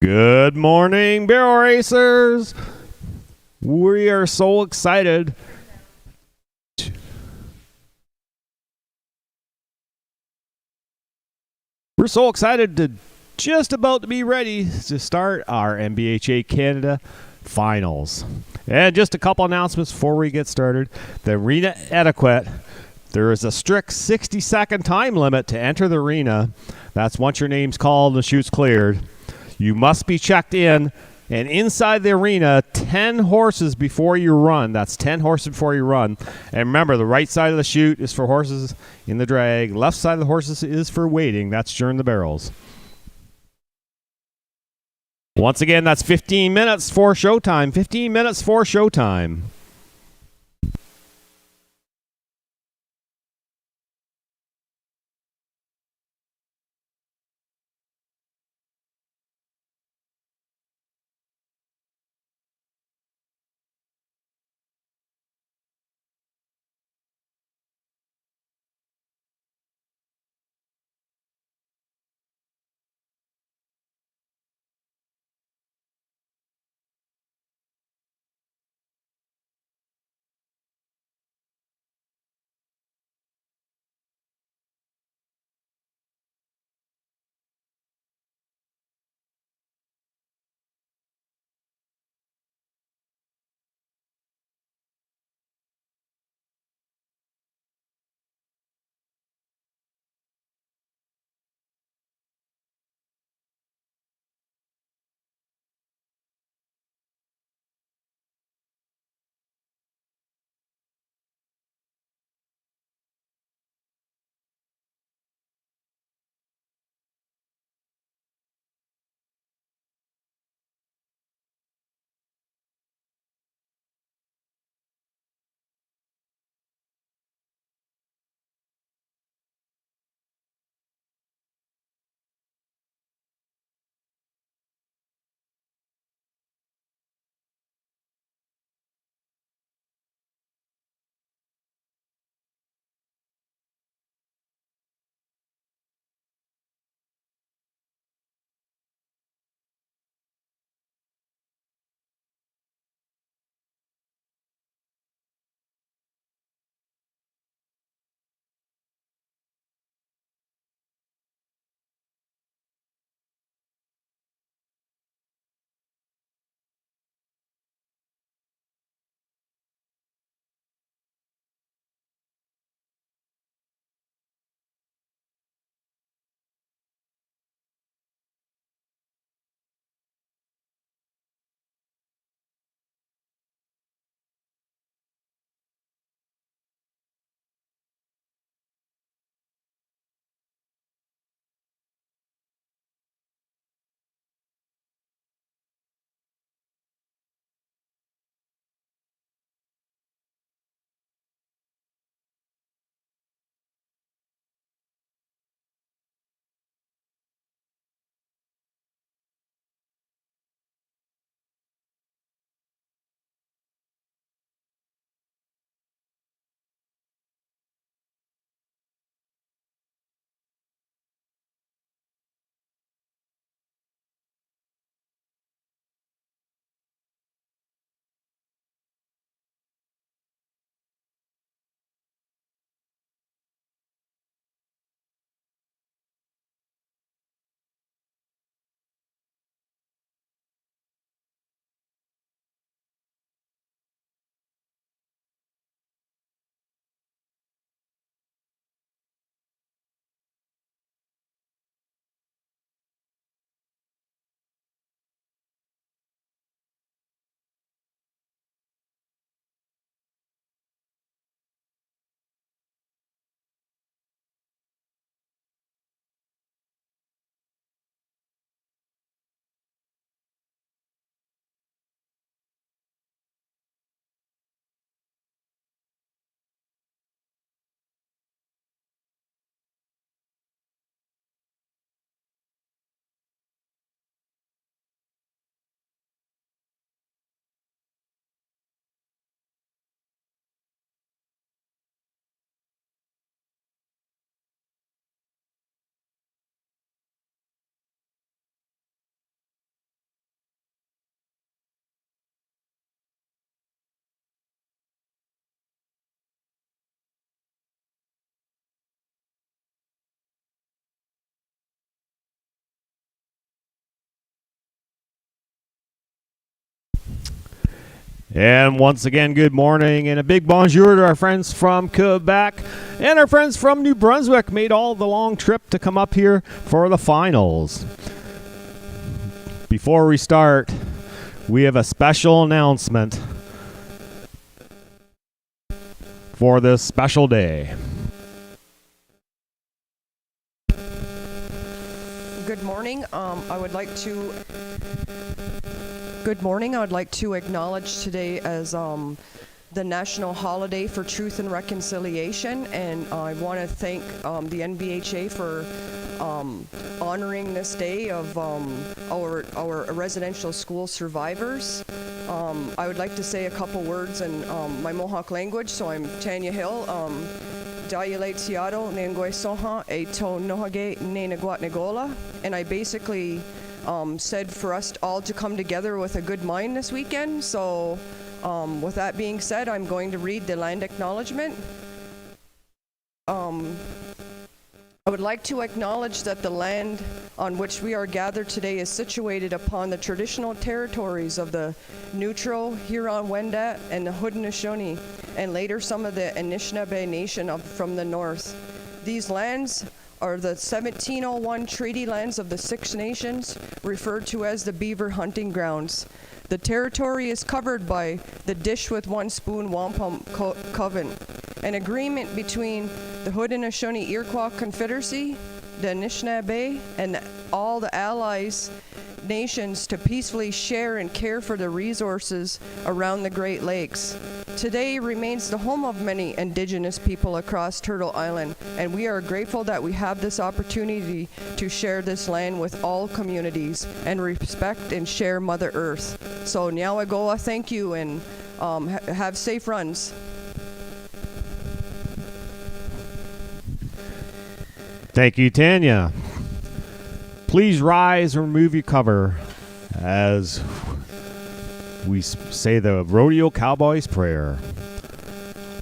Good morning, barrel racers. We are so excited. We're so excited to just about to be ready to start our NBHA Canada finals. And just a couple announcements before we get started. The arena etiquette. There is a strict 60-second time limit to enter the arena. That's once your name's called and the chute's cleared. You must be checked in and inside the arena 10 horses before you run. That's 10 horses before you run. And remember, the right side of the chute is for horses in the drag. Left side of the horses is for waiting. That's during the barrels. Once again, that's 15 minutes for showtime. 15 minutes for showtime. And once again, good morning and a big bonjour to our friends from Quebec and our friends from New Brunswick made all the long trip to come up here for the finals. Before we start, we have a special announcement for this special day. Good morning. I would like to acknowledge today as the National Holiday for Truth and Reconciliation, and I want to thank the NBHA for honoring this day of our residential school survivors. I would like to say a couple words in my Mohawk language. So I'm Tanya Hill. Dayale Tiado Nengwe Soha Eto Nohage Nenagwat Negola. And I basically said for us all to come together with a good mind this weekend. So with that being said, I'm going to read the land acknowledgement. I would like to acknowledge that the land on which we are gathered today is situated upon the traditional territories of the Neutral, Huron-Wendat, and the Haudenosaunee, and later some of the Anishinaabe Nation from the north. These lands are the 1701 treaty lands of the Six Nations, referred to as the beaver hunting grounds. The territory is covered by the Dish with One Spoon Wampum Covenant, an agreement between the Haudenosaunee Iroquois Confederacy, the Anishinaabe, and all the allies nations to peacefully share and care for the resources around the Great Lakes. Today remains the home of many Indigenous people across Turtle Island, and we are grateful that we have this opportunity to share this land with all communities and respect and share Mother Earth. So Nyawagoa, thank you, and have safe runs. Thank you, Tanya. Please rise and remove your cover as we say the Rodeo Cowboy's Prayer.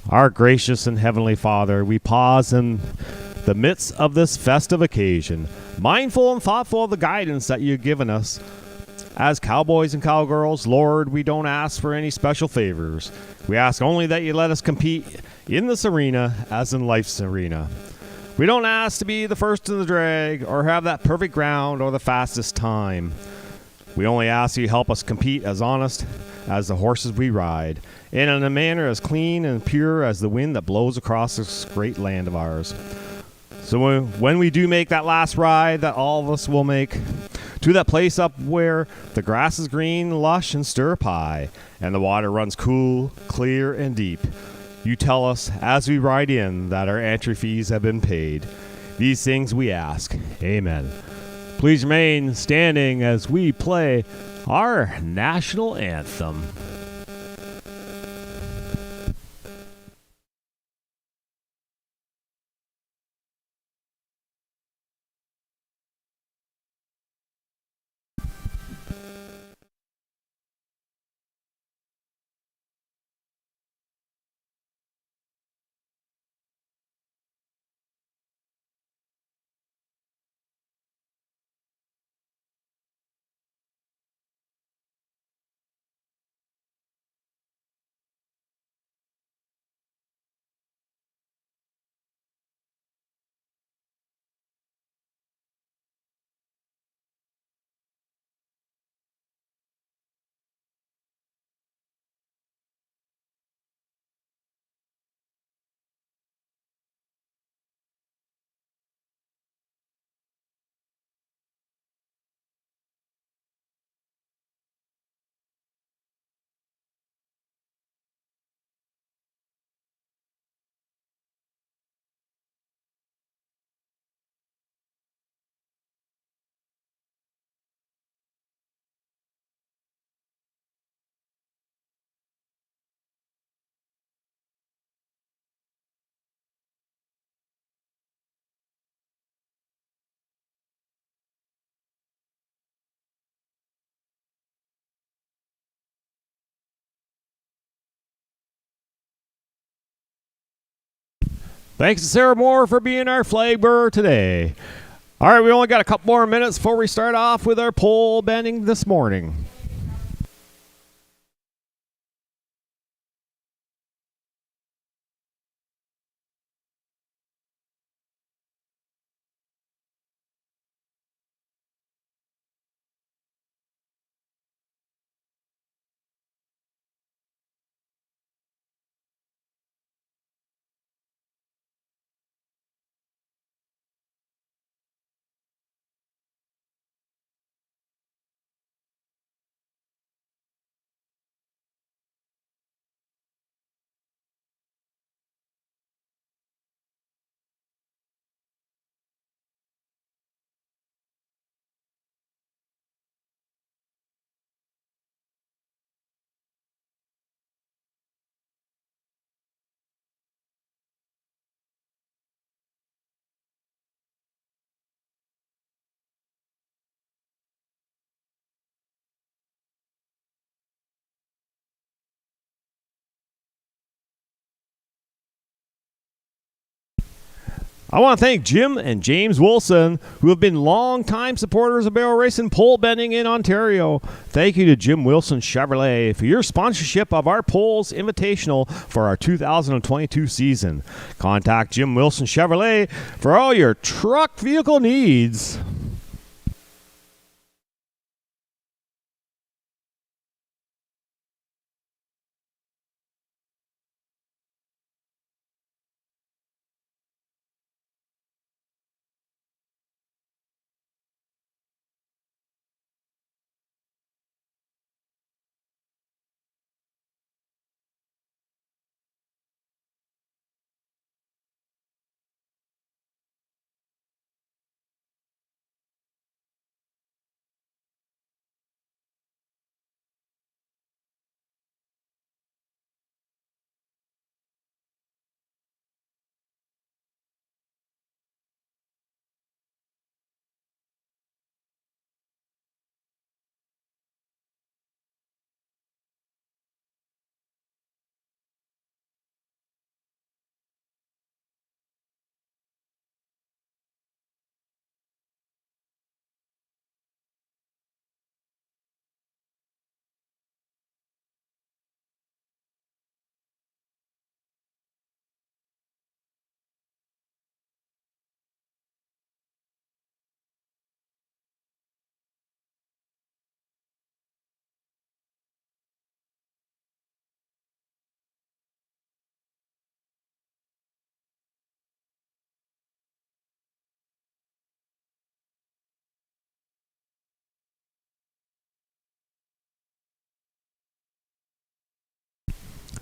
Our gracious and heavenly Father, we pause in the midst of this festive occasion, mindful and thoughtful of the guidance that you've given us. As cowboys and cowgirls, Lord, we don't ask for any special favors. We ask only that you let us compete in this arena as in life's arena. We don't ask to be the first in the drag or have that perfect ground or the fastest time. We only ask you help us compete as honest as the horses we ride, and in a manner as clean and pure as the wind that blows across this great land of ours. So when we do make that last ride that all of us will make, to that place up where the grass is green, lush, and stirrup high, and the water runs cool, clear, and deep, you tell us as we ride in that our entry fees have been paid. These things we ask. Amen. Please remain standing as we play our national anthem. Thanks to Sarah Moore for being our flag bearer today. All right, we only got a couple more minutes before we start off with our pole bending this morning. I want to thank Jim and James Wilson, who have been longtime supporters of barrel racing pole bending in Ontario. Thank you to Jim Wilson Chevrolet for your sponsorship of our Poles Invitational for our 2022 season. Contact Jim Wilson Chevrolet for all your truck vehicle needs.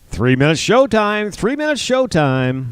Three-minute showtime. 3 minutes showtime.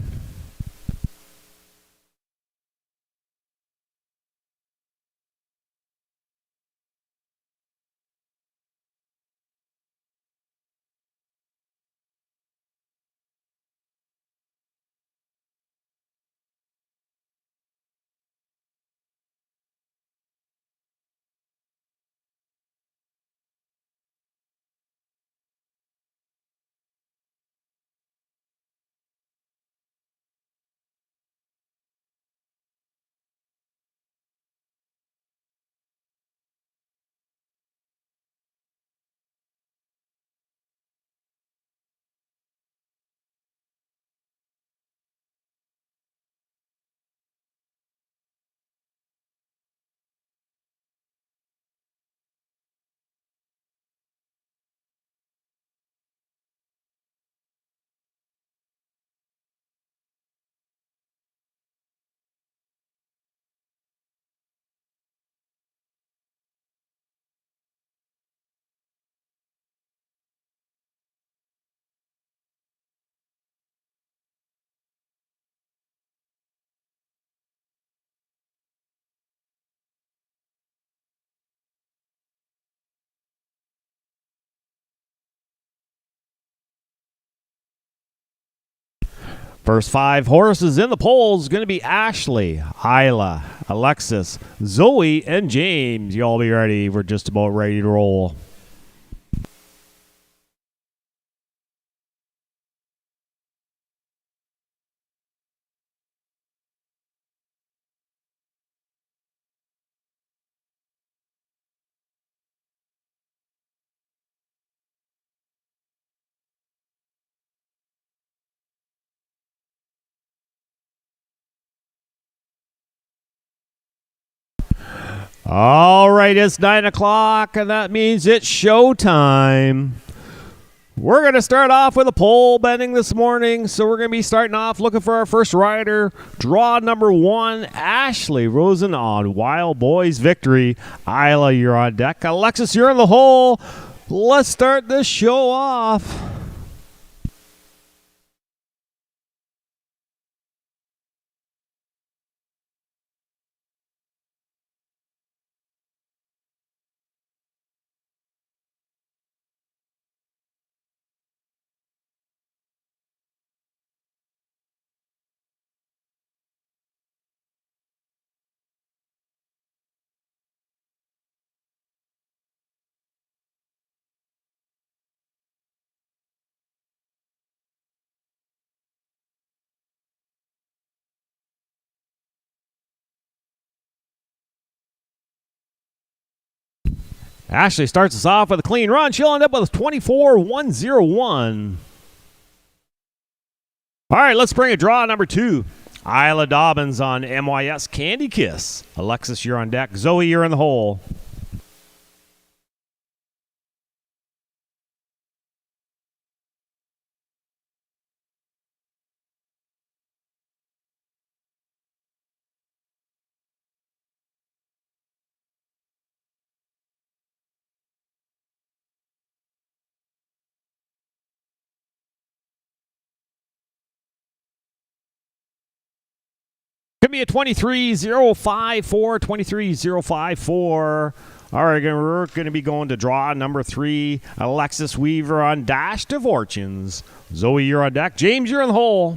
First 5 horses in the polls going to be Ashley, Isla, Alexis, Zoe, and James. You all be ready. We're just about ready to roll. All right, it's 9 o'clock, and that means it's showtime. We're going to start off with a pole bending this morning, so we're going to be starting off looking for our first rider. Draw number 1, Ashley Rosen on Wild Boys Victory. Isla, you're on deck. Alexis, you're in the hole. Let's start this show off. Ashley starts us off with a clean run. She'll end up with a 24-101. All right, let's bring a draw number 2. Isla Dobbins on MYS Candy Kiss. Alexis, you're on deck. Zoe, you're in the hole. Could be a 23-054, 23-054. All right, we're going to be going to draw number 3. Alexis Weaver on Dash to Fortunes. Zoe, you're on deck. James, you're in the hole.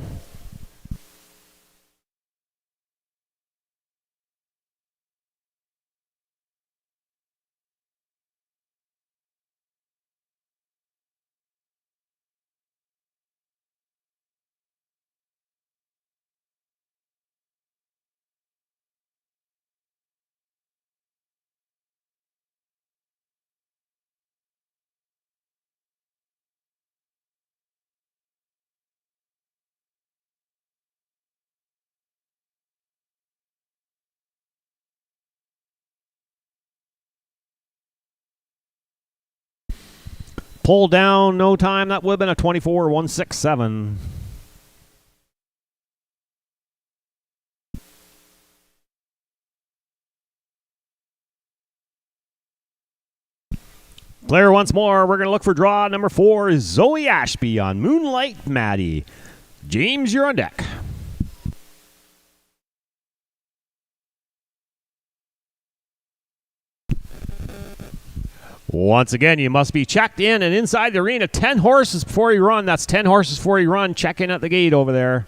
Pull down, no time. That would have been a 24-167. Clear once more. We're going to look for draw number 4. Zoe Ashby on Moonlight Maddie. James, you're on deck. Once again, you must be checked in and inside the arena 10 horses before you run. That's 10 horses before you run. Check in at the gate over there.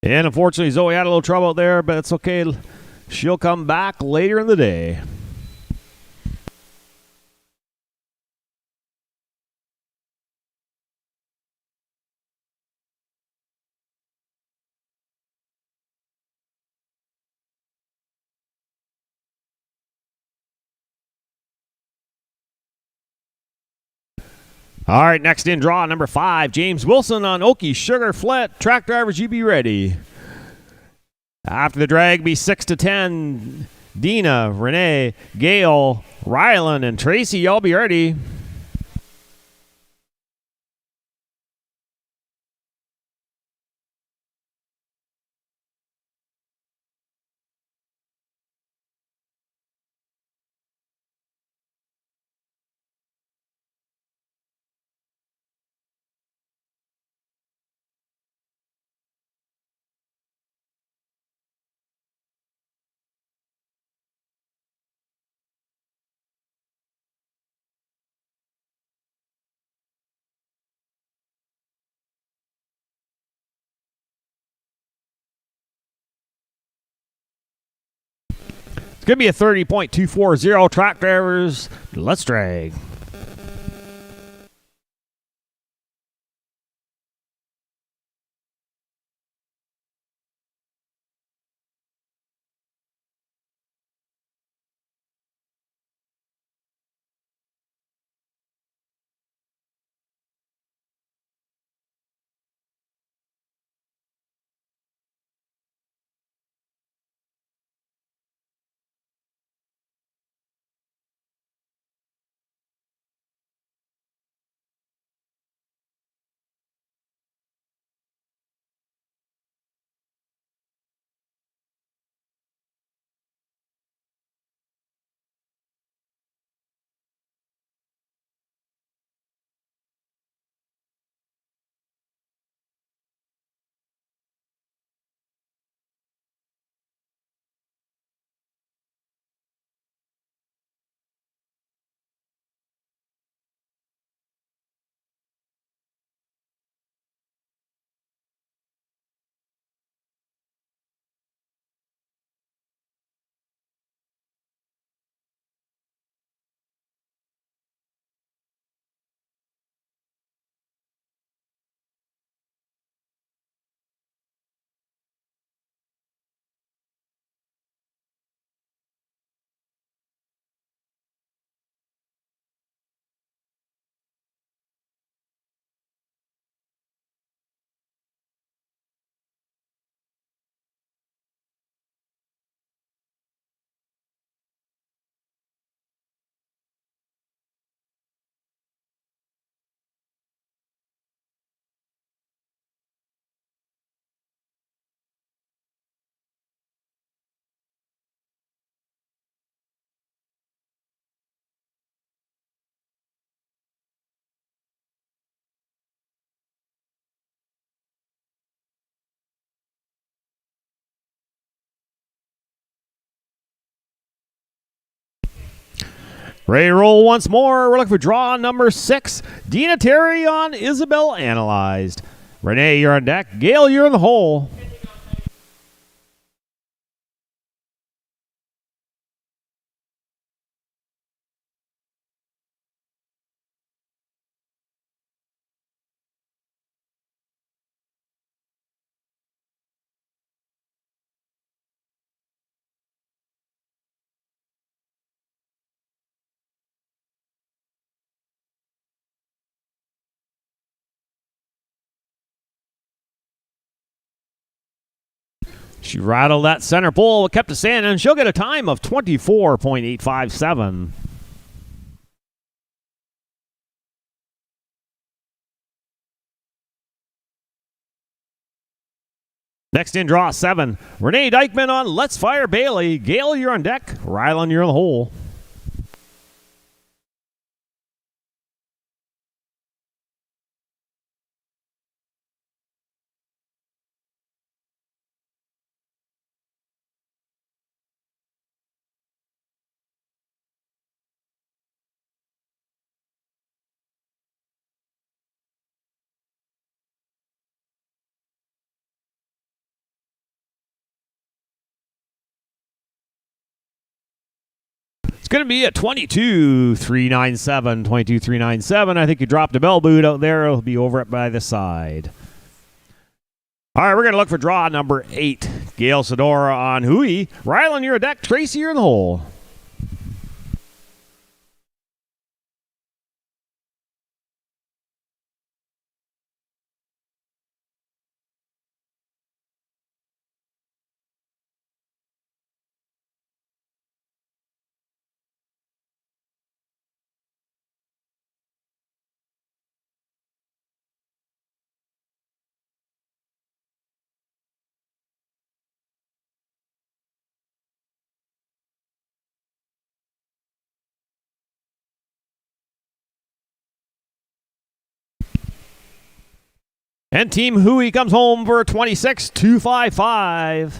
And unfortunately, Zoe had a little trouble out there, but it's okay. She'll come back later in the day. All right, next in draw, number 5, James Wilson on Okie Sugar Flat. Track drivers, you be ready. After the drag, be 6-10. Dina, Renee, Gail, Rylan, and Tracy, y'all be ready. It's going to be a 30.240. Track drivers, let's drag. Ready to roll once more. We're looking for draw number 6. Dina Terry on Isabel Analyzed. Renee, you're on deck. Gail, you're in the hole. She rattled that center pole, kept us in, and she'll get a time of 24.857. Next in draw 7. Renee Dykeman on Let's Fire Bailey. Gail, you're on deck. Rylan, you're in the hole. It's going to be a 22.397. 22.397. I think you dropped a bell boot out there. It'll be over it by the side. All right, we're going to look for draw number 8. Gail Sedora on Hui. Rylan, you're a deck. Tracy, you're in the hole. And Team Hui comes home for a 26.255.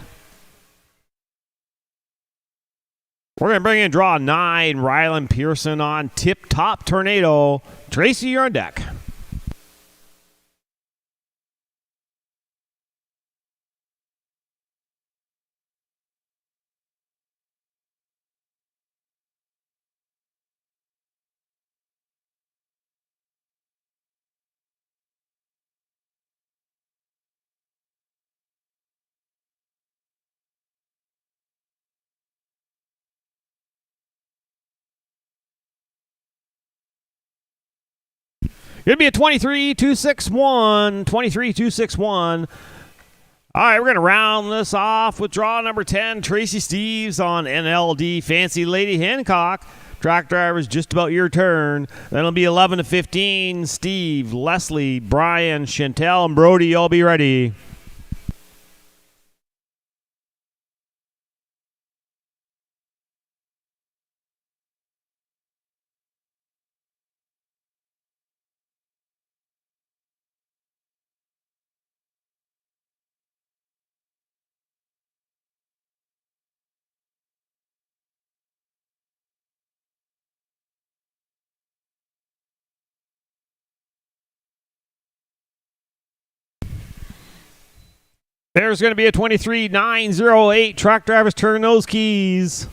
We're going to bring in draw 9. Rylan Pearson on Tip Top Tornado. Tracy, you're on deck. Going to be a 23.261. 23.261. All right, we're going to round this off with draw number 10. Tracy Steves on NLD Fancy Lady Hancock. Track drivers, just about your turn. Then it'll be 11 to 15. Steve, Leslie, Brian, Chantel, and Brody, all be ready. There's going to be a 23.908. Track drivers, turn those keys.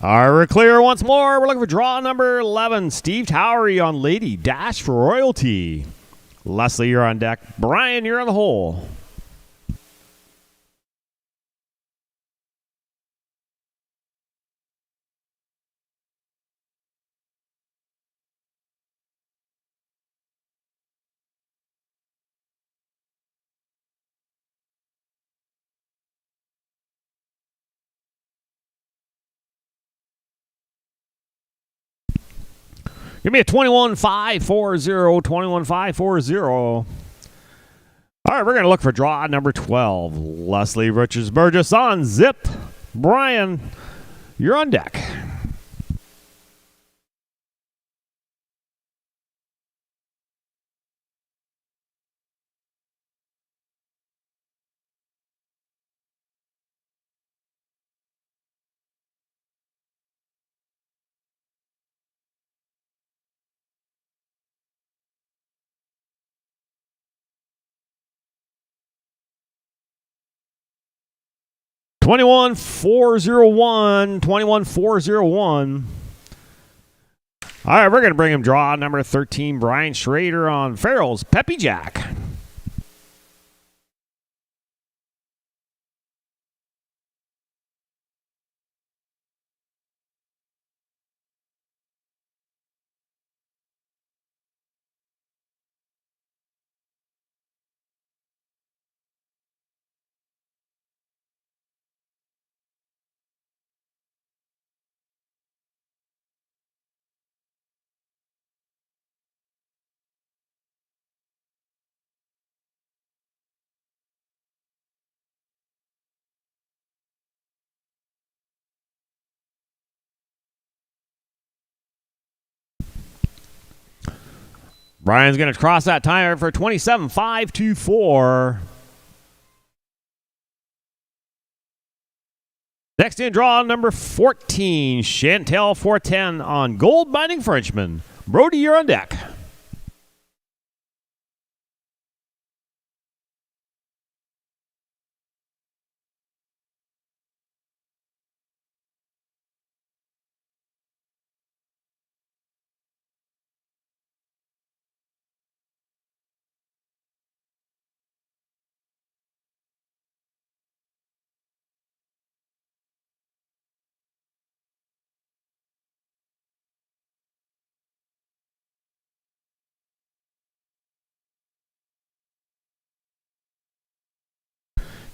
All right, we're clear once more. We're looking for draw number 11. Steve Towery on Lady Dash for Royalty. Leslie, you're on deck. Brian, you're on the hole. Give me a 21-5-4-0, 21-5-4-0. All right, we're going to look for draw number 12. Leslie Richards Burgess on Zip. Brian, you're on deck. Twenty-one 401. 21-401. All right, we're going to bring him draw number 13. Brian Schrader on Farrell's Peppy Jack. Brian's going to cross that tire for 27-5-2-4. Next in draw number 14, Chantel 410 on Gold Mining Frenchman. Brody, you're on deck.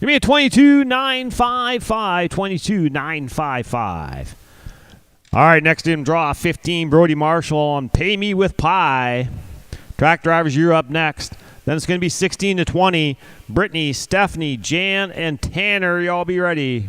Give me a 22-9-5-5. 22-9-5-5. All right, next in draw 15, Brody Marshall on Pay Me With Pie. Track drivers, you're up next. Then it's going to be 16-20. Brittany, Stephanie, Jan, and Tanner, y'all be ready.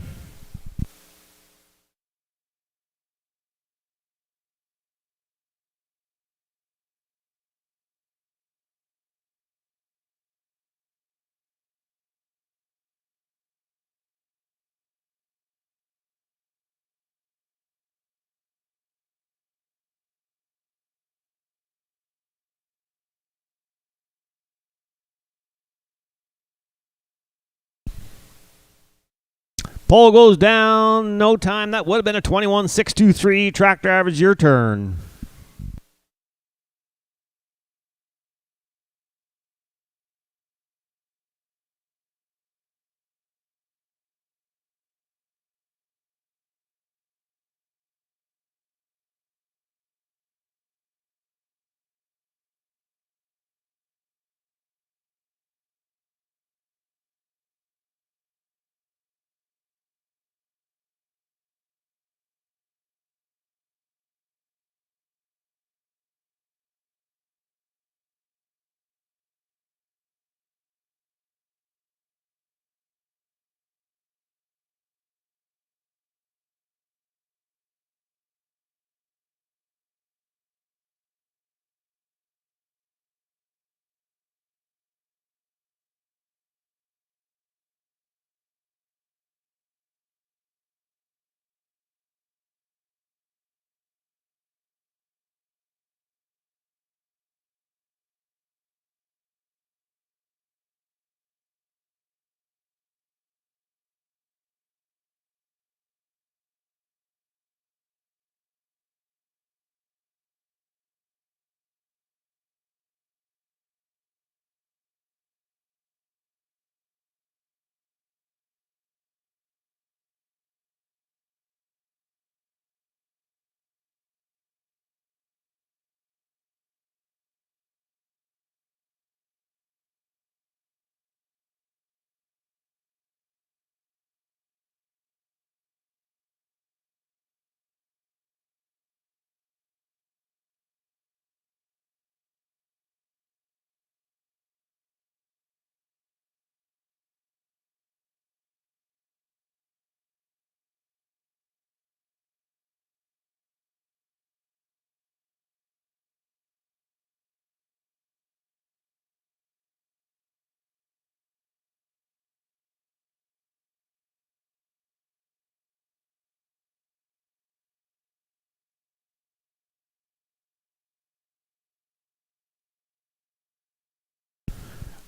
Pole goes down. No time. That would have been a 21-6-2-3. Track drivers, your turn.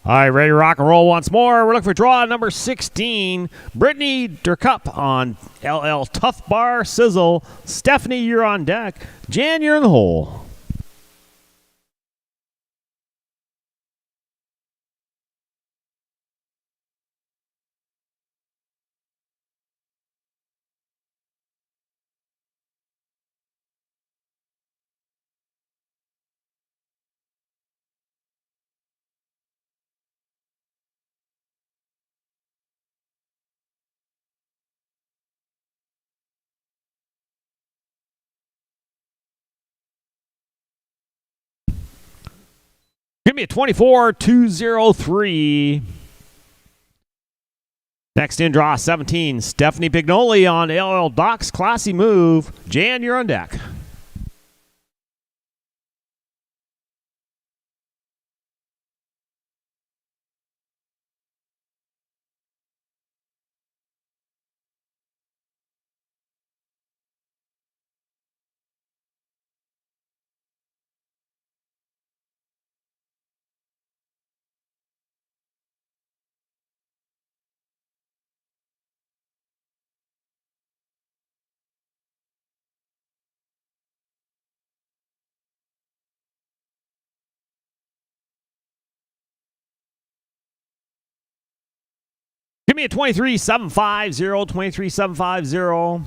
All right, ready to rock and roll once more. We're looking for draw number 16. Brittany Derkup on LL Tough Bar Sizzle. Stephanie, you're on deck. Jan, you're in the hole. Give me a 24-203. Next in draw 17, Stephanie Pignoli on LL Doc's Classy Move. Jan, you're on deck. Give me a 23-750, 23-750.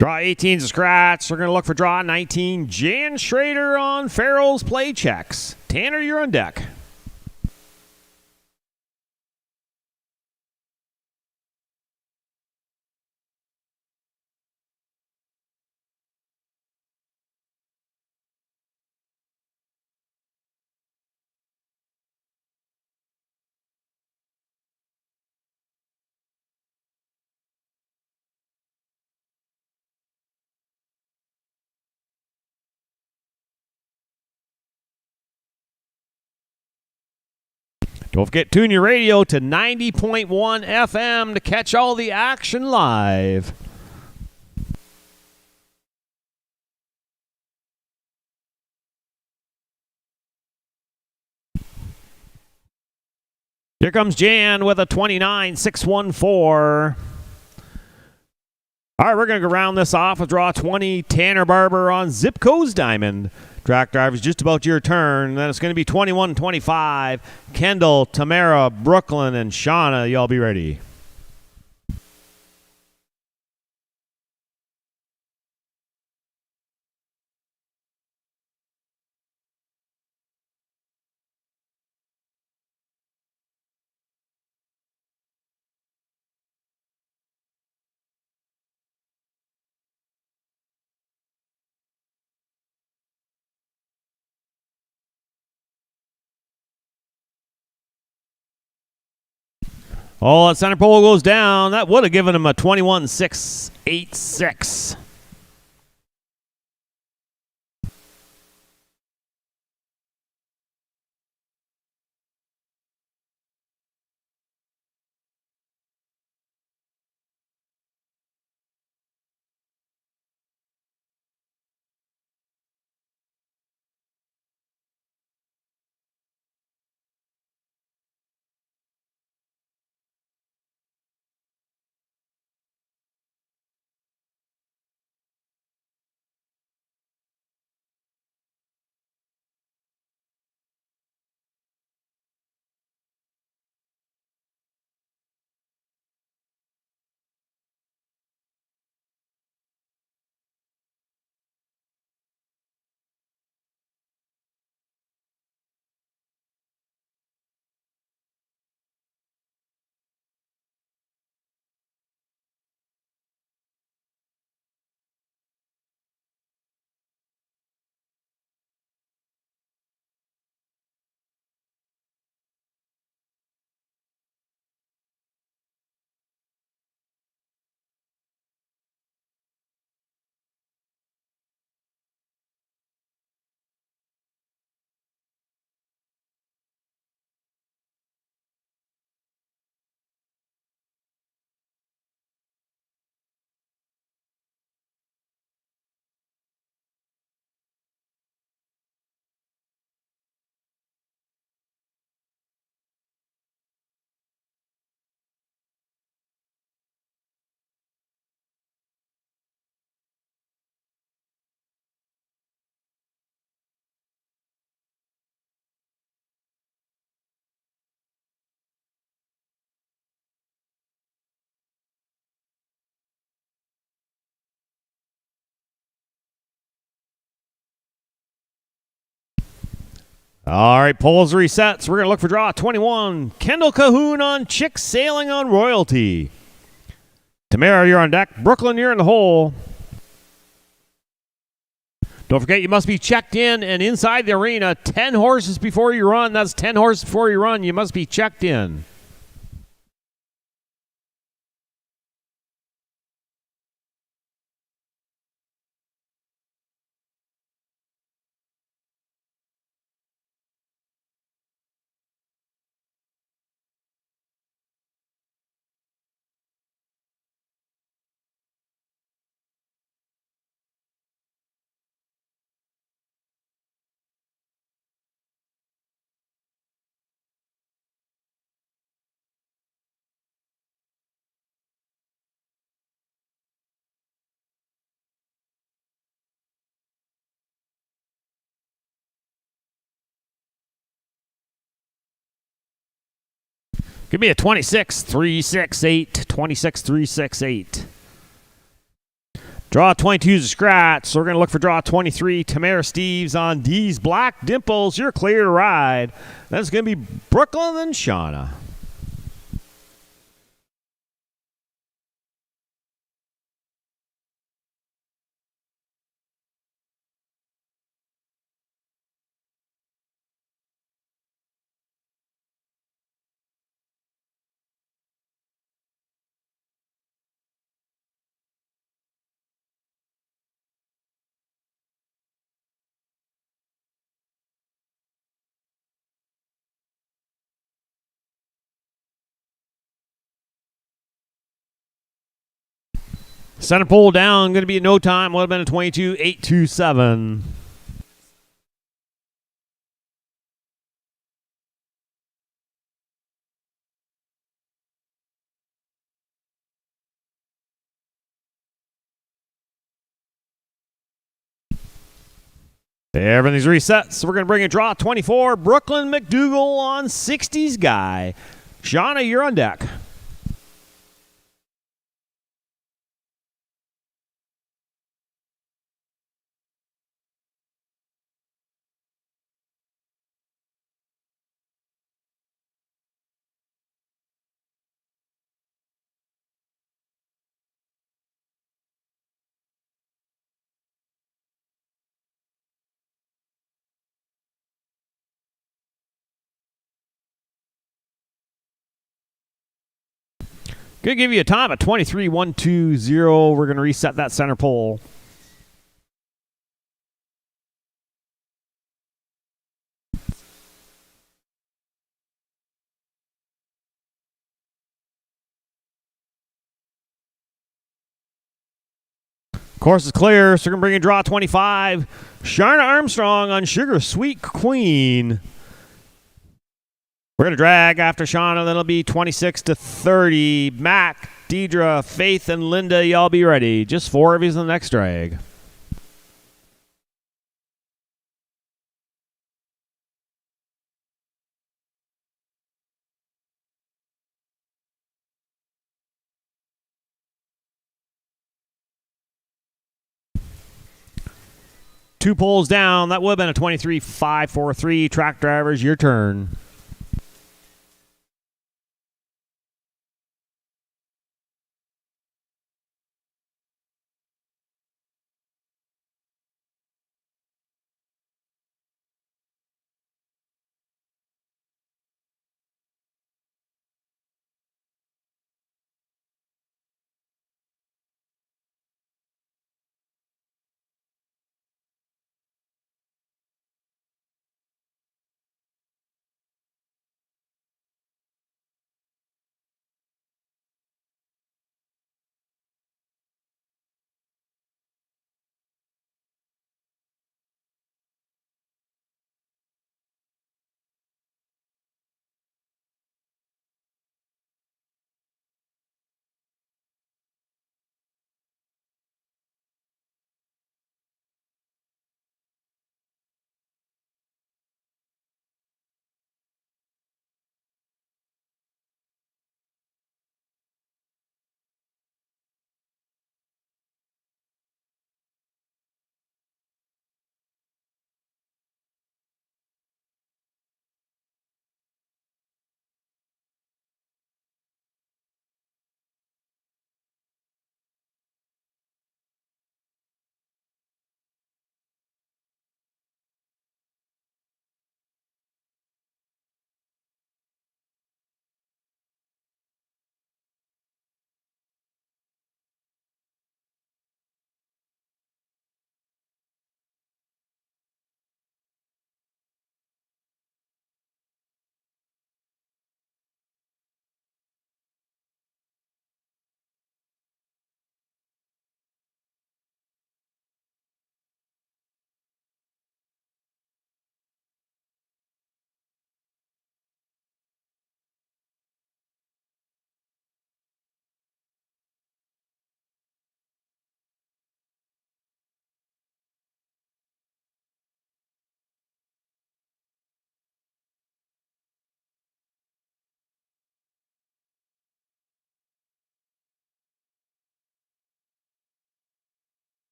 Draw 18's a scratch. We're going to look for draw 19. Jan Schrader on Farrell's Play Checks. Tanner, you're on deck. Don't forget, tune your radio to 90.1 FM to catch all the action live. Here comes Jan with a 29-614. All right, we're going to go round this off with draw 20. Tanner Barber on Zipco's Diamond. Track drivers, just about your turn. Then it's going to be 21-25. Kendall, Tamara, Brooklyn, and Shauna. Y'all be ready. Oh, that center pole goes down. That would have given him a 21-686. All right, polls resets. We're going to look for draw 21. Kendall Cahoon on Chick Sailing on Royalty. Tamara, you're on deck. Brooklyn, you're in the hole. Don't forget, you must be checked in and inside the arena 10 horses before you run. That's 10 horses before you run. You must be checked in. Give me a 26-3-6-8. 26-3-6-8. Draw 22 is a scratch, so we're going to look for draw 23. Tamara Steves on D's Black Dimples. You're clear to ride. That's going to be Brooklyn and Shauna. Center pole down, going to be in no time. Would have been a 22-8-2-7. Everything's reset, so we're going to bring a draw 24. Brooklyn McDougal on 60s Guy. Shauna, you're on deck. Going to give you a time at 23-1-2-0. We're going to reset that center pole. Course is clear, so we're going to bring in draw 25. Sharna Armstrong on Sugar Sweet Queen. We're going to drag after Shauna. That'll be 26-30. Mac, Deidre, Faith, and Linda, y'all be ready. Just 4 of you in the next drag. Two poles down. That would have been a 23-5-4-3. Track drivers, your turn.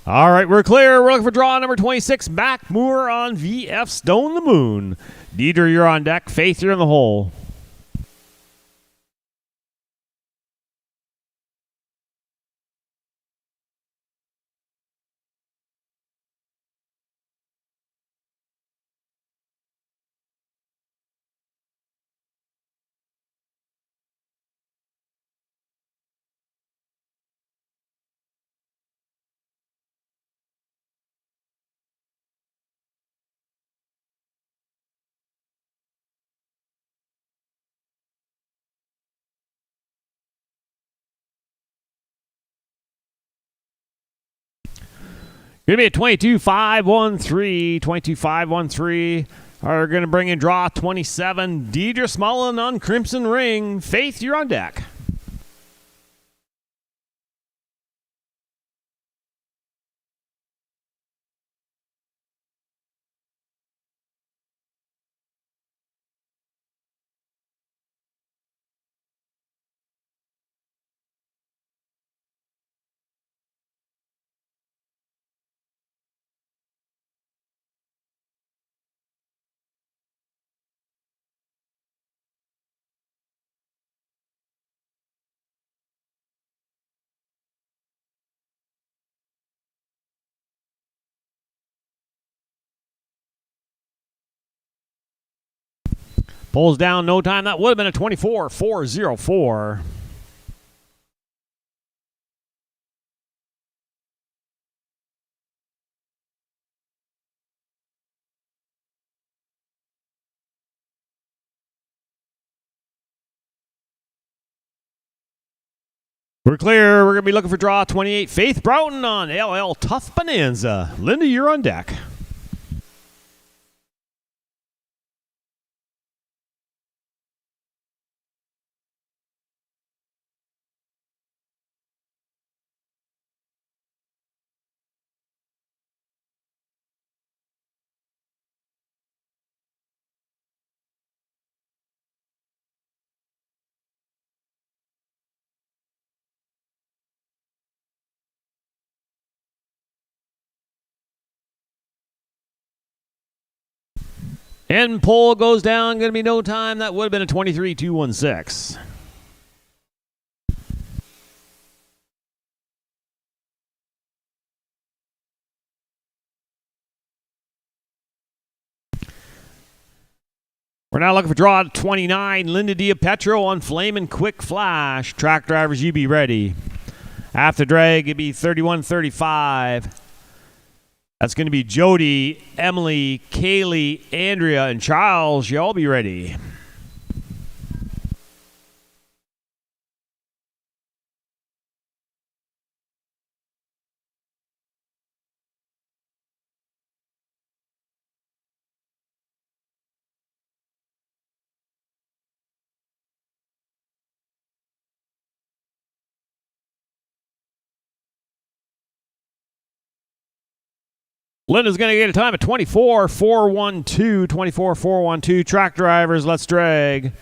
All right, we're clear. We're looking for draw number 26. Mac Moore on VF Stone the Moon. Deidre, you're on deck. Faith, you're in the hole. Going to be a 22-5-1-3. 22-5-1-3. Are going to bring in draw 27. Deidre Smullen on Crimson Ring. Faith, you're on deck. Pulls down, no time. That would have been a 24-4-0-4. We're clear. We're going to be looking for draw 28. Faith Broughton on LL Tough Bonanza. Linda, you're on deck. And pole goes down. Going to be no time. That would have been a 23-2-1-6. We're now looking for draw 29. Linda DiPetro on Flamin' Quick Flash. Track drivers, you be ready. After drag, it'd be 31-35. That's going to be Jody, Emily, Kaylee, Andrea, and Charles. Y'all be ready. Linda's going to get a time of 24-4-1-2. 24-4-1-2. Track drivers, let's drag.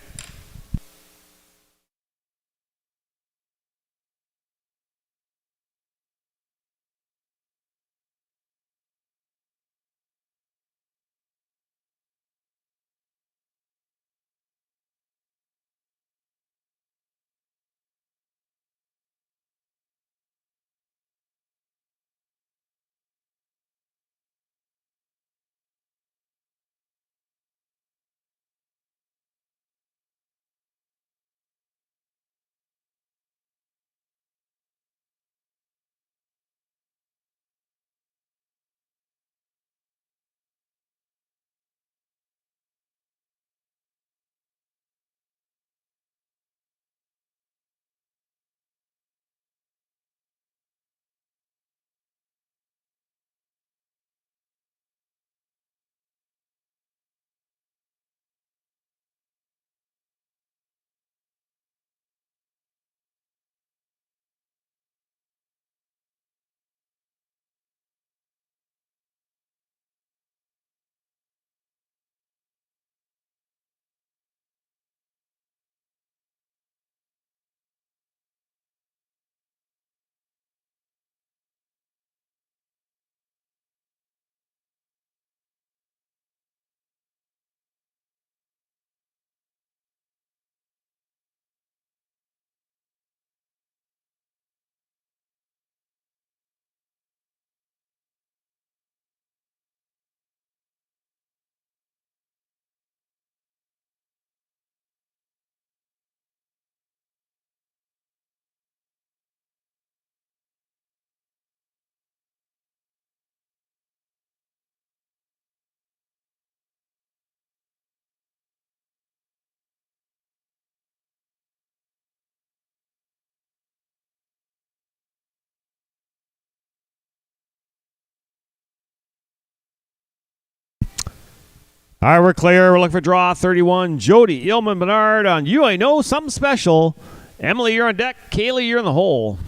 All right, we're clear. We're looking for draw 31. Jody Ilman Bernard on You I Know Something Special. Emily, you're on deck. Kaylee, you're in the hole.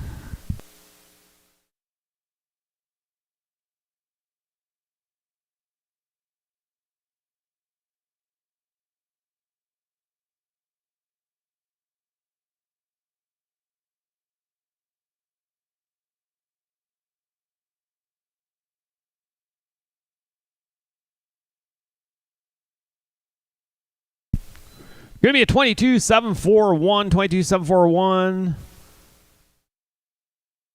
Going to be a 22-7-4-1, 22-7-4-1.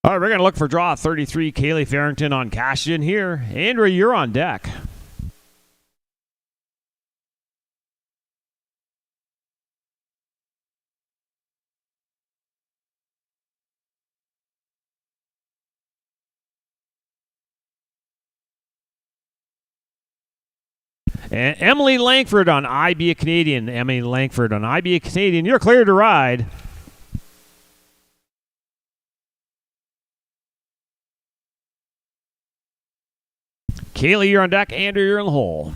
All right, we're going to look for draw 33. Kaylee Farrington on cash in here. Andrew, you're on deck. And Emily Langford on I Be a Canadian. Emily Langford on I Be a Canadian. You're clear to ride. Kaylee, you're on deck. Andrew, you're in the hole.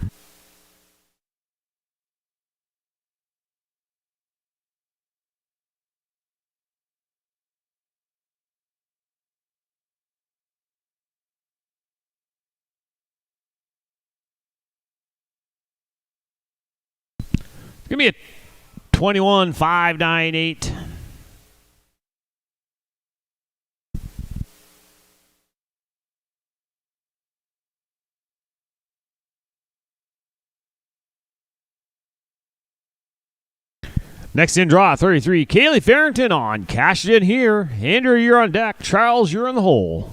It's going to be a 21-5-9-8. Next in draw 33. Kaylee Farrington on cash in here. Andrew, you're on deck. Charles, you're in the hole.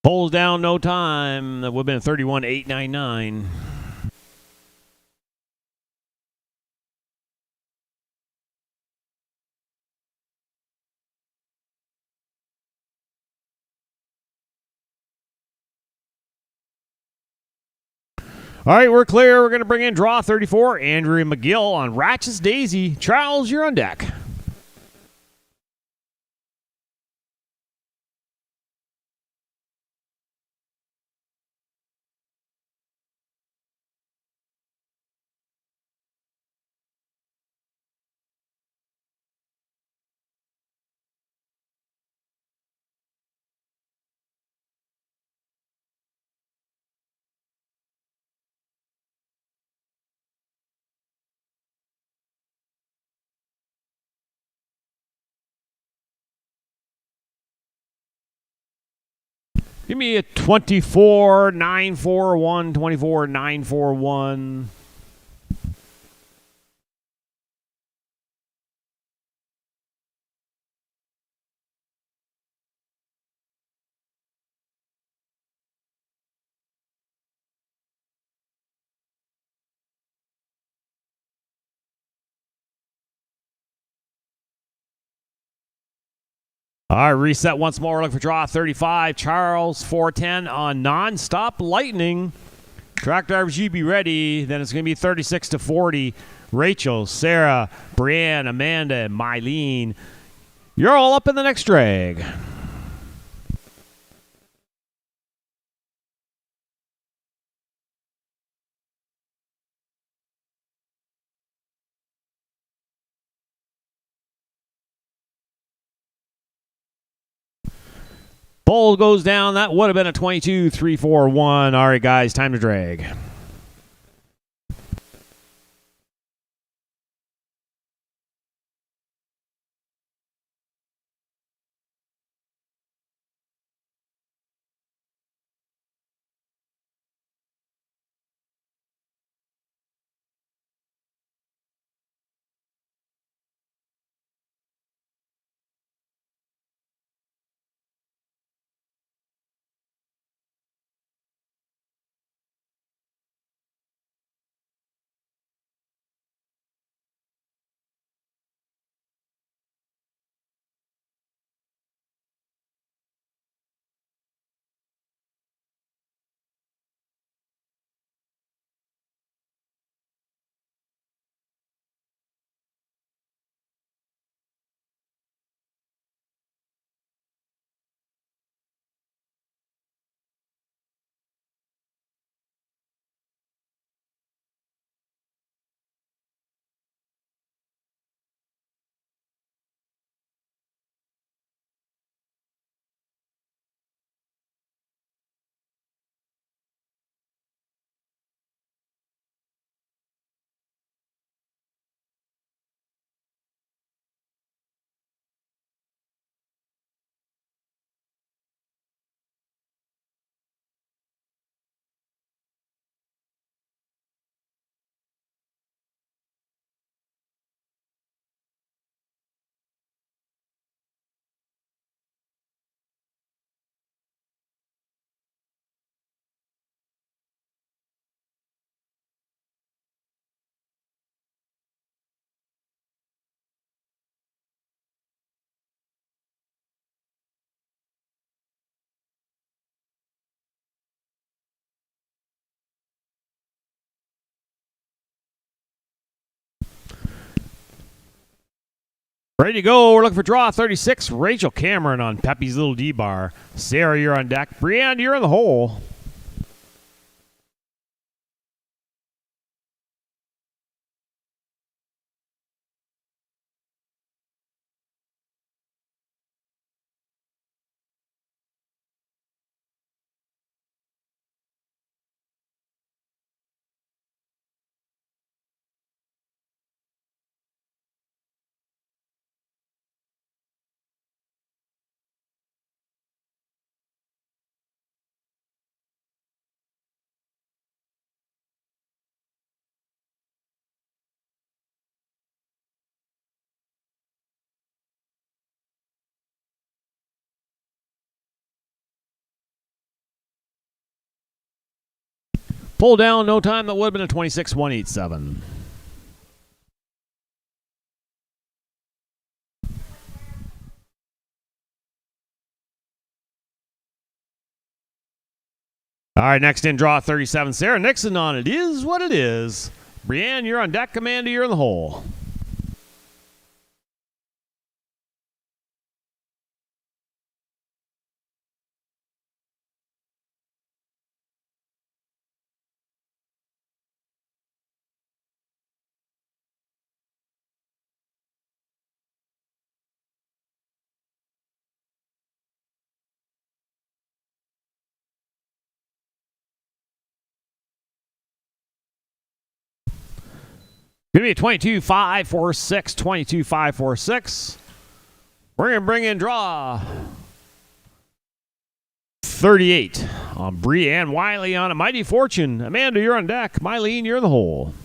Pulls down, no time. That would have been a 31-8-9-9. All right, we're clear. We're going to bring in draw 34. Andrea McGill on Ratchet's Daisy. Charles, you're on deck. Give me a 24-9-4-1, 24-9-4-1. All right, reset once more. Look for draw 35. Charles 410 on Nonstop Lightning. Track drivers, you be ready. Then it's going to be 36-40. Rachel, Sarah, Brianne, Amanda, and Mylene. You're all up in the next drag. Bull goes down. That would have been a 22-3-4-1. All right, guys, time to drag. Ready to go. We're looking for draw 36. Rachel Cameron on Pepe's Little D-Bar. Sarah, you're on deck. Brianne, you're in the hole. Pull down, no time. That would have been a 26-187. All right, next in, draw 37. Sarah Nixon on It Is What It Is. Brianne, you're on deck. Amanda, you're in the hole. Give me a 22-5-4-6. 22-5-4-6. We're going to bring in draw 38 on Brianne Wiley on A Mighty Fortune. Amanda, you're on deck. Mylene, you're in the hole.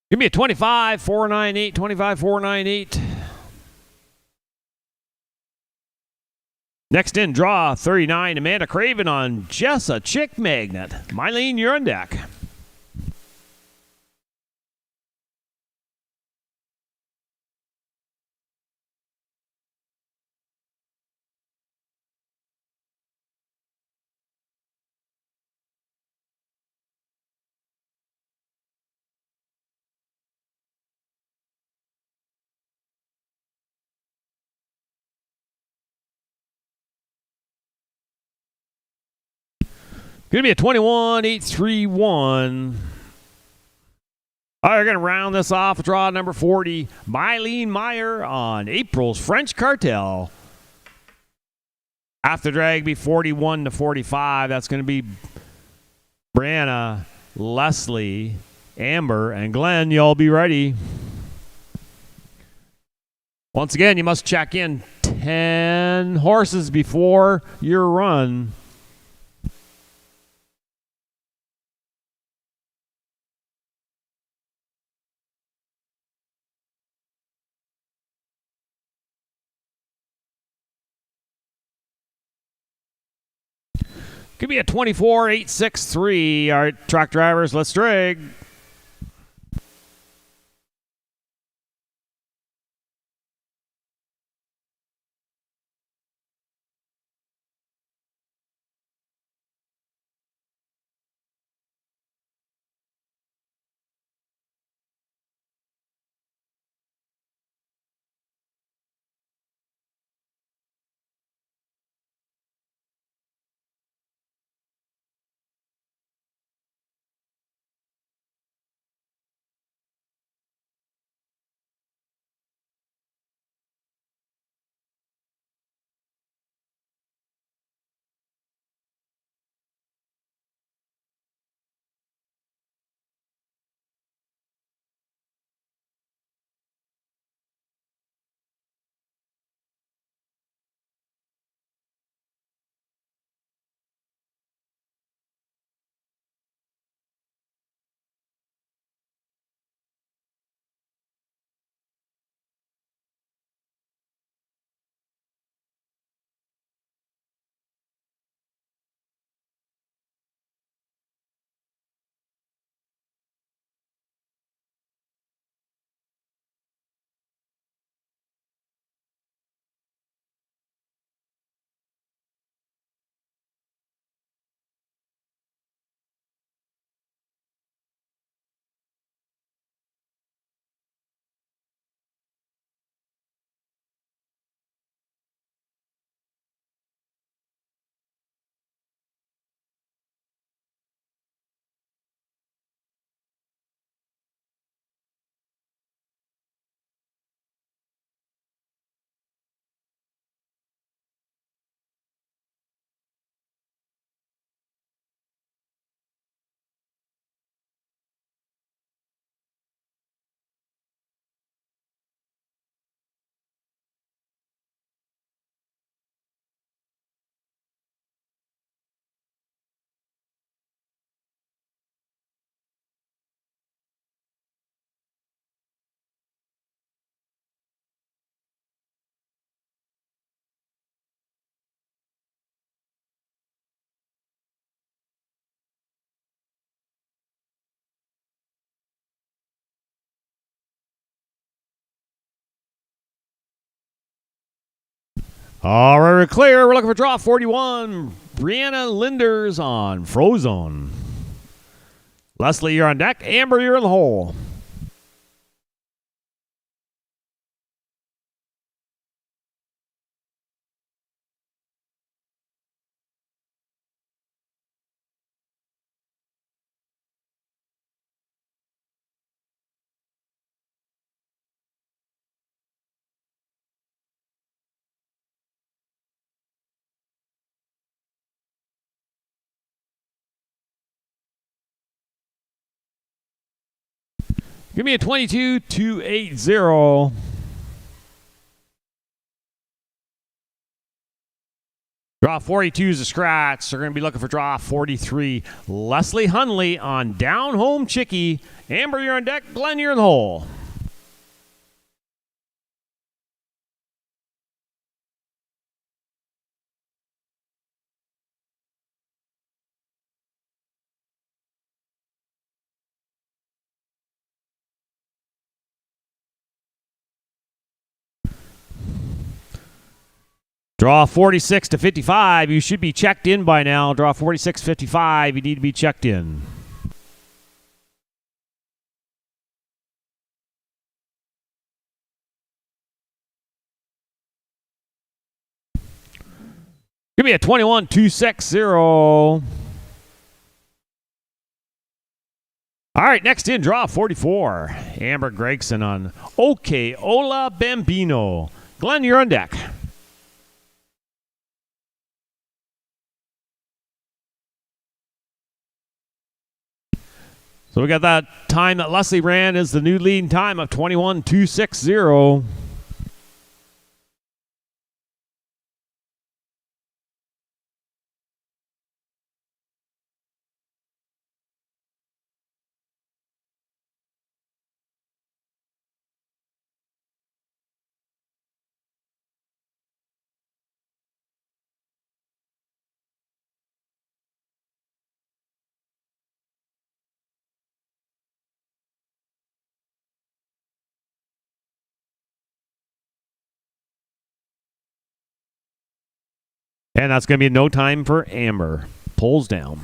Give me a 25-4-9-8. 25-4-9-8. Next in, draw 39. Amanda Craven on Just a Chick Magnet. Mylene, you're on deck. Going to be a 21-8-3-1. All right, we're going to round this off with draw number 40. Mylene Meyer on April's French Cartel. After drag be 41-45. That's going to be Brianna, Leslie, Amber, and Glenn. Y'all be ready. Once again, you must check in 10 horses before your run. Could be a 24-8-6-3. All right, track drivers, let's drag. All right, we're clear. We're looking for draw 41. Brianna Linders on Frozone. Leslie, you're on deck. Amber, you're in the hole. Give me a 22-280. Draw 42 is a scratch. They're going to be looking for draw 43. Leslie Hunley on Down Home Chickie. Amber, you're on deck. Glenn, you're in the hole. Draw 46 to 55. You should be checked in by now. Draw 46-55. You need to be checked in. Give me a 21-260. All right, next in, draw 44. Amber Gregson on OK Ola Bambino. Glenn, you're on deck. So we got that time that Leslie ran is the new leading time of 21-260. And that's going to be no time for Amber. Pulls down.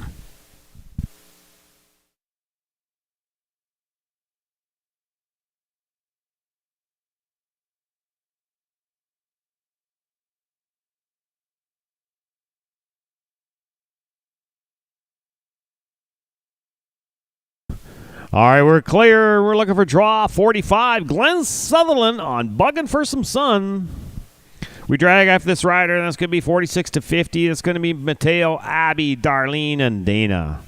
All right, we're clear. We're looking for draw 45. Glenn Sutherland on Bugging for Some Sun. We drag after this rider, and that's going to be 46 to 50. That's going to be Mateo, Abby, Darlene, and Dana.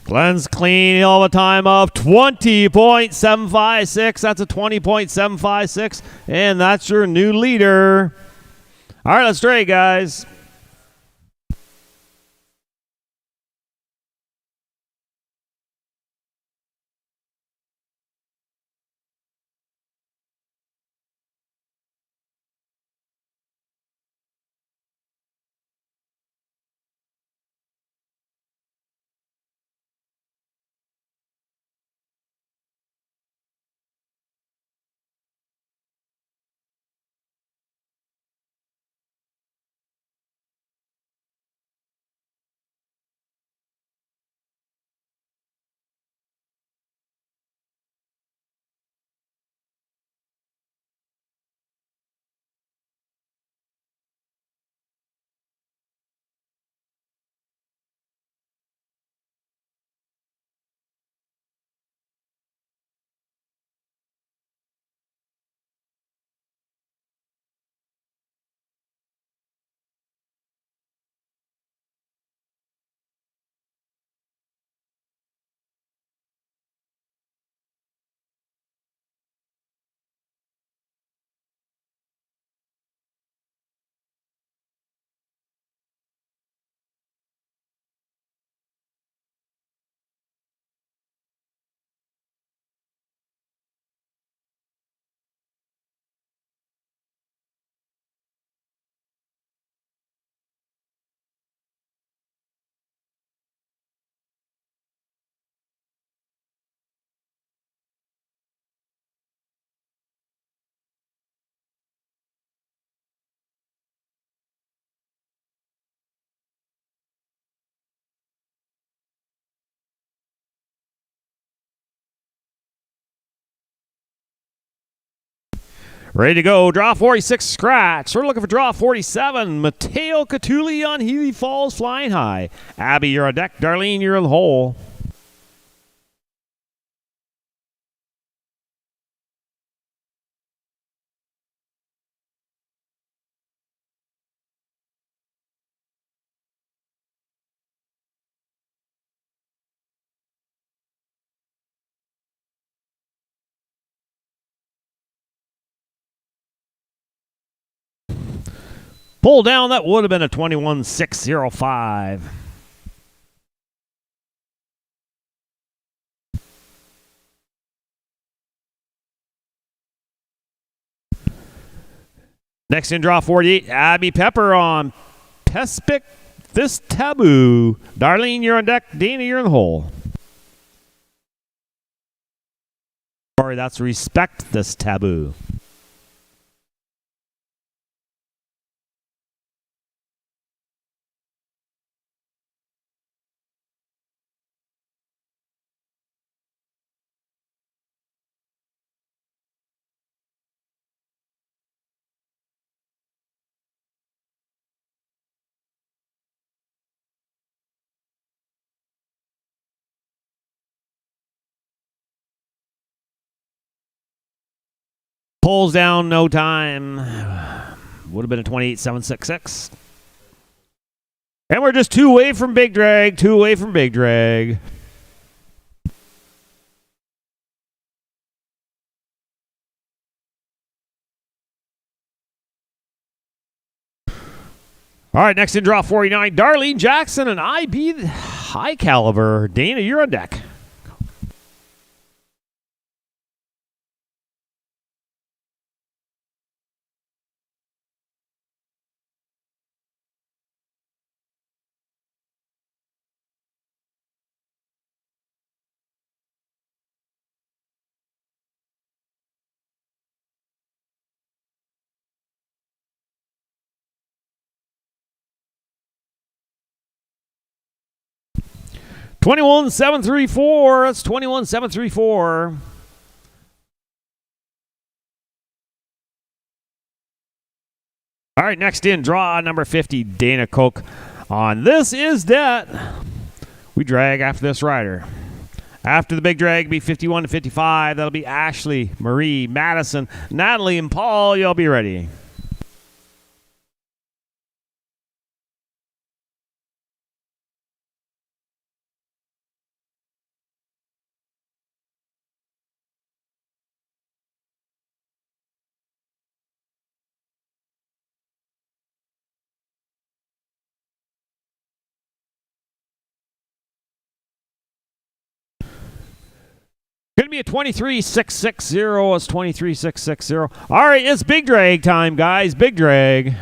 Glenn's clean all the time of 20.756. That's a 20.756. And that's your new leader. All right, let's drag, guys. Ready to go. Draw 46, scratch. We're looking for draw 47. Mateo Catulli on Healy Falls, flying high. Abby, you're on deck. Darlene, you're in the hole. Pull down, that would have been a 21.605. Next in draw 48, Abby Pepper on Pespic This Taboo. Darlene, you're on deck. Dana, you're in the hole. Sorry, that's Respect This Taboo. Pulls down, no time. Would have been a 28.766. And we're just 2 away from big drag. 2 away from big drag. All right, next in draw 49, Darlene Jackson and IB High Caliber. Dana, you're on deck. $21,734. That's $21,734. All right, next in, draw number 50, Dana Koch on This Is Debt. We drag after this rider. After the big drag, be 51 to 55. That'll be Ashley, Marie, Madison, Natalie, and Paul. Y'all be ready. Going to be a 23,660. It's 23,660. All right, it's big drag time, guys. Big drag.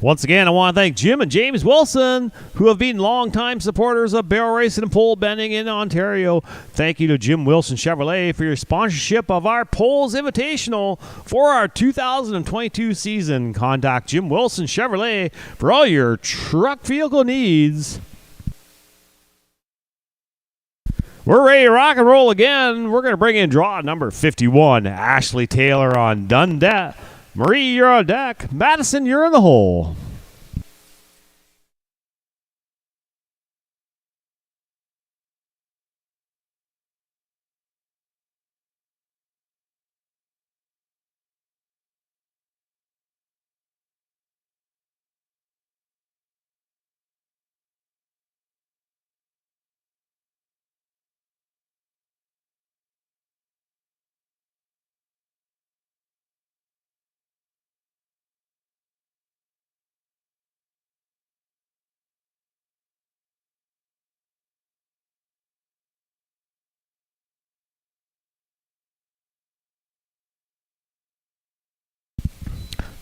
Once again, I want to thank Jim and James Wilson, who have been longtime supporters of barrel racing and pole bending in Ontario. Thank you to Jim Wilson Chevrolet for your sponsorship of our Poles Invitational for our 2022 season. Contact Jim Wilson Chevrolet for all your truck vehicle needs. We're ready to rock and roll again. We're going to bring in draw number 51, Ashley Taylor on Dundee. Marie, you're on deck. Madison, you're in the hole.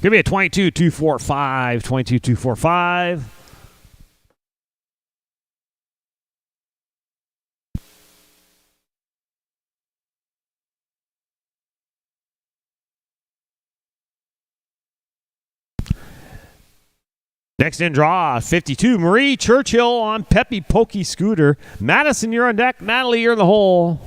Give me a 22-245, 22-245. Next in draw, 52, Marie Churchill on Peppy Pokey Scooter. Madison, you're on deck. Natalie, you're in the hole.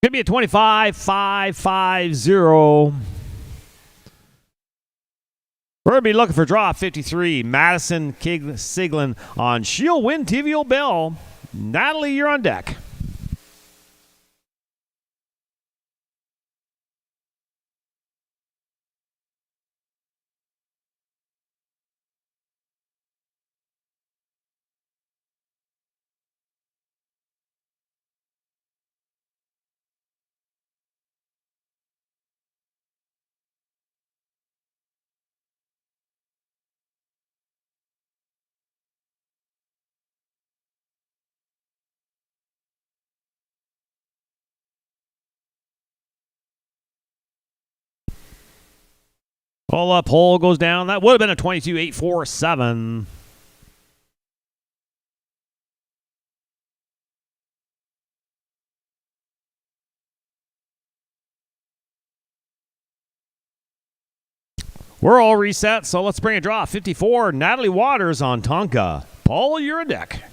Give me a 25-550. We're going to be looking for draw 53. Madison Siglin on She'll Win TVO Bell. Natalie, you're on deck. Pull up, hole goes down. That would have been a 22-847. We're all reset, so let's bring a draw. 54, Natalie Waters on Tonka. Paul, you're on deck.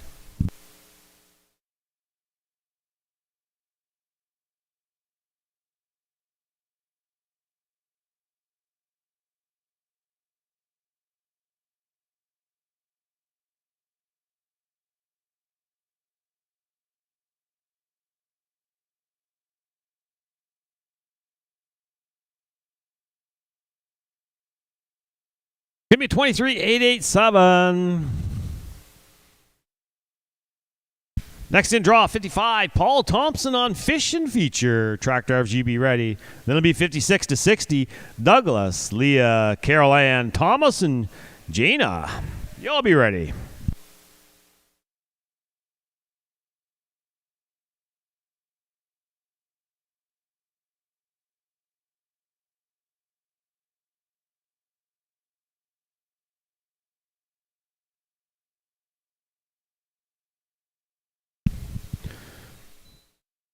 Give me 23-887. Next in draw, 55, Paul Thompson on Fish and Feature. Track drivers, you be ready. Then it'll be 56-60, Douglas, Leah, Carol Ann, Thomas, and Jana. Y'all be ready.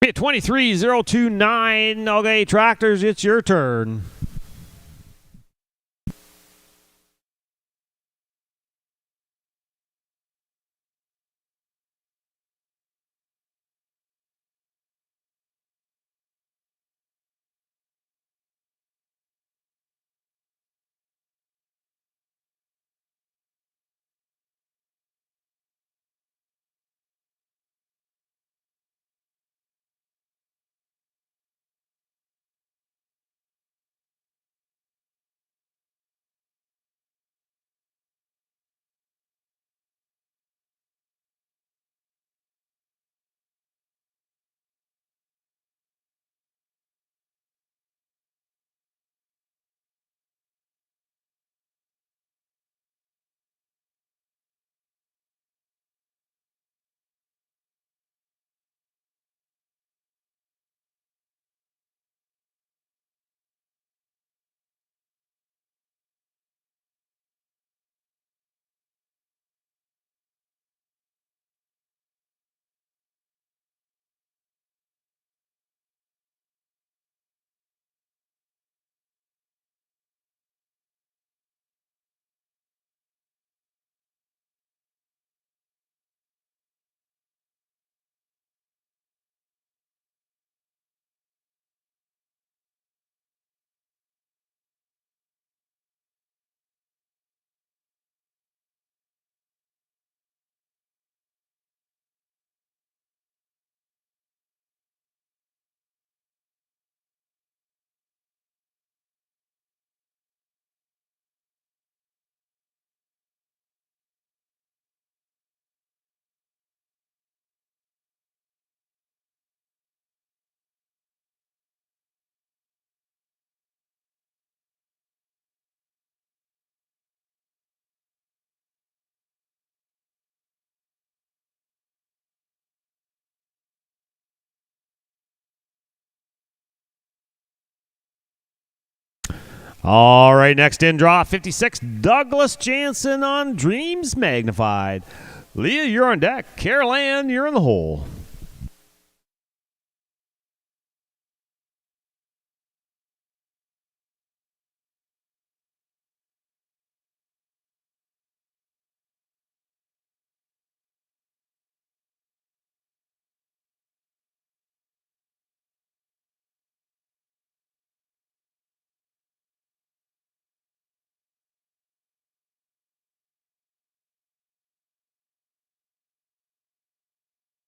Hit 23-029. Okay, tractors, it's your turn. All right, next in draw 56, Douglas Jansen on Dreams Magnified. Leah, you're on deck. Carol Ann, you're in the hole.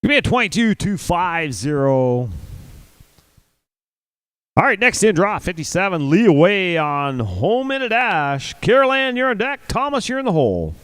Give me a 22-250. All right, next in draw 57, Lee away on Home in a Dash. Carol Ann, you're on deck. Thomas, you're in the hole.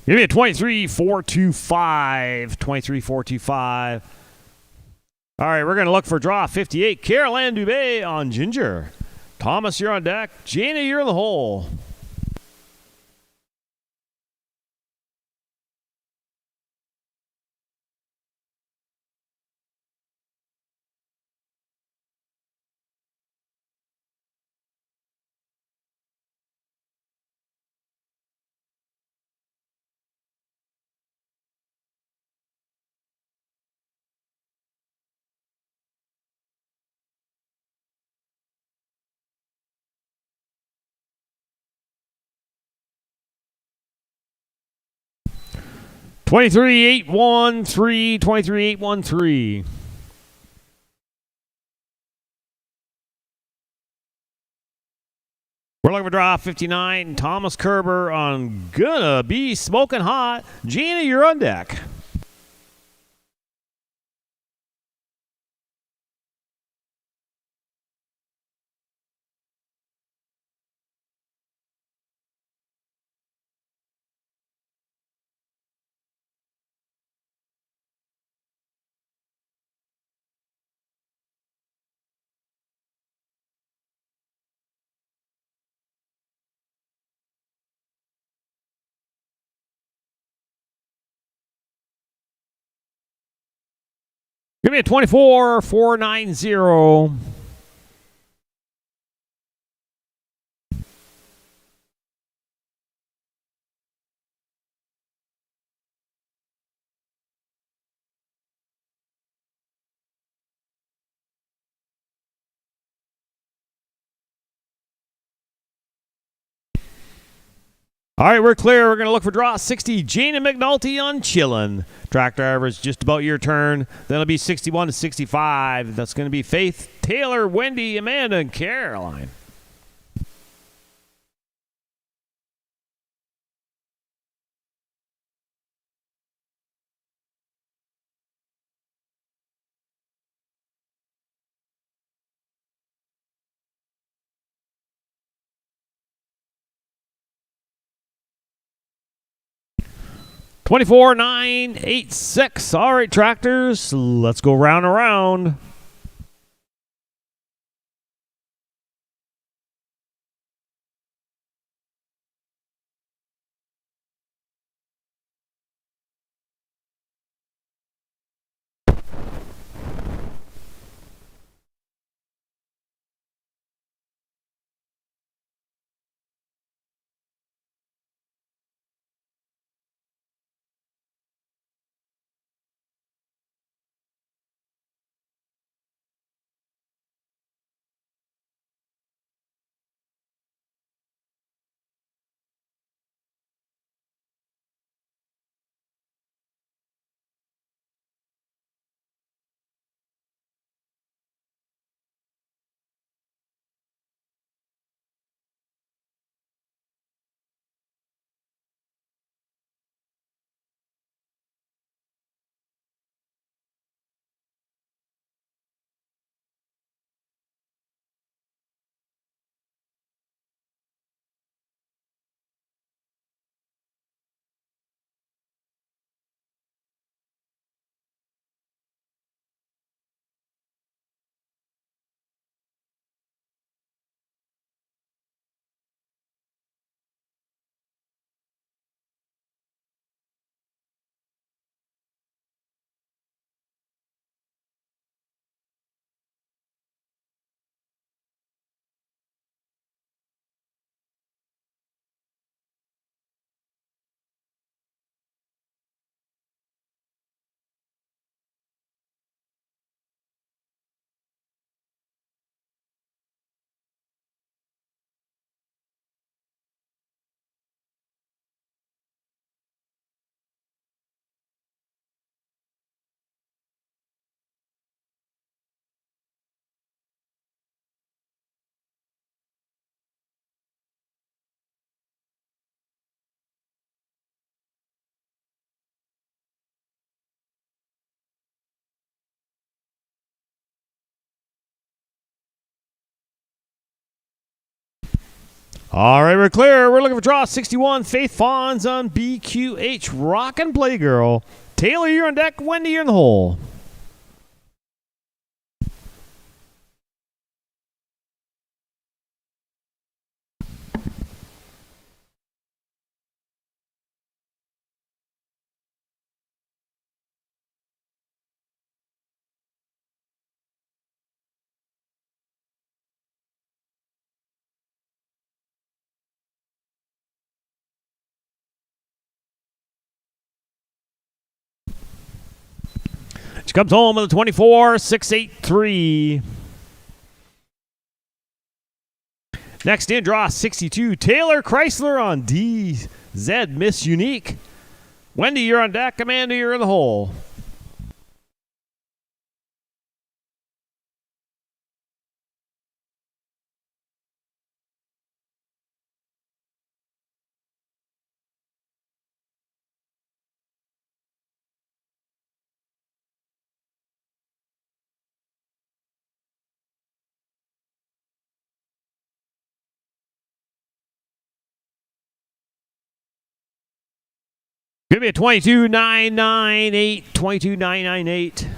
Give me a 23-425. 23-425. All right, we're going to look for draw 58. Carol Ann Dubé on Ginger. Thomas, you're on deck. Jana, you're in the hole. Twenty-three, 813. 23, 813. We're looking for draw 59. Thomas Kerber on Gonna Be Smoking Hot. Gina, you're on deck. Give me a 24-490. All right, we're clear. We're going to look for draw 60. Jana McNulty on Chillin'. Track driver is just about your turn. Then it'll be 61-65. That's going to be Faith, Taylor, Wendy, Amanda, and Caroline. Twenty-four, 986. All right, tractors, let's go round and round. All right, we're clear. We're looking for draw 61. Faith Fawns on BQH. Rock and Play Girl. Taylor, you're on deck. Wendy, you're in the hole. She comes home with a 24-683. Next in, draw 62. Taylor Chrysler on DZ Miss Unique. Wendy, you're on deck. Amanda, you're in the hole. Give me a 22-998. 22-998. All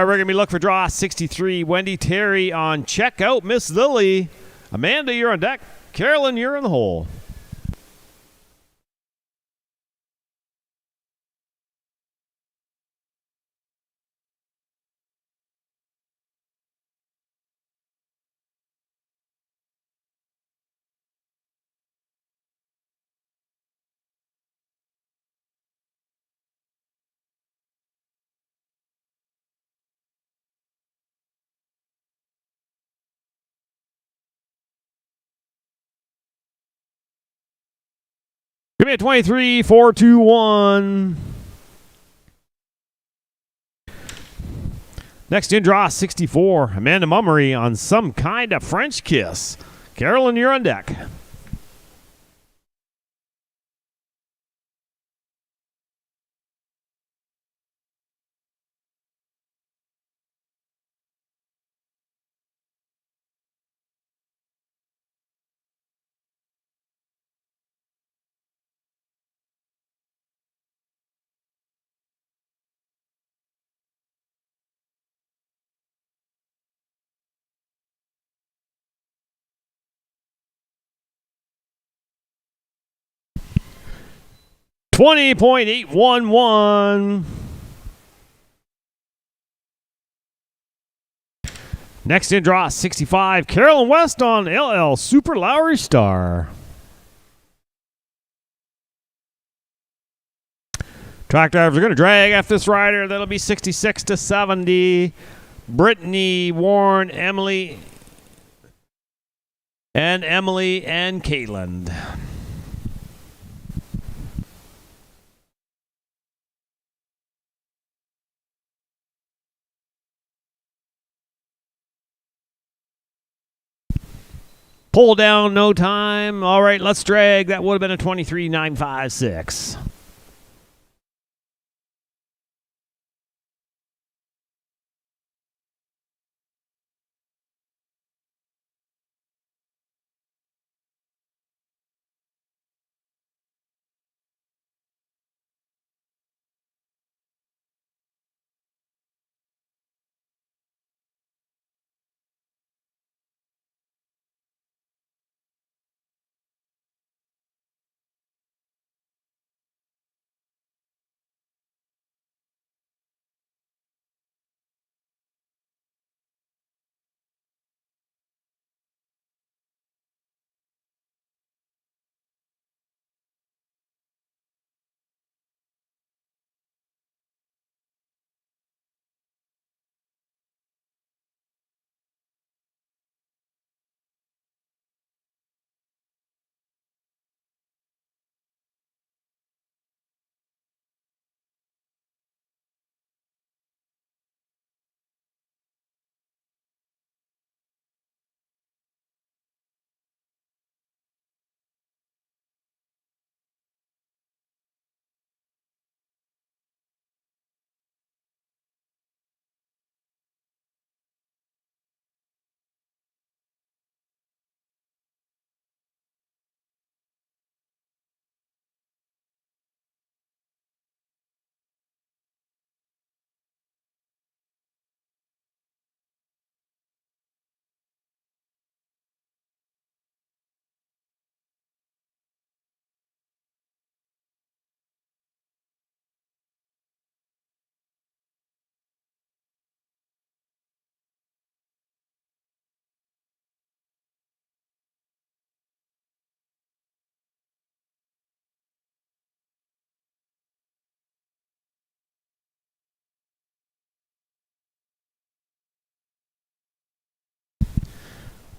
right, we're going to be looking for draw 63. Wendy Terry on check out Miss Lily. Amanda, you're on deck. Carolyn, you're in the hole. Give me a 23-421. Next in, draw 64. Amanda Mummery on some kind of French kiss. Carolyn, you're on deck. $20.811. Next in, draw 65. Carolyn West on LL Super Lowry Star. Track drivers are going to drag after this rider. That'll be 66-70. Brittany, Warren, Emily, and Caitlin. Pull down, no time. All right, let's drag. That would have been a 23-956.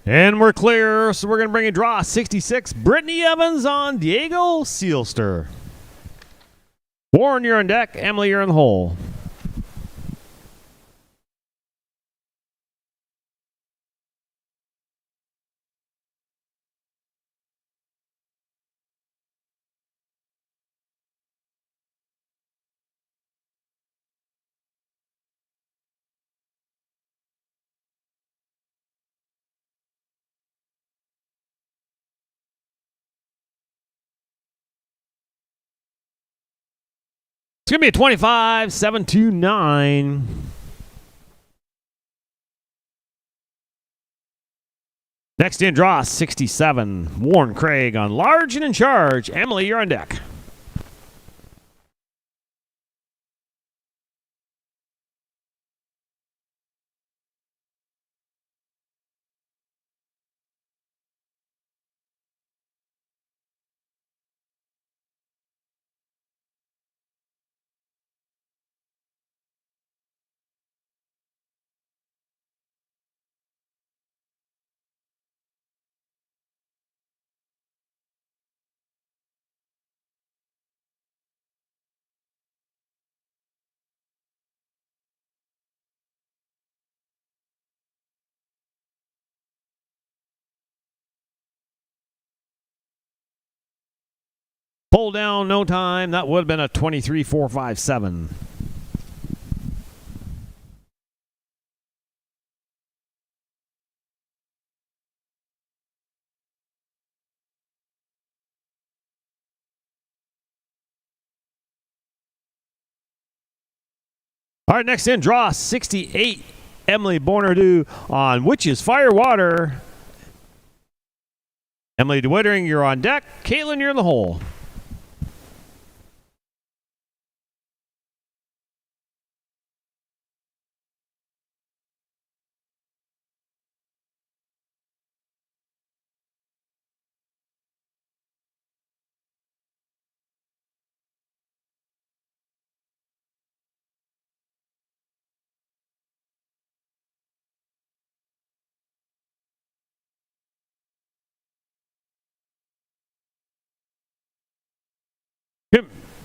And we're clear, so we're going to bring a draw 66. Brittany Evans on Diego Seelster. Warren, you're on deck. Emily, you're in the hole. It's going to be a 25, 7 to 9. Next in draw 67. Warren Craig on large and in charge. Emily, you're on deck. Pull down, no time. That would have been a 23, 4, 5, 7. All right, next in draw 68. Emily Bonardu on Witches Fire Water. Emily DeWittering, you're on deck. Caitlin, you're in the hole.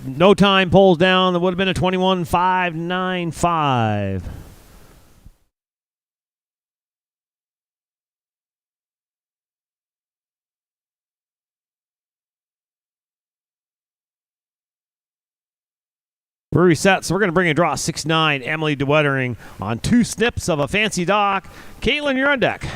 No time, pulls down. That would have been a 21, 5, 9, 5. We're reset, so we're going to bring a draw 6-9. Emily DeWettering on 2 snips of a fancy dock. Caitlin, you're on deck.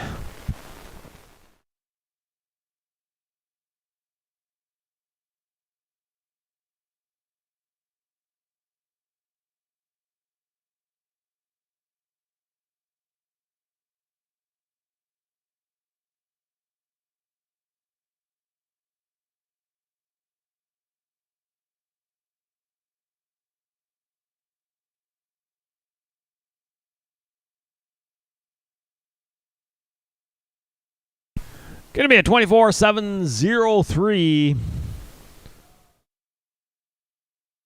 Going to be a 24-7-0-3.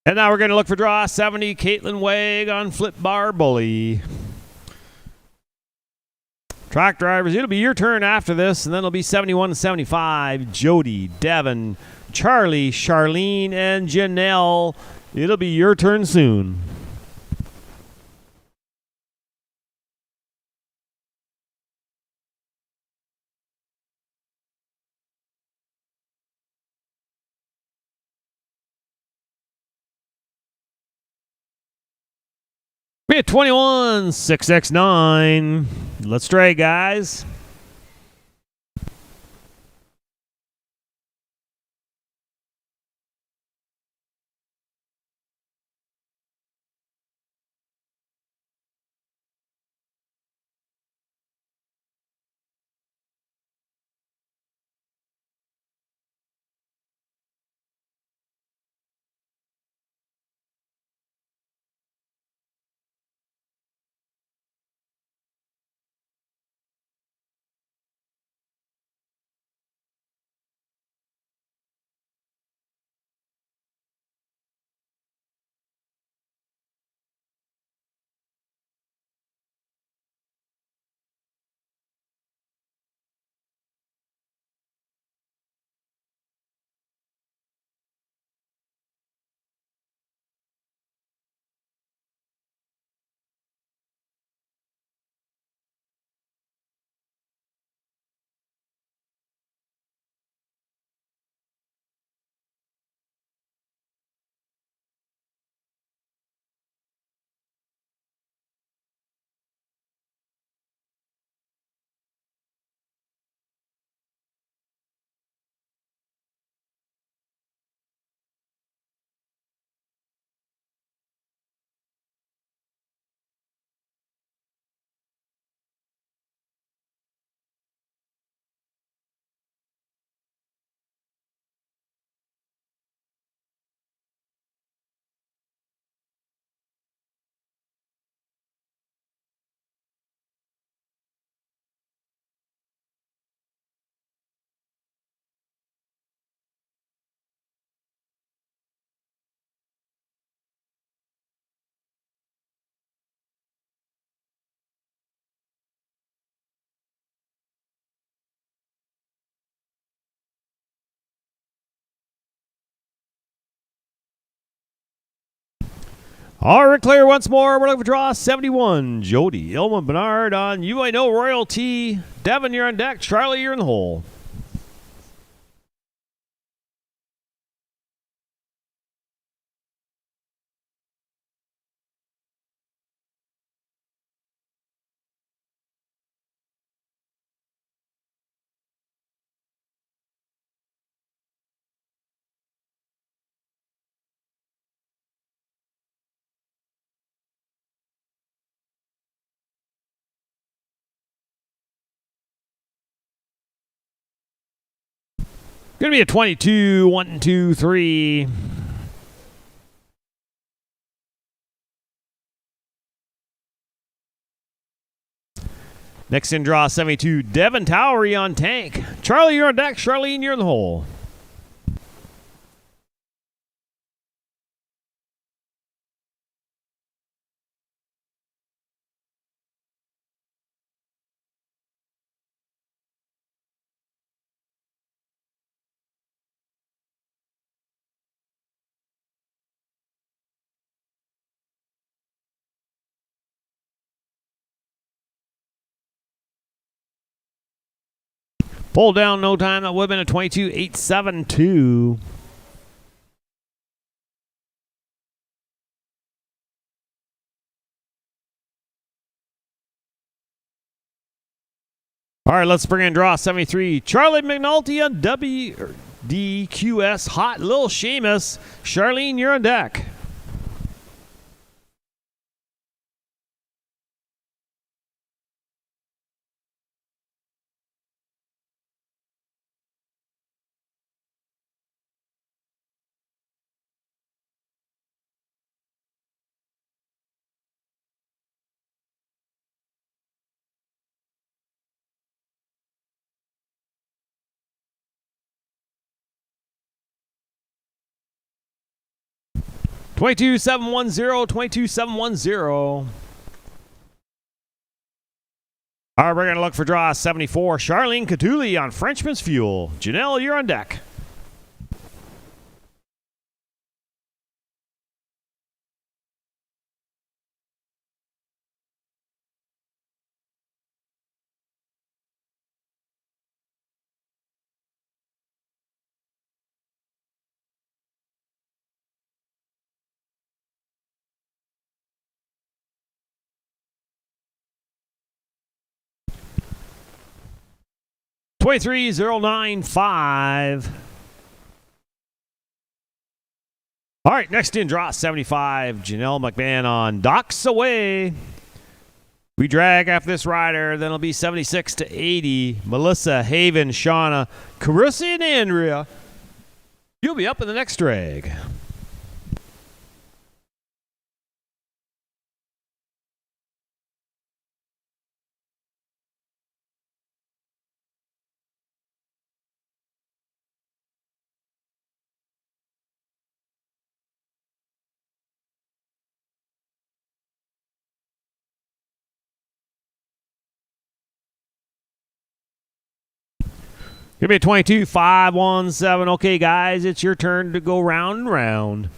And now we're going to look for draw 70. Caitlin Wag on Flip Bar Bully. Track drivers, it'll be your turn after this, and then it'll be 71-75. Jody, Devin, Charlie, Charlene, and Janelle. It'll be your turn soon. We at 21, 6x9. Let's try, guys. All right, clear once more. We're looking for draw 71. Jody, Ilma Bernard on UNO Royalty. Devin, you're on deck. Charlie, you're in the hole. Gonna be a 22, 1, 2, 3. Next in draw 72, Devin Towery on tank. Charlie, you're on deck. Charlene, you're in the hole. Pull down, no time. That would have been a 22, 8, 7, 2. All right, let's bring in draw 73. Charlie McNulty on WDQS Hot Little Seamus. Charlene, you're on deck. Twenty-two, 710, 22, 710. All right, we're going to look for draw 74. Charlene Catuli on Frenchman's Fuel. Janelle, you're on deck. Twenty-three, 095. All right, next in draw 75. Janelle McMahon on Docks Away. We drag after this rider, then it'll be 76 to 80. Melissa, Haven, Shauna, Carissa, and Andrea. You'll be up in the next drag. Give me a 22, 5, 1, 7. Okay, guys, it's your turn to go round and round.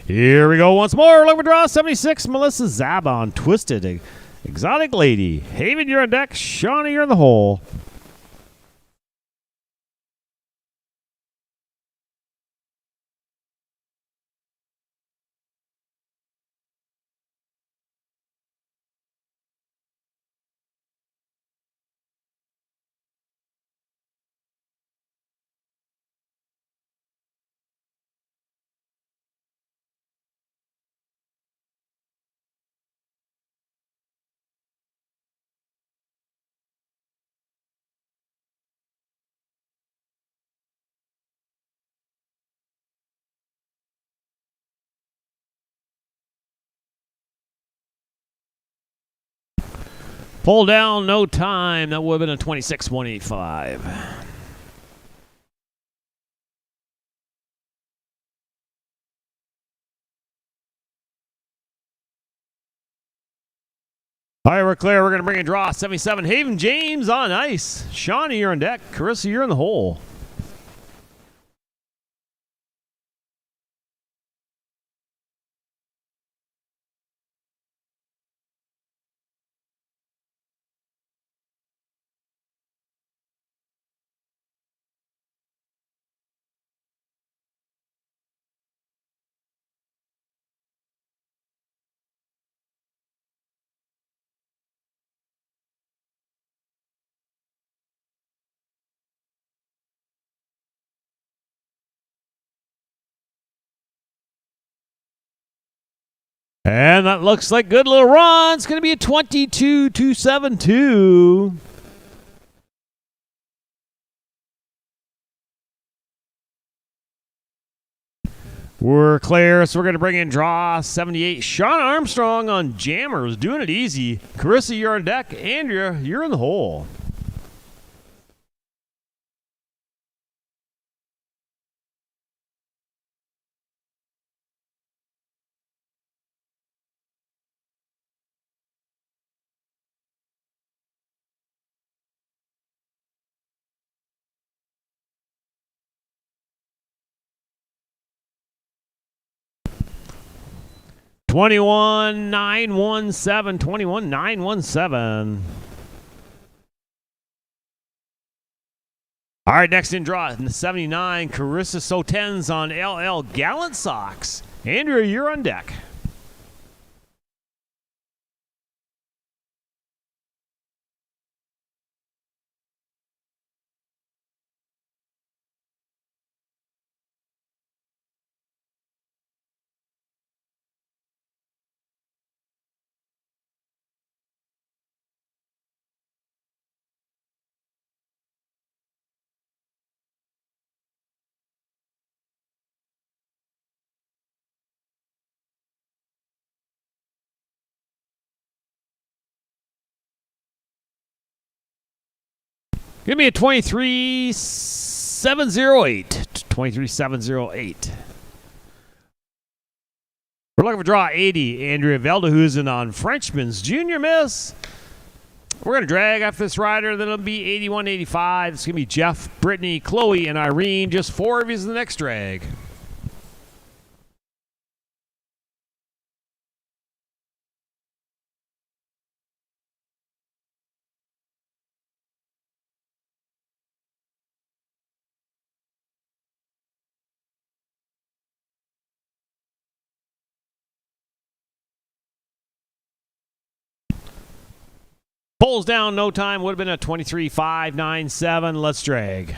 Here we go once more. Look for draw 76. Melissa Zabon, Twisted Exotic Lady. Haven, you're on deck. Shawnee, you're in the hole. Pull down, no time. That would have been a 26-185. All right, we're clear. We're going to bring a draw 77. Haven James on ice. Shawnee, you're on deck. Carissa, you're in the hole. And that looks like good little run. It's going to be a 22-272. We're clear, so we're going to bring in draw 78. Sean Armstrong on jammers, doing it easy. Carissa, you're on deck. Andrea, you're in the hole. $21,917. $21,917. All right, next in draw, 79. Carissa Sotens on LL Gallant Socks. Andrea, you're on deck. Give me a 23,708. 23,708. We're looking for draw 80. Andrea Veldehusen on Frenchman's Junior Miss. We're going to drag after this rider. Then it'll be 81-85. It's going to be Jeff, Brittany, Chloe, and Irene. Just 4 of you in the next drag. Pulls down, no time. Would have been a 23,597. Let's drag.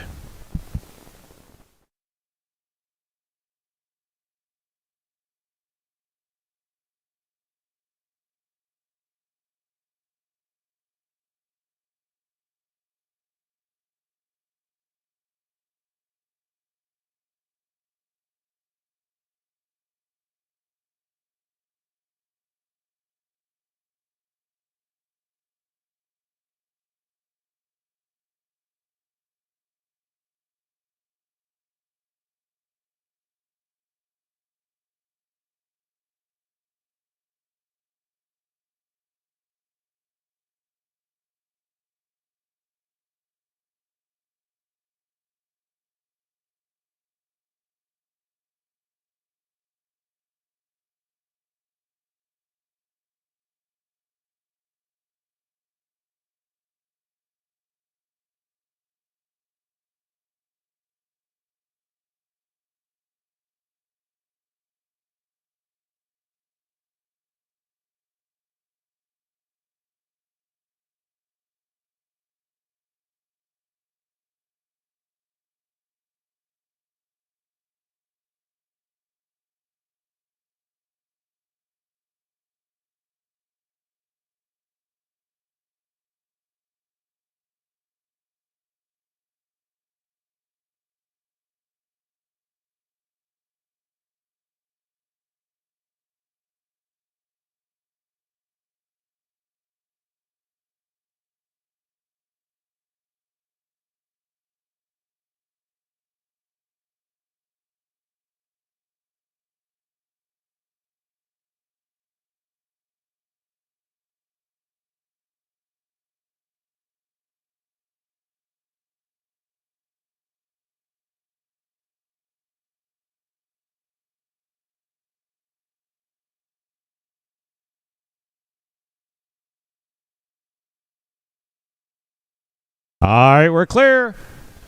All right, we're clear.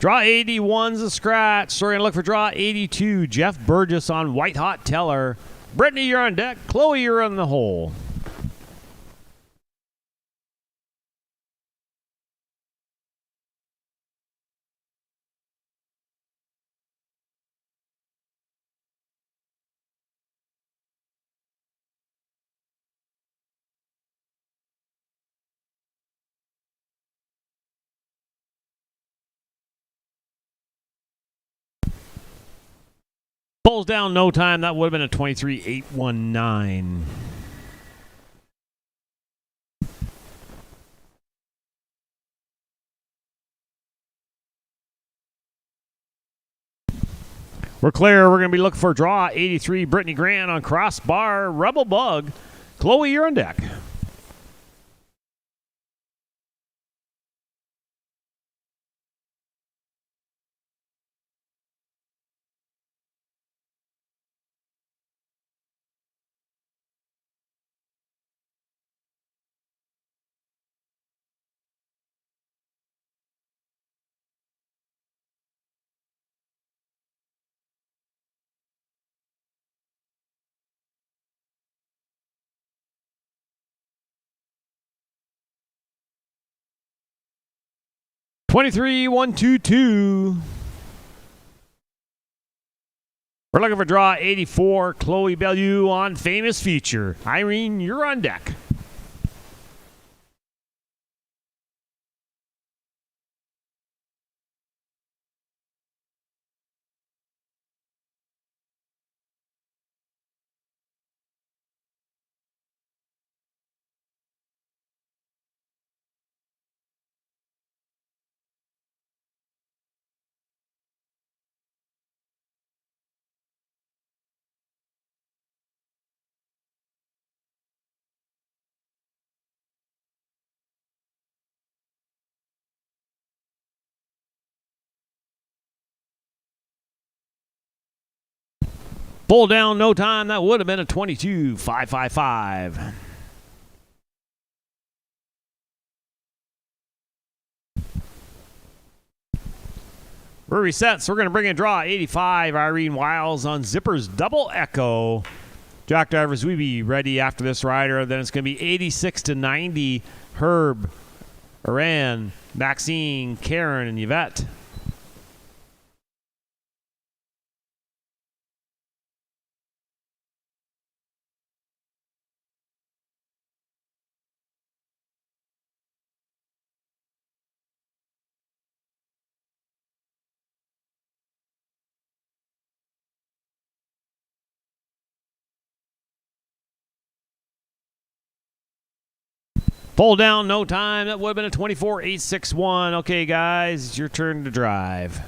Draw 81's a scratch. So we're going to look for draw 82. Jeff Burgess on White Hot Teller. Brittany, you're on deck. Chloe, you're on the hole. Pulls down no time. That would have been a 23.819. We're clear. We're going to be looking for draw 83. Brittany Grant on crossbar. Rebel Bug. Chloe, you're on deck. $23,122. We're looking for draw 84. Chloe Bellew on Famous Feature. Irene, you're on deck. Pull down no time. That would have been a 22.555. We're reset, so we're going to bring in draw 85. Irene Wiles on Zipper's Double Echo. Jack drivers, we be ready after this rider. Then it's going to be 86-90. Herb, Iran, Maxine, Karen, and Yvette. Pull down, no time. That would have been a 24.861. Okay, guys, it's your turn to drive.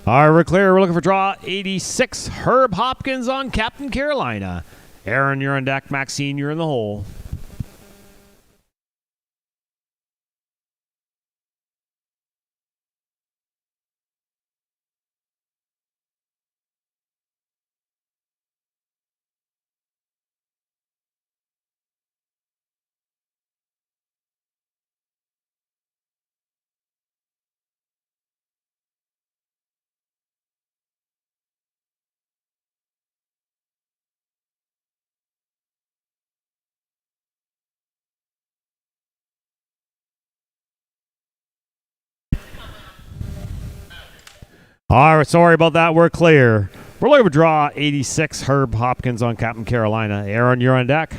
All right, we're clear. We're looking for draw 86. Herb Hopkins on Captain Carolina. Aaron, you're on deck. Maxine, you're in the hole. All right, sorry about that. We're clear. We're looking for draw 86. Herb Hopkins on Captain Carolina. Aaron, you're on deck.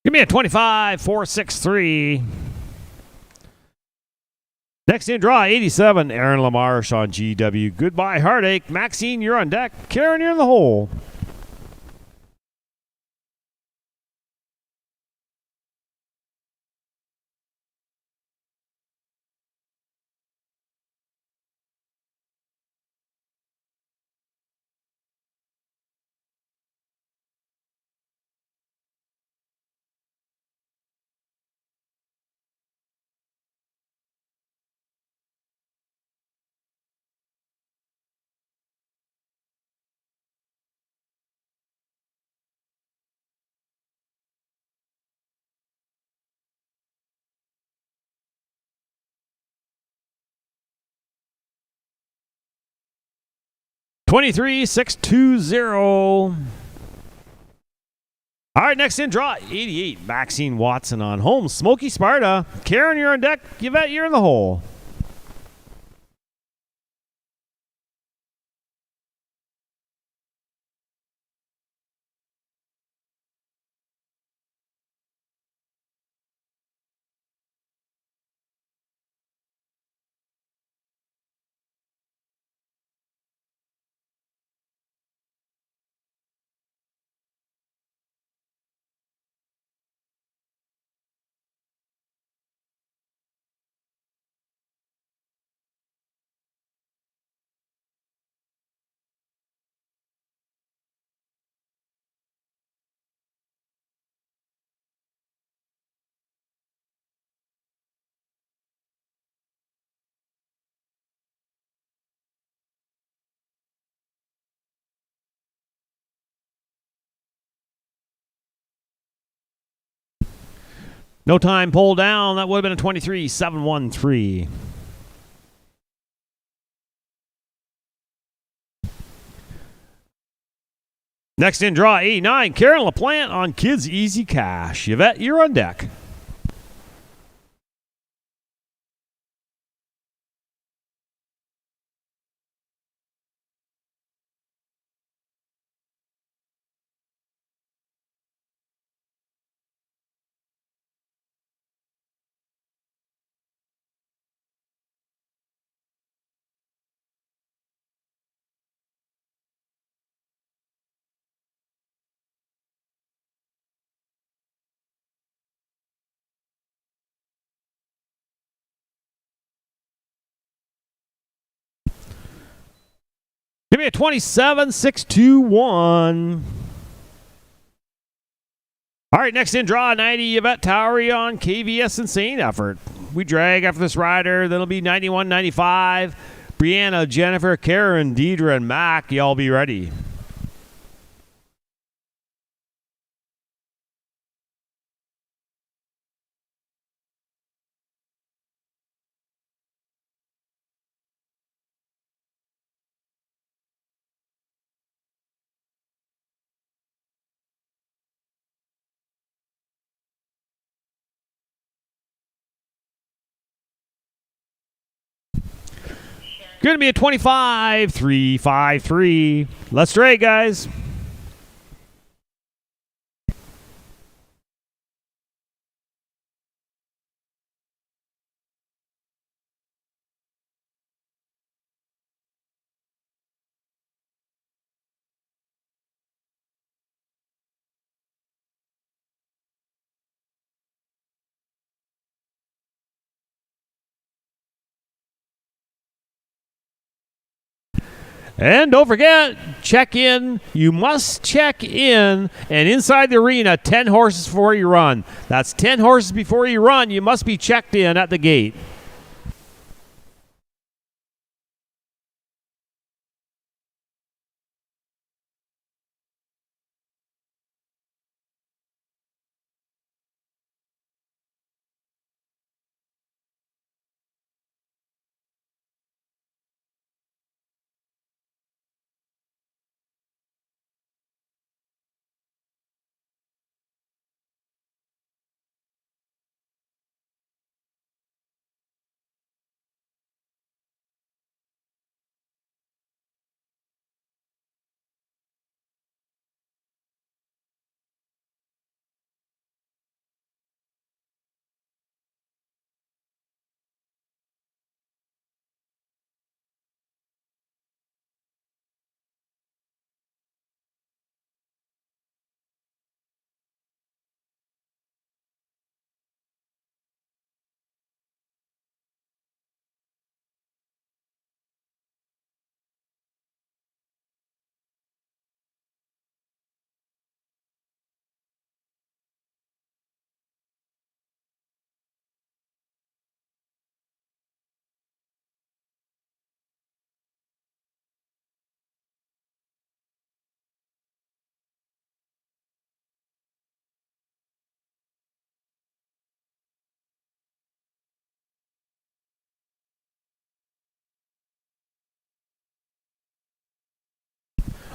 Give me a 25, 4, 6, 3. Next in draw 87. Aaron Lamarche on GW. Goodbye, Heartache. Maxine, you're on deck. Karen, you're in the hole. Twenty-three, 6, 2, 0. All right, next in draw 88. Maxine Watson on home. Smoky Sparta. Karen, you're on deck. Yvette, you're in the hole. No time, pull down. That would have been a 23, 7, 1, 3. Next in draw 89. Karen LaPlante on Kids Easy Cash. Yvette, you're on deck. Give me a 27-6-2-1. All right, next in draw, 90, Yvette Towery on KVS Insane Effort. We drag after this rider. That'll be 91-95. Brianna, Jennifer, Karen, Deidre, and Mac. Y'all be ready. Going to be a 25-3-5-3. Let's drag, guys. And don't forget, check in. You must check in. And inside the arena, 10 horses before you run. That's 10 horses before you run. You must be checked in at the gate.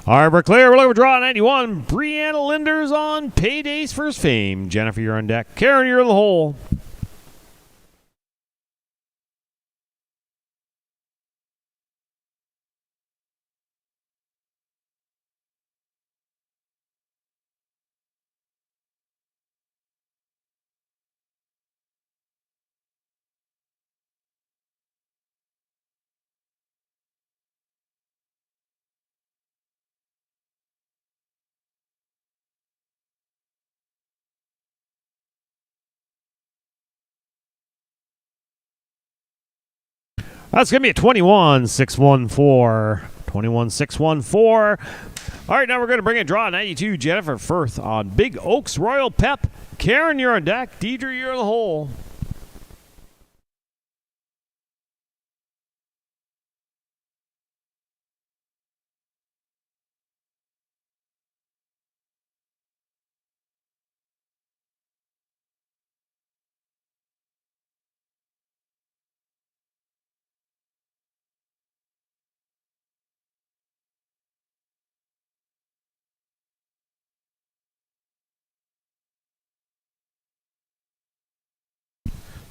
All right, we're clear. We're looking for draw 91. Brianna Linder's on Payday's First Fame. Jennifer, you're on deck. Karen, you're in the hole. That's going to be a 21-6-1-4. 21-6-1-4. All right, now we're going to bring in draw 92. Jennifer Firth on Big Oaks Royal Pep. Karen, you're on deck. Deidre, you're in the hole.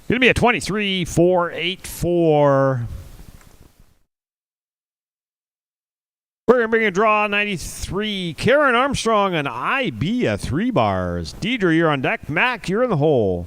Going to be a 23-4-8-4. We're going to bring a draw 93. Karen Armstrong and IB at 3 bars. Deidre, you're on deck. Mac, you're in the hole.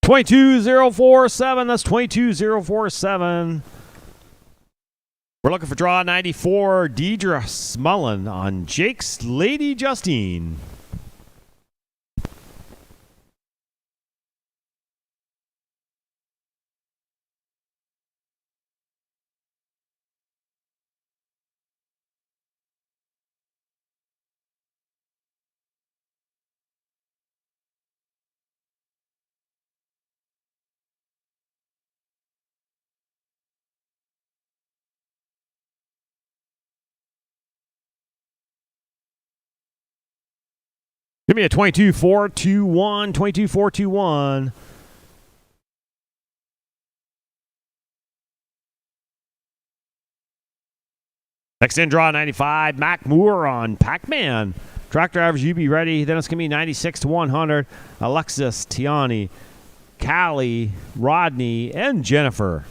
22047. That's 22047. We're looking for draw 94, Deidre Smullen on Jake's Lady Justine. Give me a 22421, 22421. Next in, draw 95, Mac Moore on Pac-Man. Tractor average, you be ready. Then it's going to be 96 to 100. Alexis, Tiani, Callie, Rodney, and Jennifer.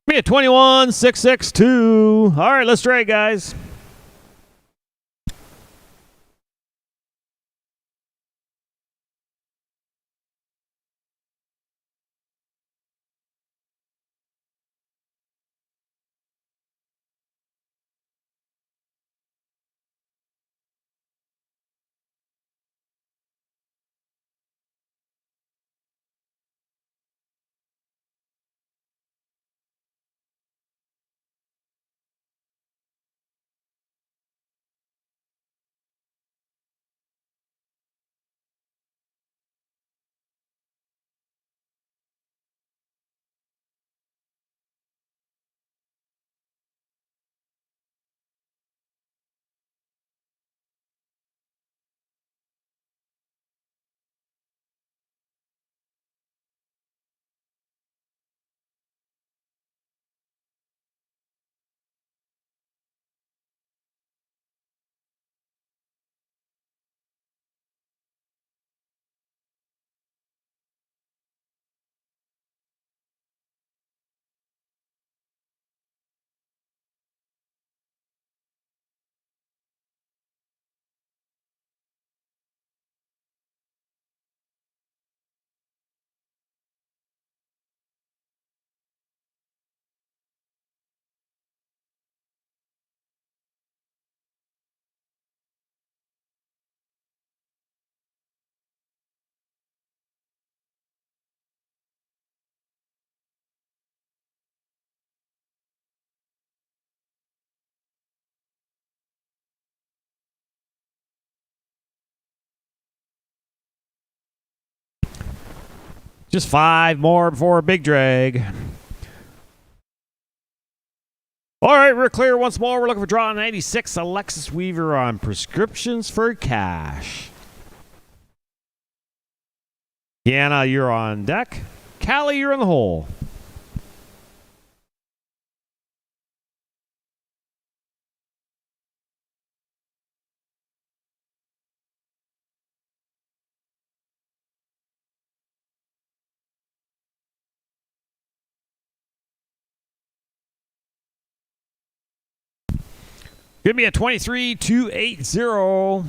Be at 21662. All right, let's trade, guys. Just 5 more before a big drag. All right, we're clear once more. We're looking for draw 96, Alexis Weaver on Prescriptions for Cash. Deanna, you're on deck. Callie, you're in the hole. Give me a 23280.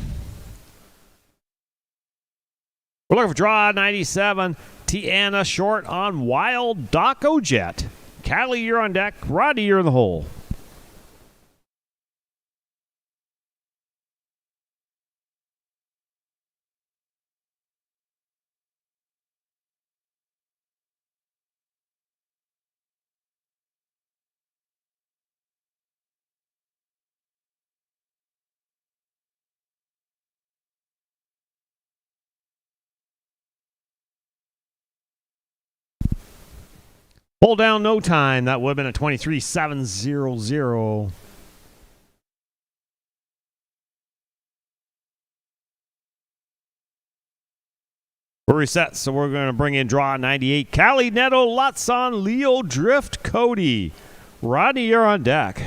We're looking for draw 97. Tiana short on Wild Daco Jet. Callie, you're on deck. Roddy, you're in the hole. Pull down no time. That would have been a 23700. We're reset, so we're going to bring in draw 98. Cali Neto, Lutson, Leo Drift, Cody. Rodney, you're on deck.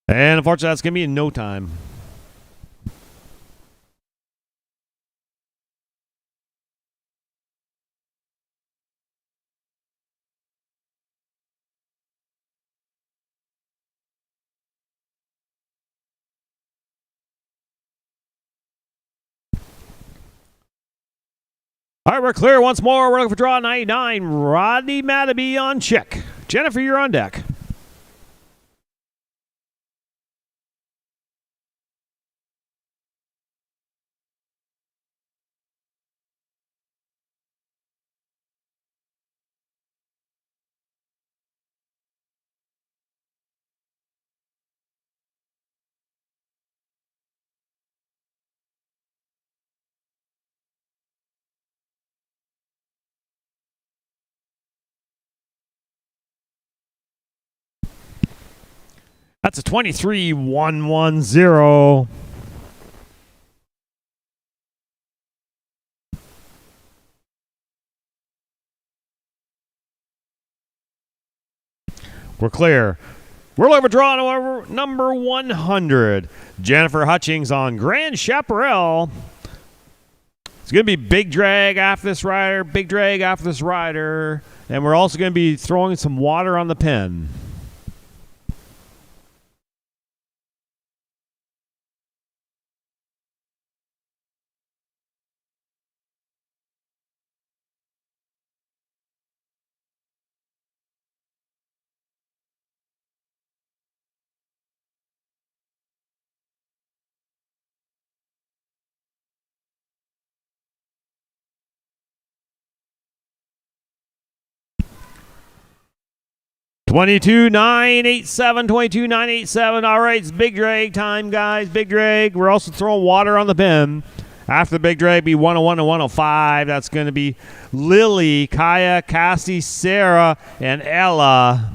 And unfortunately, that's going to be in no time. All right, we're clear once more. We're looking for draw 99. Rodney Mataby on check. Jennifer, you're on deck. That's a 23-110. We're clear. We're looking for draw number 100. Jennifer Hutchings on Grand Chaparral. It's going to be big drag after this rider, big drag after this rider. And we're also going to be throwing some water on the pin. $22,987, $22,987. All right, it's big drag time, guys. Big drag. We're also throwing water on the pin. After the big drag, be 101 and 105. That's going to be Lily, Kaya, Cassie, Sarah, and Ella.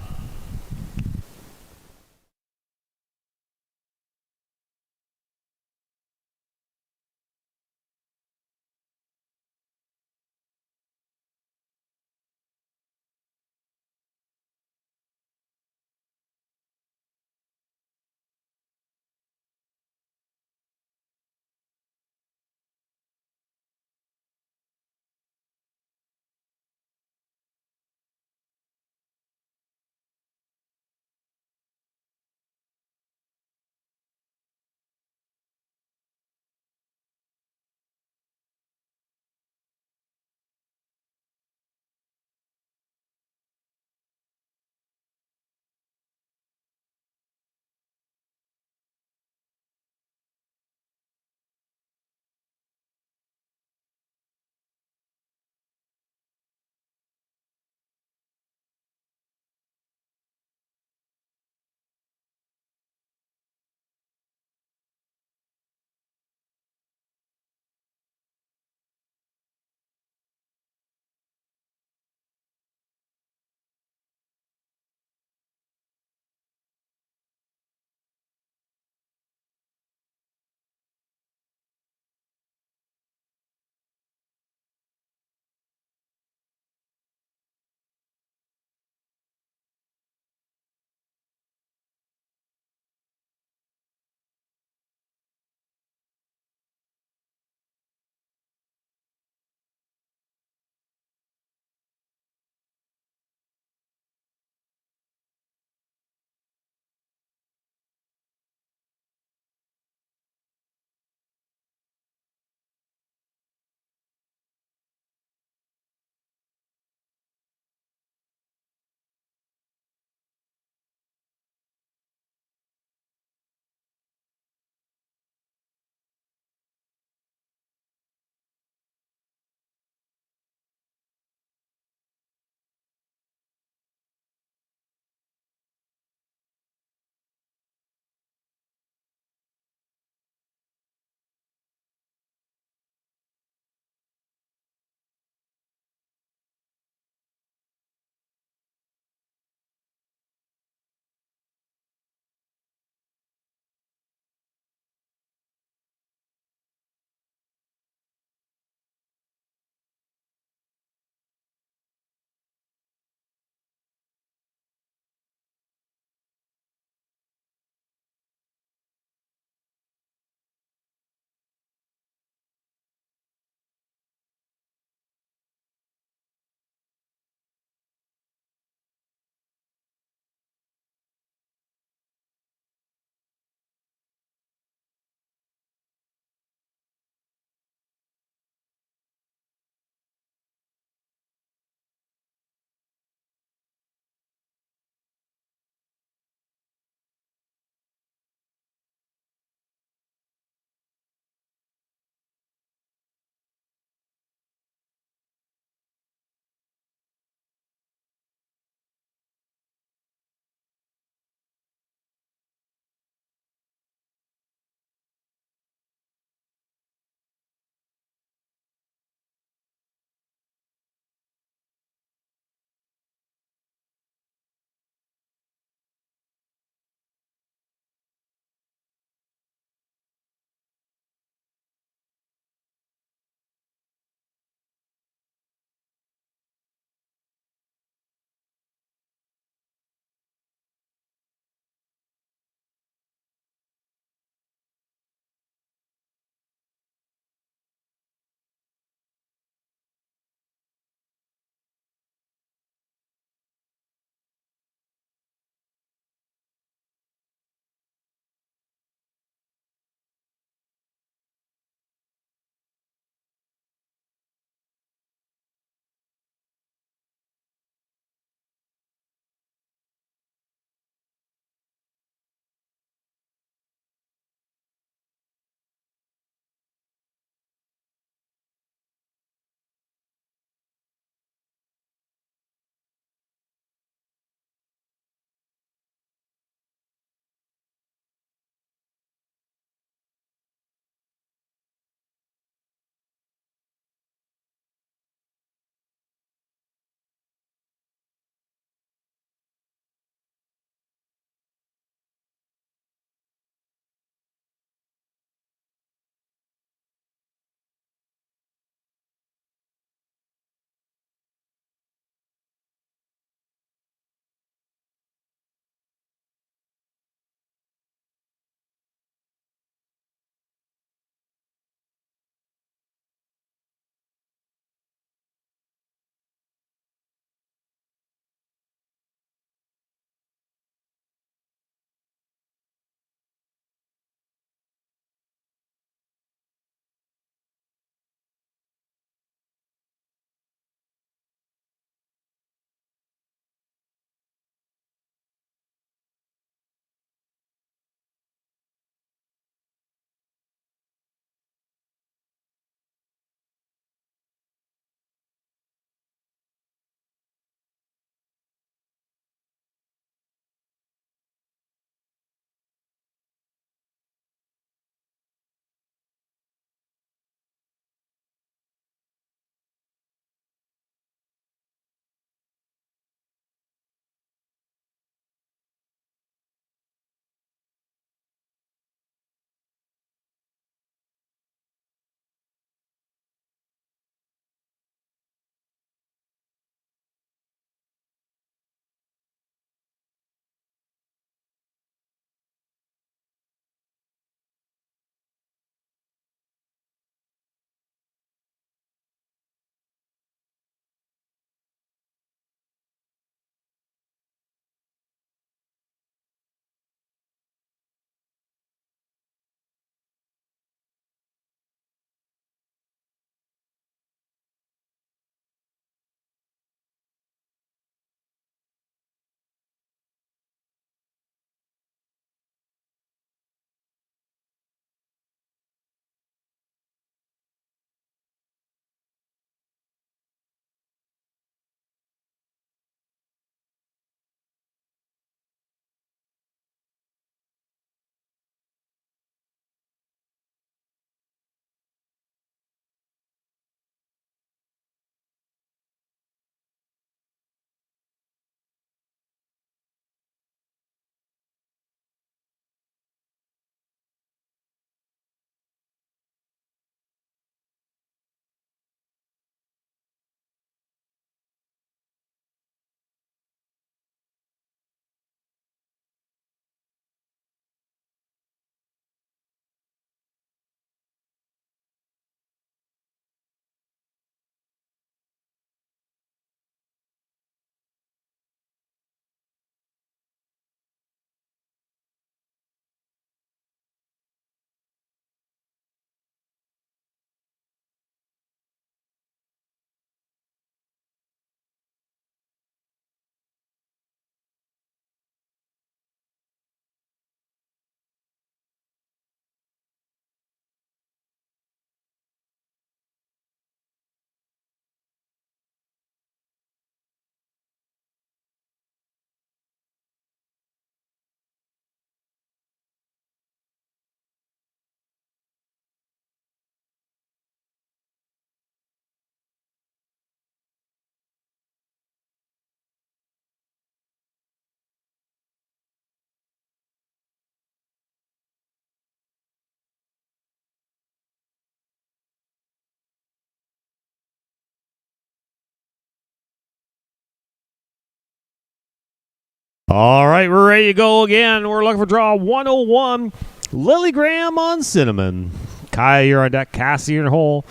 All right, we're ready to go again. We're looking for draw 101. Lily Graham on Cinnamon. Kaya, you're on deck. Cassie in the hole.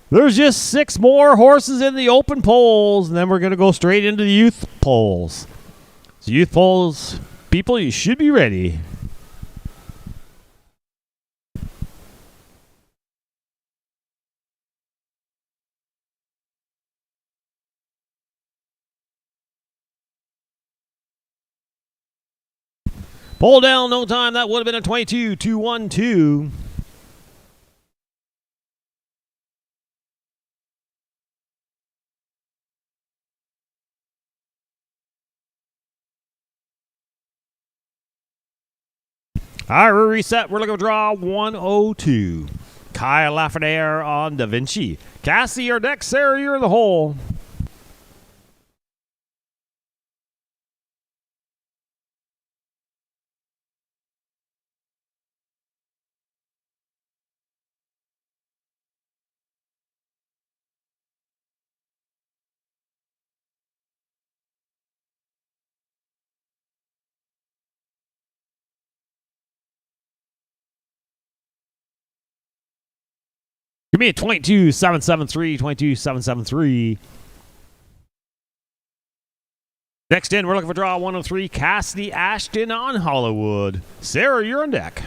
There's just 6 more horses in the open polls, and then we're going to go straight into the youth polls. So youth polls, people, you should be ready. Poll down, no time. That would have been a 22-2-1-2. All right, we're reset. We're looking for draw 102. Kyle Lafreniere on Da Vinci. Cassie, your deck. Sarah, you're in the hole. Give me a 22-773, 22-773. Next in, we're looking for draw 103. Cassidy Ashton on Hollywood. Sarah, you're on deck.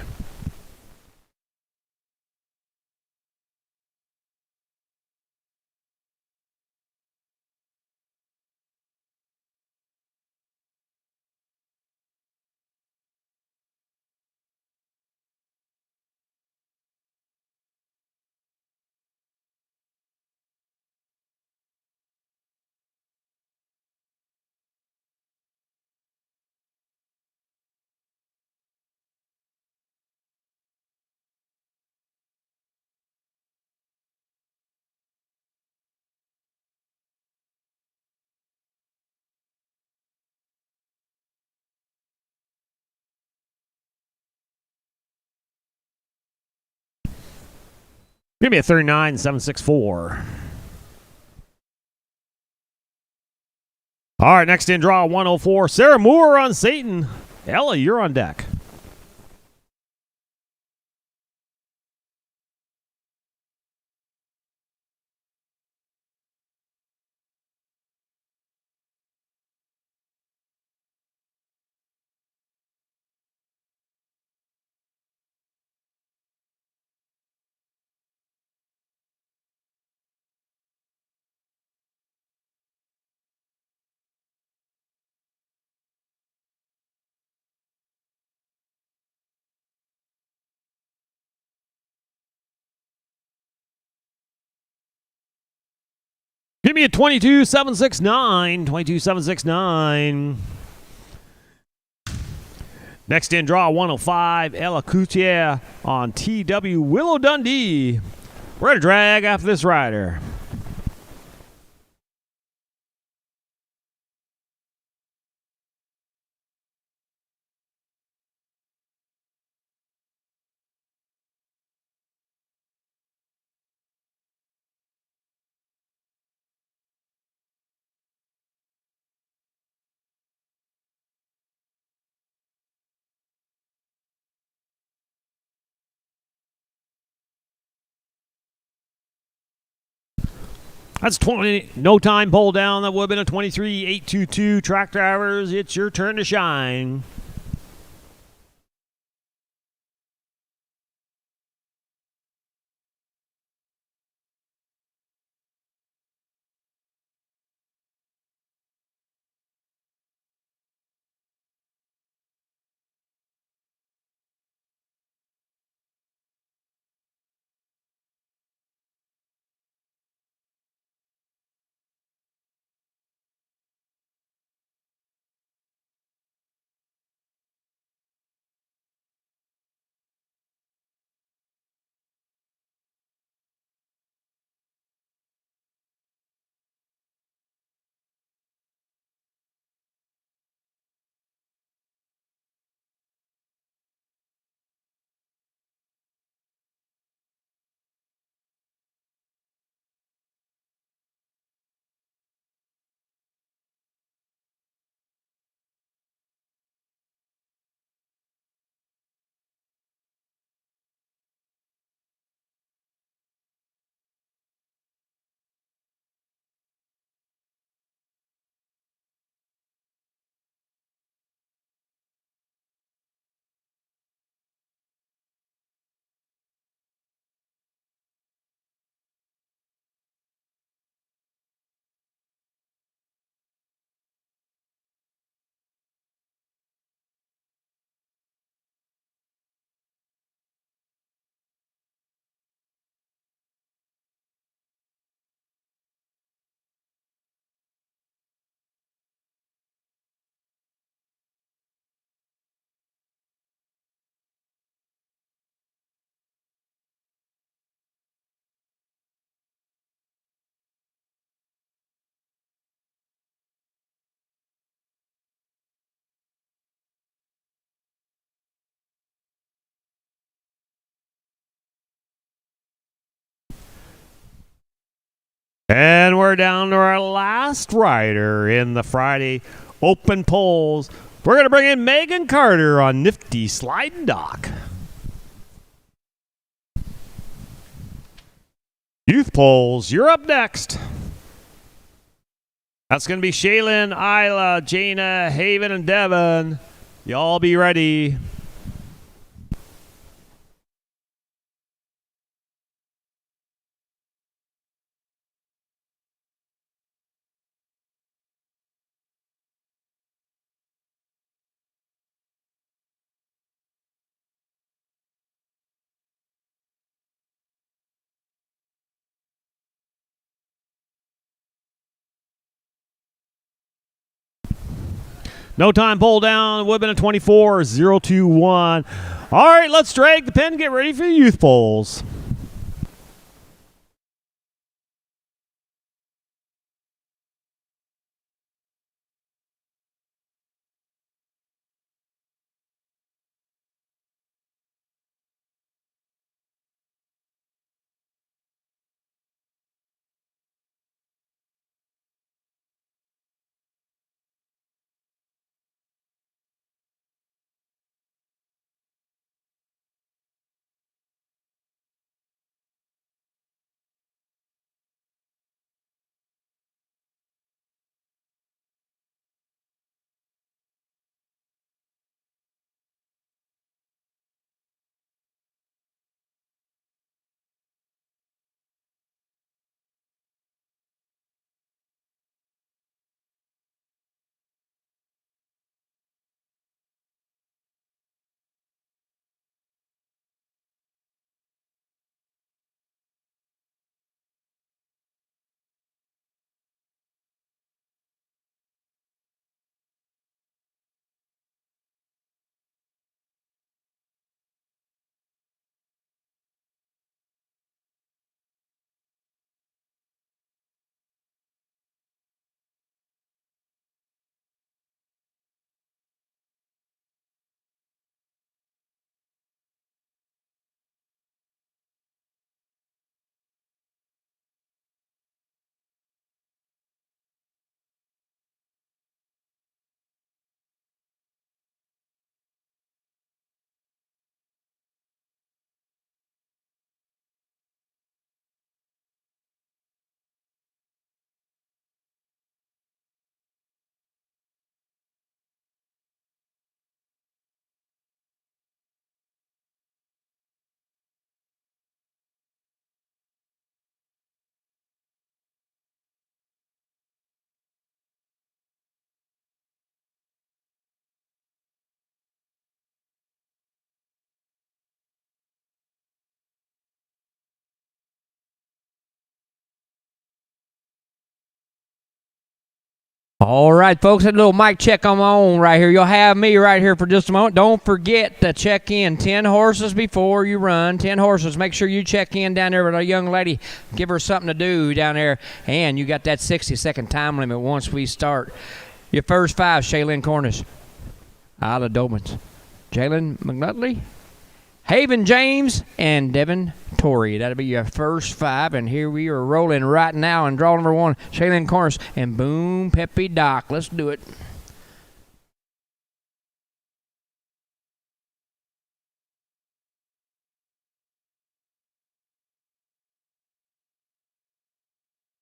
Give me a 39-764. All right, next in, draw 104. Sarah Moore on Satan. Ella, you're on deck. Give me a 22-769. 22-769. Next in, draw 105. Ella Coutier on TW Willow Dundee. We're going to drag after this rider. That's 20. No time pull down. That would have been a 23-822. Track drivers, it's your turn to shine. And we're down to our last rider in the Friday open polls. We're going to bring in Megan Carter on Nifty Sliding Dock. Youth polls, you're up next. That's going to be Shaylin, Isla, Jana, Haven, and Devin. Y'all be ready. No time pull down. Would have been a 24-021. All right, let's drag the pen. Get ready for your youth polls. All right, folks, a little mic check on my own right here. You'll have me right here for just a moment. Don't forget to check in 10 horses before you run. 10 horses. Make sure you check in down there with a young lady. Give her something to do down there. And you got that 60-second time limit once we start. Your first 5, Shaylin Cornish, Isla Dobins, Jalen McNutley, Haven James, and Devin Torrey. That'll be your first 5, and here we are rolling right now. And draw number 1, Shaylin Cornish, and boom, Peppy Doc. Let's do it.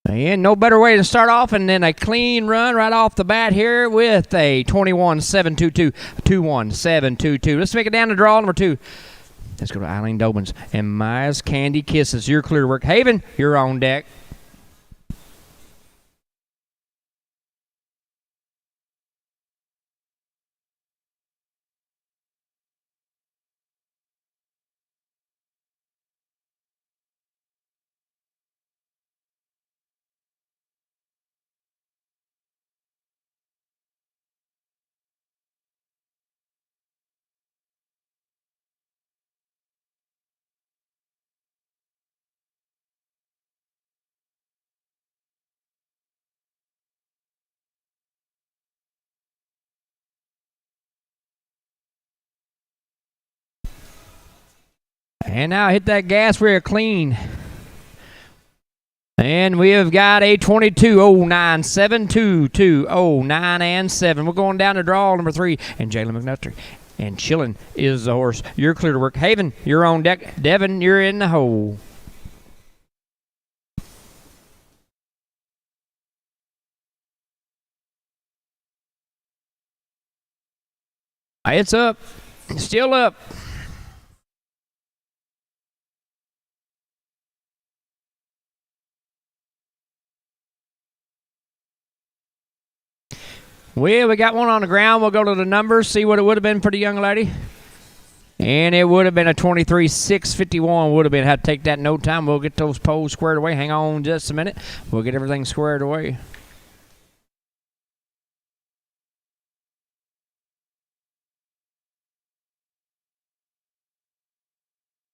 And no better way to start off and then a clean run right off the bat here with a 21-722, 21-722. Let's make it down to draw number 2. Let's go to Eileen Dobins and Maya's Candy Kisses. You're clear to work. Haven, you're on deck. And now hit that gas real clean. And we have got a 2209, 72209 and 7. We're going down to draw number 3, and Jalen McNutry. And Chillin' is the horse. You're clear to work. Haven, you're on deck. Devin, you're in the hole. It's up. Still up. Well, we got one on the ground. We'll go to the numbers, see what it would have been for the young lady. And it would have been a 23-651. Would have been. Had to take that in no time. We'll get those poles squared away. Hang on just a minute. We'll get everything squared away.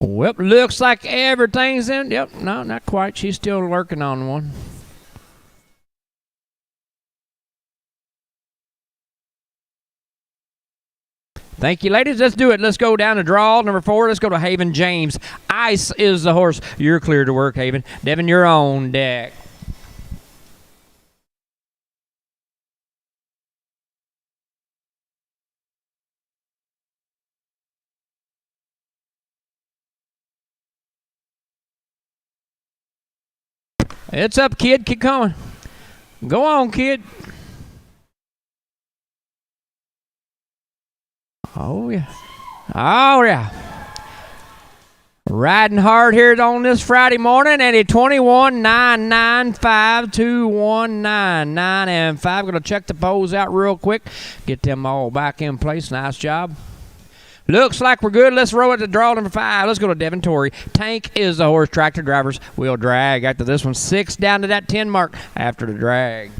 Well, looks like everything's in. Yep, no, not quite. She's still working on one. Thank you, ladies. Let's do it. Let's go down to draw number 4. Let's go to Haven James. Ice is the horse. You're clear to work, Haven. Devin, you're on deck. It's up, kid. Keep coming. Go on, kid. Oh, yeah. Oh, yeah. Riding hard here on this Friday morning, and a 21-9-9-5-2-1-9. 9 and 5. Going to check the poles out real quick. Get them all back in place. Nice job. Looks like we're good. Let's roll it to draw number 5. Let's go to Devin Torrey. Tank is the horse. Tractor drivers will drag after this one. 6 down to that 10 mark after the drag.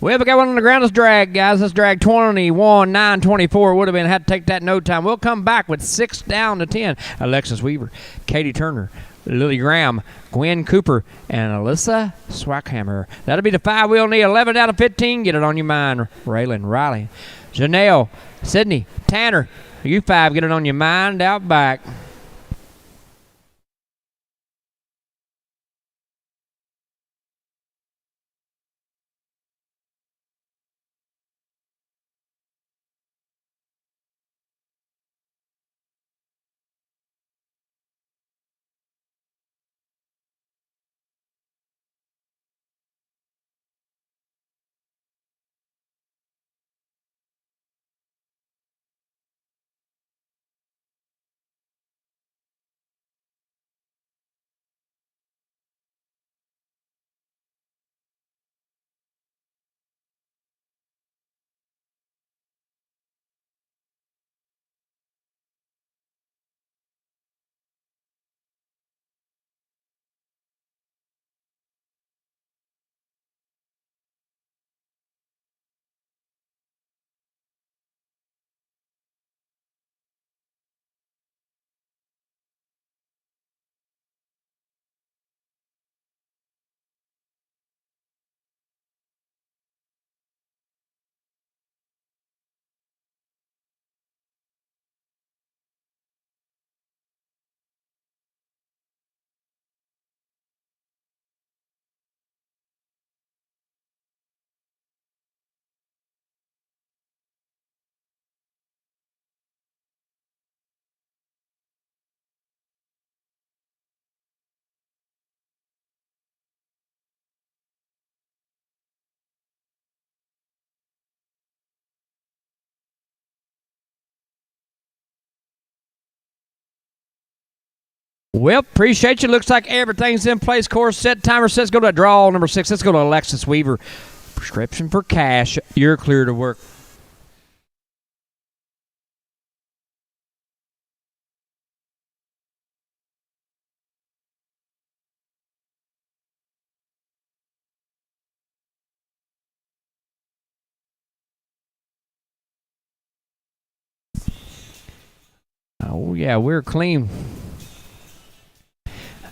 Well, we got one on the ground. Let's drag, guys. Let's drag 21-9-24. Would have been. Had to take that in no time. We'll come back with 6 down to 10. Alexis Weaver, Katie Turner, Lily Graham, Gwen Cooper, and Alyssa Swackhammer. That'll be the 5 we'll need. 11 out of 15. Get it on your mind. Raylan Riley, Janelle, Sydney, Tanner. You 5. Get it on your mind out back. Well, appreciate you. Looks like everything's in place. Course set. Timer says go to draw number 6. Let's go to Alexis Weaver. Prescription for cash. You're clear to work. yeah, we're clean.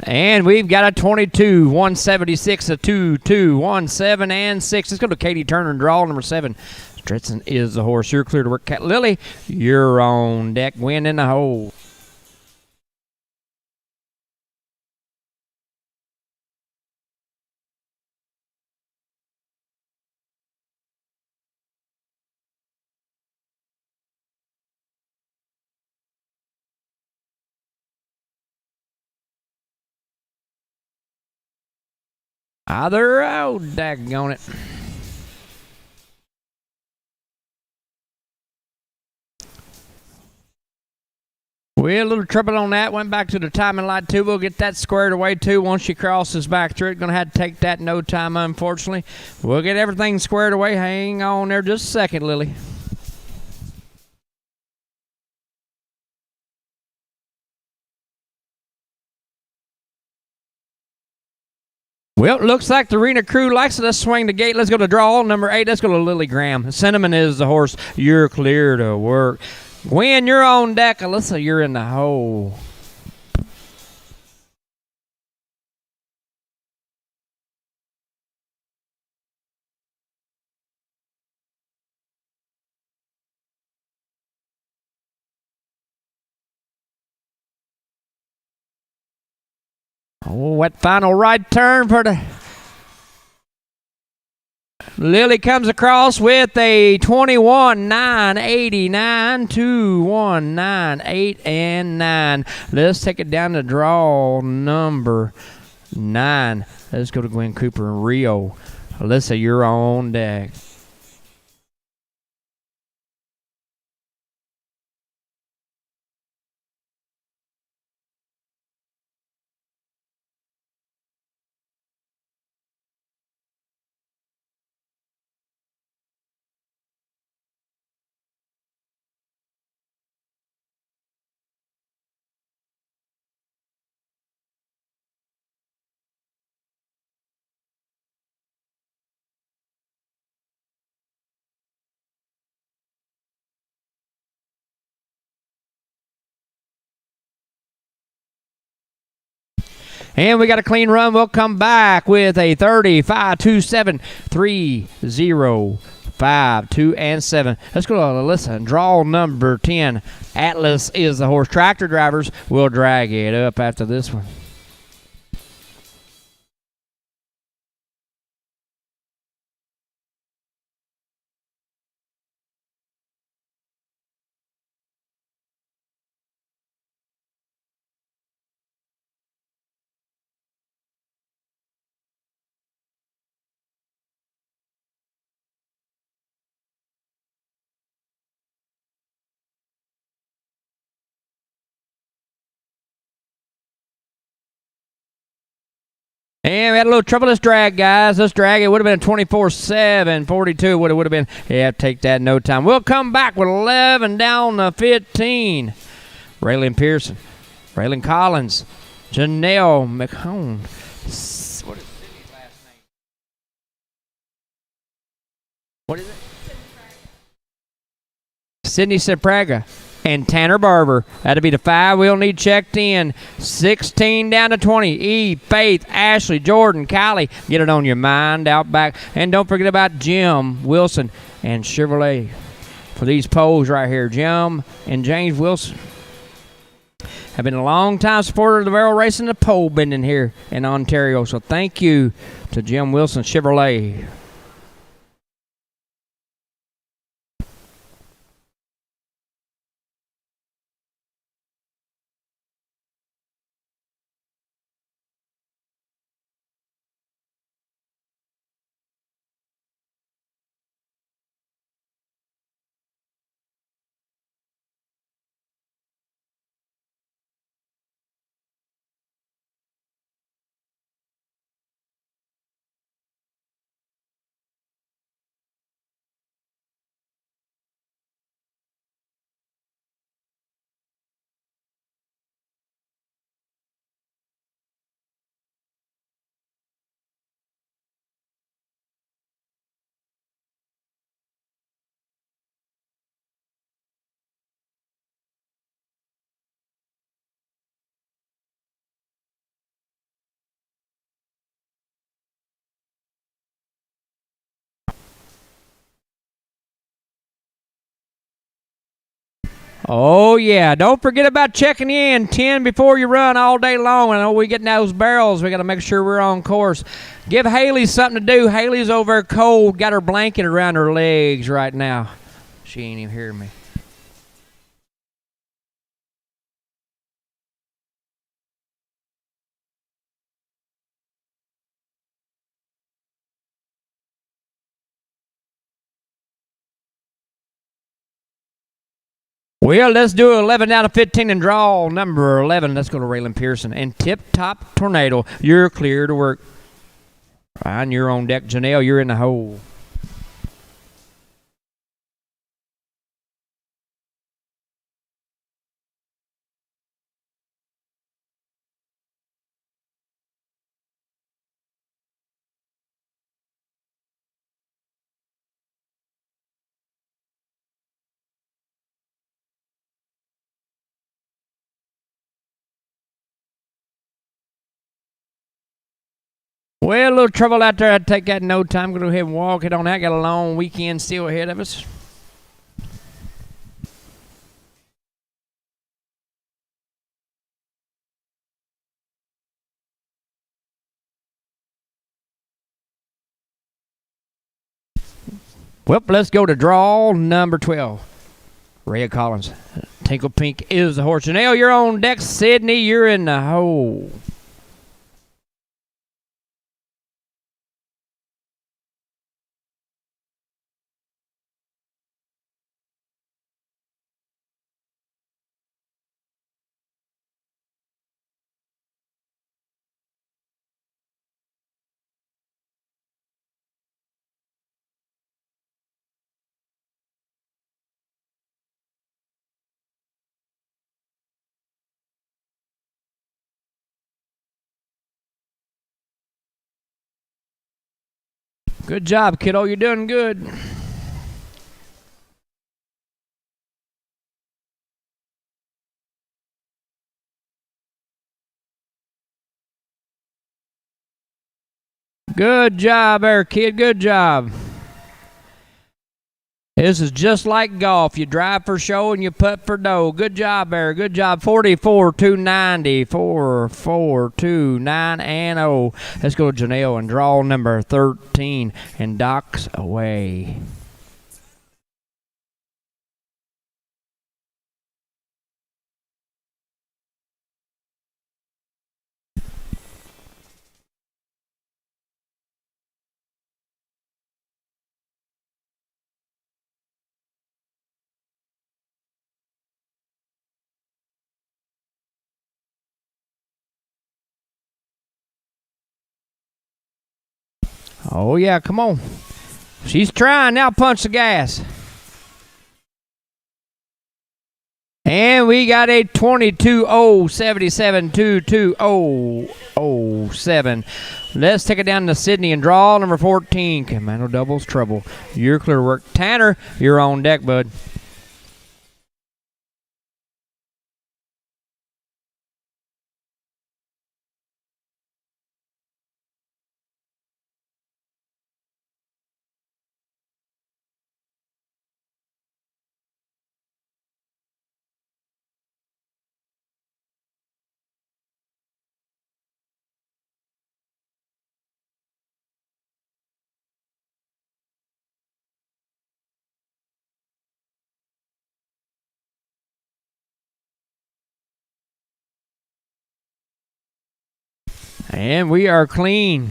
And we've got a 22, 176, a 2, 2, 1, 7, and 6. Let's go to Katie Turner and draw number 7. Stretson is the horse. You're clear to work. Cat Lily, you're on deck. Win in the hole. Either out, daggone it. Well, a little trouble on that. Went back to the timing light, too. We'll get that squared away, too, once she crosses back through it. Going to have to take that no time, unfortunately. We'll get everything squared away. Hang on there just a second, Lily. Well, it looks like the arena crew likes it. Let's swing the gate. Let's go to draw number 8. Let's go to Lily Graham. Cinnamon is the horse. You're clear to work. Gwen, you're on deck. Alyssa, you're in the hole. Oh, that final right turn for the... Lily comes across with a 21, 9, 89, 2, 1, 9, 8, and 9. Let's take it down to draw number 9. Let's go to Gwen Cooper and Rio. Alyssa, you're on deck. And we got a clean run. We'll come back with a 35, 2, 7, 3, 0, 5, 2, and 7. Let's go to Alyssa and draw number 10. Atlas is the horse. Tractor drivers will drag it up after this one. And we had a little trouble. Let's drag, guys. Let's drag. It would have been a 24-7. 42 would have been. Yeah, take that in no time. We'll come back with 11 down to 15. Raylan Pearson. Raylan Collins. Janelle McHone. What is Sydney's last name? What is it? Sydney Sepraga. And Tanner Barber. That'll be the 5 we'll need checked in. 16 down to 20. E, Faith, Ashley, Jordan, Kylie. Get it on your mind out back. And don't forget about Jim Wilson and Chevrolet for these poles right here. Jim and James Wilson have been a long-time supporter of the barrel racing and the pole bending here in Ontario. So thank you to Jim Wilson Chevrolet. Oh, yeah. Don't forget about checking in 10 before you run all day long. I know we getting those barrels. We got to make sure we're on course. Give Haley something to do. Haley's over there cold. Got her blanket around her legs right now. She ain't even hearing me. Well, let's do 11 down to 15 and draw number 11. Let's go to Raylan Pearson. And Tip Top Tornado, you're clear to work. Ryan, you're on deck. Janelle, you're in the hole. Well, a little trouble out there. I'd take that in no time. Go ahead and walk it on out. Got a long weekend still ahead of us. Well, let's go to draw number 12. Rhea Collins. Tinkle Pink is the horse. Janelle, you're on deck. Sydney, you're in the hole. Good job, kiddo. You're doing good. Good job there, kid. Good job. This is just like golf. You drive for show and you putt for dough. Good job there. Good job. 44-290. 4-4-2-9 and 0. Let's go to Janelle and draw number 13 and docks away. Oh, yeah, come on. She's trying. Now punch the gas. And we got a 22-0-77-22-0-07. Let's take it down to Sydney and draw number 14. Commando doubles trouble. You're clear to work. Tanner, you're on deck, bud. And we are clean.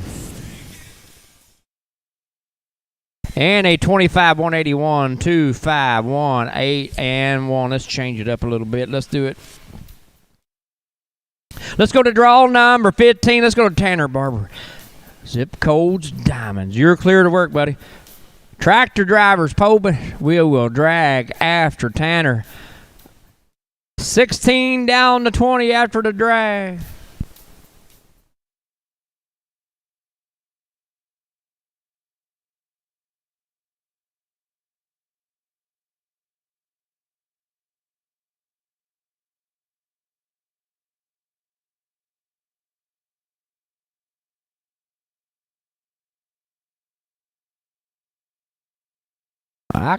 And a 25-181, 2-5-1-8 and 1. Let's change it up a little bit. Let's do it. Let's go to draw number 15. Let's go to Tanner Barber. Zip codes, diamonds. You're clear to work, buddy. Tractor drivers, Pobin. We will drag after Tanner. 16 down to 20 after the drag.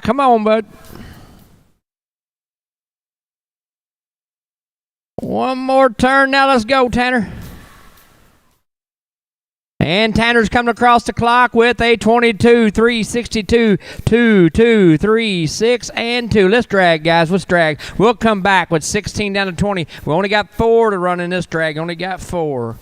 Come on, bud. One more turn. Now let's go, Tanner. And Tanner's coming across the clock with a 22, 362, 2, 2, 3, 6, and 2. Let's drag, guys. Let's drag. We'll come back with 16 down to 20. We only got 4 to run in this drag. Only got 4.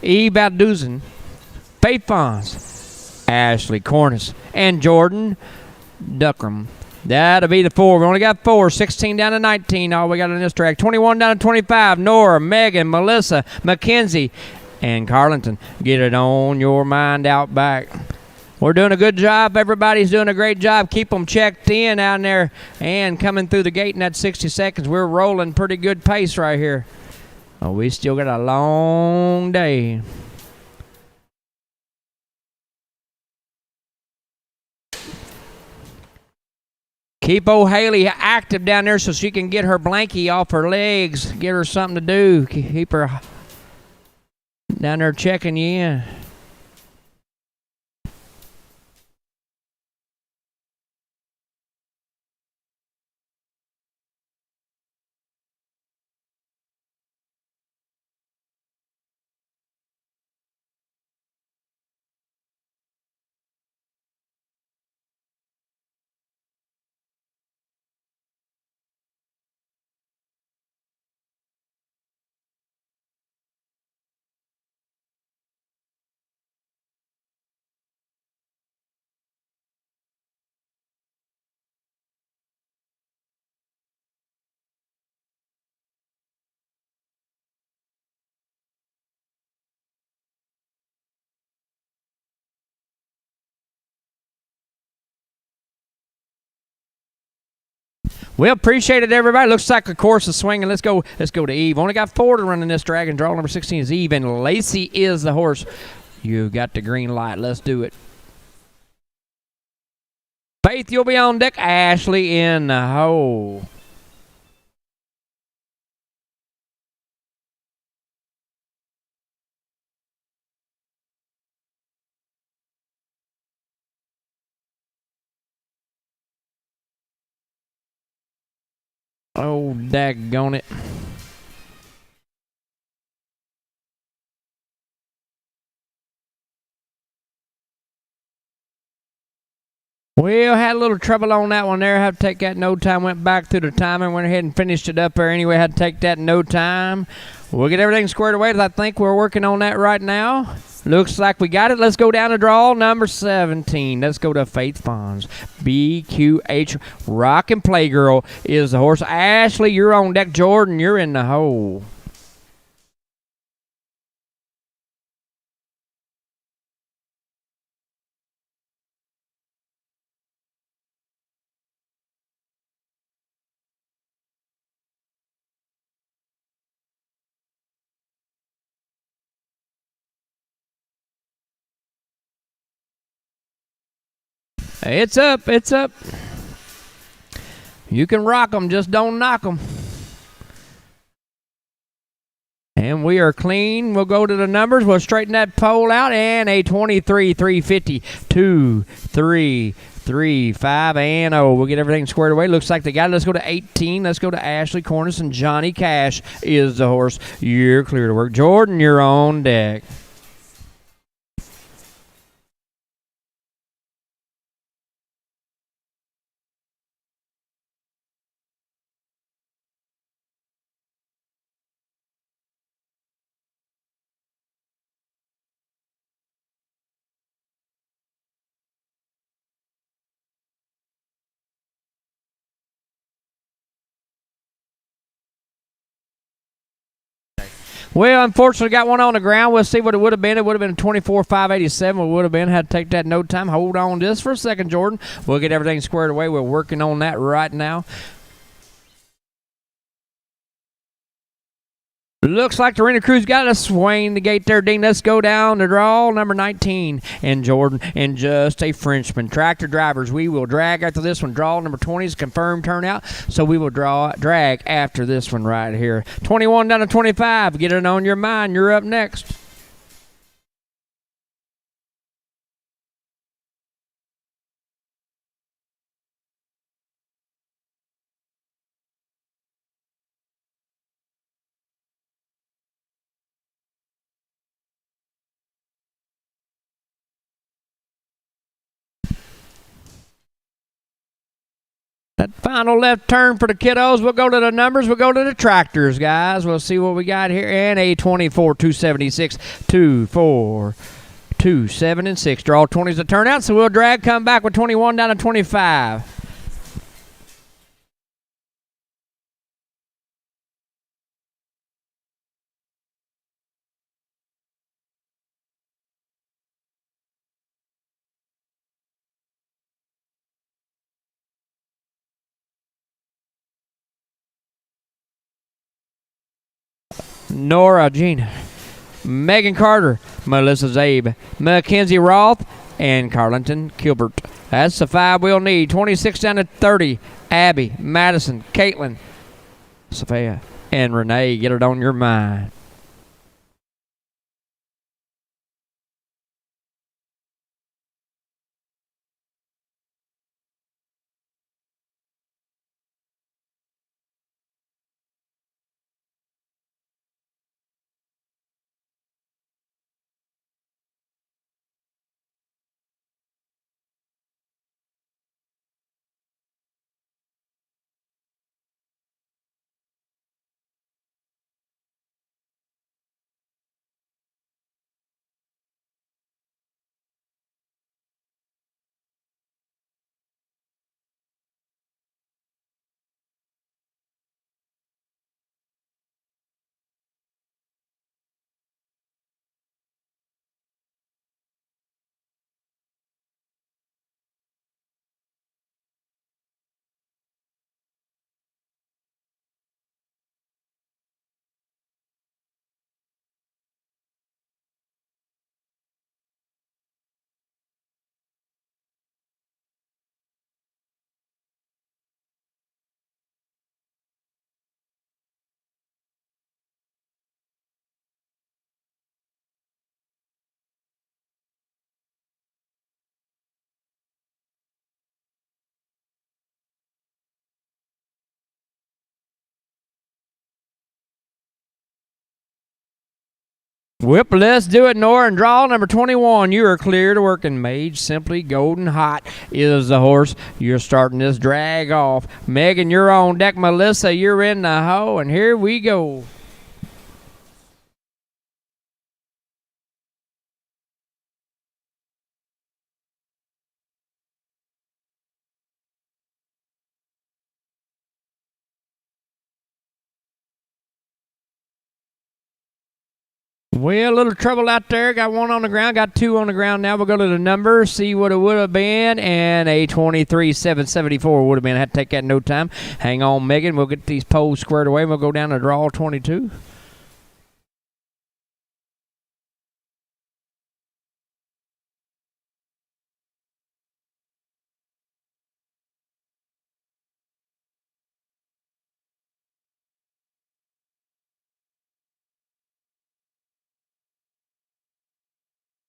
Eve Balduzen, Faith Fons, Ashley Cornish, and Jordan Duckram. That'll be the 4. We only got 4. 16 down to 19. All we got in this track. 21 down to 25. Nora, Megan, Melissa, Mackenzie, and Carlington. Get it on your mind out back. We're doing a good job. Everybody's doing a great job. Keep them checked in out there and coming through the gate in that 60 seconds. We're rolling pretty good pace right here. Oh, we still got a long day. Keep O'Haley active down there so she can get her blankie off her legs. Give her something to do. Keep her down there checking you in. Well, appreciate it, everybody. Looks like the course is swinging. Let's go to Eve. Only got 4 to run in this dragon. Draw number 16 is Eve, and Lacey is the horse. You got the green light. Let's do it. Faith, you'll be on deck. Ashley in the hole. Oh, daggone it. Well, had a little trouble on that one there. Had to take that no time. Went back through the timing. Went ahead and finished it up there anyway. Had to take that no time. We'll get everything squared away. I think we're working on that right now. Looks like we got it. Let's go down to draw number 17. Let's go to Faith Fons. BQH Rock and Play Girl is the horse. Ashley, you're on deck. Jordan, you're in the hole. It's up. It's up. You can rock them, just don't knock them. And we are clean. We'll go to the numbers. We'll straighten that pole out. And a 23, 350, 2, 3, 3, 5, and 0. We'll get everything squared away. Looks like they got it. Let's go to 18. Let's go to Ashley Cornish, and Johnny Cash is the horse. You're clear to work. Jordan, you're on deck. Well, unfortunately, got one on the ground. We'll see what it would have been. It would have been 24,587. It would have been. Had to take that no time. Hold on just for a second, Jordan. We'll get everything squared away. We're working on that right now. Looks like the Arena Crew's got a swing the gate there, Dean. Let's go down the draw, number 19. And Jordan and just a Frenchman. Tractor drivers, we will drag after this one. Draw number 20 is confirmed turnout, so we will drag after this one right here. 21 down to 25. Get it on your mind. You're up next. That final left turn for the kiddos. We'll go to the numbers. We'll go to the tractors, guys. We'll see what we got here. And a 24, 276, 2, 4, 2, 7, and 6. Draw 20s to turn out, so we'll drag, come back with 21 down to 25. Nora Jean, Megan Carter, Melissa Zabe, Mackenzie Roth, and Carlington Gilbert. That's the 5 we'll need. 26 down to 30. Abby, Madison, Caitlin, Sophia, and Renee. Get it on your mind. Whip, let's do it, Nora, and draw number 21. You are clear to work in Mage. Simply Golden Hot is the horse. You're starting this drag off. Megan, you're on deck. Melissa, you're in the hoe, and here we go. Well, a little trouble out there. Got one on the ground, got two on the ground. Now we'll go to the numbers, see what it would have been, and a 23-774 would have been. I had to take that in no time. Hang on, Megan. We'll get these poles squared away. We'll go down to draw 22.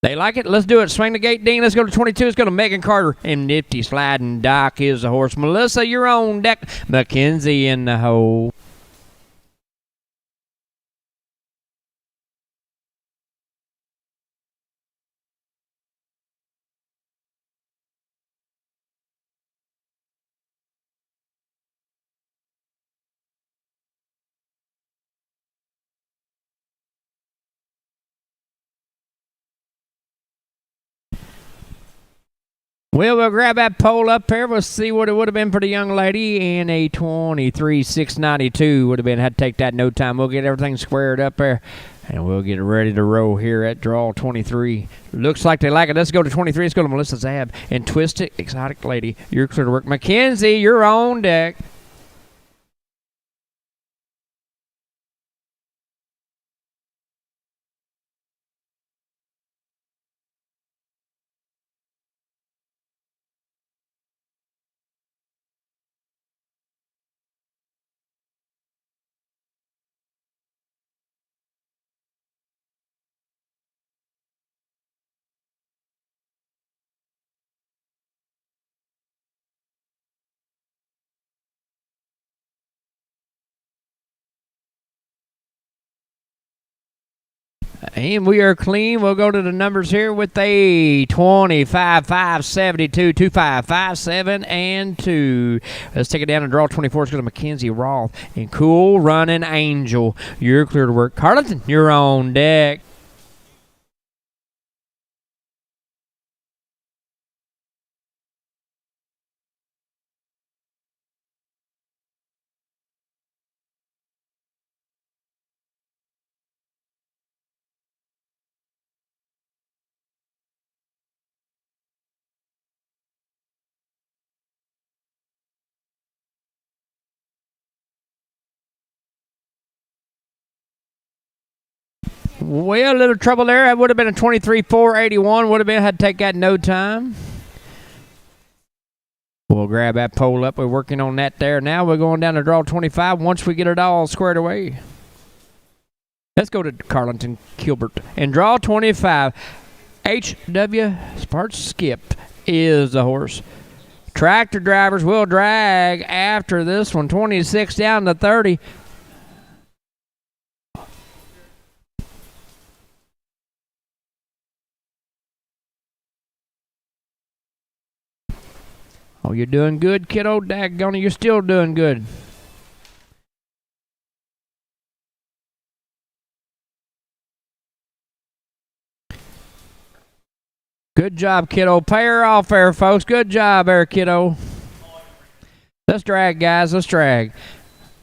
They like it. Let's do it. Swing the gate, Dean. Let's go to 22. Let's go to Megan Carter. And Nifty Sliding Doc is the horse. Melissa, you're on deck. Mackenzie in the hole. Well, we'll grab that pole up here. We'll see what it would have been for the young lady. And a 23-692 would have been. Had to take that in no time. We'll get everything squared up there. And we'll get ready to roll here at draw 23. Looks like they like it. Let's go to 23. Let's go to Melissa Zab. And Twist It, Exotic Lady. You're clear to work. Mackenzie, you're on deck. And we are clean. We'll go to the numbers here with a 25, 5, 72, 25, 5, 7, and 2. Let's take it down and draw 24. It's going to Mackenzie Roth and Cool Running Angel. You're clear to work. Carlton, you're on deck. Well, a little trouble there. That would have been a 23-481. Would have been, had to take that no time. We'll grab that pole up. We're working on that there. Now we're going down to draw 25 once we get it all squared away. Let's go to Carlton Gilbert and draw 25. H.W. Sparks Skip is the horse. Tractor drivers will drag after this one. 26 down to 30. Oh, you're doing good, kiddo. Daggone it, you're still doing good. Good job, kiddo. Pay her off there, folks. Good job there, kiddo. Let's drag, guys. Let's drag.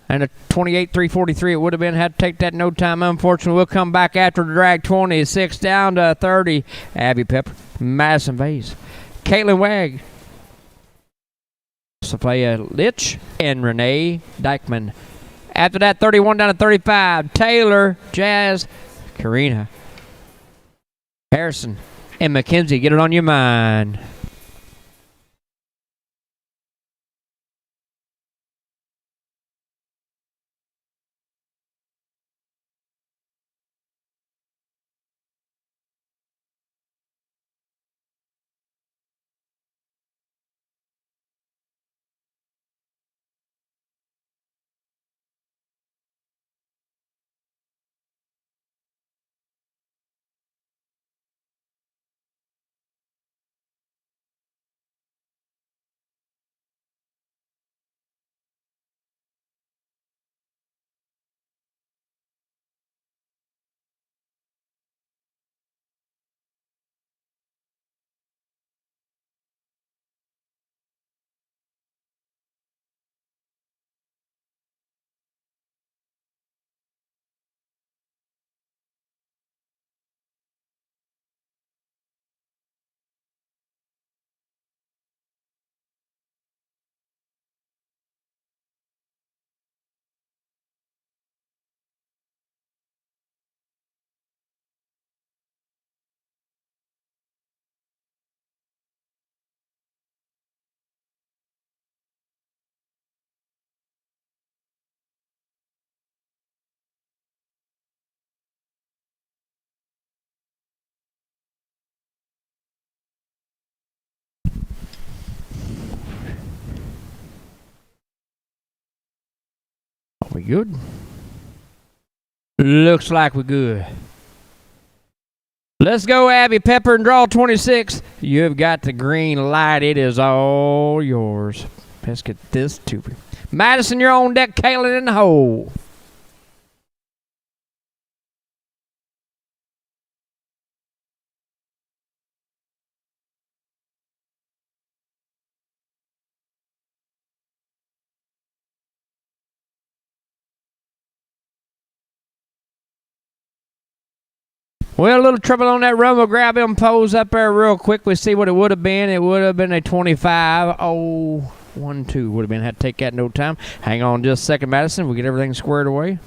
And a 28-343 it would have been. Had to take that no time. Unfortunately, we'll come back after the drag. 26 down to 30. Abby Pepper, Madison Vase, Caitlin Wagg, Sophia Litch, and Renee Dykeman. After that, 31 down to 35. Taylor, Jazz, Karina, Harrison, and Mackenzie. Get it on your mind. We good? Looks like we're good. Let's go, Abby Pepper, and draw 26. You've got the green light. It is all yours. Let's get this to me. Madison, you're on deck. Caitlin in the hole. Well, a little trouble on that run. We'll grab him, pose up there real quick. We see what it would have been. It would have been a 25-0-1-2. Would have been. Had to take that no time. Hang on just a second, Madison. We'll get everything squared away.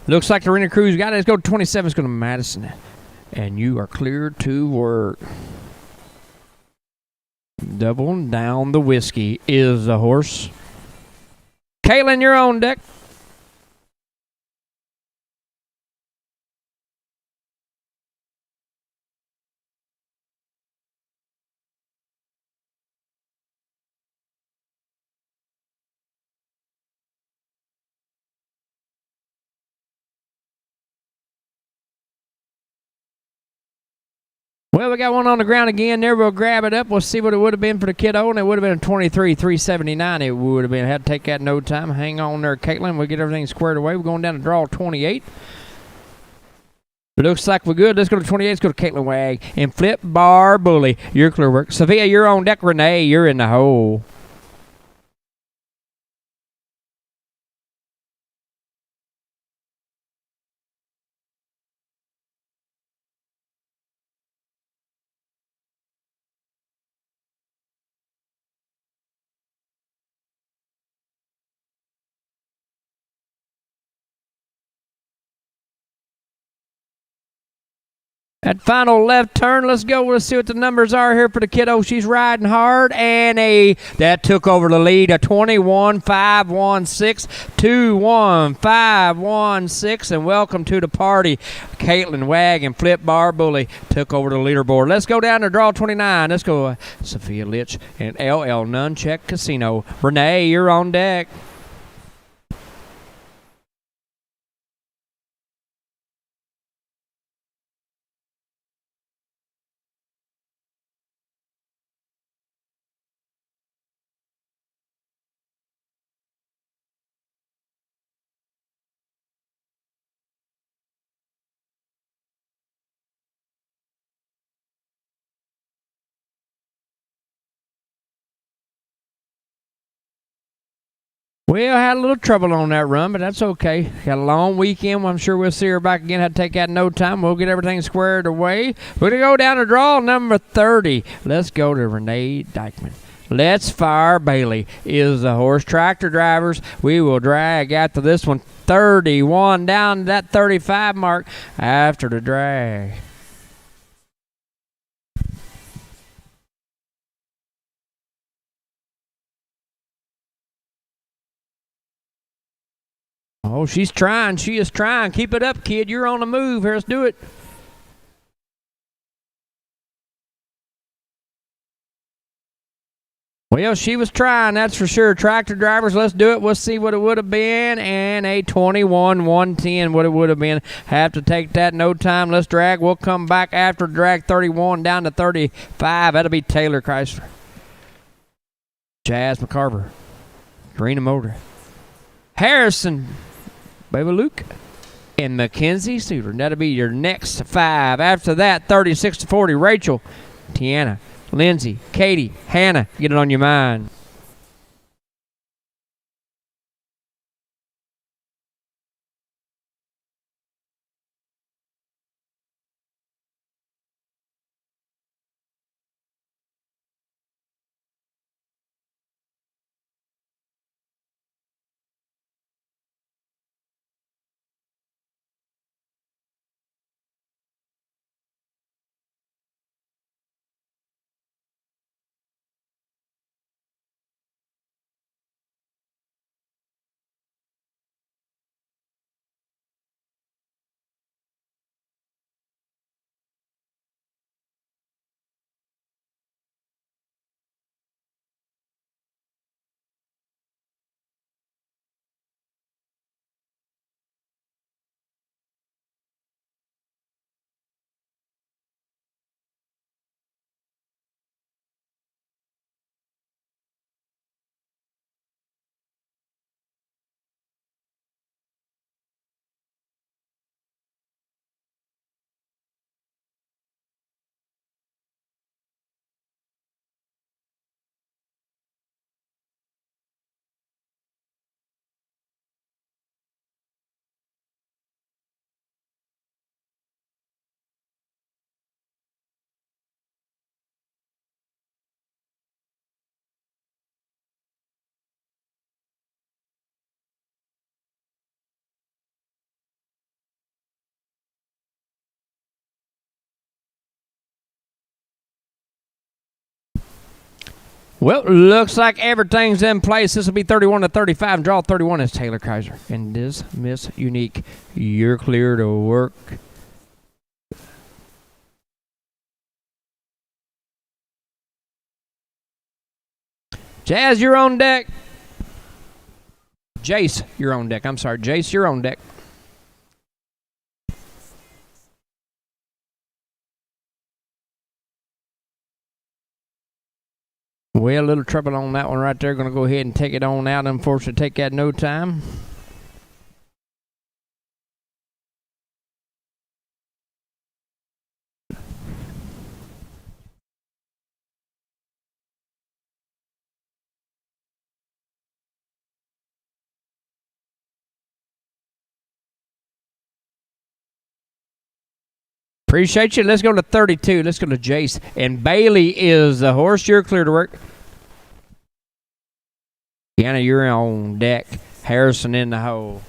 Looks like the Arena Crew's got it. Let's go 27. It's going to Madison. And you are cleared to work. Doubling down the whiskey is the horse. Caitlin, you're on deck. Well, we got one on the ground again there. We'll grab it up. We'll see what it would have been for the kiddo, and it would have been a 23,379. It would have been. Had to take that no time. Hang on there, Caitlin. We'll get everything squared away. We're going down to draw 28. Looks like we're good. Let's go to 28. Let's go to Caitlin Wag and flip bar bully. You're clear work. Sophia, you're on deck. Renee, you're in the hole. That final left turn, let's go. Let's see what the numbers are here for the kiddo. She's riding hard, and that took over the lead. A 21.516, 21.516, and welcome to the party. Caitlin Wag and Flip Bar Bully took over the leaderboard. Let's go down to draw 29. Let's go Sophia Litch and LL Nuncheck Casino. Renee, you're on deck. Well, I had a little trouble on that run, but that's okay. Got a long weekend. I'm sure we'll see her back again. Had to take that in no time. We'll get everything squared away. We're going to go down to draw number 30. Let's go to Renee Dykeman. Let's Fire Bailey is the horse. Tractor drivers, we will drag after this one. 31 down to that 35 mark after the drag. Oh, she's trying. She is trying. Keep it up, kid. You're on the move. Here, let's do it. Well, she was trying, that's for sure. Tractor drivers, let's do it. We'll see what it would have been. And a 21-110, what it would have been. Have to take that, no time. Let's drag. We'll come back after drag 31 down to 35. That'll be Taylor Chrysler. Jazz McCarver. Karina Motor. Harrison. Baby Luke. And Mackenzie Suter. That'll be your next 5. After that, 36-40. Rachel. Tiana. Lindsay, Katie, Hannah, get it on your mind. Well, looks like everything's in place. This will be 31-35. Draw 31 is Taylor Kaiser. And this Miss Unique, you're clear to work. Jazz, you're on deck. Jace, you're on deck. I'm sorry, Jace, you're on deck. Well, a little trouble on that one right there. Going to go ahead and take it on out. Unfortunately, take that no time. Appreciate you. Let's go to 32. Let's go to Jace. And Bailey is the horse. You're clear to work. Deanna, you're on deck. Harrison in the hole.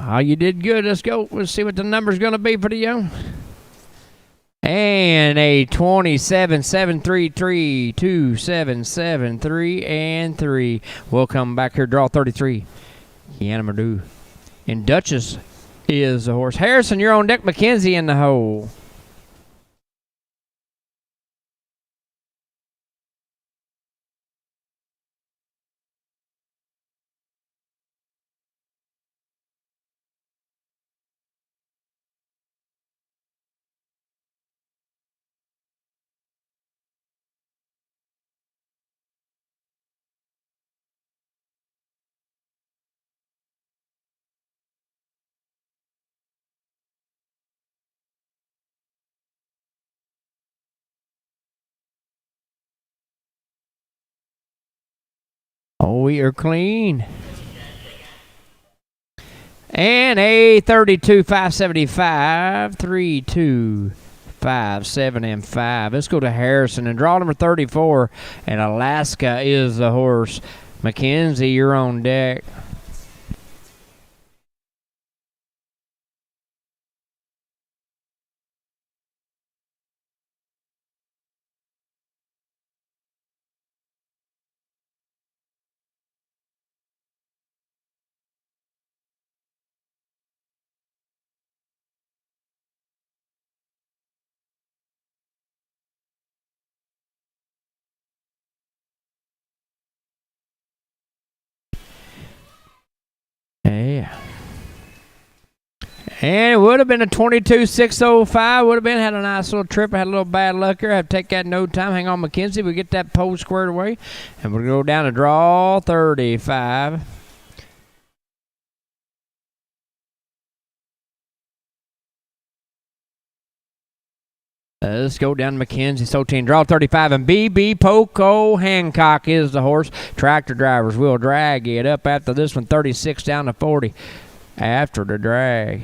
Oh, you did good. Let's go. Let's see what the number's going to be for the young. And a 27-7-3-3, 2-7-7-3, and 3. We'll come back here, draw 33. Kiana Madu. And Duchess is the horse. Harrison, you're on deck. McKenzie in the hole. Oh, we are clean. And a 32, 575, 3, 2, 5, 7, and 5. Let's go to Harrison and draw number 34. And Alaska is the horse. McKenzie, you're on deck. Yeah. And it would have been a 22-605. Would have been, had a nice little trip. Had a little bad luck here. Have to take that no time. Hang on, McKenzie. We get that pole squared away. And we'll go down to draw 35. Let's go down to McKenzie. So team draw 35. And BB Poco Hancock is the horse. Tractor drivers will drag it up after this one. 36 down to 40 after the drag.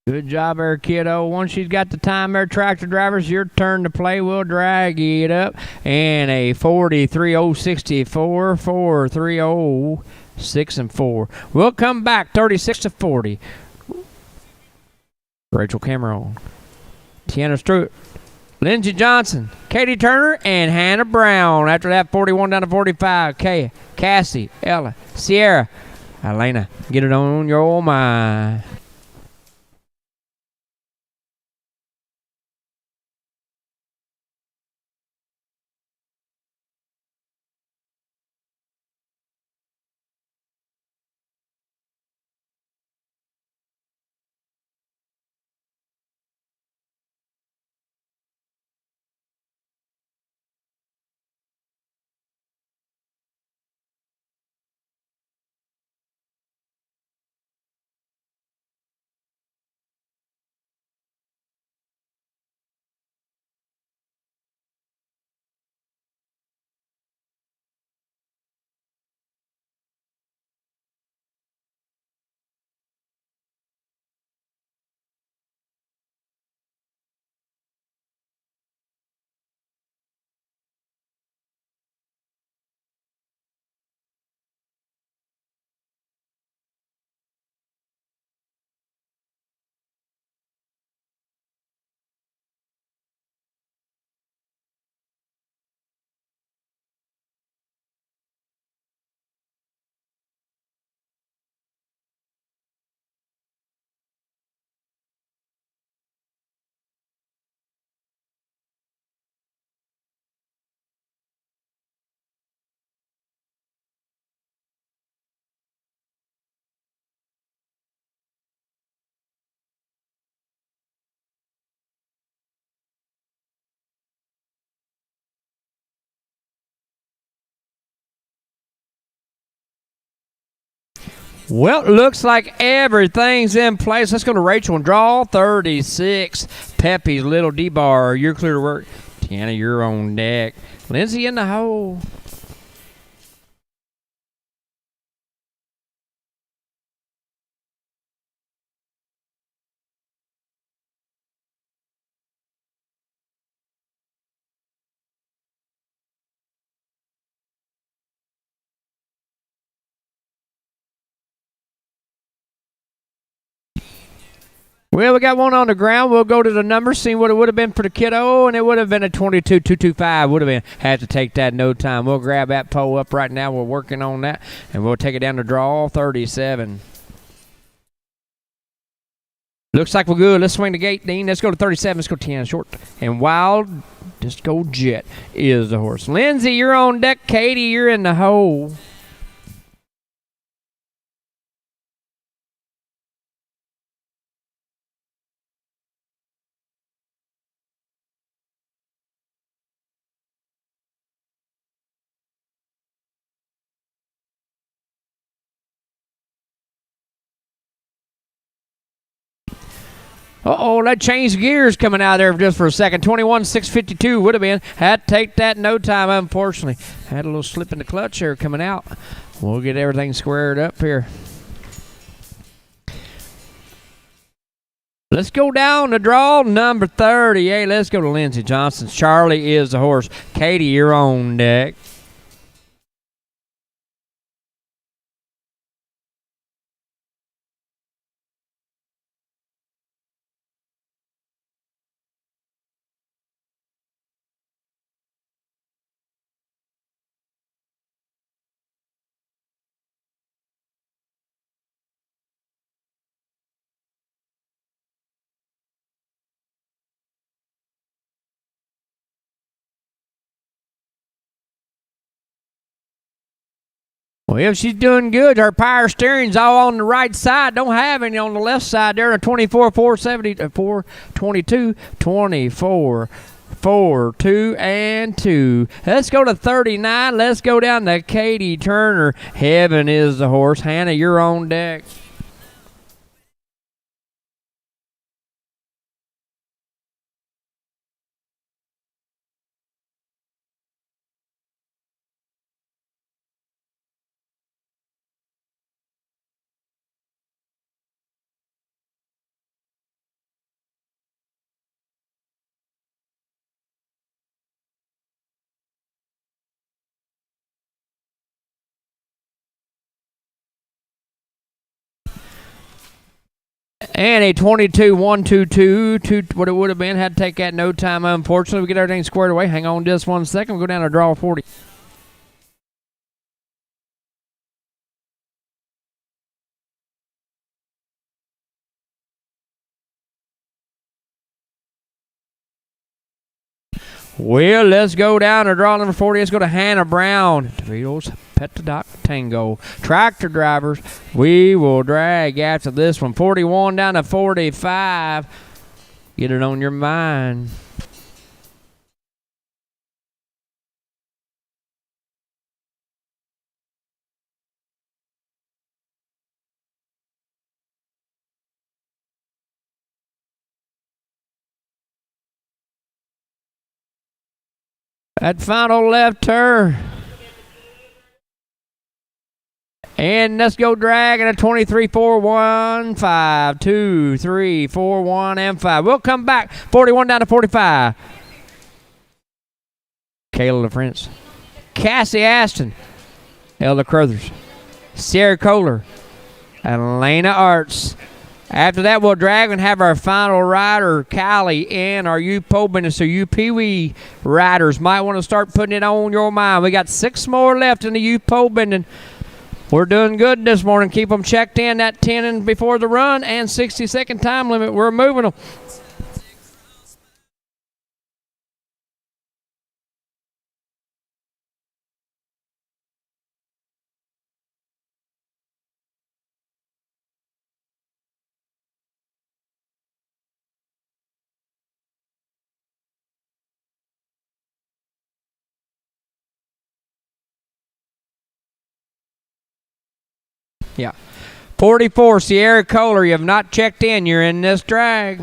Good job there, kiddo. Once you've got the time there, tractor drivers, your turn to play. We'll drag it up. And a 43-0-64, 4-3-0, 6 and 4. We'll come back 36-40. Rachel Cameron, Tiana Stewart, Lindsey Johnson, Katie Turner, and Hannah Brown. After that, 41 down to 45. Cassie, Ella, Sierra, Elena. Get it on your mind. Well, it looks like everything's in place. Let's go to Rachel and draw 36. Pepe's Little D-Bar, you're clear to work. Tiana, you're on deck. Lindsay in the hole. Well, we got one on the ground. We'll go to the numbers, see what it would have been for the kiddo, and it would have been a 22-225. Would have been. Had to take that in no time. We'll grab that pole up right now. We're working on that, and we'll take it down to draw 37. Looks like we're good. Let's swing the gate, Dean. Let's go to 37. Let's go 10 short. And Wild Disco Jet is the horse. Lindsay, you're on deck. Katie, you're in the hole. Uh-oh, that changed gears coming out there just for a second. 21-652 would have been. Had to take that in no time, unfortunately. Had a little slip in the clutch there coming out. We'll get everything squared up here. Let's go down to draw number 38. Let's go to Lindsey Johnson. Charlie is the horse. Katie, you're on deck. Well, she's doing good. Her power steering's all on the right side. Don't have any on the left side there. A 24, 470, 422, 24, 4, 2, and 2. Let's go to 39. Let's go down to Katie Turner. Heaven is the horse. Hannah, you're on deck. And a 22-122, what it would have been. Had to take that in no time, unfortunately. We get everything squared away. Hang on just 1 second. We'll go down to draw 40. Well, let's go down to draw number 40. Let's go to Hannah Brown. DeVito's Pet the Doc Tango. Tractor drivers, we will drag after this one. 41 down to 45. Get it on your mind. That final left turn. And let's go dragging a 23, 4, 1, 5, 2, 3, 4, 1, and 5. We'll come back. 41 down to 45. Kayla LaFrance. Cassie Aston. Elda Crothers. Sarah Kohler. Elena Arts. After that, we'll drag and have our final rider, Callie, and our youth pole bending. So you Pee-wee riders might want to start putting it on your mind. We got 6 more left in the youth pole bending. We're doing good this morning. Keep them checked in at 10 and before the run and 60-second time limit. We're moving them. Yeah. 44, Sierra Kohler, you have not checked in. You're in this drag.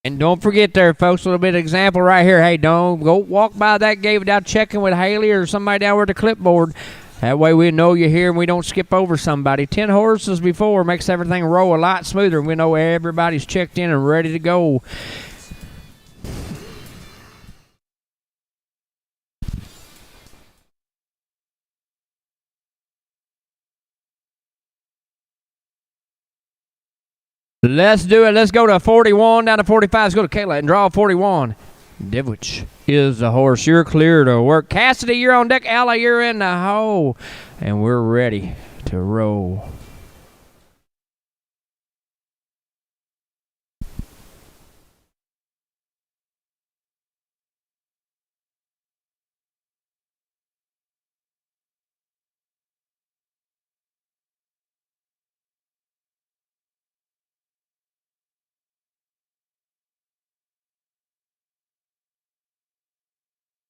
And don't forget there, folks, a little bit of example right here. Hey, don't go walk by that gate without checking with Haley or somebody down with the clipboard. That way we know you're here and we don't skip over somebody. 10 horses before makes everything roll a lot smoother. We know everybody's checked in and ready to go. Let's do it. Let's go to 41, down to 45. Let's go to Kayla and draw 41. Divwich is the horse. You're clear to work. Cassidy, you're on deck. Ella, you're in the hole. And we're ready to roll.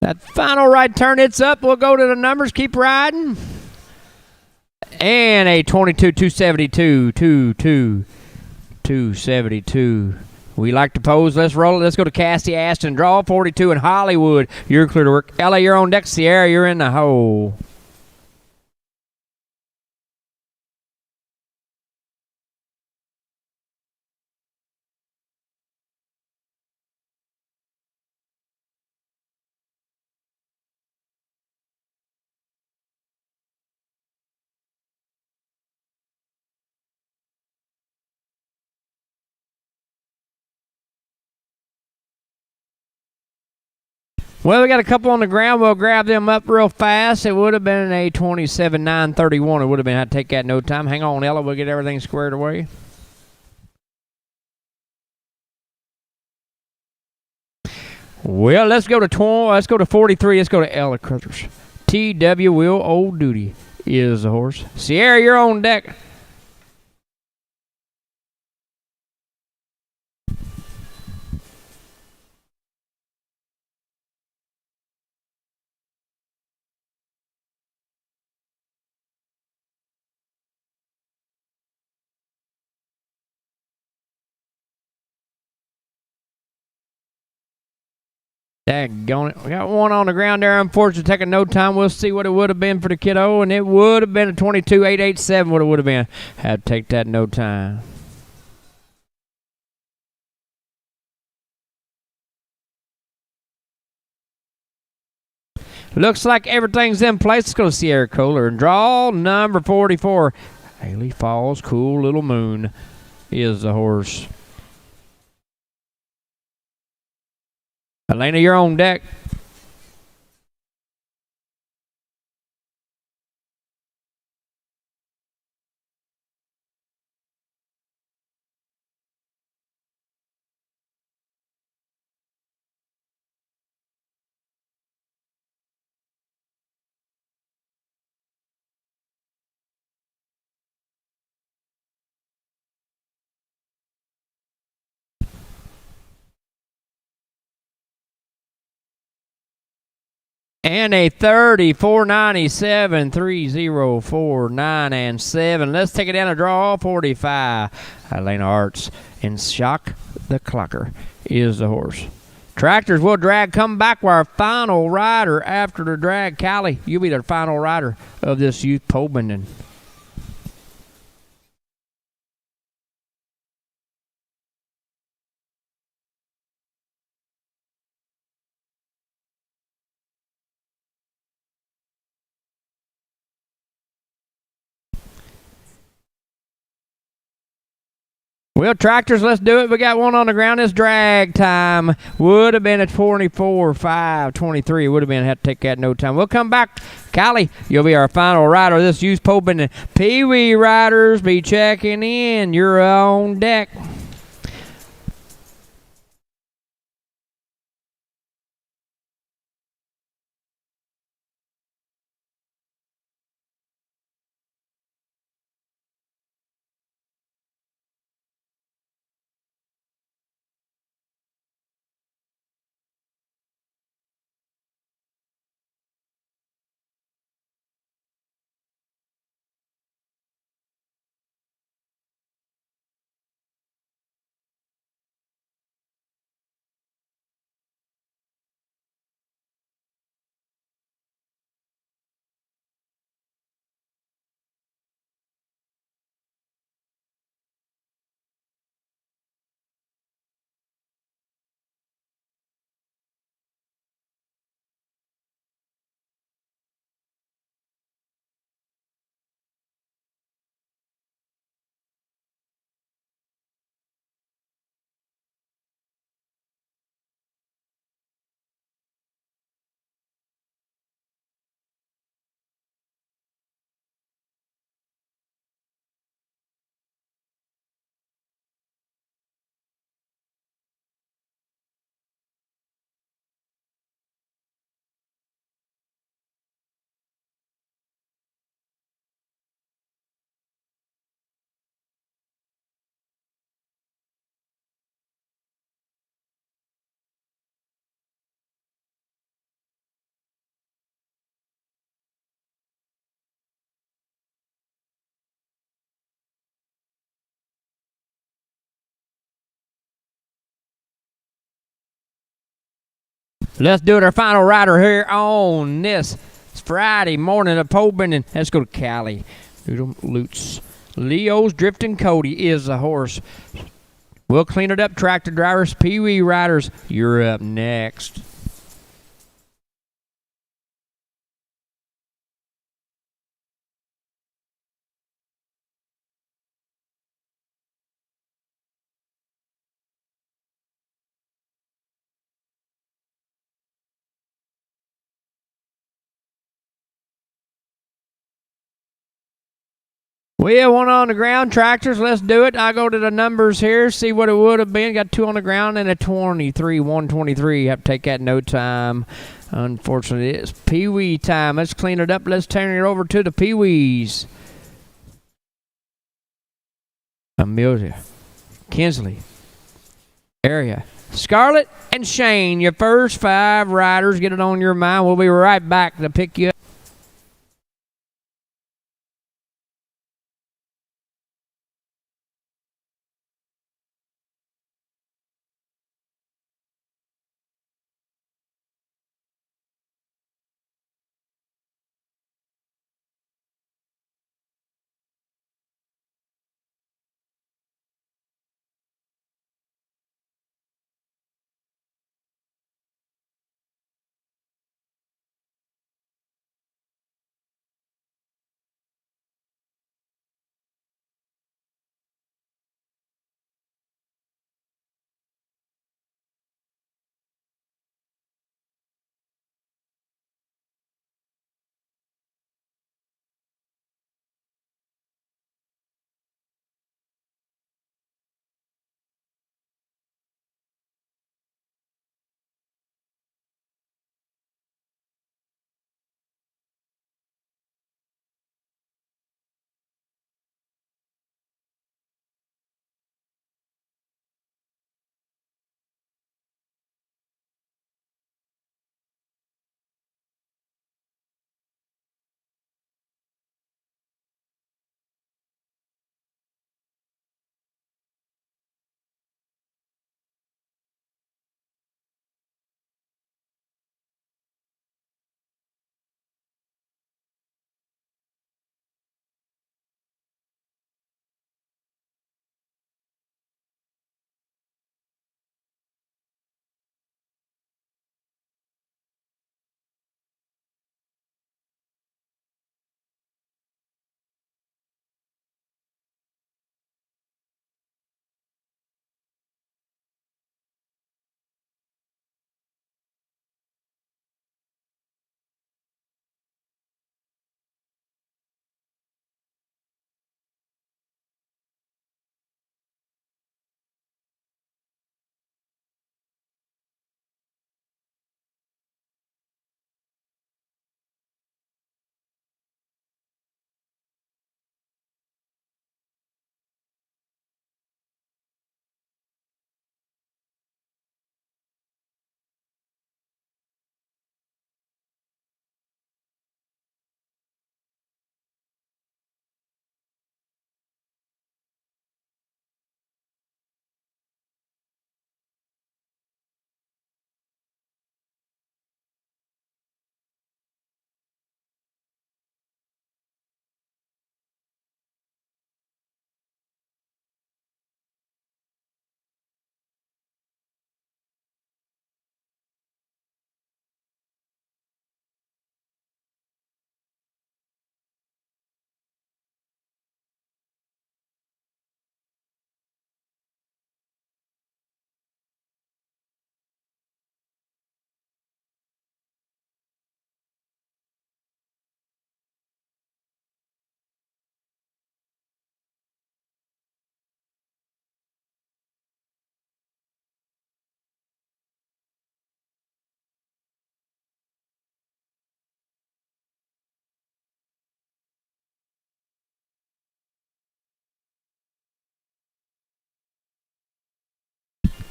That final right turn, it's up. We'll go to the numbers. Keep riding. And a 22, 272, 272. We like to pose. Let's roll it. Let's go to Cassie Aston. Draw 42 in Hollywood. You're clear to work. Ella, you're on deck. Sierra, you're in the hole. Well, we got a couple on the ground. We'll grab them up real fast. It would have been a 27-9-31. It would have been. I'd take that no time. Hang on, Ella. We'll get everything squared away. Well, let's go to 20. Let's go to 43. Let's go to Ella Cruthers. T.W. Will Old Duty is the horse. Sierra, you're on deck. Daggone it. We got one on the ground there. Unfortunately, taking no time. We'll see what it would have been for the kiddo, and it would have been a 22-887. What it would have been. Had to take that no time. Looks like everything's in place. Let's go to Sierra Kohler and draw number 44. Haley Falls, Cool Little Moon is the horse. Elena, you're on deck. And a 30-497, 3049 and 7. Let's take it down to draw 45. Elena Arts and Shock the Clocker is the horse. Tractors will drag. Come back with our final rider after the drag. Callie, you'll be the final rider of this youth pole bending. Well, tractors, let's do it. We got one on the ground. It's drag time. Would have been at 24, 5, 23. Would have been, had to take that no time. We'll come back. Callie, you'll be our final rider. This youth Pope and the Pee Wee riders be checking in. You're on deck. Let's do it. Our final rider here on this Friday morning of pole bending. Let's go to Callie. Doodle Loots. Leo's Drifting Cody is the horse. We'll clean it up. Tractor drivers, Pee Wee riders, you're up next. We have one on the ground. Tractors, let's do it. I go to the numbers here, see what it would have been. Got two on the ground and a 23, 123. Have to take that no time. Unfortunately, it's Pee Wee time. Let's clean it up. Let's turn it over to the Pee Wees. Amelia, Kinsley, Area, Scarlett, and Shane. Your first 5 riders. Get it on your mind. We'll be right back to pick you up.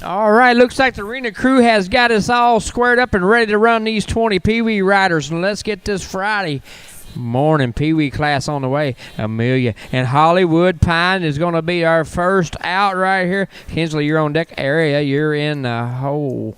All right, looks like the arena crew has got us all squared up and ready to run these 20 Pee Wee riders. And let's get this Friday morning Pee Wee class on the way. Amelia and Hollywood Pine is going to be our first out right here. Kinsley, you're on deck. Area, you're in the hole.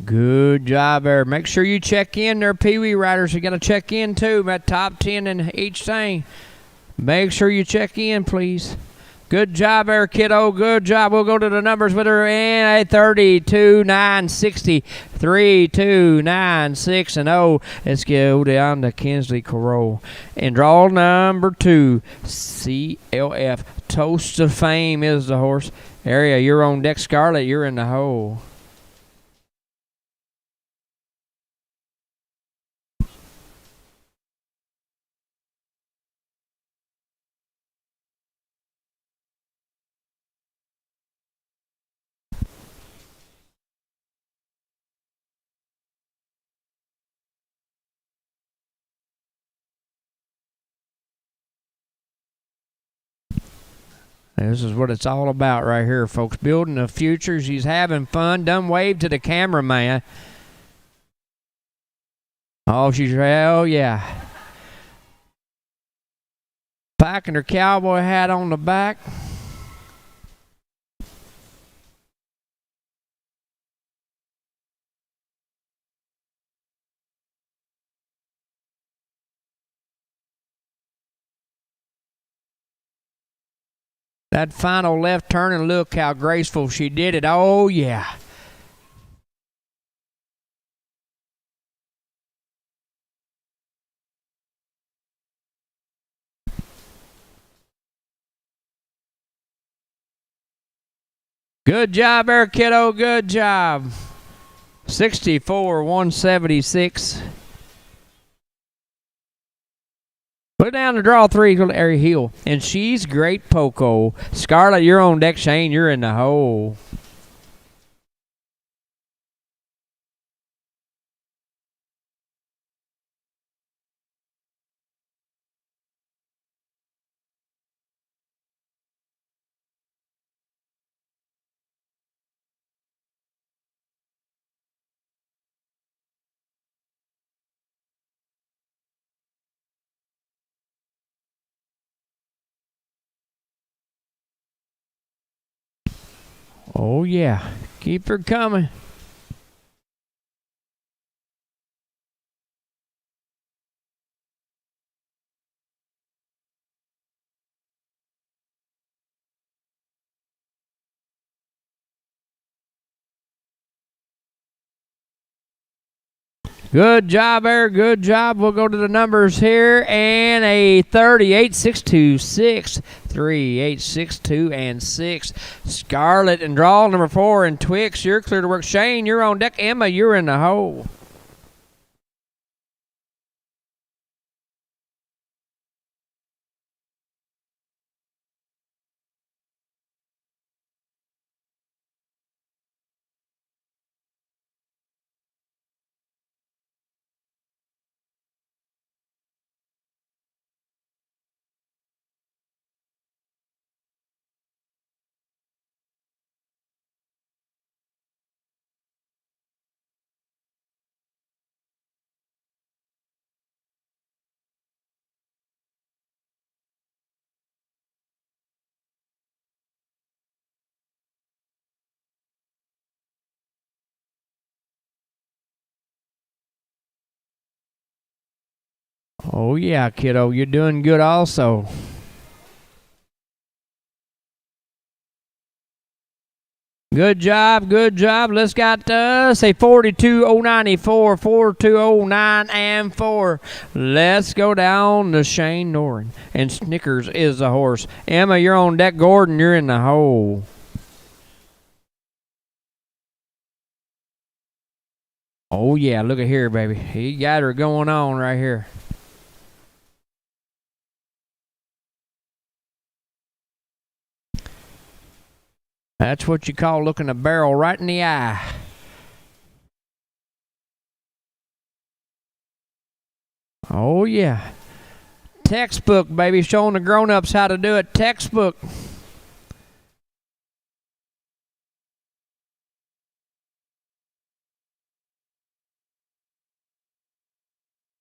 Good job there. Make sure you check in there, Pee Wee riders. You got to check in too. That top 10 in each thing. Make sure you check in, please. Good job there, kiddo. Good job. We'll go to the numbers with her in a 32, 9, 60, 3, 2, 9, 6, and 0. Let's go down to Kinsley Carroll. And draw number 2, CLF. Toast of Fame is the horse. Area, you're on deck. Scarlet, you're in the hole. This is what it's all about right here, folks. Building the future. She's having fun. Done wave to the cameraman. Oh, yeah. Packing her cowboy hat on the back. That final left turn, and look how graceful she did it. Oh, yeah. Good job there, kiddo. Good job. 64, 176. Put down the draw 3 to Larry Hill. And she's great Poco. Scarlet, you're on deck. Shane, you're in the hole. Oh, yeah. Keep her coming. Good job there. Good job. We'll go to the numbers here. And a 38, 6, 2, 6, 3, 8, 6, 2, and 6. Scarlet and draw number 4. And Twix, you're clear to work. Shane, you're on deck. Emma, you're in the hole. Oh, yeah, kiddo. You're doing good also. Good job, good job. Let's got say 42,094, 42,009, and 4. Let's go down to Shane Noren. And Snickers is the horse. Emma, you're on deck. Gordon, you're in the hole. Oh, yeah, look at here, baby. He got her going on right here. That's what you call looking a barrel right in the eye. Oh, yeah. Textbook, baby, showing the grown-ups how to do it. Textbook.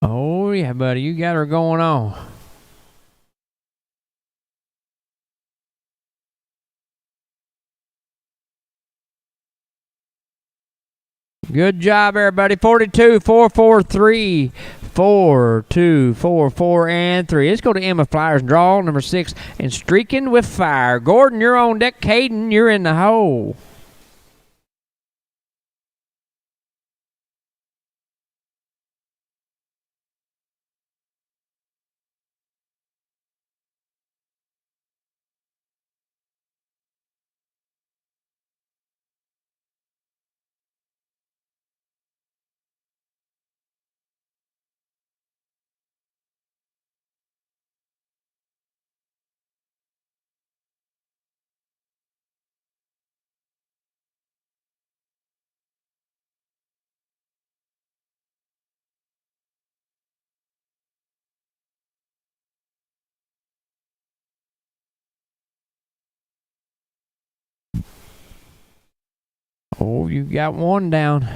Oh, yeah, buddy, you got her going on. Good job, everybody. 42, 4, 4, 3, 4, 2, 4, 4, and 3. Let's go to Emma Flyers and draw number 6 and streaking with fire. Gordon, you're on deck. Caden, you're in the hole. Oh, you got one down.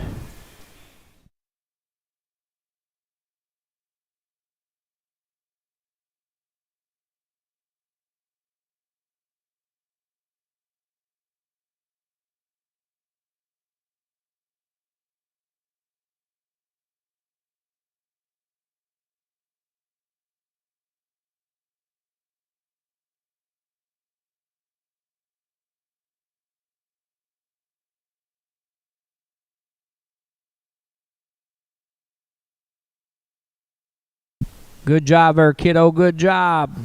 Good job there, kiddo. Good job.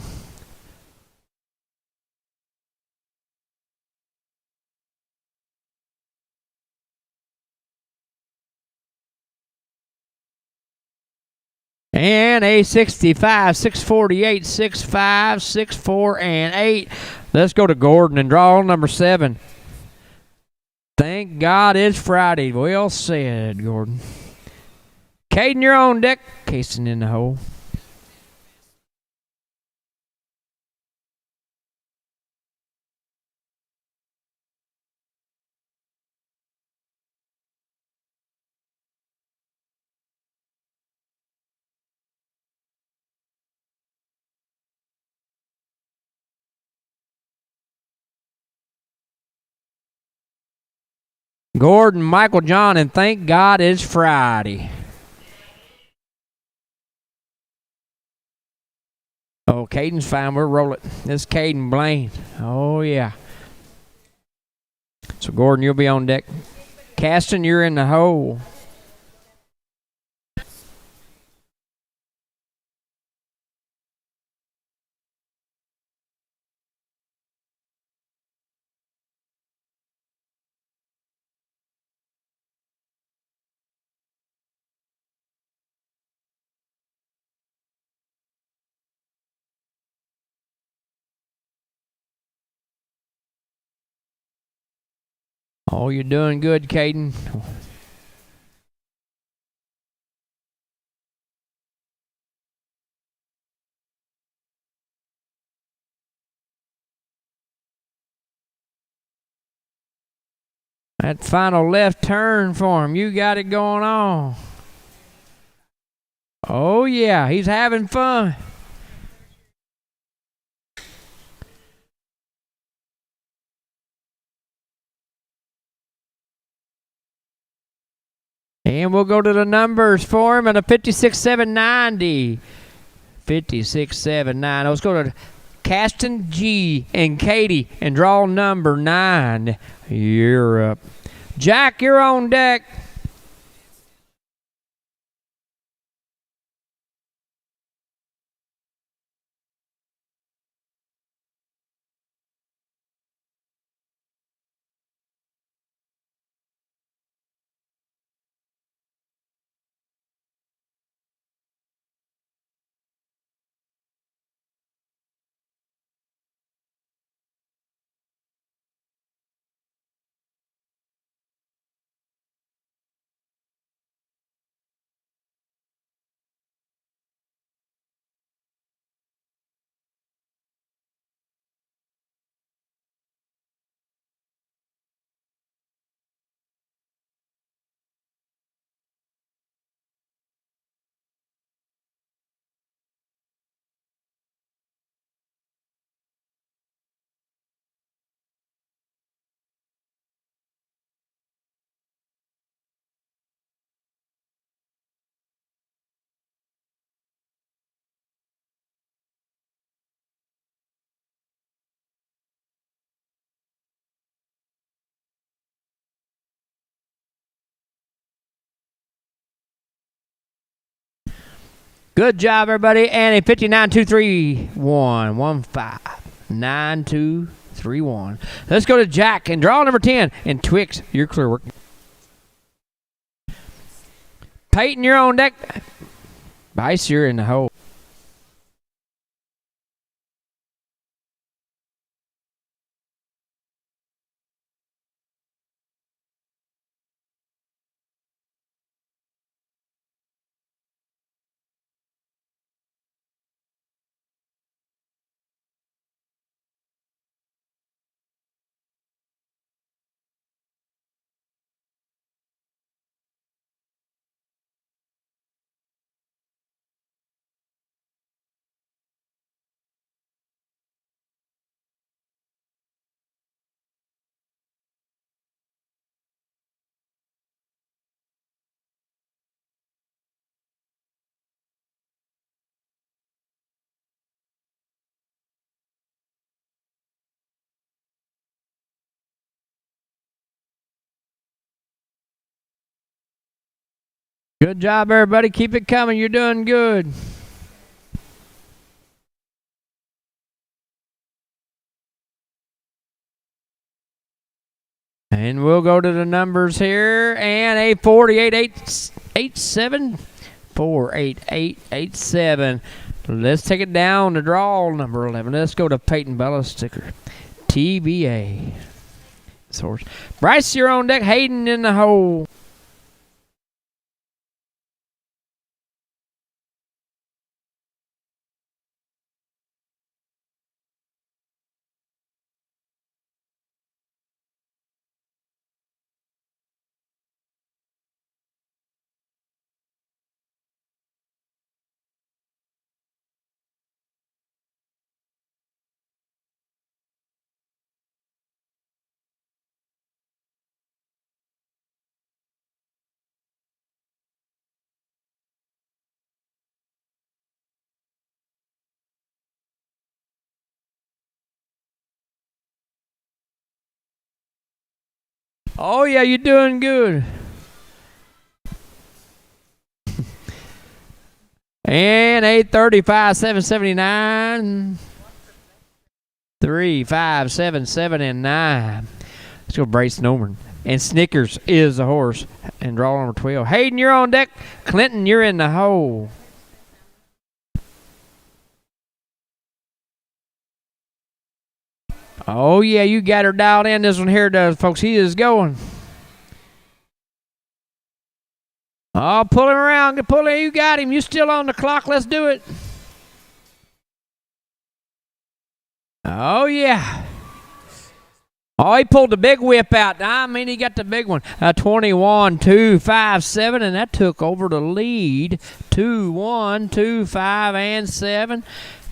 And a 65, 648, 65, 64, and 8. Let's go to Gordon and draw number 7. Thank God it's Friday. Well said, Gordon. Caden, you're on deck. Casing in the hole. Gordon, Michael John, and thank God it's Friday. Oh, Caden's fine. We're rolling. This is Caden Blaine. Oh, yeah. So, Gordon, you'll be on deck. Caston, you're in the hole. Oh, you're doing good, Caden. That final left turn for him. You got it going on. Oh, yeah. He's having fun. And we'll go to the numbers for him and a 56-790. 56-790. Let's go to Caston G and Katie and draw number 9. You're up. Jack, you're on deck. Good job, everybody. And a 59-2-3-1. 1-5-9-2-3-1. Let's go to Jack and draw number 10. And Twix, you're clear work. Peyton, you're on deck. Bryce, you're in the hole. Good job, everybody. Keep it coming. You're doing good. And we'll go to the numbers here. And a 48-8-7. 48887. Let's take it down to draw number 11. Let's go to Peyton Bella sticker. TBA. Source. Bryce, you're on deck. Hayden in the hole. Oh, yeah, you're doing good. And 835-779. 3, 5, 7, 7, and 9. Let's go Bryce Noman. And Snickers is the horse. And draw number 12. Hayden, you're on deck. Clinton, you're in the hole. Oh, yeah, you got her dialed in. This one here does, folks. He is going. Oh, pull him around. Pull him. You got him. You still on the clock. Let's do it. Oh, yeah. Oh, he pulled the big whip out. I mean, he got the big one. 21, 2, 5, 7, and that took over the lead. 2, 1, 2, 5, and 7.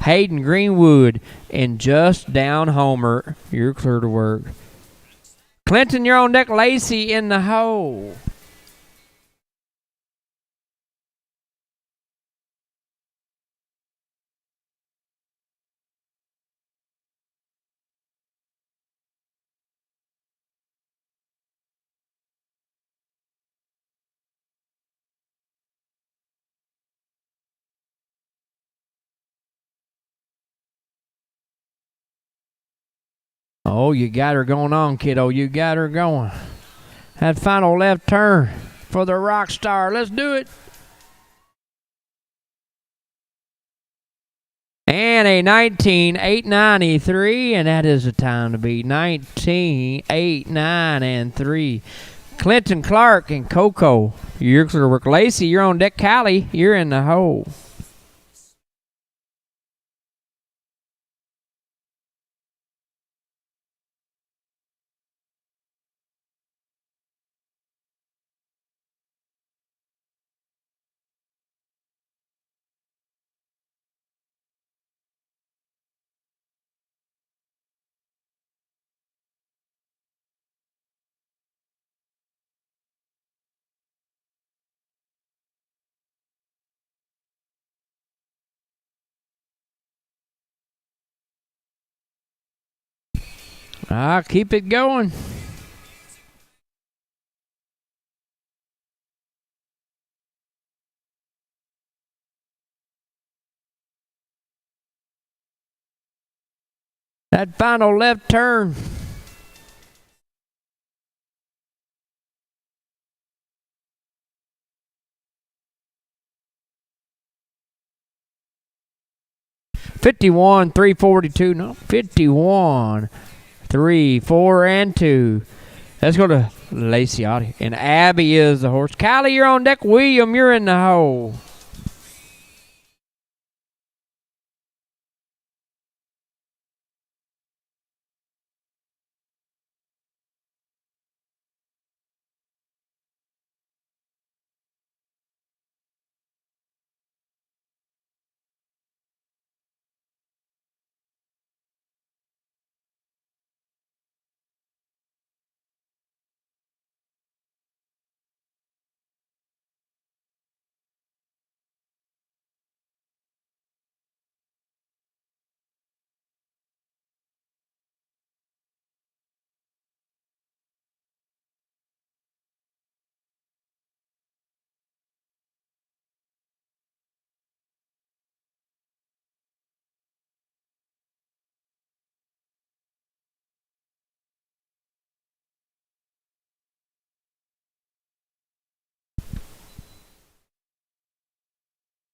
Hayden Greenwood and just down Homer. You're clear to work. Clinton, you're on deck. Lacey in the hole. Oh, you got her going on, kiddo. You got her going. That final left turn for the rock star. Let's do it. And a 19-8-93, and that is the time to be. 19-8-9-3. Clinton Clark and Coco. You're clear to work. Lacey, you're on deck. Callie, you're in the hole. Keep it going. That final left turn. $51,342. No, 51, 3, 4, and 2. Let's go to Laciotti. And Abby is the horse. Callie, you're on deck. William, you're in the hole.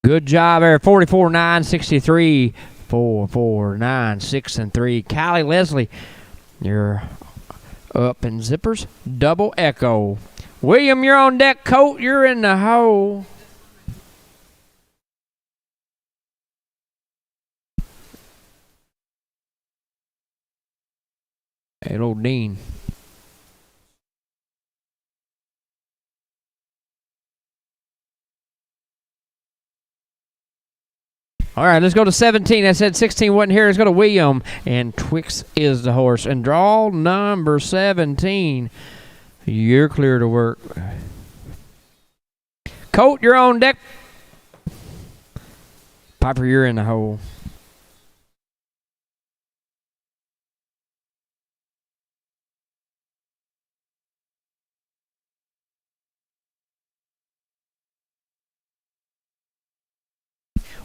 Good job there. 44, 9, 63. 4, 4, 9, 6, and 3. Callie Leslie, you're up in zippers. Double echo. William, you're on deck. Colt, you're in the hole. Hey, old Dean. All right, let's go to 17. I said 16 wasn't here. Let's go to William. And Twix is the horse. And draw number 17. You're clear to work. Colt, you're on deck. Piper, you're in the hole.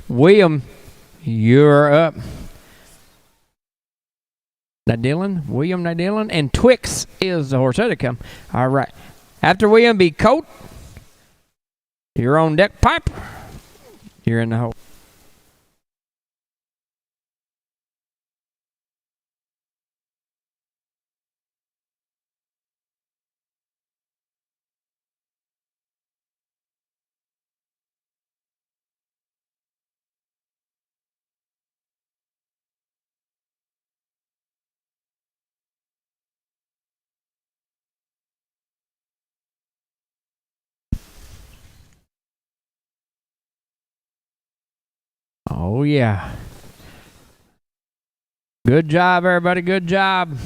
William, you're up. Dylan, William Dylan, and Twix is the horse. There they come. All right. After William be Colt. You're on deck. Piper. You're in the hole. Oh, yeah. Good job, everybody. Good job.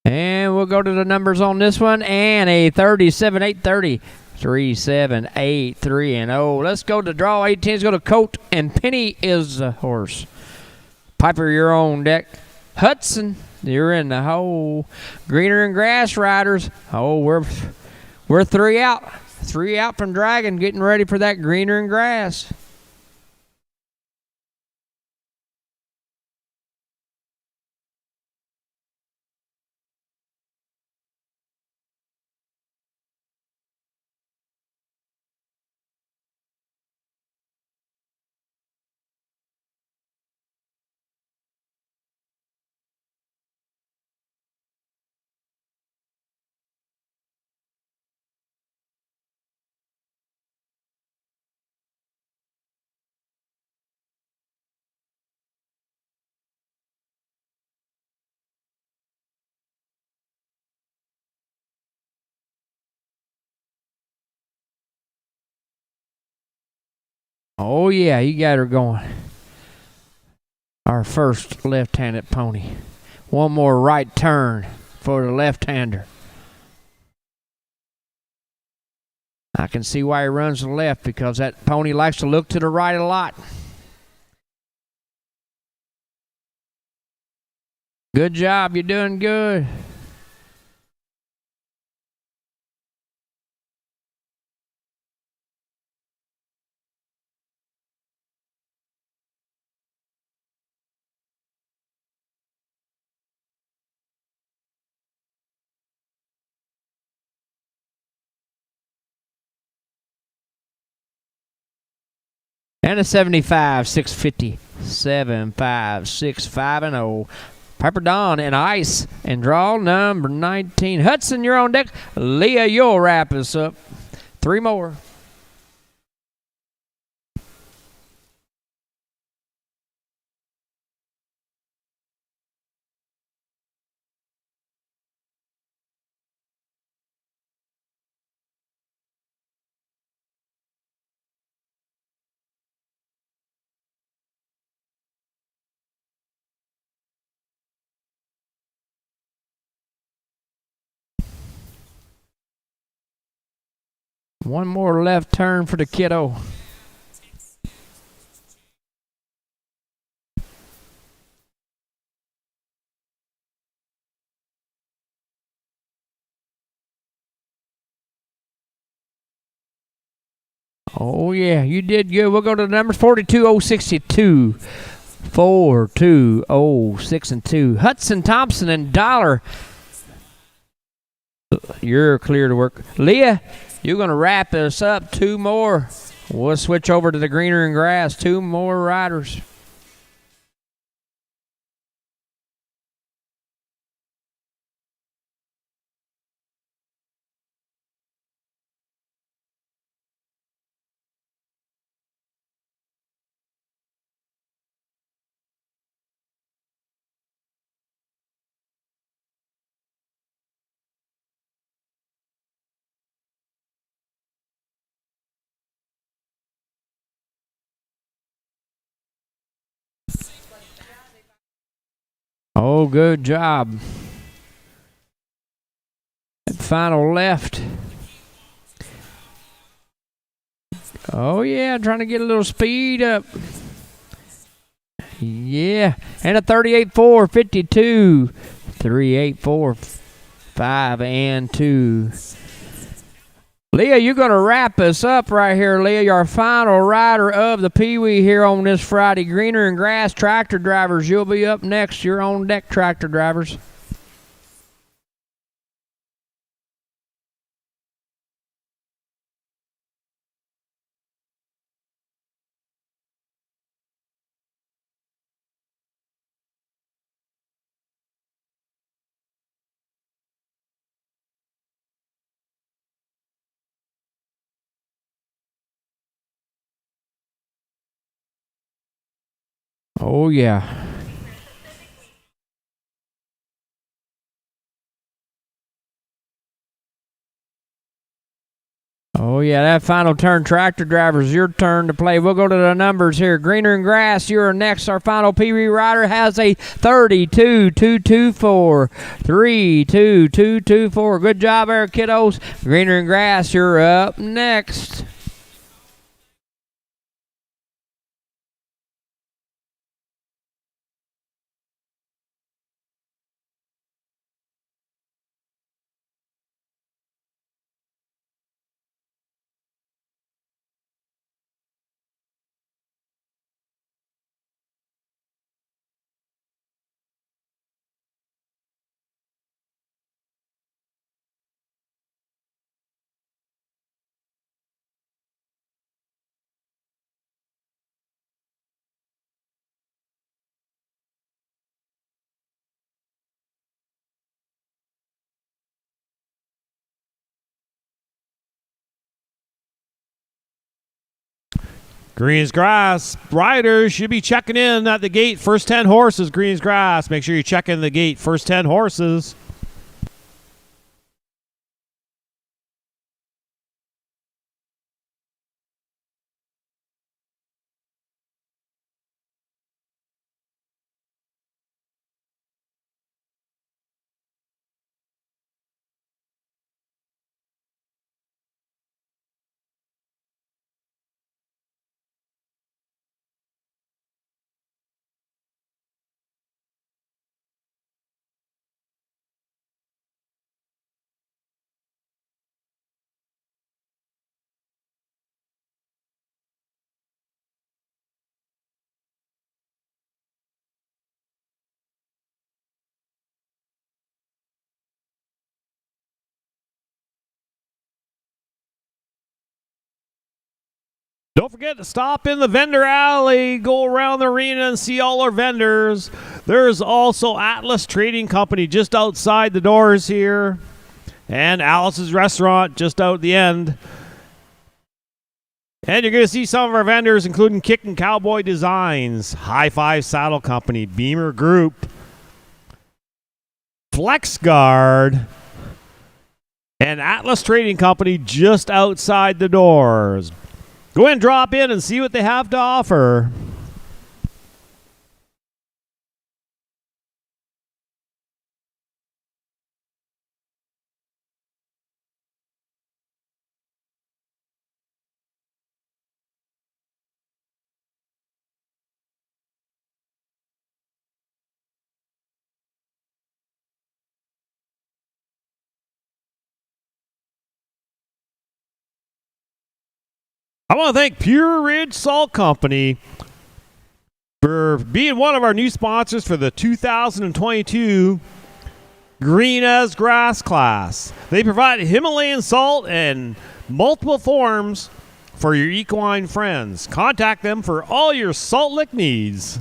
And we'll go to the numbers on this one. And a 37, 830. 3, 7, 8, 3, and 0. Let's go to draw 18. Let's go to Colt. And Penny is the horse. Piper, you're on deck. Hudson, you're in the hole. Greener and Grass Riders. Oh, we're 3 out. 3 out from Dragon, getting ready for that Greener and Grass. Oh, yeah, you got her going. Our first left-handed pony. One more right turn for the left-hander. I can see why he runs to the left, because that pony likes to look to the right a lot. Good job. You're doing good. And a 75, 650, 7, 5, 6, 5, and 0. Pepper Dawn and Ice and draw number 19. Hudson, you're on deck. Leah, you'll wrap us up. 3 more. One more left turn for the kiddo. Oh, yeah, you did good. We'll go to the numbers 42062. 420 and 2. Hudson Thompson and Dollar. You're clear to work. Leah, you're going to wrap us up. 2 more. We'll switch over to the greener and grass. 2 more riders. Oh, good job. Final left. Oh, yeah, trying to get a little speed up. Yeah, and a 38.4, 52. 3.84, 5 and 2. Leah, you're going to wrap us up right here, Leah. You're our final rider of the Pee Wee here on this Friday. Greener and Grass tractor drivers, you'll be up next. You're on deck, tractor drivers. Oh, yeah. Oh, yeah, that final turn, tractor drivers, your turn to play. We'll go to the numbers here. Greener and Grass, you're next. Our final Pee Wee rider has a 32.224. 32.224. Good job there, kiddos. Greener and Grass, you're up next. Greens Grass riders should be checking in at the gate. First 10 horses, Greens Grass. Make sure you check in the gate. First 10 horses. Don't forget to stop in the vendor alley, go around the arena and see all our vendors. There's also Atlas Trading Company just outside the doors here, and Alice's Restaurant just out the end. And you're going to see some of our vendors, including Kickin' Cowboy Designs, High Five Saddle Company, Beamer Group, FlexGuard, and Atlas Trading Company just outside the doors. Go ahead and drop in and see what they have to offer. I want to thank Pure Ridge Salt Company for being one of our new sponsors for the 2022 Green as Grass class. They provide Himalayan salt in multiple forms for your equine friends. Contact them for all your salt lick needs.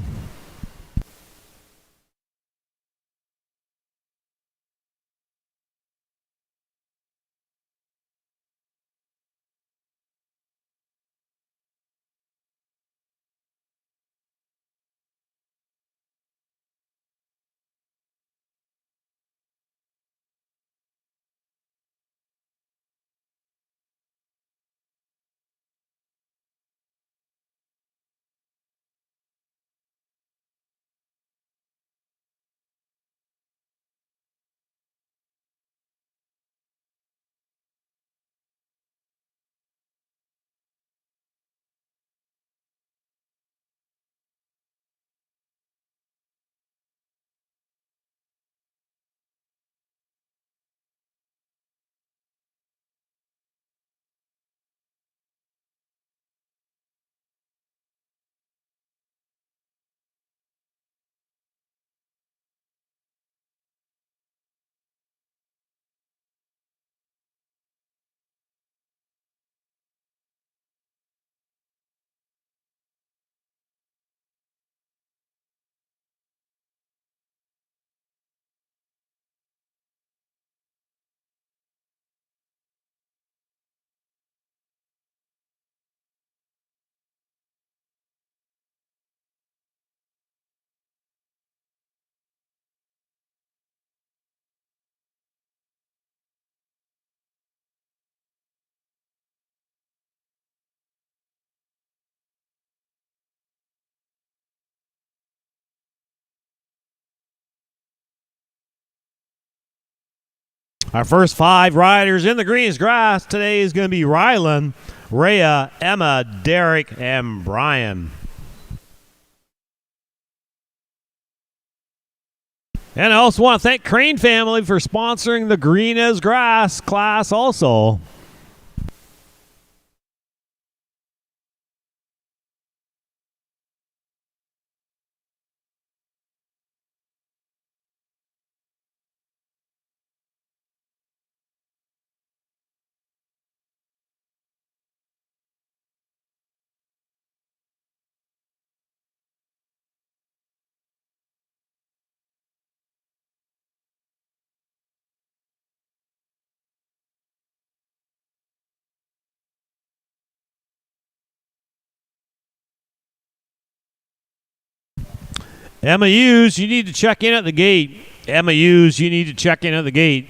Our first 5 riders in the greens grass today is going to be Rylan, Rhea, Emma, Derek, and Brian. And I also want to thank Crane Family for sponsoring the Green as Grass class also. Emma Hughes, you need to check in at the gate. Emma Hughes, you need to check in at the gate.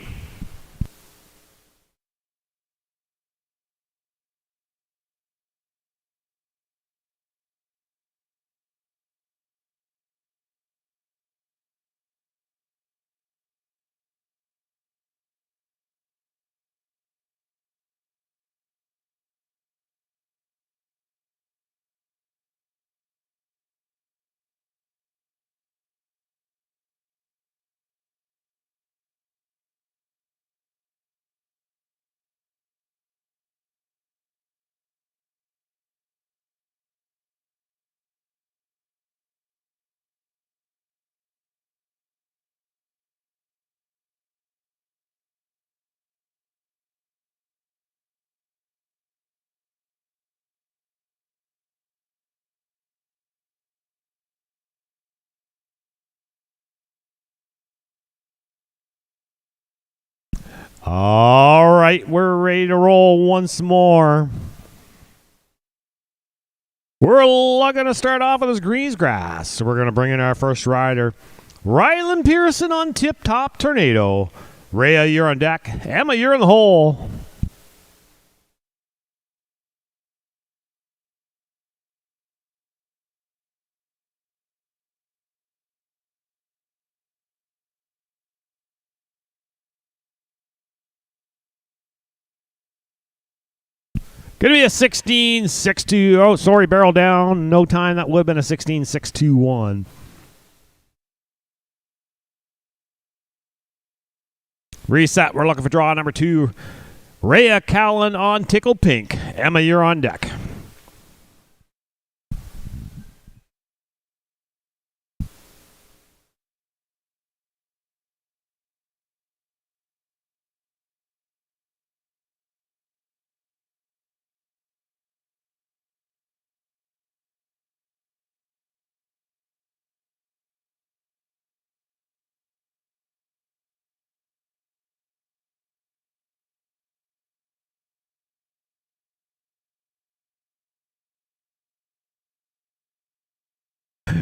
All right, we're ready to roll once more. We're going to start off with this greens grass. So we're going to bring in our first rider, Rylan Pearson on Tip Top Tornado. Rhea, you're on deck. Emma, you're in the hole. Going to be a 16-6-2. Oh, sorry, barrel down. No time. That would have been a 16-6-2-1. Reset. We're looking for draw number 2. Rhea Callan on Tickle Pink. Emma, you're on deck.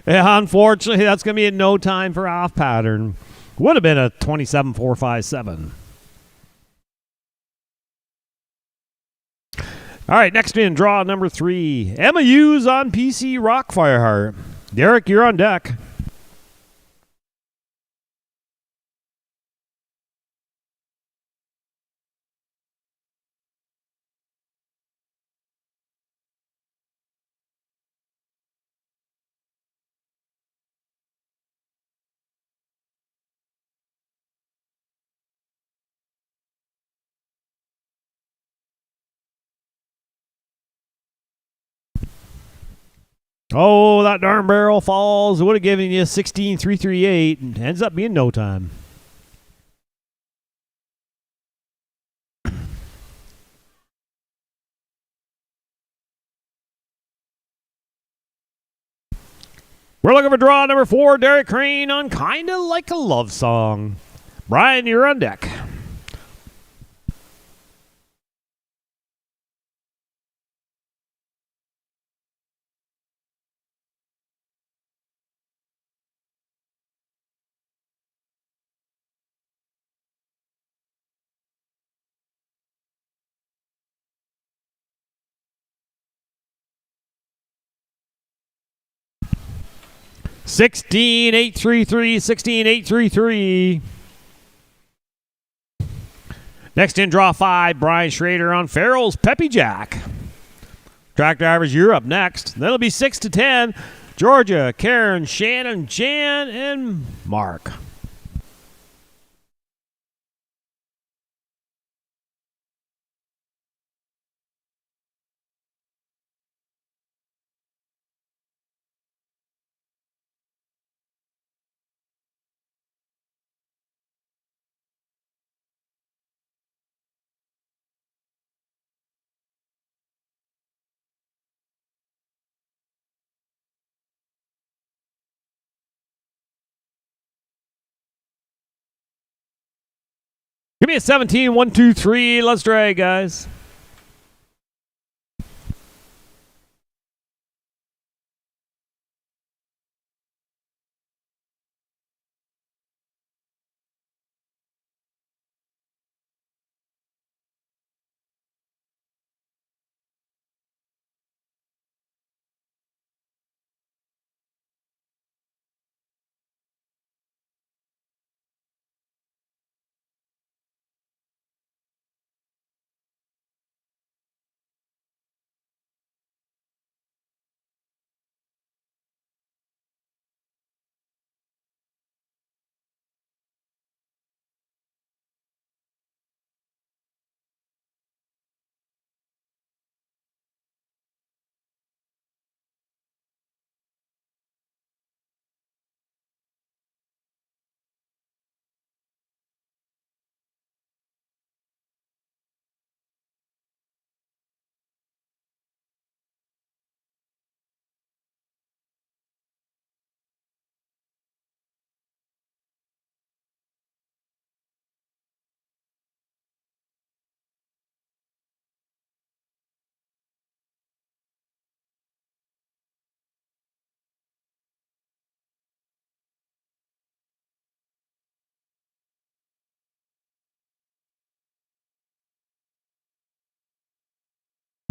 Yeah, unfortunately, that's going to be in no time for off pattern. Would have been a 27-4-5-7. All right, next in, draw number 3. Emma Hughes on PC Rock Fireheart. Derek, you're on deck. Oh, that darn barrel falls. It would have given you 16-3-3-8 and ends up being no time. We're looking for draw number 4, Derek Crane on Kinda Like a Love Song. Brian, you're on deck. Sixteen eight three three. 16-8-3-3. Next in, draw 5, Brian Schrader on Farrell's Peppy Jack. Track drivers, you're up next. Then it'll be 6-10. Georgia, Karen, Shannon, Jan, and Mark. Give me a 17-1-2-3. Let's drag, guys.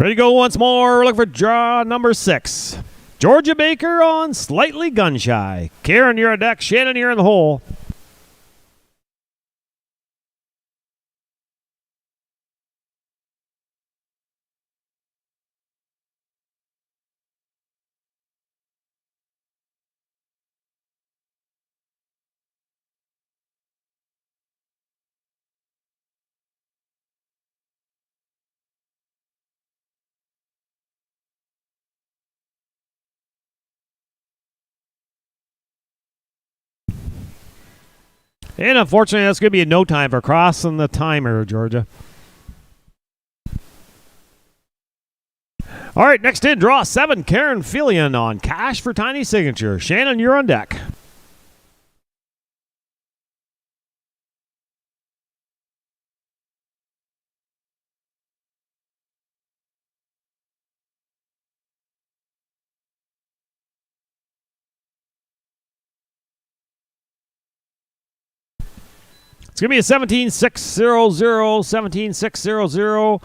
Ready to go once more. We're looking for draw number 6. Georgia Baker on Slightly Gun Shy. Karen, you're on deck. Shannon, you're in the hole. And unfortunately, that's going to be a no time for crossing the timer, Georgia. All right, next in, draw 7, Karen Fillion on Cash for Tiny Signature. Shannon, you're on deck. It's going to be a 17-6-0-0, 17-6-0-0.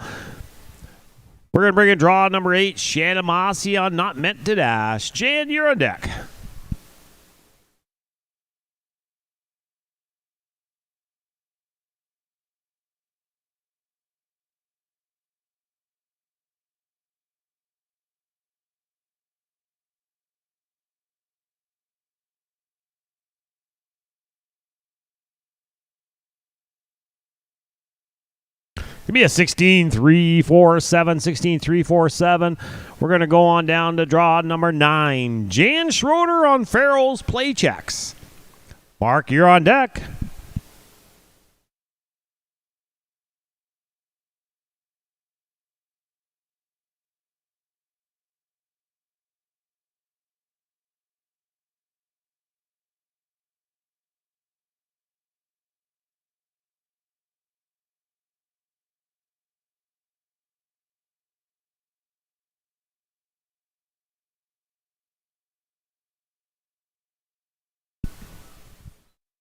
We're going to bring in draw number 8, Shannon Mossy on Not Meant to Dash. Jan, you're on deck. Give me a 16-3-4-7, 16-3-4-7. We're going to go on down to draw number 9. Jan Schroeder on Farrell's Play Checks. Mark, you're on deck.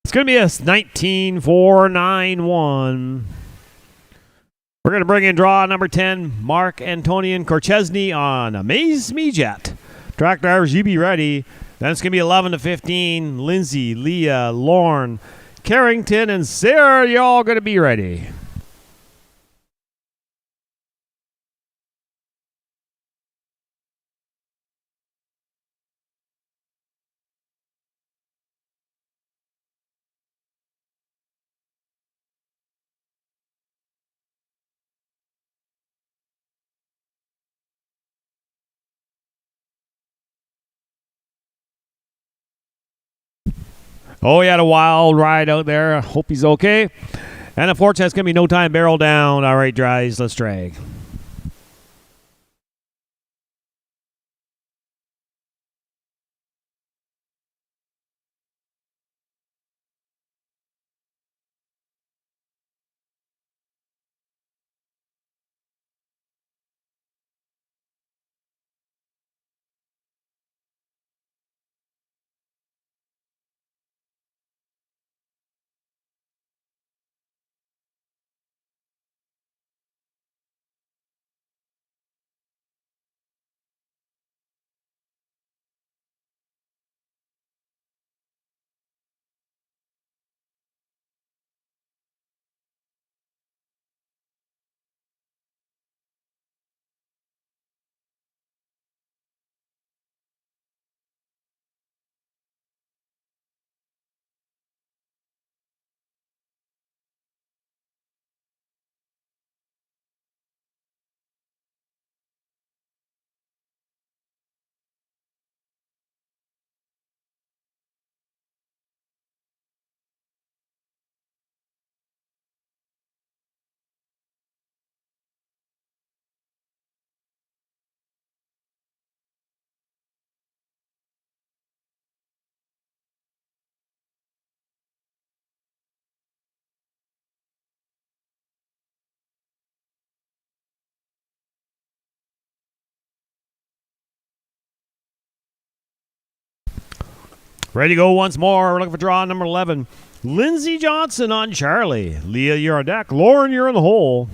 It's going to be a 19-4-9-1. We're going to bring in draw number 10, Mark Antonian Korchesny on Amaze Me Jet. Track drivers, you be ready. Then it's going to be 11-15, Lindsay, Leah, Lauren, Carrington, and Sarah. You all going to be ready. Oh, he had a wild ride out there. I hope he's okay. And unfortunately, it's going to be no time barrel down. All right, guys, let's drag. Ready to go once more. We're looking for draw number 11. Lindsey Johnson on Charlie. Leah, you're on deck. Lauren, you're in the hole.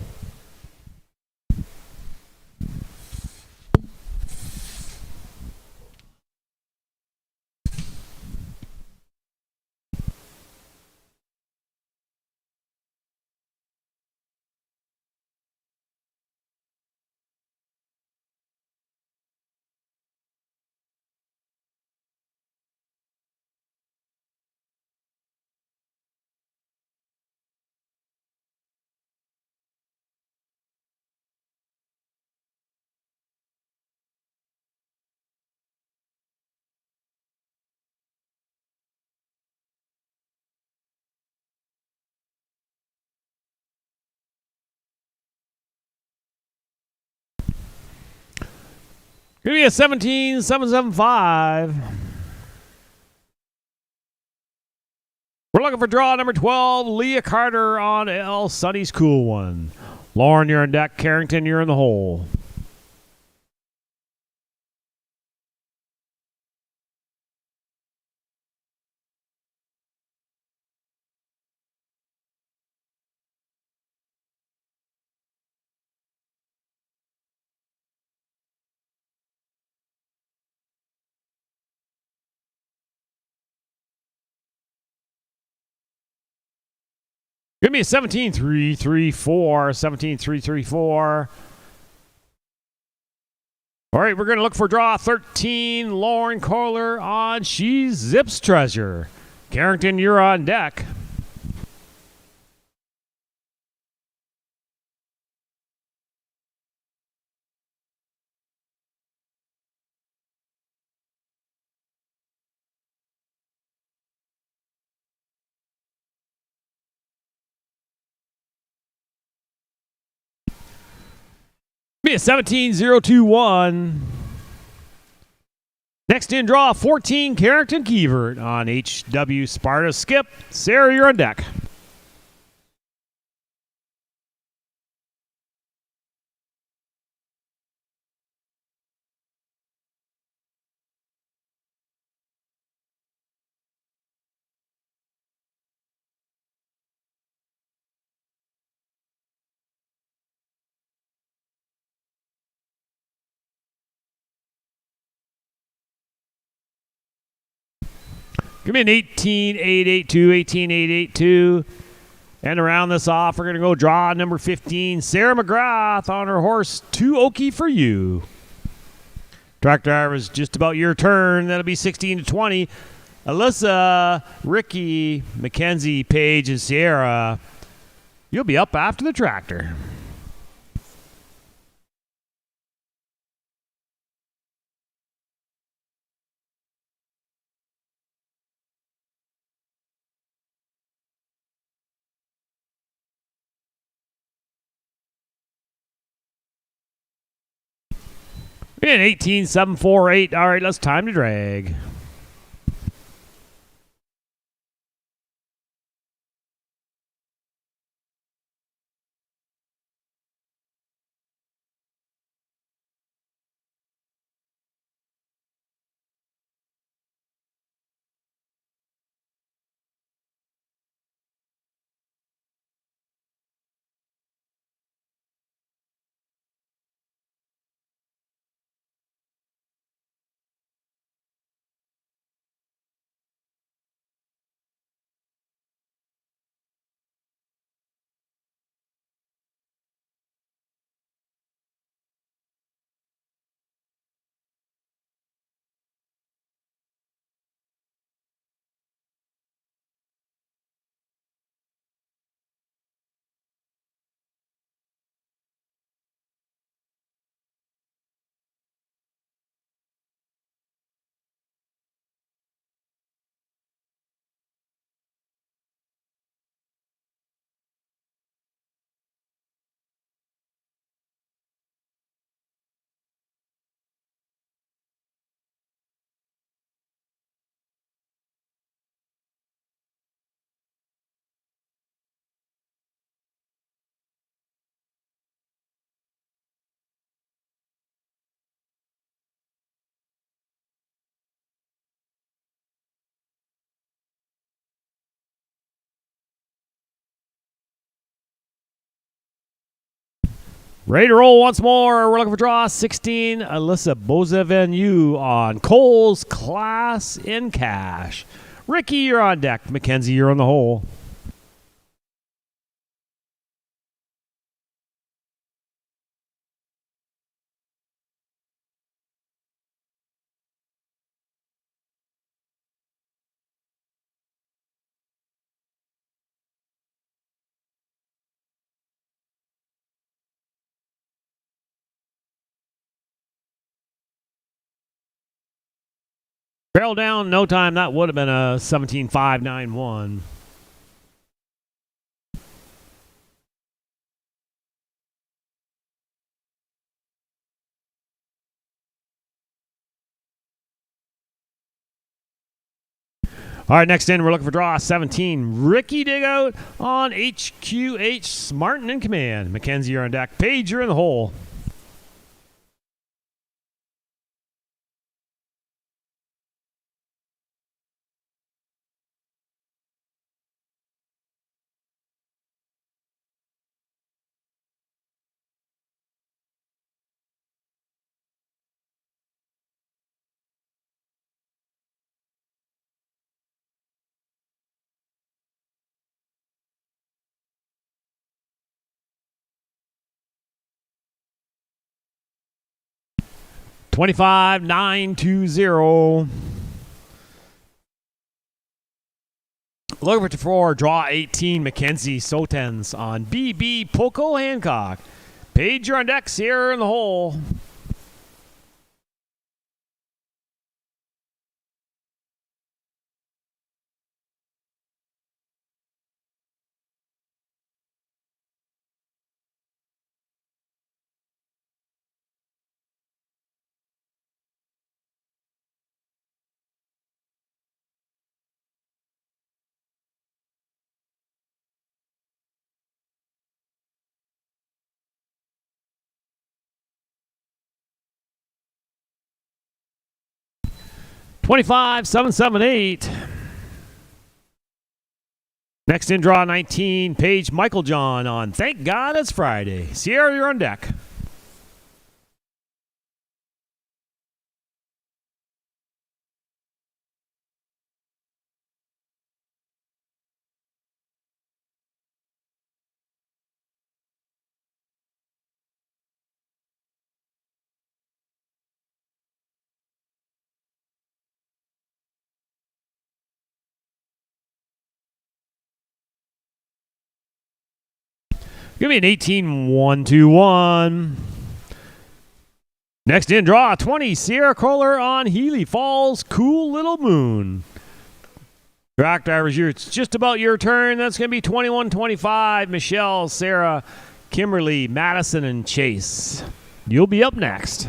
Give me a 17775. We're looking for draw number 12, Leah Carter on L. Sunny's Cool One. Lauren, you're on deck. Carrington, you're in the hole. Give me a 17334. 17334. All right, we're going to look for draw 13, Lauren Kohler on She Zips Treasure. Carrington, you're on deck. Be a 17021. Next in draw 14, Carrington Kievert on HW Sparta Skip. Sarah, you're on deck. Give me an 18882, 18882. And around this off, we're going to go draw number 15, Sarah McGrath on her horse, 2 Okie for you. Track driver is just about your turn. That'll be 16 to 20. Alyssa, Ricky, Mackenzie, Paige, and Sierra, you'll be up after the tractor. In 18748. All right, let's time to drag. Ready to roll once more. We're looking for draw 16, Alyssa Bozevenu on Cole's Class in Cash. Ricky, you're on deck. Mackenzie, you're on the hole. Barrel down, no time. That would have been a 17.591. All right, next in, we're looking for draw 17. Ricky Digout on HQH. Martin in command. Mackenzie, you're on deck. Page, you're in the hole. $25,920. Looking for draw 18. Mackenzie Sotens on BB Poco Hancock. Page, you're on deck. Sierra in the hole. $25,778. Next in draw 19. Page Michael John on Thank God It's Friday. Sierra, you're on deck. Give me an 18-1-2-1. Next in draw 20. Sierra Kohler on Healy Falls Cool Little Moon. Track drivers, it's just about your turn. That's going to be 21-25. Michelle, Sarah, Kimberly, Madison, and Chase. You'll be up next.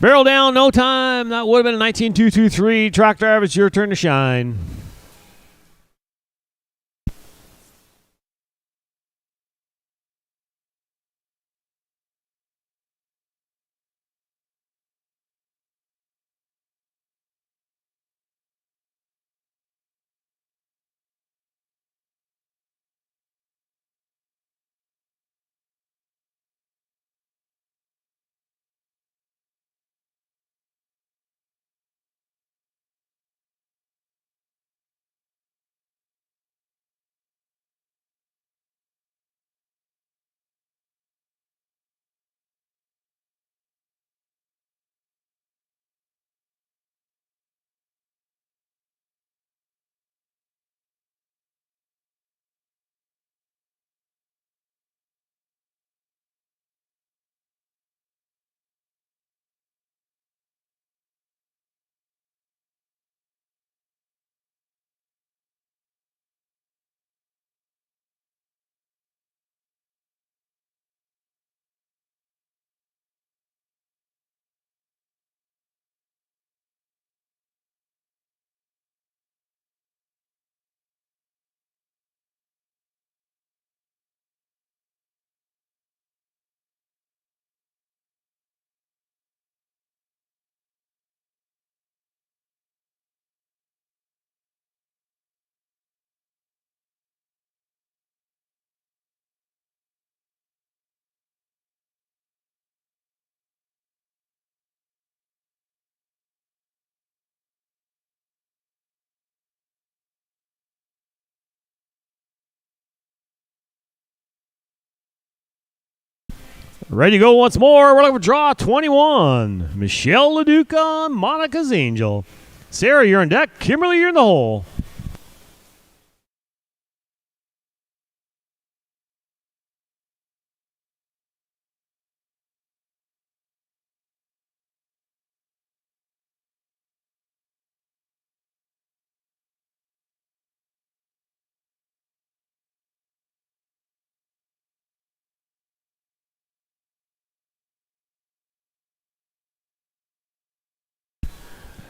Barrel down, no time. That would have been a 19-2-2-3. Track driver, it's your turn to shine. Ready to go once more. We're looking for draw 21. Michelle Leduc on Monica's Angel. Sarah, you're on deck. Kimberly, you're in the hole.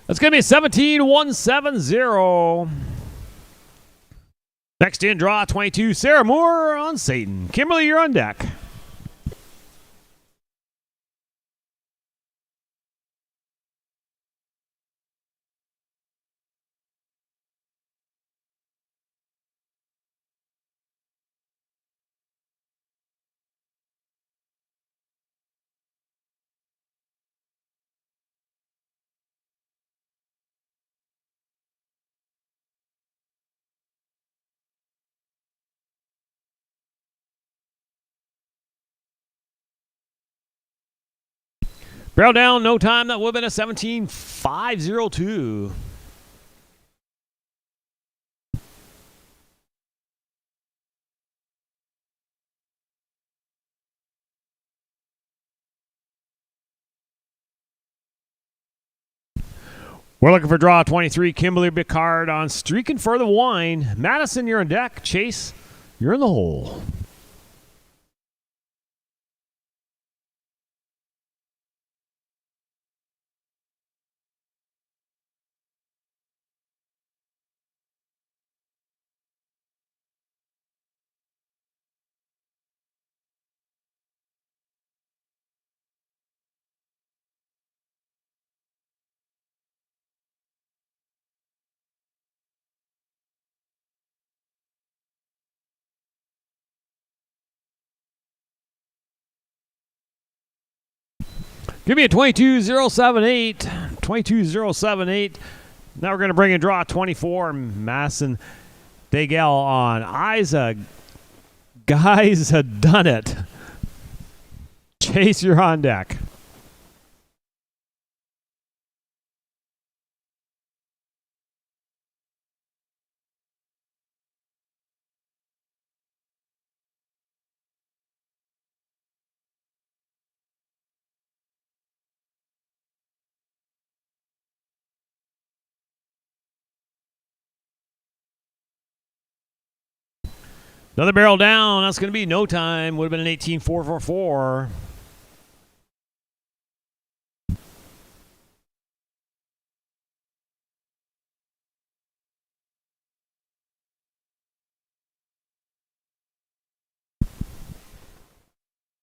That's going to be a 17-170. Next in, draw 22, Sarah Moore on Satan. Kimberly, you're on deck. Barrel down, no time. That would have been a 17-502. We're looking for draw 23. Kimberly Bickard on Streaking for the Wine. Madison, you're on deck. Chase, you're in the hole. Give me a 22078. 22078. Now we're going to bring in draw 24. Masson Dagel on Isa. Guys had done it. Chase, you're on deck. Another barrel down. That's going to be no time. Would have been an 18-444.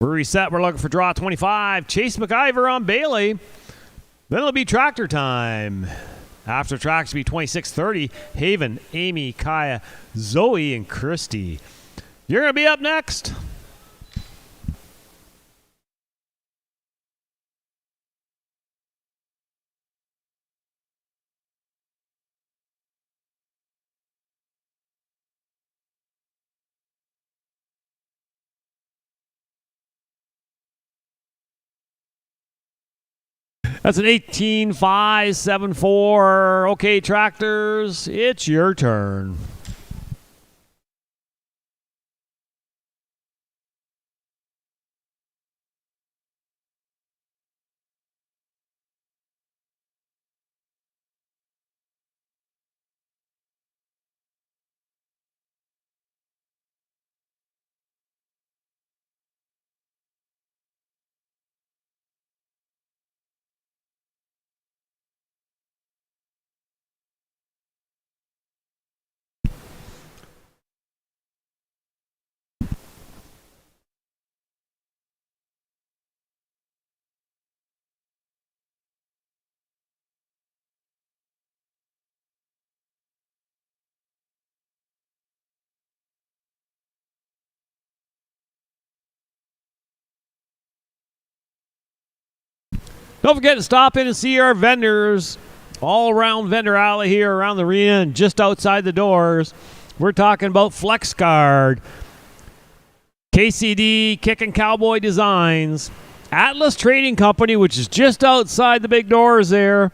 We're reset. We're looking for draw 25. Chase McIver on Bailey. Then it'll be tractor time. After tracks will be 26:30. Haven, Amy, Kaya, Zoe, and Christy. You're going to be up next. That's an 18-574. Okay, tractors, it's your turn. Don't forget to stop in and see our vendors all around Vendor Alley here around the arena and just outside the doors. We're talking about FlexGuard, KCD, Kickin' Cowboy Designs, Atlas Trading Company, which is just outside the big doors there,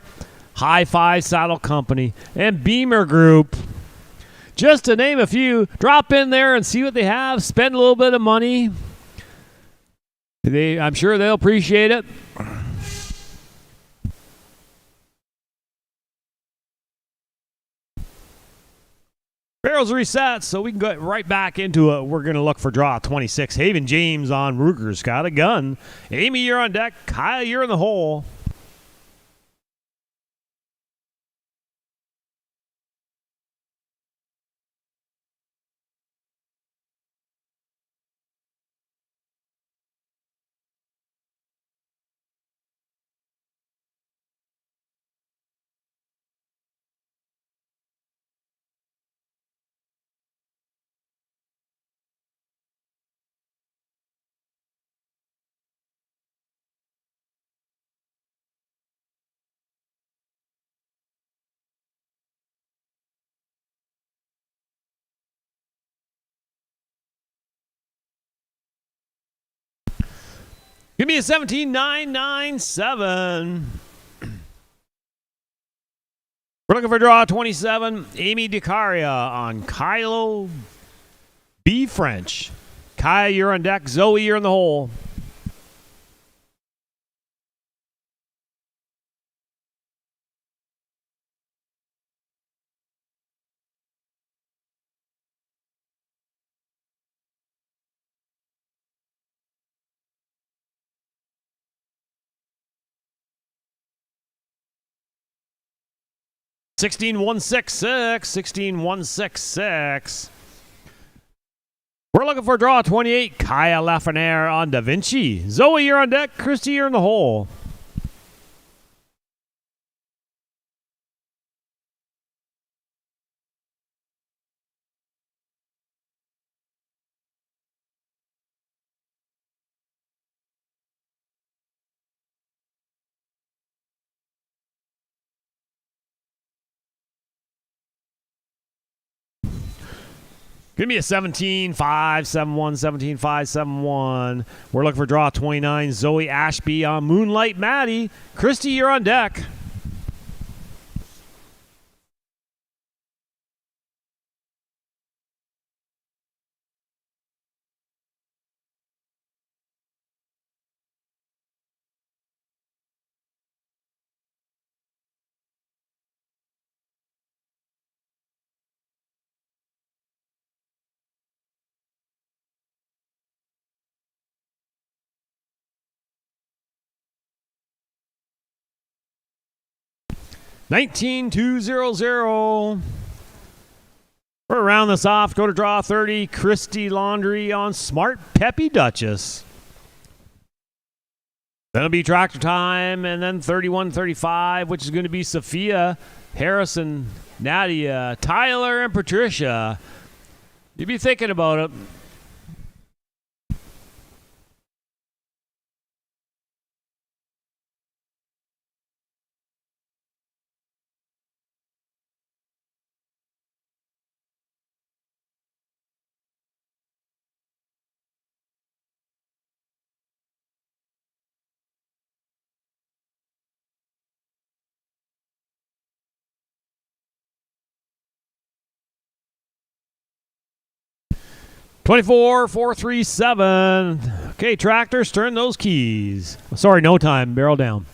High Five Saddle Company, and Beamer Group. Just to name a few, drop in there and see what they have, spend a little bit of money. I'm sure they'll appreciate it. Barrels reset, so we can go right back into it. We're going to look for draw 26. Haven James on Ruger's got a gun. Amy, you're on deck. Kyle, you're in the hole. Give me a 17,997. We're looking for draw 27. Amy DeCaria on Kylo B. French. Kai, you're on deck. Zoe, you're in the hole. $16,166. We're looking for draw 28. Kaya Lafreniere on Da Vinci. Zoe, you're on deck. Christy, you're in the hole. Give me a 17,571, 17,571. We're looking for draw 29. Zoe Ashby on Moonlight Maddie. Christy, you're on deck. $19,200. We're round this off. Go to draw 30. Christy Laundry on Smart Peppy Duchess. Then it'll be Tractor Time, and then 31-35, which is going to be Sophia, Harrison, Nadia, Tyler, and Patricia. You'd be thinking about it. $24,437. Okay, tractors, turn those keys. Sorry, no time. Barrel down.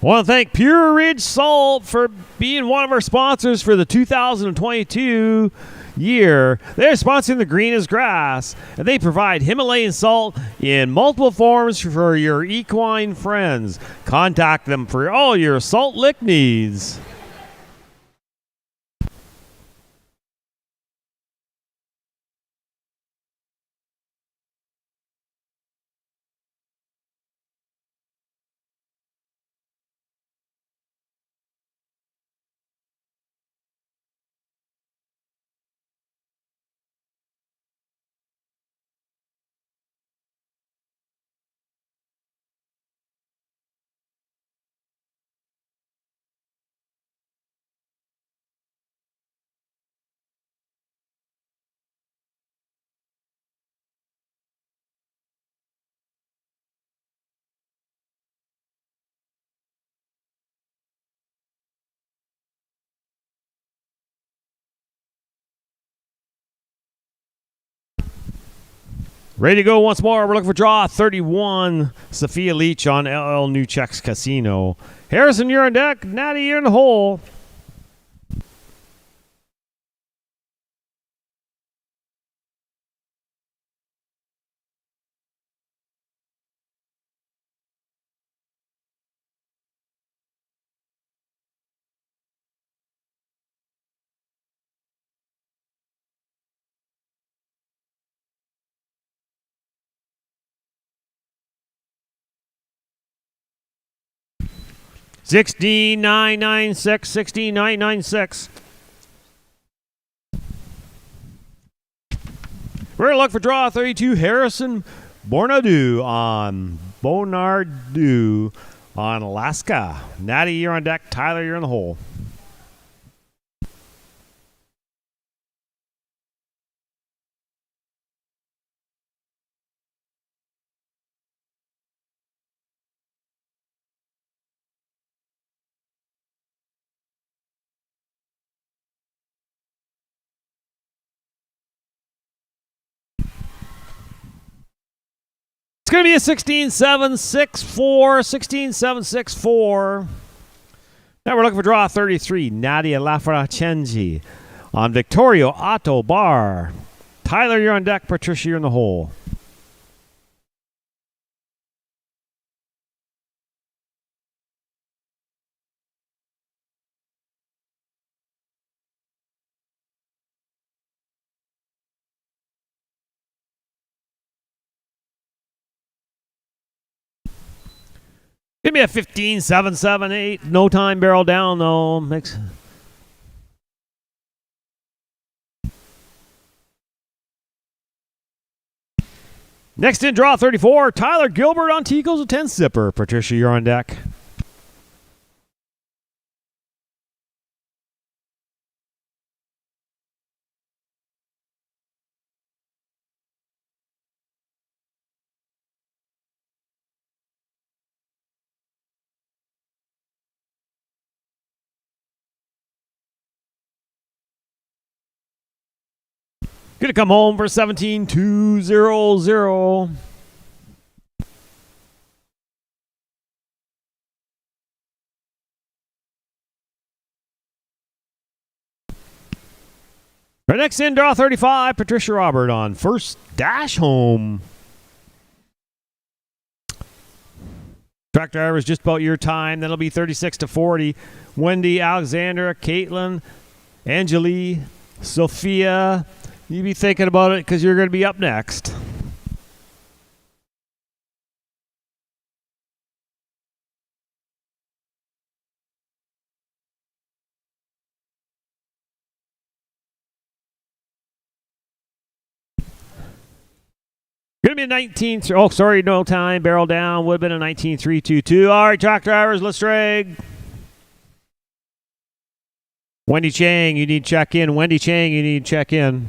I want to thank Pure Ridge Salt for being one of our sponsors for the 2022 year. They're sponsoring the Green as Grass, and they provide Himalayan salt in multiple forms for your equine friends. Contact them for all your salt lick needs. Ready to go once more. We're looking for draw 31. Sophia Leach on LL New Checks Casino. Harrison, you're on deck. Natty, you're in the hole. 16996, 16996. We're going to look for draw 32, Harrison Bonardu on Alaska. Natty, you're on deck. Tyler, you're in the hole. It's going to be a 16764, 16764. Now we're looking for draw 33, Nadia Lafraccengi on Victorio Otto Bar. Tyler, you're on deck. Patricia, you're in the hole. Give me a 15-7-7-8. No time barrel down, though. Next in, draw 34. Tyler Gilbert on Tico's a 10-sipper. Patricia, you're on deck. Gonna come home for 17-2-0-0. Our next in, draw 35, Patricia Robert on first dash home. Track driver is just about your time. That'll be 36-40. Wendy, Alexandra, Caitlin, Angelique, Sophia. You be thinking about it because you're going to be up next. Going to be a 19. Oh, sorry, no time. Barrel down. Would have been a 19-3-2-2. All right, track drivers, let's drag. Wendy Chang, you need check in. Wendy Chang, you need check in.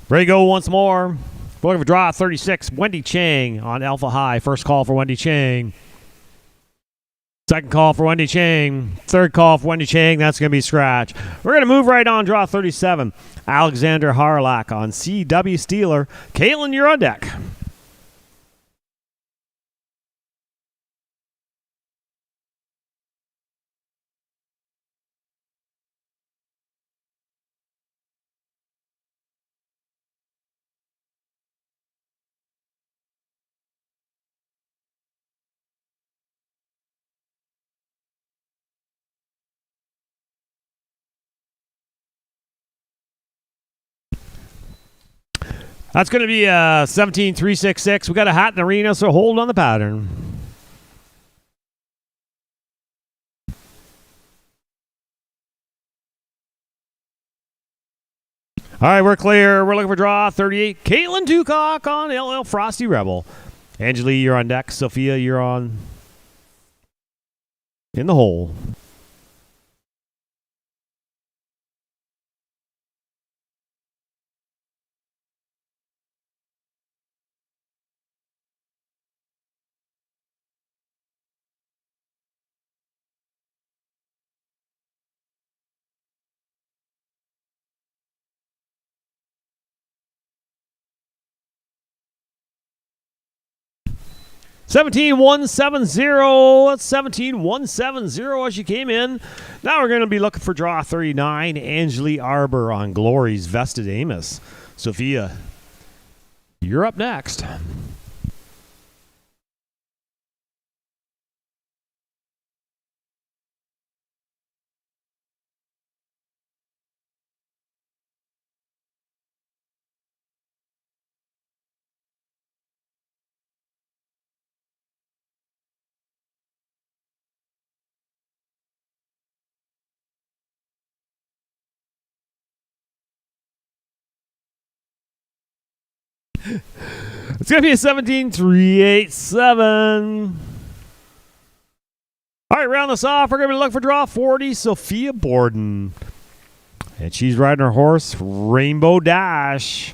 Ready to go once more. We're looking for draw 36. Wendy Chang on Alpha High. First call for Wendy Chang. Second call for Wendy Chang. Third call for Wendy Chang. That's going to be scratch. We're going to move right on draw 37. Alexander Harlach on CW Steeler. Caitlin, you're on deck. That's going to be 17-366. We got a hat in the arena, so hold on the pattern. All right, we're clear. We're looking for draw 38. Caitlin Tucock on LL Frosty Rebel. Angeli, you're on deck. Sophia, you're on in the hole. $17,170. That's $17,170 as she came in. Now we're going to be looking for draw 39. Angeli Arbor on Glory's Vested Amos. Sophia, you're up next. It's going to be a 17,387. All right, round this off. We're going to be looking for draw 40, Sophia Borden. And she's riding her horse, Rainbow Dash.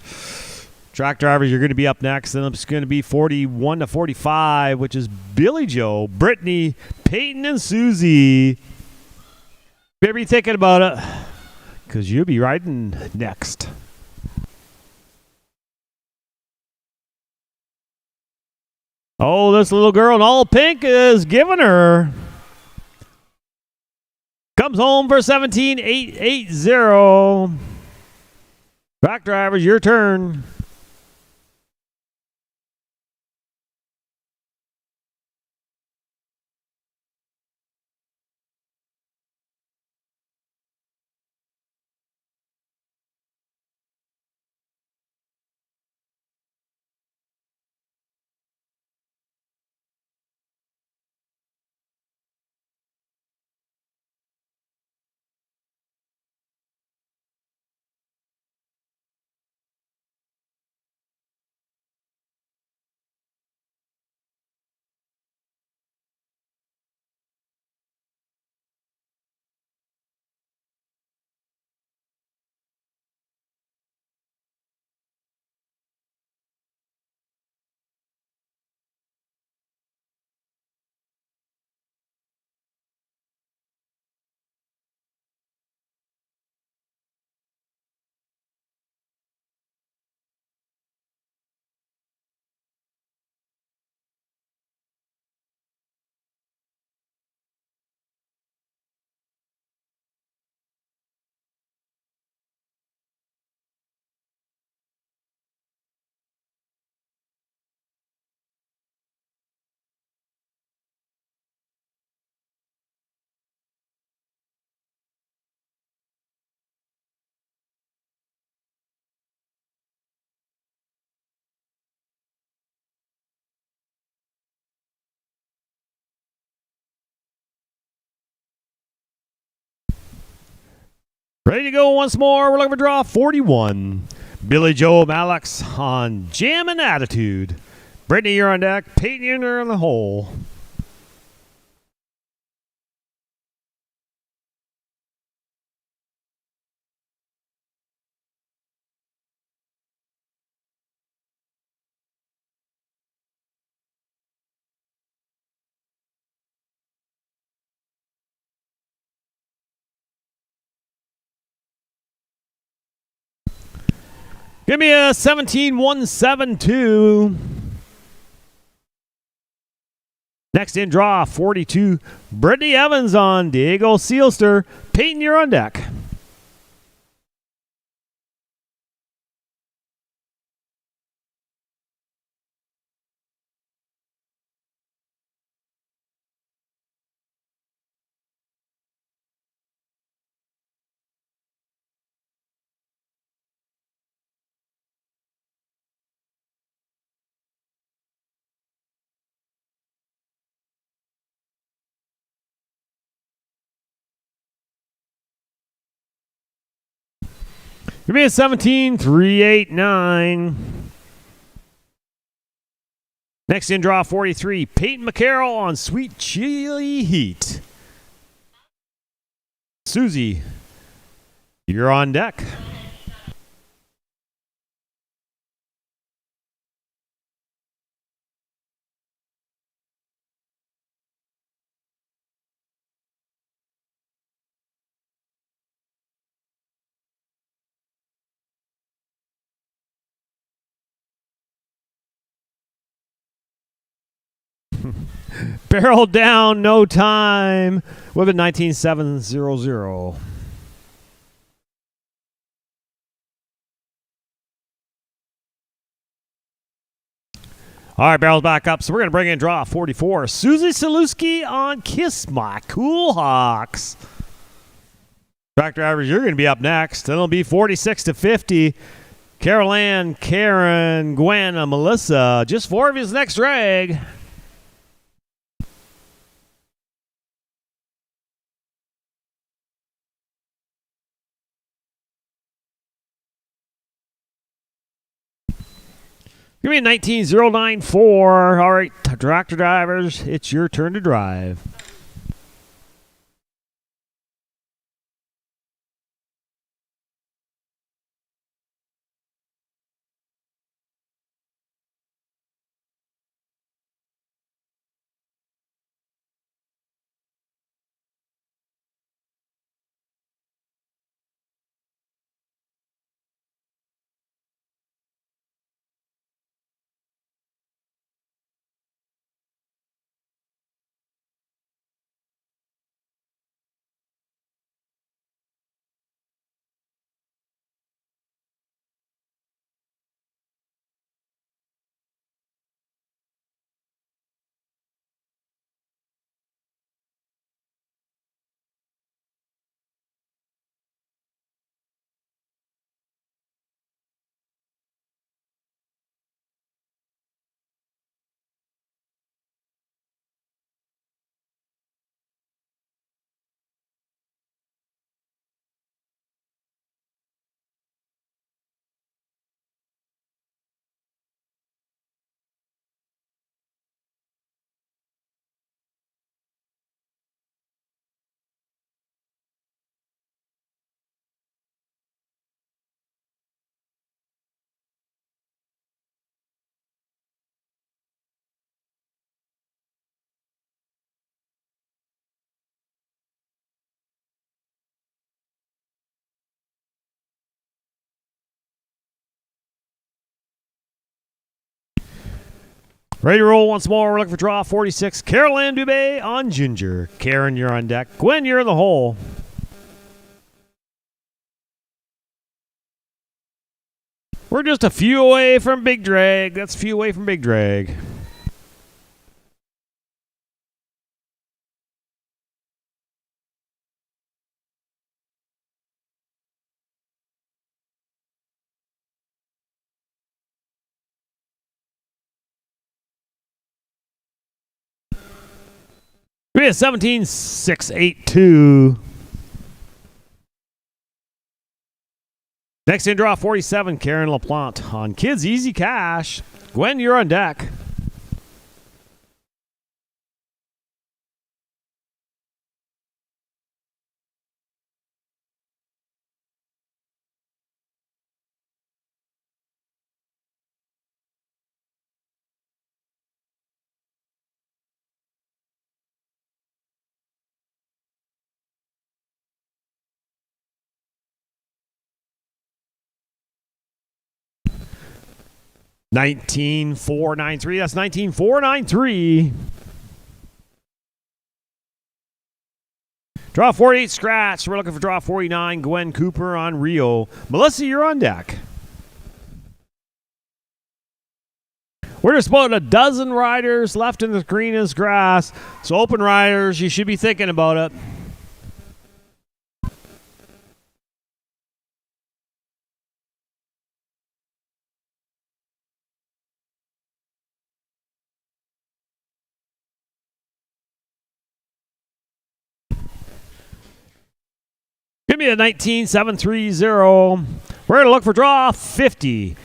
Track drivers, you're going to be up next. Then it's going to be 41 to 45, which is Billy Joe, Brittany, Peyton, and Susie. Better be thinking about it, because you'll be riding next. Oh, this little girl in all pink is giving her. Comes home for 17,880. Track drivers, your turn. Ready to go once more. We're looking for draw 41. Billy Joe Alex on Jam and Attitude. Brittany, you're on deck. Peyton, you're in the hole. Give me a 17,172. Next in draw 42. Brittany Evans on Diego Seelster. Peyton, you're on deck. Give me a 17-3-8-9. Next in draw 43, Peyton McCarroll on Sweet Chili Heat. Susie, you're on deck. Barrel down, no time. With a 19-7-0-0. All right, barrels back up. So we're going to bring in draw 44. Susie Saluski on Kiss My Cool Hawks. Track drivers, you're going to be up next. Then it'll be 46-50. Carol Ann, Karen, Gwen, and Melissa. Just 4 of his next drag. Give me a 19-0-9-4. All right, tractor drivers, it's your turn to drive. Ready to roll once more. We're looking for draw 46. Carol Ann Dubé on Ginger. Karen, you're on deck. Gwen, you're in the hole. We're just a few away from big drag. That's a few away from big drag. We have 17-6-8-2. Next in draw 47, Karen LaPlante on Kids Easy Cash. Gwen, you're on deck. $19,493. That's $19,493. Draw 48 scratch. We're looking for draw 49. Gwen Cooper on Rio. Melissa, you're on deck. We're just about a dozen riders left in the green as grass. So open riders, you should be thinking about it. Give me a 19-7-3-0. We're going to look for draw 50.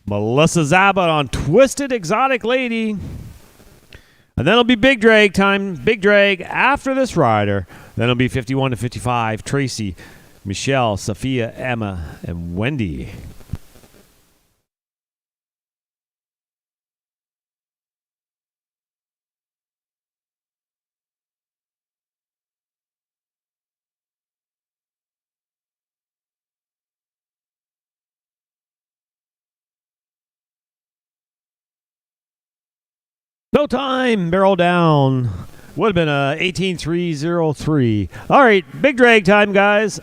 Melissa Zabot on Twisted Exotic Lady. And then it'll be big drag time. Big drag after this rider. Then it'll be 51 to 55. Tracy, Michelle, Sophia, Emma, and Wendy. No time. Barrel down. Would have been a 18.303. All right. Big drag time, guys.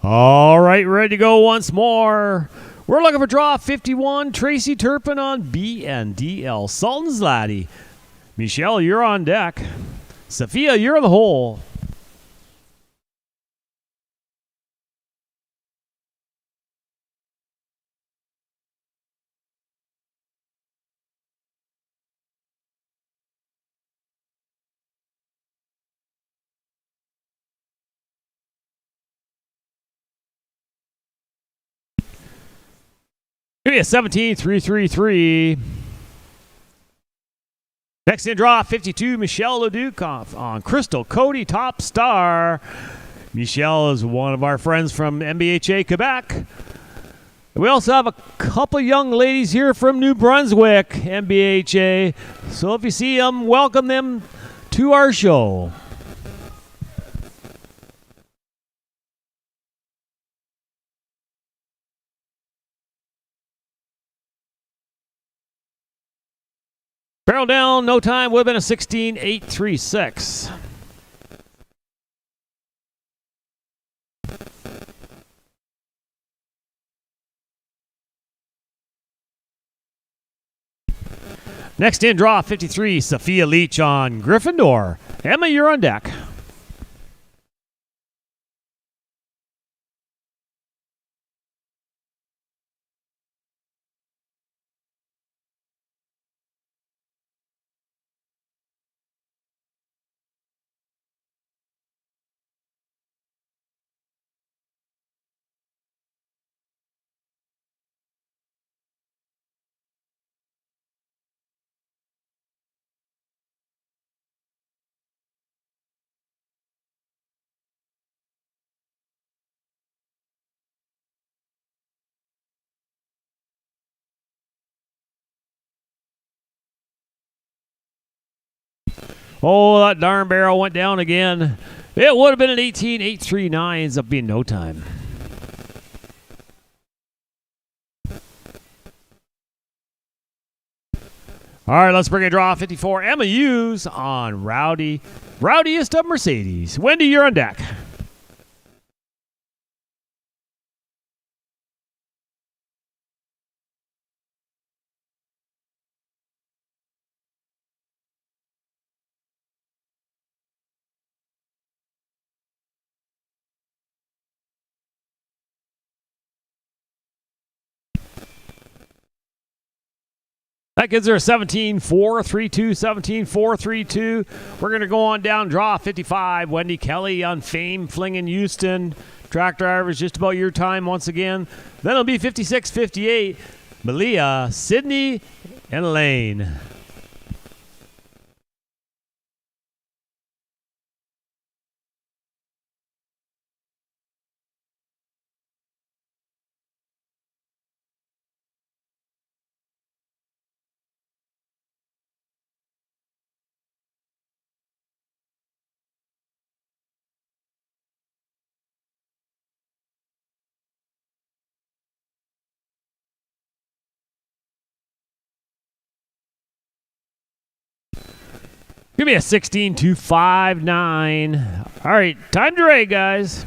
All right, ready to go once more. We're looking for draw 51, Tracy Turpin on BNDL. Sultan's Laddie. Michelle, you're on deck. Sophia, you're in the hole. Give me a 17-3-3-3. Next in draw 52, Michelle Leduc on Crystal Cody Top Star. Michelle is one of our friends from NBHA Quebec. We also have a couple young ladies here from New Brunswick, NBHA. So if you see them, welcome them to our show. Barrel down, no time, would have been a 16-8-3-6. Next in, draw 53, Sophia Leach on Gryffindor. Emma, you're on deck. Oh, that darn barrel went down again. It would have been an 18-8-3-9. Ends up being no time. All right, let's bring a draw 54. Emma Hughes on Rowdiest of Mercedes. Wendy, you're on deck. That gives her a 17-4-3-2, 17-4-3-2. We're going to go on down, draw 55. Wendy Kelly on Fame, Flinging Houston. Track drivers, just about your time once again. Then it'll be 56-58. Malia, Sydney, and Elaine. Give me a 16-2-5-9. All right, time to rate, guys.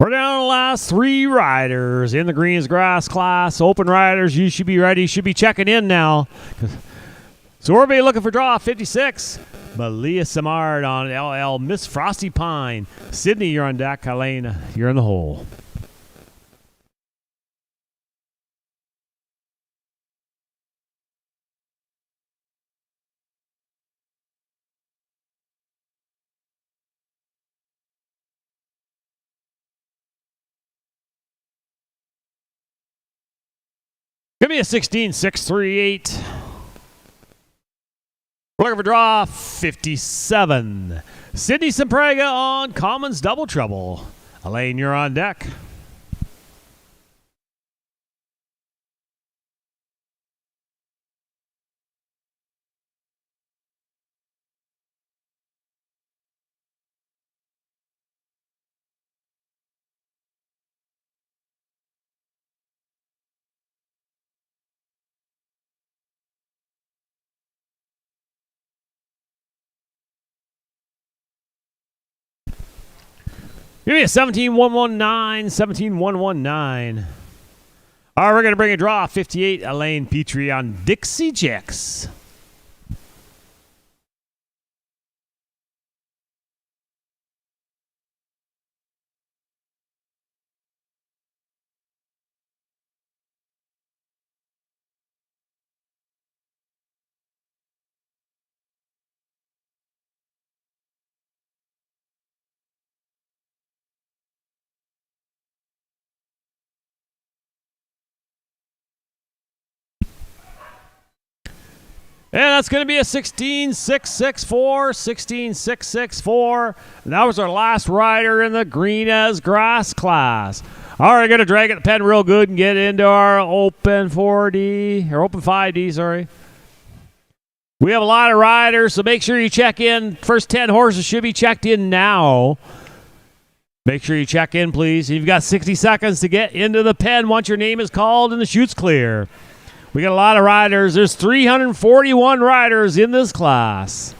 We're down to the last 3 riders in the greens grass class. Open riders, you should be ready. Should be checking in now. So we'll be looking for draw 56. Malia Samard on LL. Miss Frosty Pine. Sydney, you're on deck. Elaine, you're in the hole. Give me a 16-6-3-8. We're looking for draw 57. Sydney Semprega on Commons Double Trouble. Elaine, you're on deck. Give me a 17-119, 17-119. All right, we're going to bring a draw 58. Elaine Petrie on Dixie Chicks. And that's going to be a 16-6-6-4, 16-6-6-4. And that was our last rider in the green as grass class. All right, going to drag it the pen real good and get into our open 4D, or open 5D, sorry. We have a lot of riders, so make sure you check in. First 10 horses should be checked in now. Make sure you check in, please. You've got 60 seconds to get into the pen once your name is called and the chute's clear. We got a lot of riders. There's 341 riders in this class.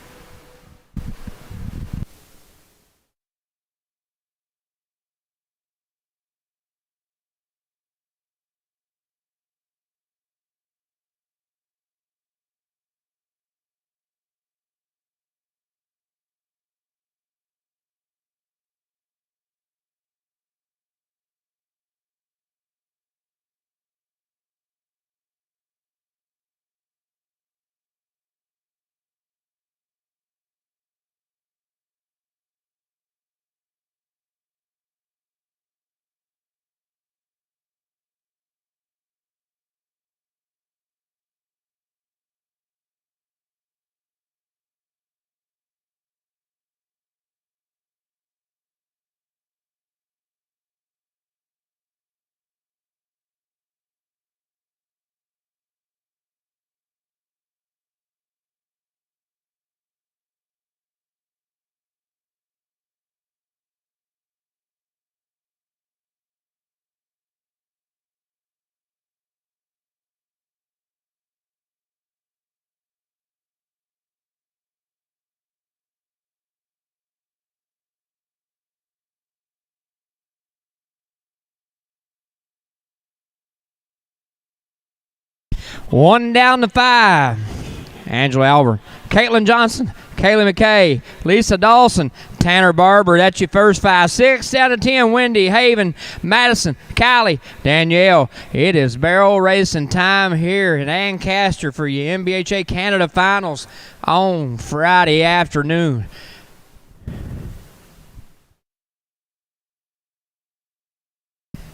One down to 5. Angela Albert, Caitlin Johnson, Kaylee McKay, Lisa Dawson, Tanner Barber. That's your first 5. 6 out of 10. Wendy, Haven, Madison, Kylie, Danielle. It is barrel racing time here at Ancaster for your NBHA Canada Finals on Friday afternoon.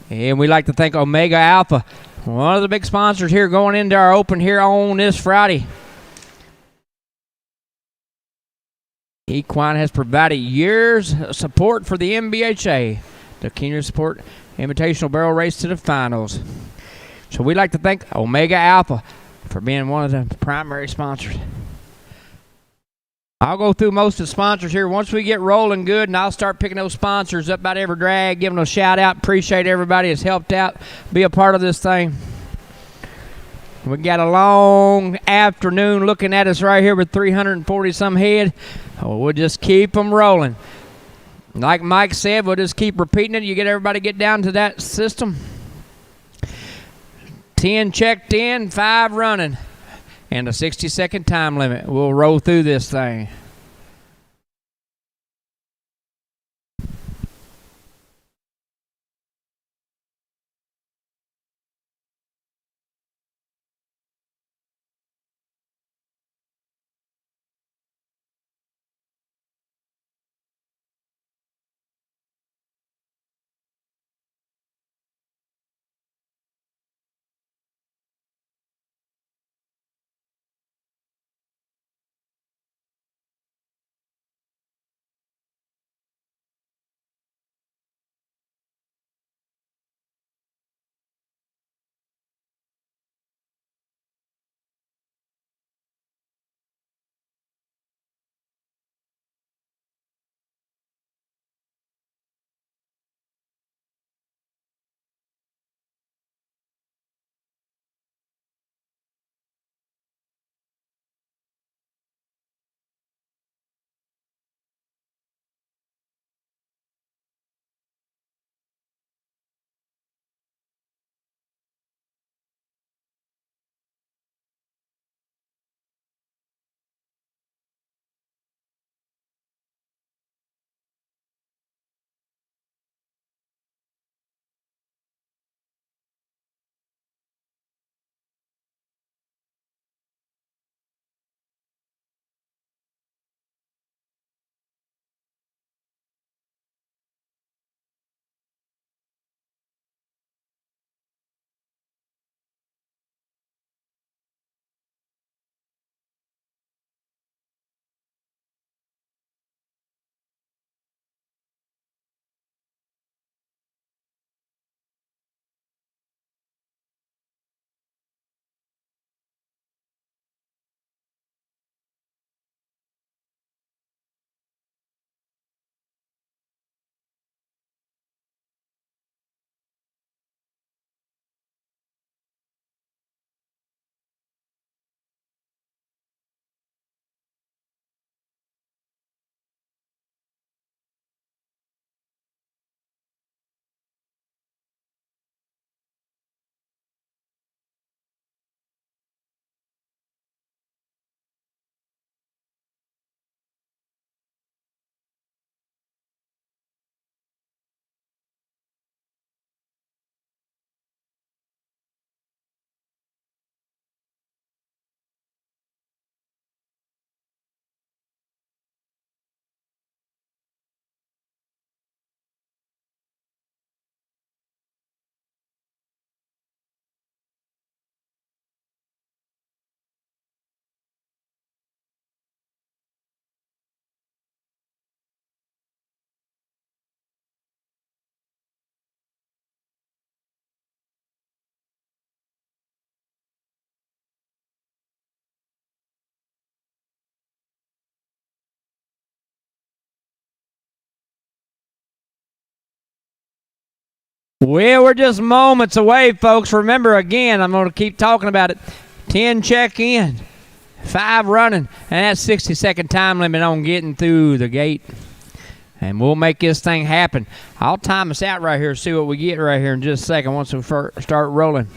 And we'd like to thank Omega Alpha, one of the big sponsors here going into our open here on this Friday. Equine has provided years of support for the NBHA, the Keener Support Invitational Barrel Race to the Finals. So we'd like to thank Omega Alpha for being one of the primary sponsors. I'll go through most of the sponsors here once we get rolling good, and I'll start picking those sponsors up about every drag, giving them a shout out. Appreciate everybody that's helped out, be a part of this thing. We got a long afternoon looking at us right here with 340 some head. Oh, we'll just keep them rolling. Like Mike said, we'll just keep repeating it. You get everybody get down to that system. 10 checked in, 5 running, and a 60-second time limit. We'll roll through this thing. Well, we're just moments away, folks. Remember, again, I'm going to keep talking about it. 10 check in, 5 running, and that 60-second time limit on getting through the gate. And we'll make this thing happen. I'll time us out right here, see what we get right here in just a second once we start rolling.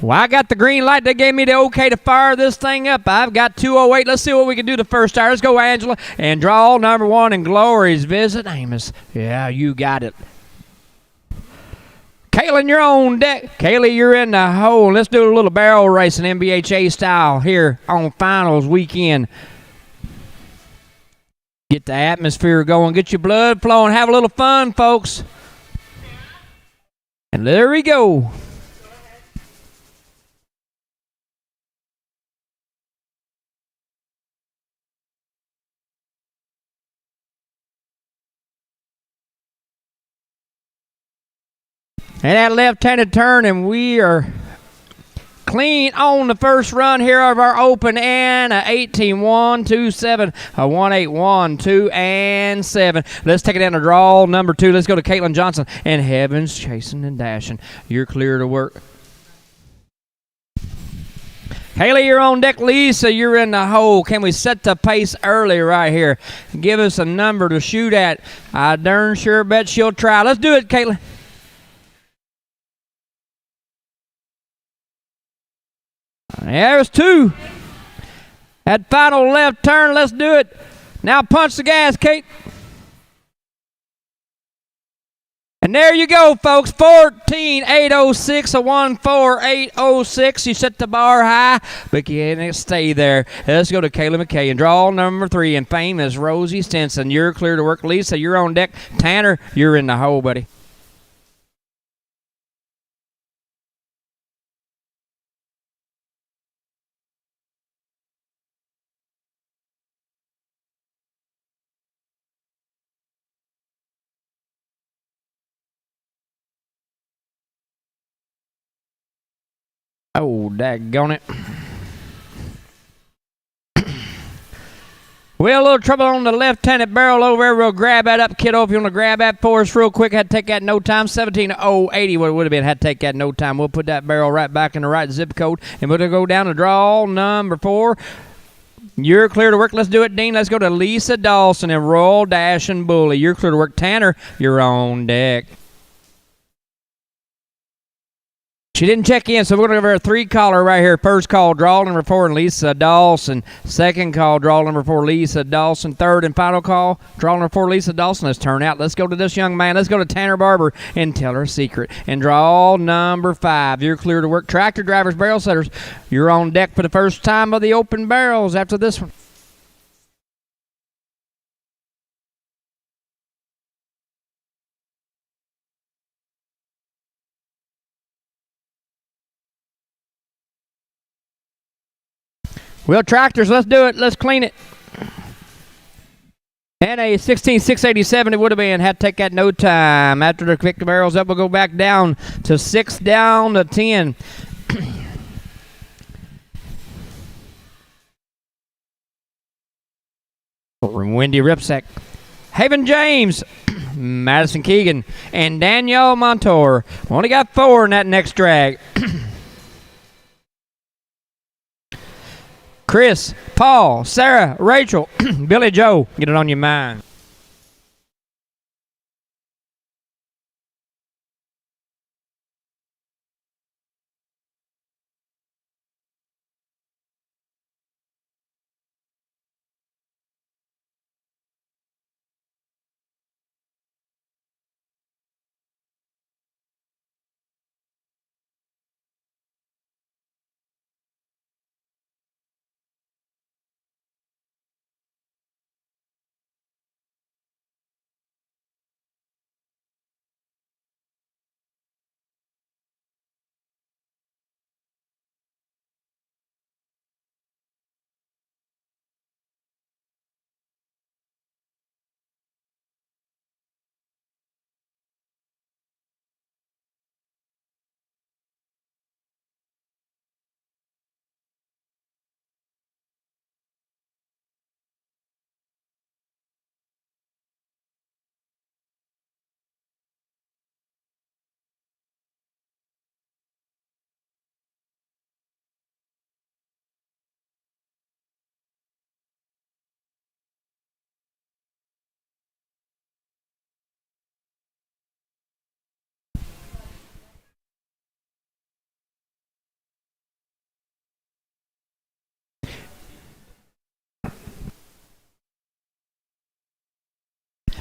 Well, I got the green light. They gave me the okay to fire this thing up. I've got 208. Let's see what we can do the first hour. Let's go, Angela. And draw number 1 in Glory's Visit Amos. Yeah, you got it. Kayla, you're on deck. Kayla, you're in the hole. Let's do a little barrel racing NBHA style here on finals weekend. Get the atmosphere going. Get your blood flowing. Have a little fun, folks. And there we go. And that left-handed turn, and we are clean on the first run here of our open, and a 18-1, 2-7, a 1-8-1, 2 and 7. Let's take it down to draw number 2. Let's go to Caitlin Johnson, and Heaven's chasing and dashing. You're clear to work. Haley, you're on deck. Lisa, you're in the hole. Can we set the pace early right here? Give us a number to shoot at. I darn sure bet she'll try. Let's do it, Caitlin. There's 2. That final left turn, let's do it. Now punch the gas, Kate. And there you go, folks. 14,806, a 1,4806. You set the bar high, but you can't stay there. Let's go to Kayla McKay and draw number 3. And famous Rosie Stinson. You're clear to work. Lisa, you're on deck. Tanner, you're in the hole, buddy. Oh, daggone it. Well, a little trouble on the left-handed barrel over there. We'll grab that up, kiddo. If you want to grab that for us real quick, had to take that in no time. 17,080 what it would have been. Had to take that in no time. We'll put that barrel right back in the right zip code, and we'll go down to draw number 4. You're clear to work. Let's do it, Dean. Let's go to Lisa Dawson and Royal Dash and Bully. You're clear to work. Tanner, you're on deck. She didn't check in, so we're going to give her a 3 caller right here. First call, draw number 4, and Lisa Dawson. Second call, draw number 4, Lisa Dawson. Third and final call, draw number 4, Lisa Dawson. Let's turn out. Let's go to this young man. Let's go to Tanner Barber and tell her a secret. And draw number 5. You're clear to work. Tractor drivers, barrel setters, you're on deck for the first time of the open barrels after this one. Well, tractors, let's do it. Let's clean it. And a 16,687 it would have been. Had to take that no time. After the pick the barrels up, we'll go back down to 6 down to 10. Wendy Ripsack. Haven James. Madison Keegan. And Danielle Montour. Only got 4 in that next drag. Chris, Paul, Sarah, Rachel, Billy Joe, get it on your mind.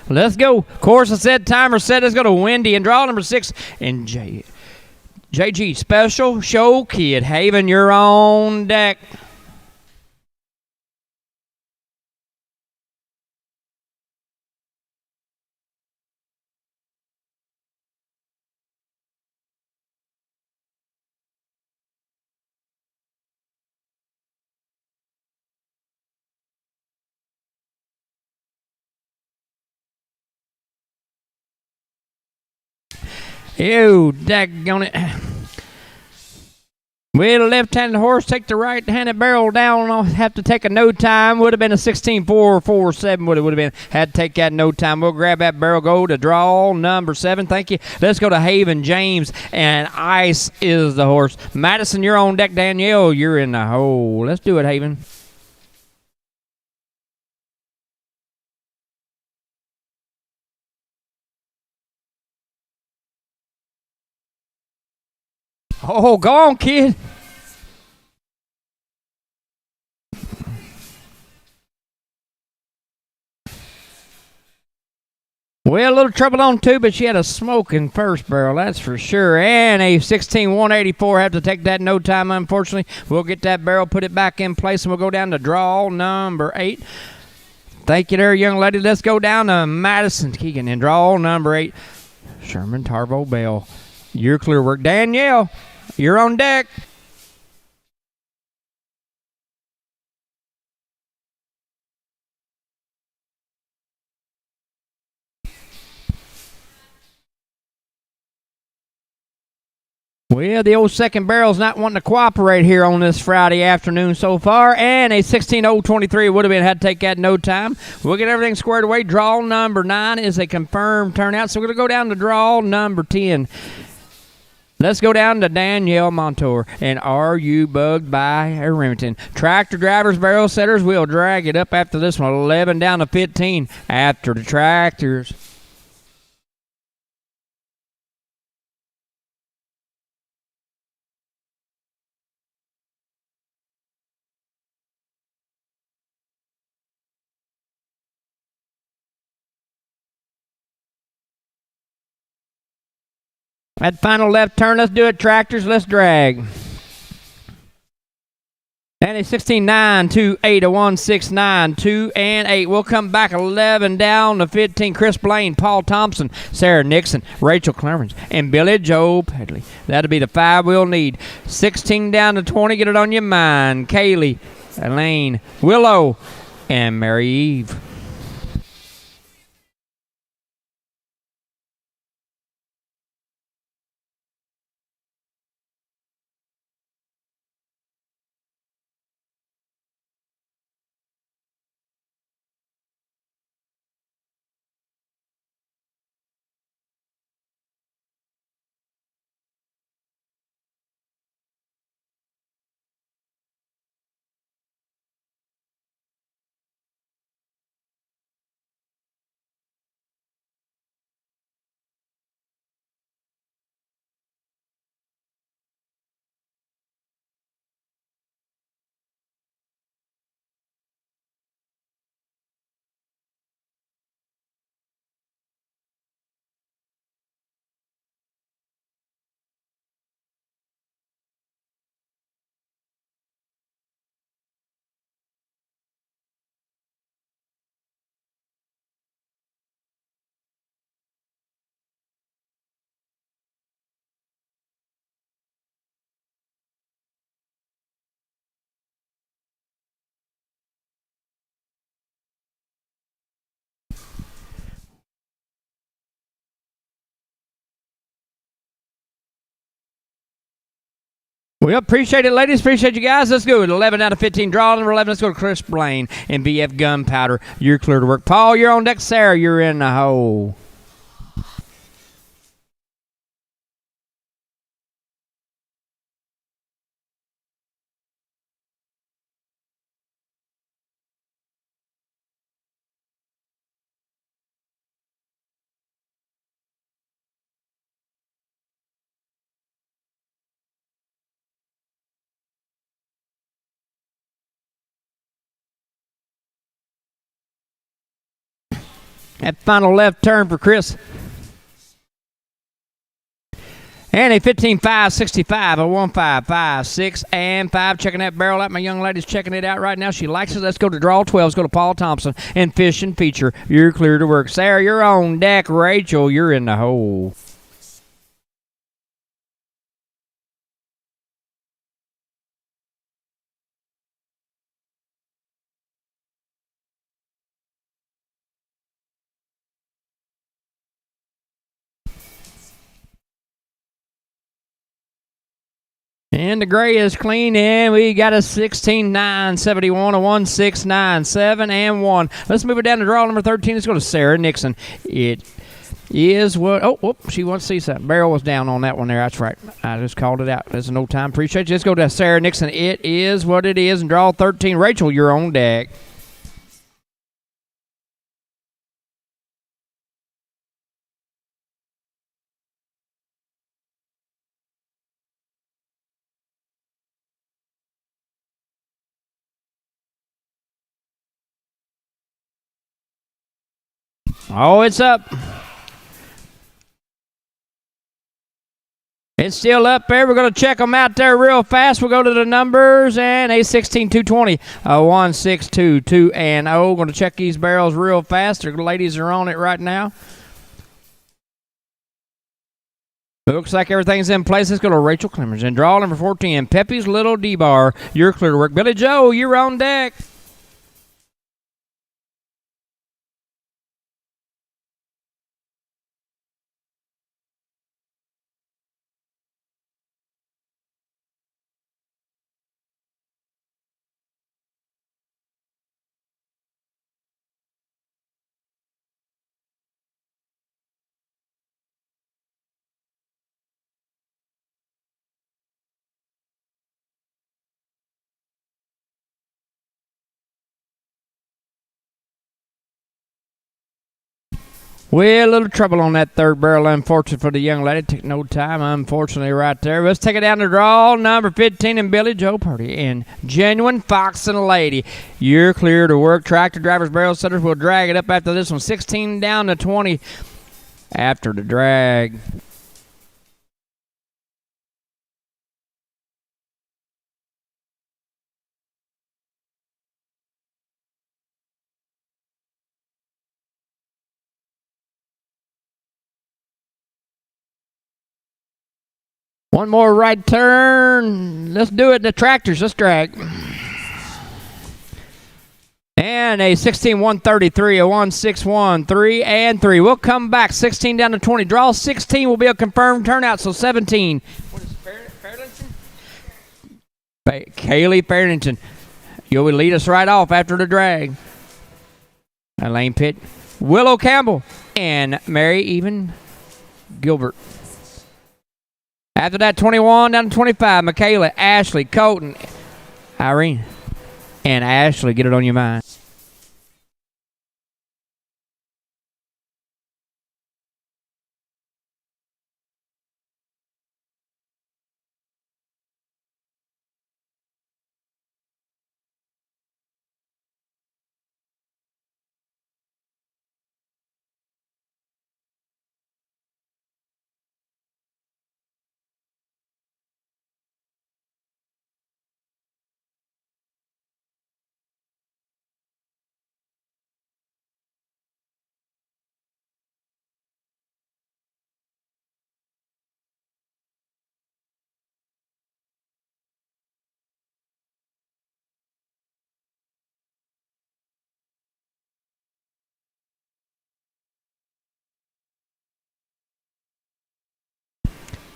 Let's go. Course is set, timer set. Let's go to Wendy and draw number 6. And JG Special Show Kid. Haven, you're on deck. Ew, daggone it. With a left-handed horse, take the right-handed barrel down. I'll have to take a no time. Would have been a 16.447. Would have been. Had to take that no time. We'll grab that barrel. Go to draw number 7. Thank you. Let's go to Haven James, and Ice is the horse. Madison, you're on deck. Danielle, you're in the hole. Let's do it, Haven. Oh, go on, kid. Well, a little trouble on 2, but she had a smoking first barrel, that's for sure. And a 16.184. Have to take that no time, unfortunately. We'll get that barrel, put it back in place, and we'll go down to draw number 8. Thank you there, young lady. Let's go down to Madison Keegan and draw number 8. Sherman Tarvo Bell. You're clear work. Danielle, you're on deck. Well, the old second barrel's not wanting to cooperate here on this Friday afternoon so far, and a 16.023 would have been had to take that no time. We'll get everything squared away. Draw number 9 is a confirmed turnout, so we're going to go down to draw number 10. Let's go down to Danielle Montour. And are you bugged by a Remington? Tractor drivers, barrel setters, we'll drag it up after this one. 11 down to 15 after the tractors. That final left turn, let's do it, tractors, let's drag. And a 16.9, 2, 8, a 169, 2 and 8. We'll come back 11 down to 15. Chris Blaine, Paul Thompson, Sarah Nixon, Rachel Clarence, and Billy Joe Pedley. That'll be the 5 we'll need. 16 down to 20, get it on your mind. Kaylee, Elaine, Willow, and Mary Eve. We appreciate it, ladies. Appreciate you guys. Let's go. 11 out of 15. Draw number 11. Let's go to Chris Blaine and BF Gunpowder. You're clear to work. Paul, you're on deck. Sarah, you're in the hole. That final left turn for Chris. And a 15.5, 65, a 1.55, 6, and 5. Checking that barrel out. My young lady's checking it out right now. She likes it. Let's go to draw 12. Let's go to Paul Thompson and Fish and Feature. You're clear to work. Sarah, you're on deck. Rachel, you're in the hole. And the gray is clean, and we got a 16-9-71, a 1-6-9-7, and 1. Let's move it down to draw number 13. Let's go to Sarah Nixon. It is what... Oh, whoop, she wants to see something. Barrel was down on that one there. That's right. I just called it out. There's no time. Appreciate you. Let's go to Sarah Nixon. It is what it is, and draw 13. Rachel, you're on deck. Oh, it's up. It's still up there. We're going to check them out there real fast. We'll go to the numbers, and a 16-220, a 1-6-2-2, and 0. Going to check these barrels real fast. The ladies are on it right now. Looks like everything's in place. Let's go to Rachel Clemmers. And draw number 14, Pepe's Little D-Bar. You're clear to work. Billy Joe, you're on deck. Well, a little trouble on that third barrel, unfortunate for the young lady. Took no time, unfortunately, right there. Let's take it down to draw number 15 and Billy Joe Purdy. And Genuine Fox and a Lady. You're clear to work. Tractor drivers, barrel setters will drag it up after this one. 16 down to 20 after the drag. One more right turn. Let's do it. The tractors. Let's drag. And a 16-133, a 1-6-1, 3 and 3. We'll come back. 16 down to 20. Draw 16 will be a confirmed turnout. So 17. What is Fairlington? Kaylee Fairlington. You'll lead us right off after the drag. Elaine Pitt, Willow Campbell, and Mary Even Gilbert. After that, 21 down to 25, Michaela, Ashley, Colton, Irene, and Ashley. Get it on your mind.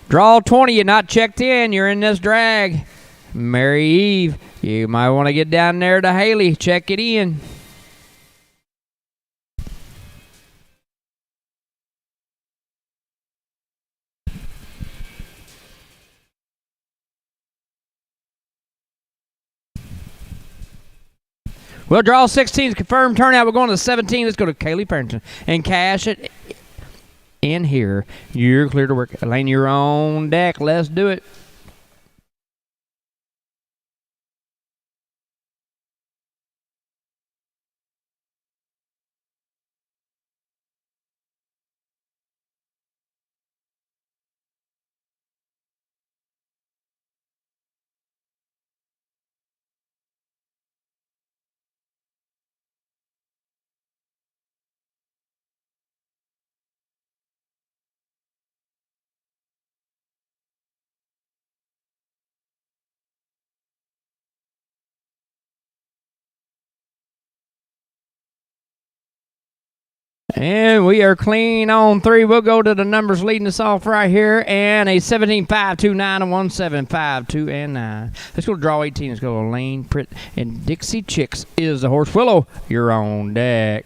Draw 20, you're not checked in. You're in this drag. Mary Eve, you might want to get down there to Haley. Check it in. We'll draw 16. Confirmed turnout. We're going to 17. Let's go to Kaylee Parrington and cash it in here. You're clear to work. Elaine, you're on deck. Let's do it. And we are clean on 3. We'll go to the numbers leading us off right here. And a 17-5-2-9, a 17-5-2 and 9. Let's go to draw 18. Let's go to Lane, Pritt, and Dixie Chicks is the horse. Willow, you're on deck.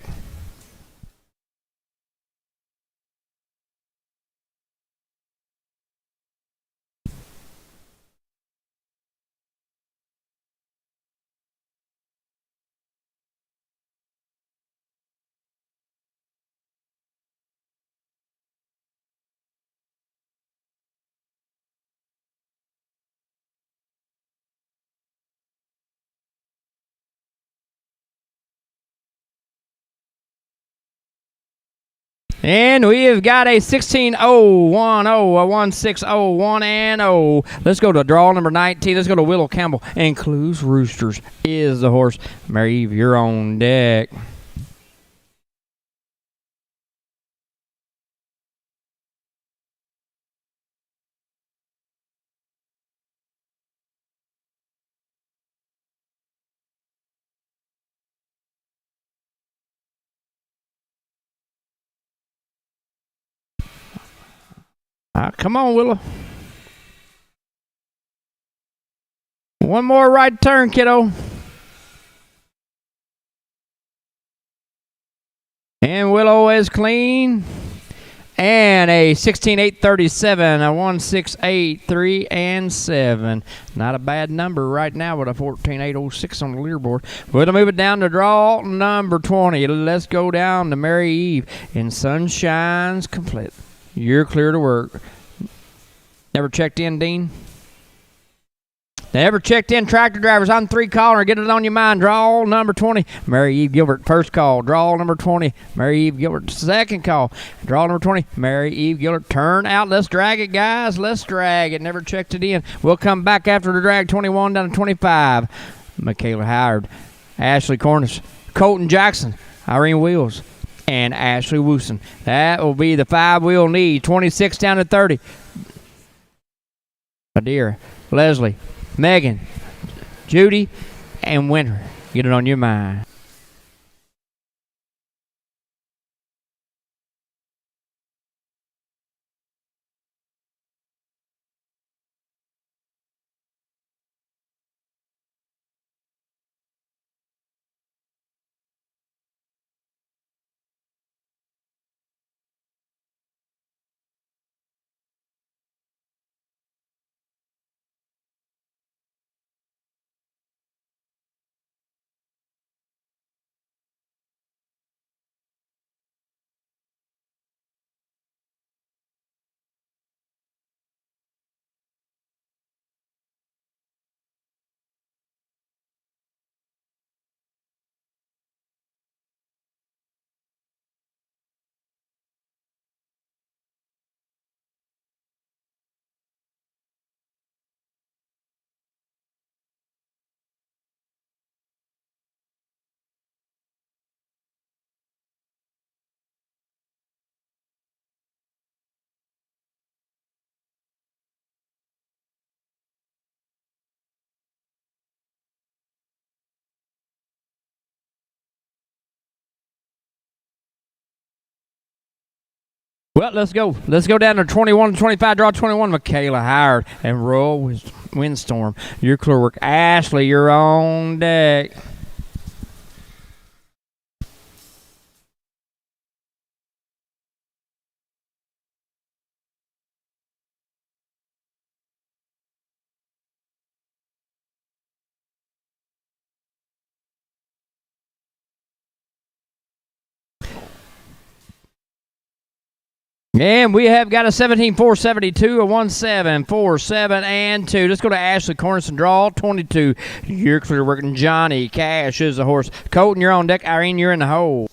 And we have got a 16-0-1-0, a 16-0-1 and 0. Let's go to draw number 19. Let's go to Willow Campbell. And Clues Roosters is the horse. Mary Eve, you're on deck. Come on, Willow. One more right turn, kiddo. And Willow is clean. And a 16-8-37, a 16-8-3 and 7. Not a bad number right now with a 14-8-06 on the leaderboard. We'll move it down to draw number 20. Let's go down to Mary Eve. And Sunshine's complete. You're clear to work. Never checked in, Dean? Never checked in, tractor drivers. I'm 3 caller. Get it on your mind. Draw number 20. Mary Eve Gilbert, first call. Draw number 20. Mary Eve Gilbert, second call. Draw number 20. Mary Eve Gilbert, turn out. Let's drag it, guys. Let's drag it. Never checked it in. We'll come back after the drag. 21 down to 25. Michaela Howard, Ashley Cornish, Colton Jackson, Irene Wheels, and Ashley Wooson. That will be the 5 we'll need. 26 down to 30. Adira, Leslie, Megan, Judy, and Winter. Get it on your mind. Well, let's go. Let's go down to 21 to 25. Draw 21. Michaela Howard and Royal Windstorm. Your clear work. Ashley, you're on deck. And we have got a 17-4-72, a 17-4-7 and 2. Let's go to Ashley Cornerson. Draw 22. You're clear working. Johnny Cash is the horse. Colton, you're on deck. Irene, you're in the hole.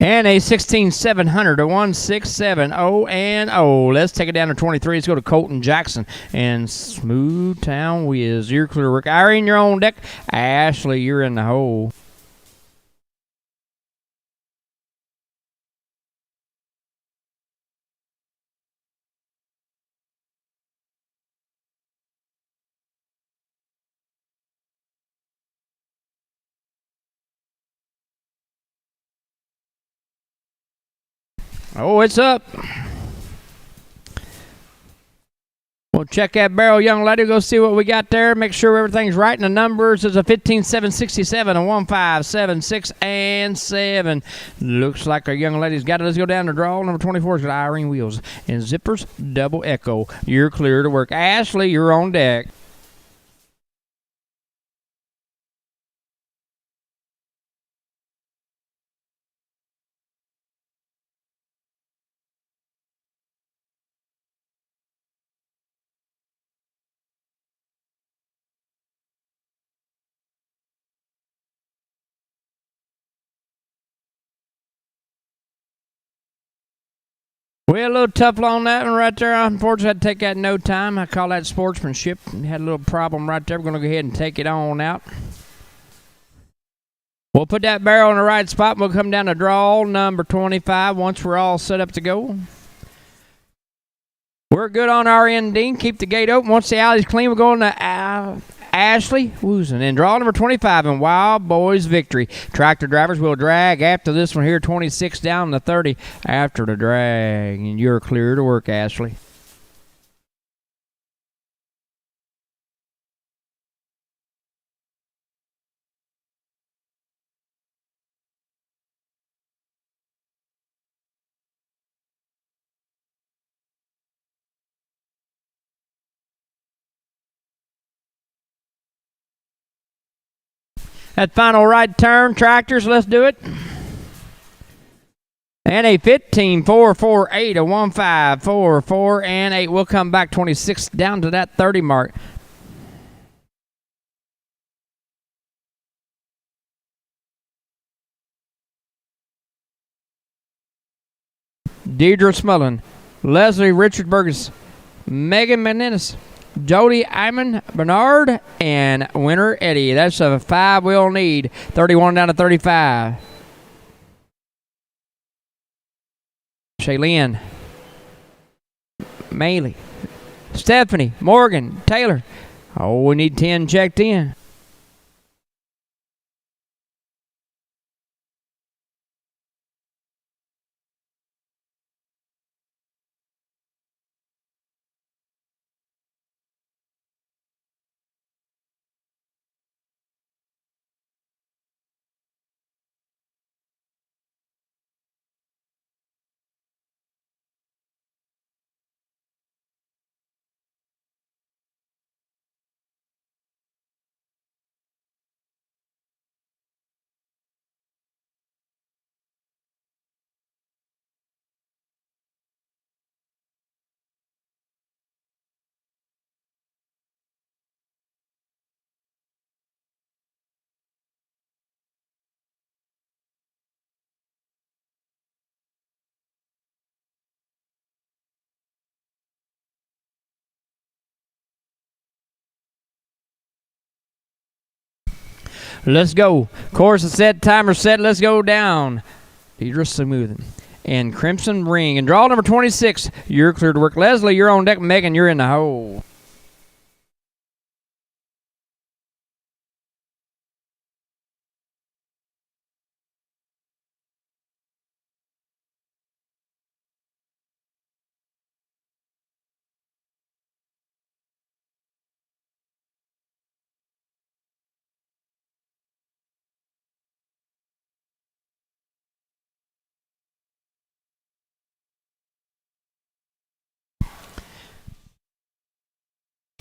And a 16-700 to 1670 and oh. Let's take it down to 23. Let's go to Colton Jackson and Smooth Town Whiz. You're clear to work. Irene, you're on deck. Ashley, you're in the hole. Oh, it's up. We'll check that barrel, young lady. Go see what we got there. Make sure everything's right. And the numbers is a 15-767, a 15-7-6, and 7. Looks like our young lady's got it. Let's go down to draw. Number 24 is got Irene Wheels. And Zippers, double echo. You're clear to work. Ashley, you're on deck. Well, a little tough on that one right there. Unfortunately, I had to take that in no time. I call that sportsmanship. Had a little problem right there. We're going to go ahead and take it on out. We'll put that barrel in the right spot. We'll come down to draw number 25 once we're all set up to go. We're good on our end, Dean. Keep the gate open. Once the alley's clean, we're going to Ashley Woosen. And draw number 25 in Wild Boys Victory. Tractor drivers will drag after this one here, 26 down to 30 after the drag. And you're clear to work, Ashley. That final right turn, tractors, let's do it. And a 15-4-4-8, a 15-4-4 and 8. We'll come back 26 down to that 30 mark. Deidre Smullen, Leslie Richard Burgess, Megan Menendez, Jody Iman Bernard, and Winter Eddie. That's a 5 we'll need. 31 down to 35. Shaylin, Maley, Stephanie, Morgan, Taylor. Oh, we need 10 checked in. Let's go. Course is set. Timer set. Let's go down. Deidre Smoothing. And Crimson Ring. And draw number 26. You're clear to work. Leslie, you're on deck. Megan, you're in the hole.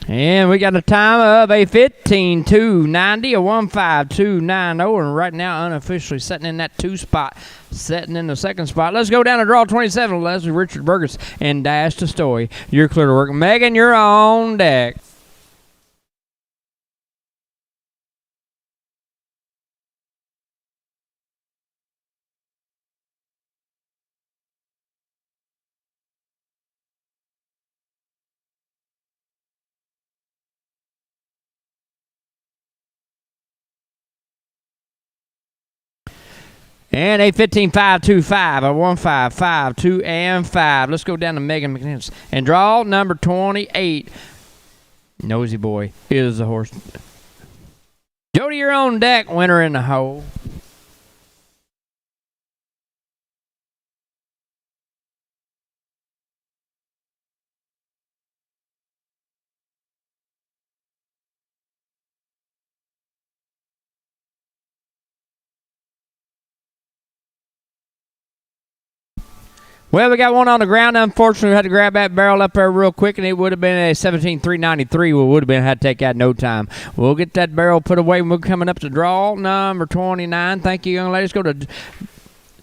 And we got a time of a 15-290, a 15-290, and right now unofficially sitting in that 2 spot, sitting in the 2nd spot. Let's go down to draw 27, Leslie Richard Burgess and Dash to Story. You're clear to work. Megan, you're on deck. And a 15-5-2-5, a 1-5-5-2 and 5. Let's go down to Megan McNichols. And draw number 28. Nosy Boy is the horse. Jody, you're on deck. Winner in the hole. Well, we got one on the ground. Unfortunately, we had to grab that barrel up there real quick, and it would have been a 17-393. We would have been had to take that no time. We'll get that barrel put away. We're coming up to draw number 29. Thank you, young ladies. Go to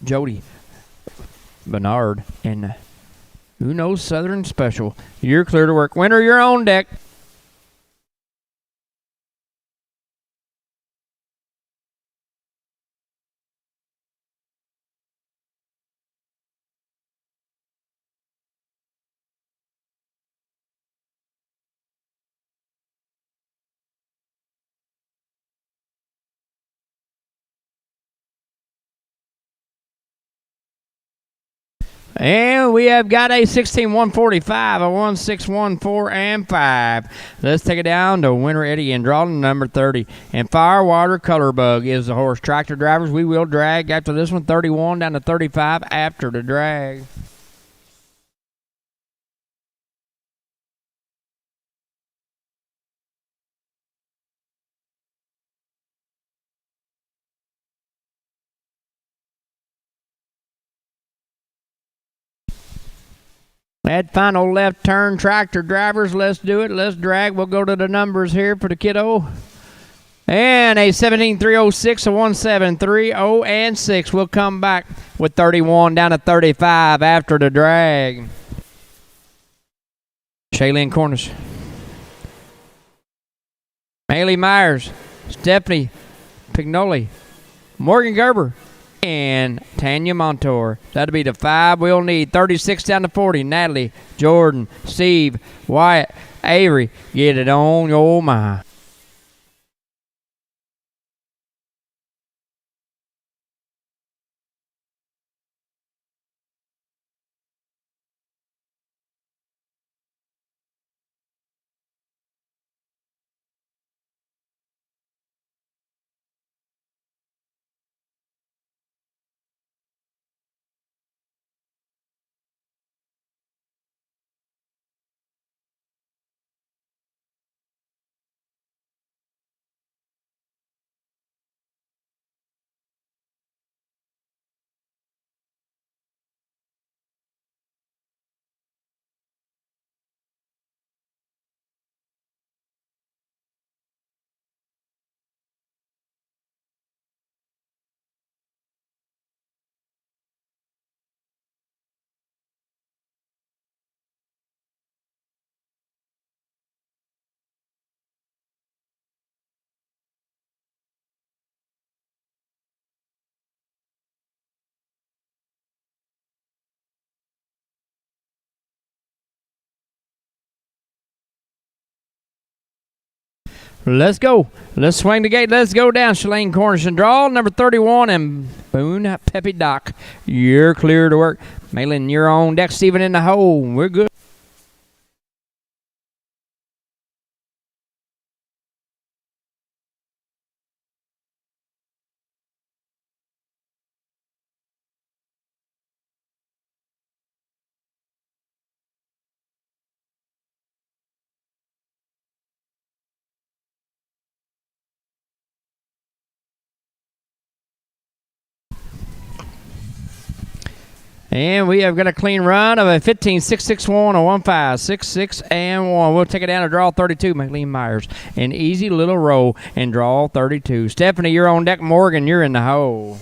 Jody Bernard and who knows Southern Special. You're clear to work. Winner, you're on deck. And we have got a 16-145, a 16-1-4 and 5. Let's take it down to winner Eddie and draw number 30. And Firewater Color Bug is the horse. Tractor drivers, we will drag after this one, 31 down to 35 after the drag. That final left turn, tractor drivers, let's do it. Let's drag. We'll go to the numbers here for the kiddo. And a 17-306, a 17-3-0 and 6. We'll come back with 31 down to 35 after the drag. Shaylene Cornish. Haley Myers. Stephanie Pignoli. Morgan Gerber. And Tanya Montour. That'll be the 5 we'll need. 36 down to 40. Natalie, Jordan, Steve, Wyatt, Avery. Get it on your mind. Let's go. Let's swing the gate. Let's go down. Shalane Cornish and draw number 31 and Boone Peppy Doc. You're clear to work. Malin, you're on deck. Steven in the hole. We're good. And we have got a clean run of a 15-6-6-1, a 1-5-6-6 and 1. We'll take it down to draw 32, McLean Myers. An easy little roll and draw 32. Stephanie, you're on deck. Morgan, you're in the hole.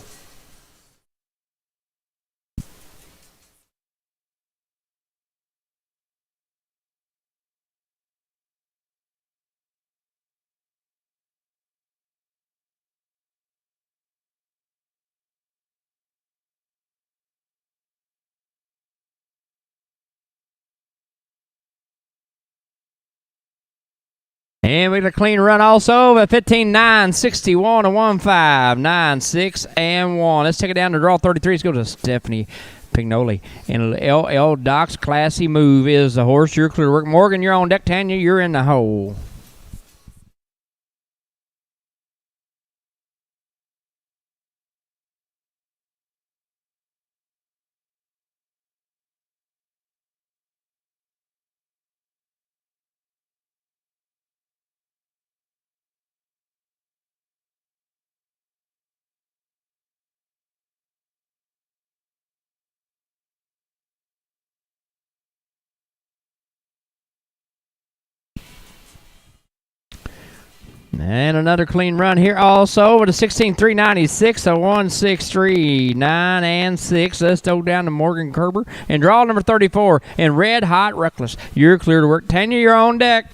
And we got a clean run also at 15, 9, 61, and 1, 5, 9, 6, and 1. Let's take it down to draw 33. Let's go to Stephanie Pignoli. And LL Doc's Classy Move is the horse. You're clear to work. Morgan, you're on deck. Tanya, you're in the hole. And another clean run here also with a 16,396, a 163, 9, and 6. Let's go down to Morgan Kerber and draw number 34 and Red Hot Reckless. You're clear to work. Tanya, you're on deck.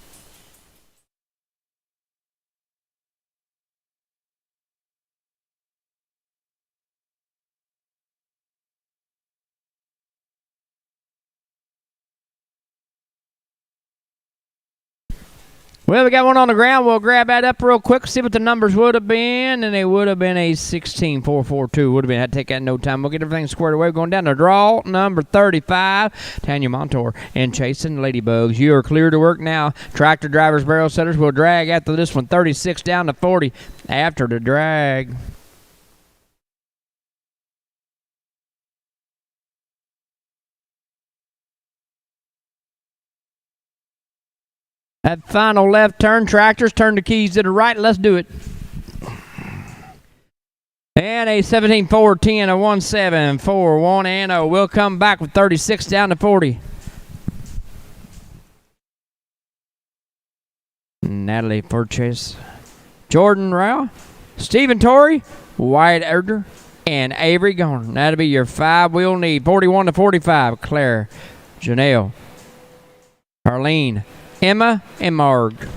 Well, we got one on the ground. We'll grab that up real quick, see what the numbers would have been, and it would have been a 16,442. Would have been. Had to take that in no time. We'll get everything squared away. We're going down to draw number 35, Tanya Montour and Chasing Ladybugs. You are clear to work now. Tractor drivers, barrel setters will drag after this one. 36 down to 40 after the drag. That final left turn, tractors, turn the keys to the right. Let's do it. And a 17-4-10, a 1-7-4-1 and 0. We'll come back with 36 down to 40. Natalie Purchase, Jordan Rao, Stephen Torrey, Wyatt Erder, and Avery Garner. That'll be your 5 we'll need. 41 to 45. Claire, Janelle, Arlene, Emma, and Marg.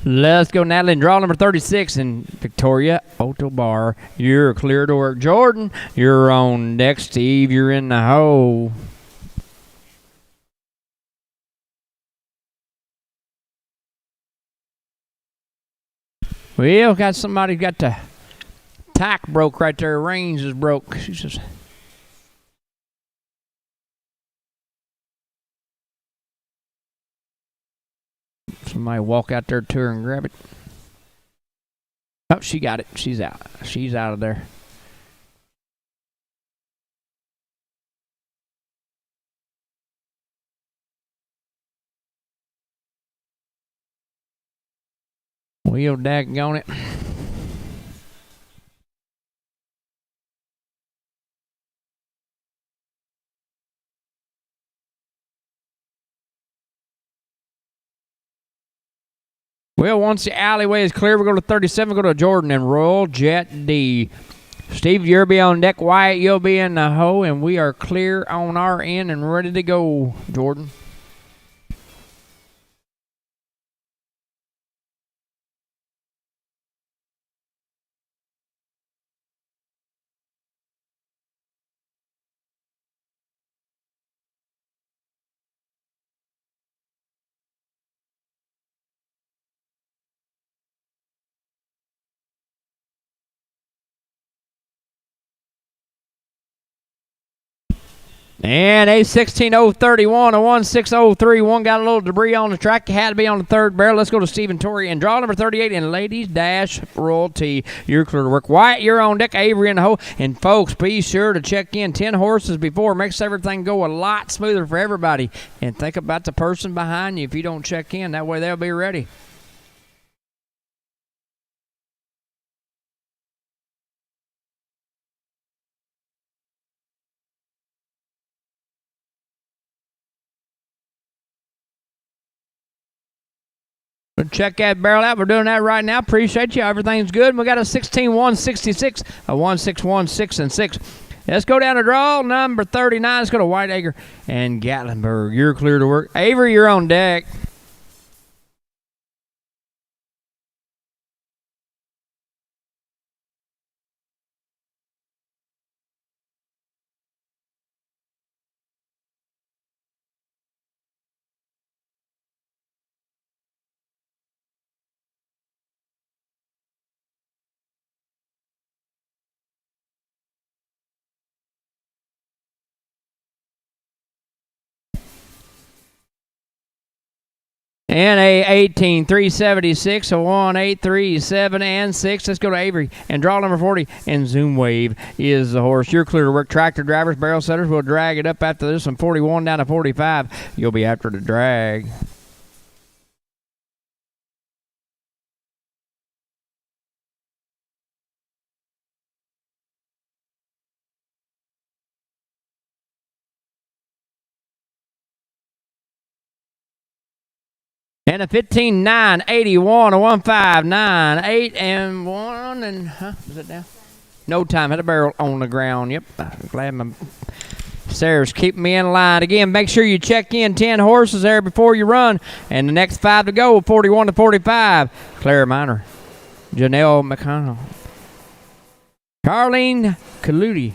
Let's go, Natalie, and draw number 36 and Victoria Otobar. You're clear to work. Jordan, you're on deck. Steve, you're in the hole. Well, got somebody got the tack broke right there. Reins is broke. She's just... Somebody walk out there to her and grab it. Oh, she got it. She's out. She's out of there. Wheel daggone it. Well, once the alleyway is clear, we go to 37, go to Jordan and Royal Jet D. Steve, you'll be on deck. Wyatt, you'll be in the hoe, and we are clear on our end and ready to go, Jordan. And a 16031, a 16031 got a little debris on the track. It had to be on the third barrel. Let's go to Stephen Torrey and draw number 38 in Ladies Dash Royalty. You're clear to work. Wyatt, you're on deck. Avery in the hole. And folks, be sure to check in 10 horses before. Makes everything go a lot smoother for everybody. And think about the person behind you if you don't check in. That way they'll be ready. We'll check that barrel out. We're doing that right now. Appreciate you. Everything's good. We got a 16-166, a 1616 and 6. Let's go down to draw number 39. Let's go to Whiteacre and Gatlinburg. You're clear to work. Avery, you're on deck. And a 18-376, a 1837 and 6. Let's go to Avery and draw number 40. And Zoom Wave is the horse. You're clear to work. Tractor drivers, barrel setters will drag it up after this from 41 down to 45. You'll be after the drag. And a 15-9, 81, a 1598 and 1 and is it down? No time. Had a barrel on the ground. Yep. I'm glad my Sarah's keeping me in line. Again, make sure you check in 10 horses there before you run. And the next 5 to go, 41 to 45. Clara Minor, Janelle McConnell, Carlene Kaludi,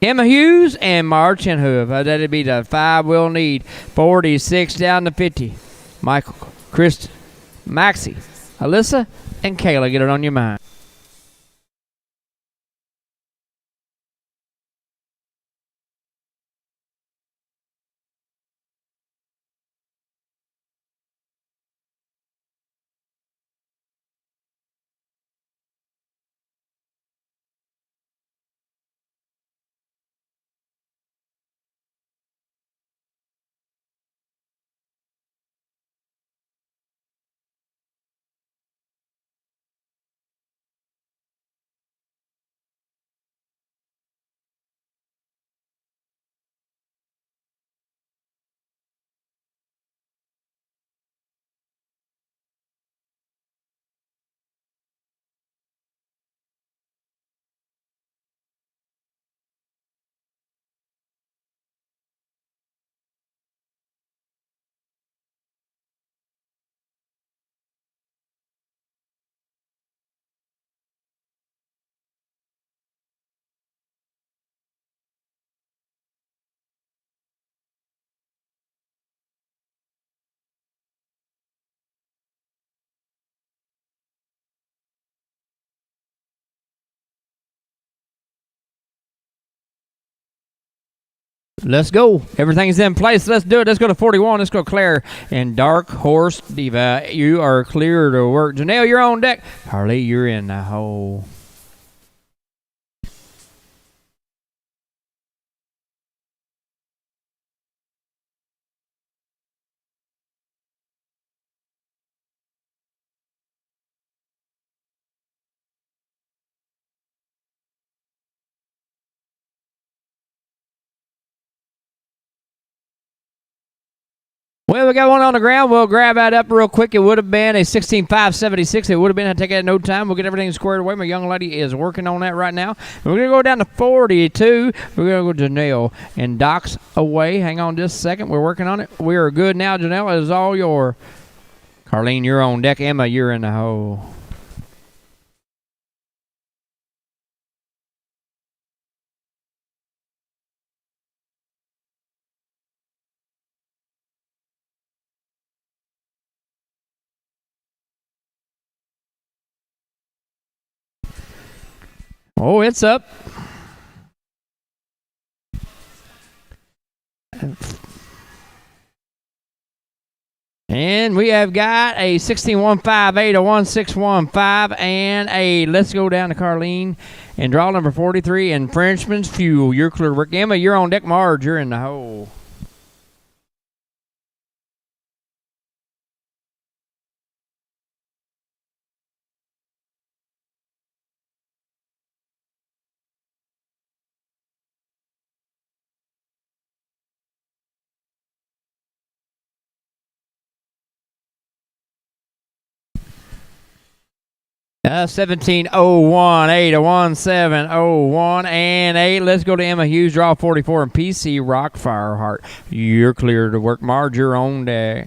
Emma Hughes, and Martin Hoof. That'd be the 5 we'll need. 46 down to 50. Michael, Kristen, Maxie, Alyssa, and Kayla. Get it on your mind. Let's go. Everything's in place. Let's do it. Let's go to 41. Let's go Claire and Dark Horse Diva. You are clear to work. Janelle, you're on deck. Harley, you're in the hole. Well, we got one on the ground. We'll grab that up real quick. It would have been a 16.576. It would have been. I'd take it in no time. We'll get everything squared away. My young lady is working on that right now. We're going to go down to 42. We're going to go Janelle and Doc's away. Hang on just a second. We're working on it. We are good now. Janelle, it is all your. Carlene, you're on deck. Emma, you're in the hole. Oh, it's up. then we have got a 16158, a 1615, and a let's go down to Carlene and draw number 43 and Frenchman's Fuel. You're clear to work. Emma, you're on deck. Marge, you're in the hole. A 1701, 8, a 1701, and 8. Let's go to Emma Hughes, draw 44, and PC Rock Fireheart. You're clear to work. Marge, your own day.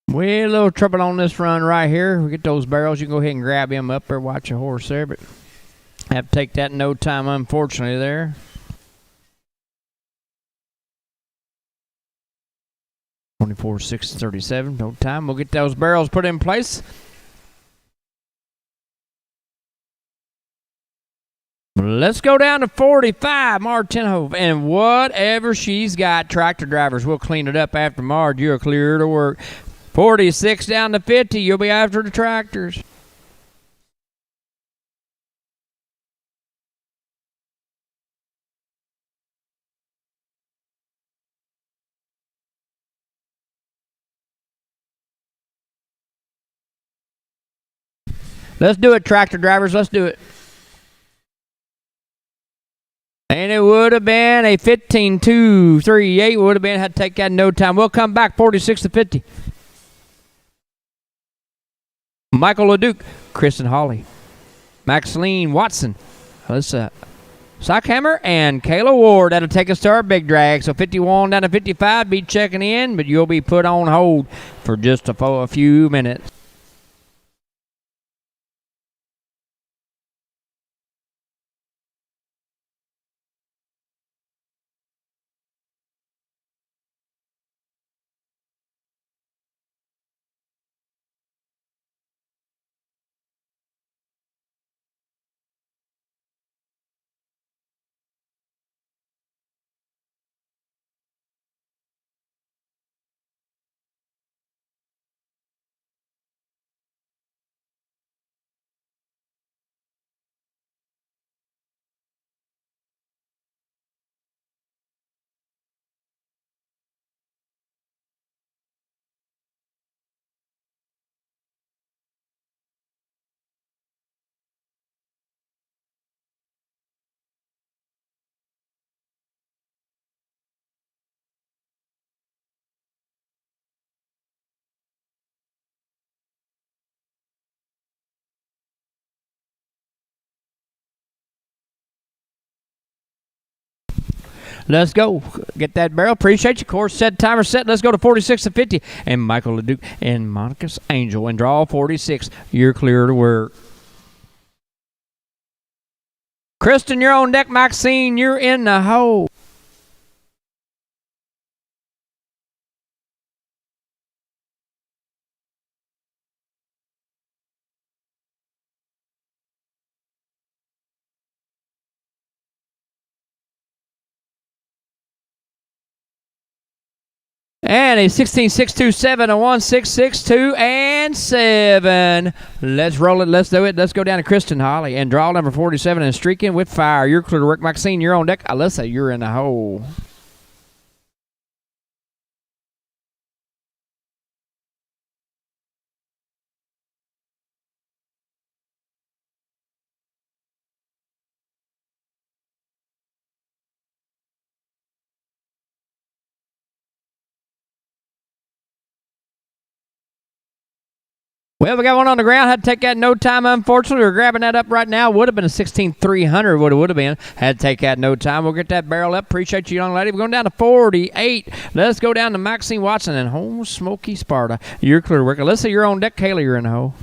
Well, a little trouble on this run right here. We get those barrels. You can go ahead and grab him up there. Watch a horse there, but have to take that in no time, unfortunately, there. 24, 6, 37. No time. We'll get those barrels put in place. Let's go down to 45, Martinho, and whatever she's got, tractor drivers, we'll clean it up after Marge. You're clear to work. 46 down to 50, you'll be after the tractors. Let's do it, tractor drivers, let's do it. And it would have been a 15-2-3-8. Would have been, had to take that in no time. We'll come back 46 to 50. Michael LeDuc, Kristen Hawley, Maxine Watson, Alyssa Sockhammer, and Kayla Ward. That'll take us to our big drag. So 51 down to 55. Be checking in, but you'll be put on hold for just a few minutes. Let's go. Get that barrel. Appreciate you. Course set, timer set. Let's go to 46 to 50. And Michael LeDuc and Monica's Angel. And draw 46. You're clear to work. Kristen, you're on deck. Maxine, you're in the hole. And a 16-6-2-7, a 1-6-6-2, and 7. Let's roll it. Let's do it. Let's go down to Kristen Holly and draw number 47 and streaking with fire. You're clear to work. Maxine, you're on deck. Alyssa, you're in the hole. Well, we got one on the ground. Had to take that in no time, unfortunately. We're grabbing that up right now. Would have been a 16,300. Would have been. Had to take that in no time. We'll get that barrel up. Appreciate you, young lady. We're going down to 48. Let's go down to Maxine Watson and home Smoky Sparta. You're clear to work. Alyssa, you're on deck. Kayla, you're in the hole.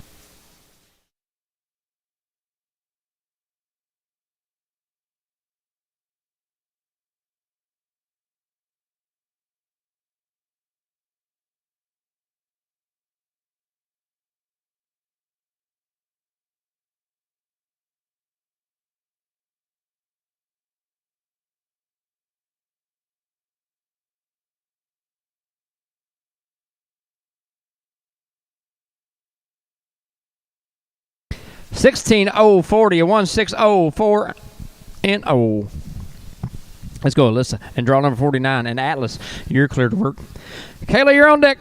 $16,040, a 1604 and oh. Let's go, Alyssa. And draw number 49. And Atlas, you're clear to work. Kayla, you're on deck.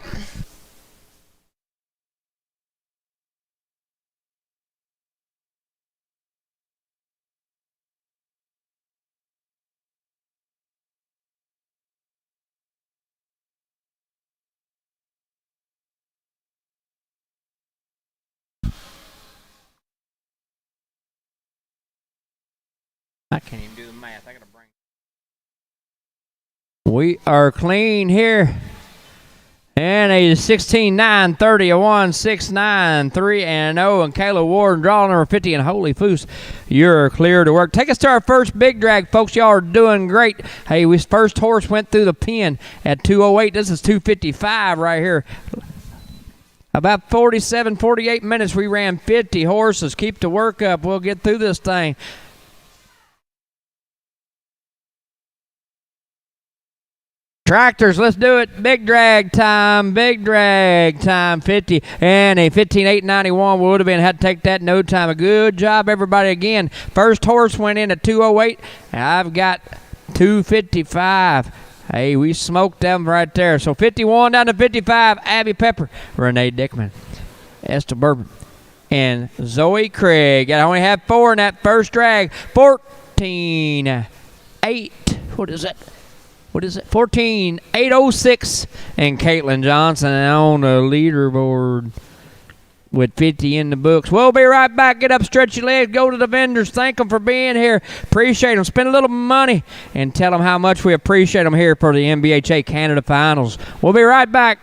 I can't even do the math. I got to bring. We are clean here. And a 16,930, a 1,693 and 0. And Kayla Ward, draw number 50. And holy foos, you're clear to work. Take us to our first big drag, folks. Y'all are doing great. Hey, we first horse went through the pen at 208. This is 255 right here. About 47, 48 minutes, we ran 50 horses. Keep the work up. We'll get through this thing. Tractors, let's do it. Big drag time, 50. And a 15,891 would have been, had to take that in no time. A good job, everybody. Again, first horse went in at 208. I've got 255. Hey, we smoked them right there. So 51 down to 55, Abby Pepper, Renee Dickman, Esther Bourbon, and Zoe Craig. I only have 4 in that first drag. 14, 8. What is it? 14,806. And Caitlin Johnson on the leaderboard with 50 in the books. We'll be right back. Get up, stretch your legs, go to the vendors. Thank them for being here. Appreciate them. Spend a little money and tell them how much we appreciate them here for the NBHA Canada Finals. We'll be right back.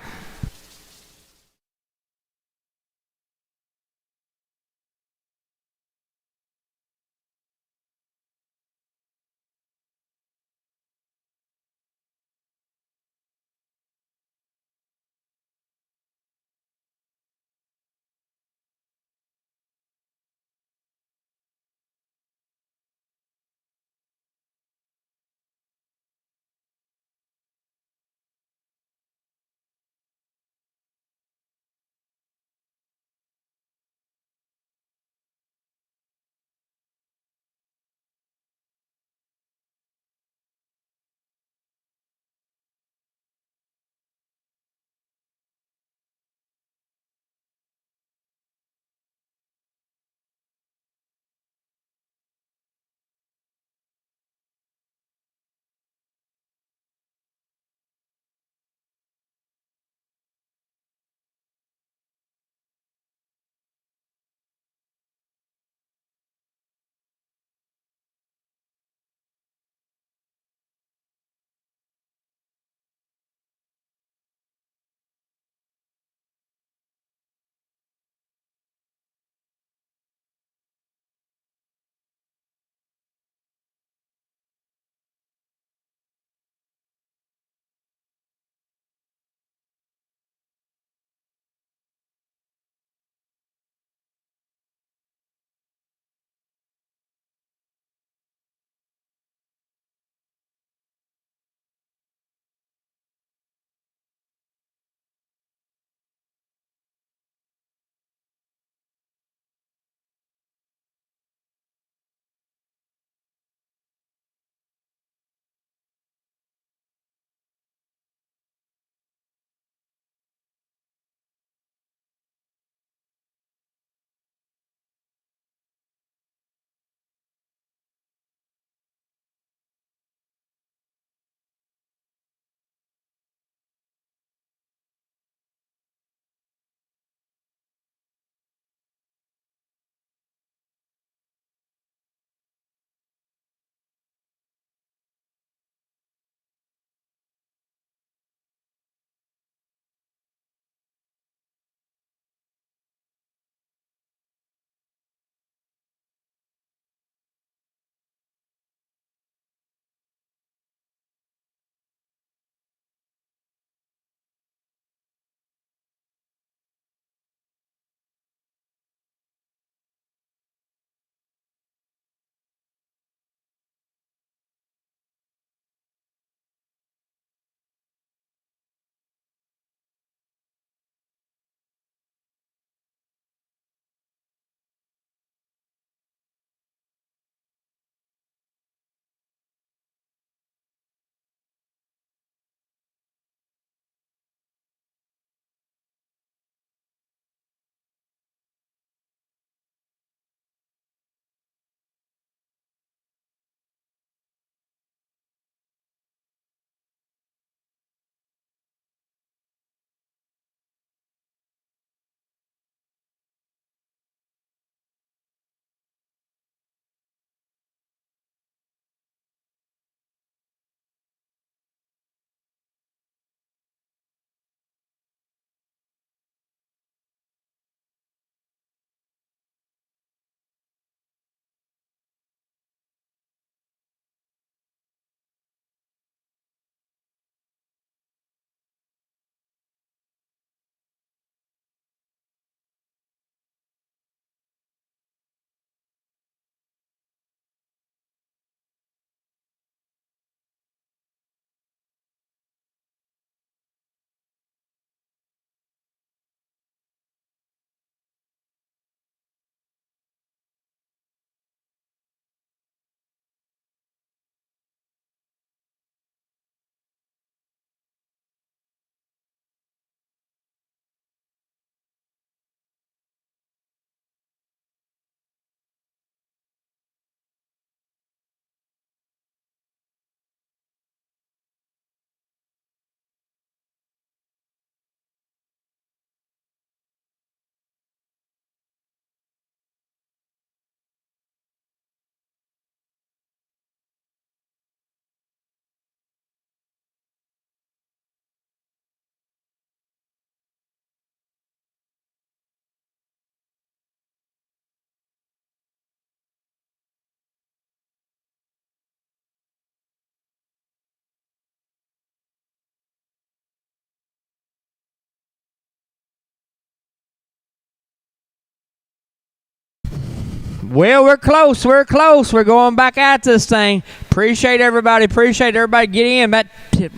Well, we're close. We're close. We're going back at this thing. Appreciate everybody. Appreciate everybody. Get in. But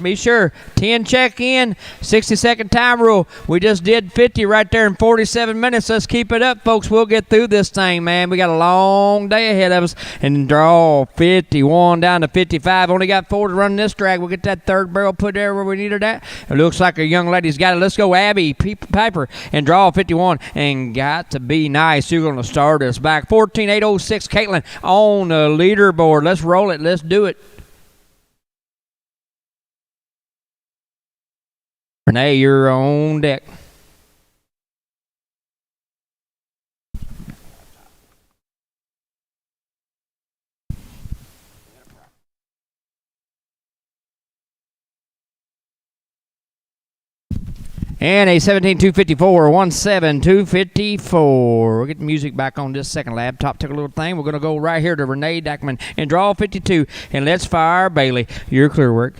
be sure. 10 check in. 60-second time rule. We just did 50 right there in 47 minutes. Let's keep it up, folks. We'll get through this thing, man. We got a long day ahead of us. And draw 51 down to 55. Only got 4 to run this drag. We'll get that third barrel put there where we need it at. It looks like a young lady's got it. Let's go, Abby Piper. And draw 51. And got to be nice. You're going to start us back. 14,806. Caitlin on the leaderboard. Let's roll it. Let's do it. Renee, you're on deck. And a 17,254, 17,254. We'll get the music back on this second laptop. Took a little thing. We're going to go right here to Renee Dackman and draw 52. And let's fire Bailey. Your clear work.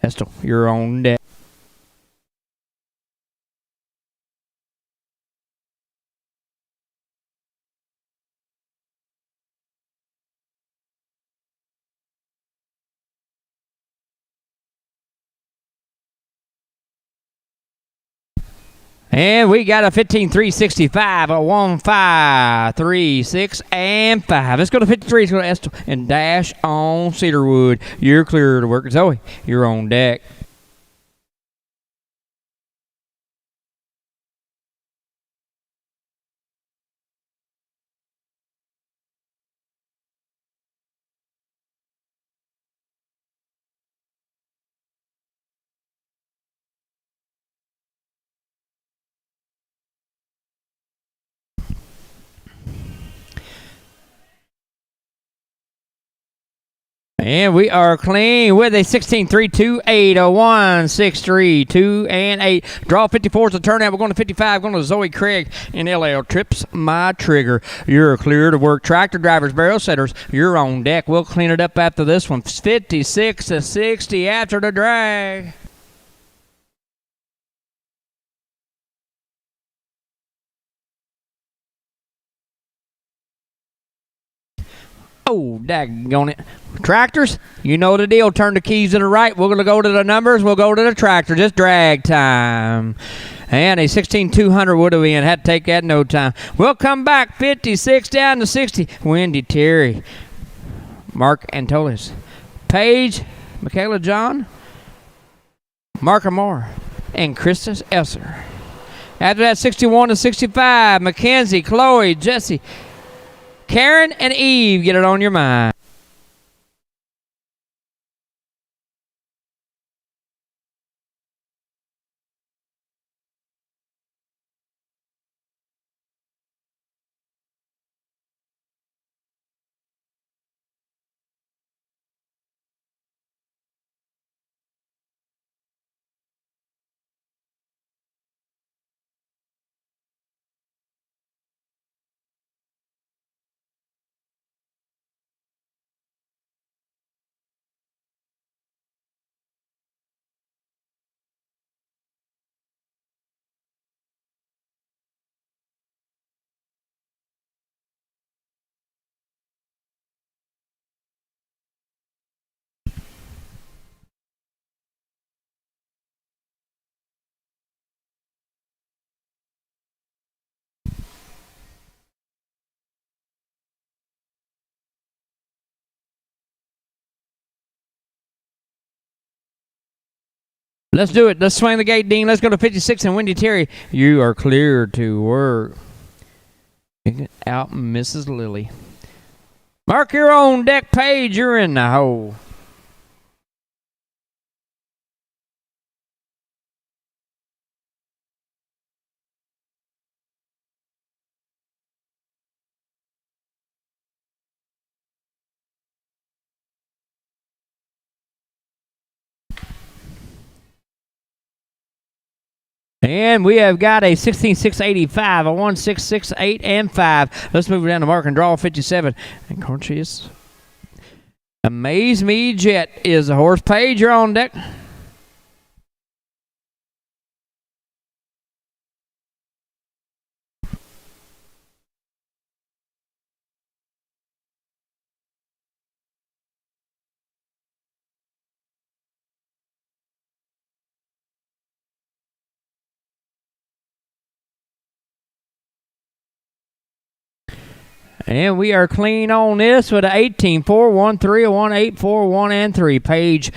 Estel, you're on deck. And we got a 15,365, a 1,536, and 5. Let's go to 53. Let's go to Estel and dash on Cedarwood. You're clear to work. Zoe, you're on deck. And we are clean with a 16,328, a 1,632, 2 and 8. Draw 54 is the turnout. We're going to 55. Going to Zoe Craig and LL trips my trigger. You're clear to work. Tractor drivers, barrel setters, you're on deck. We'll clean it up after this one. 56 to 60 after the drag. Oh, daggone it. Tractors, you know the deal. Turn the keys to the right. We're going to go to the numbers. We'll go to the tractor. Just drag time. And a 16,200 would have been. Had to take that no time. We'll come back 56 down to 60. Wendy Terry. Mark Antolis. Paige, Michaela John, Mark Amore, and Krista Esser. After that, 61 to 65. Mackenzie, Chloe, Jesse, Karen, and Eve, get it on your mind. Let's do it. Let's swing the gate, Dean. Let's go to 56 and Wendy Terry. You are clear to work. Out, Mrs. Lilly. Mark your own deck page. You're in the hole. And we have got a 16,685, a 1,668, and 5. Let's move down to mark and draw 57. And Cornelius. Amaze Me Jet is the horse. Page, you're on deck. And we are clean on this with a 18-4, 1-3, 1-8, 4, 1, and 3. Paige,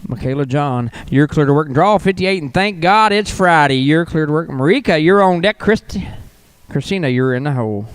Michaela John, you're clear to work and draw 58, and thank God it's Friday. You're clear to work. Marika, you're on deck. Christina, you're in the hole.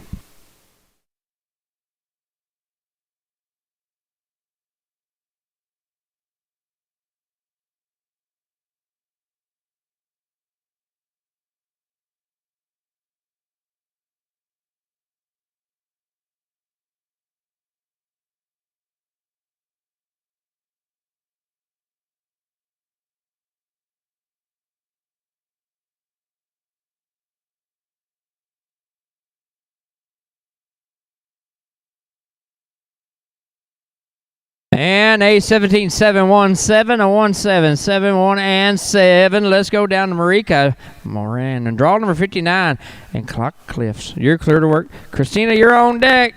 And a 17-7, 1-7, a 1-7, 7, 1, and 7. Let's go down to Marika Moran and draw number 59 and Clock Cliffs. You're clear to work. Christina, you're on deck.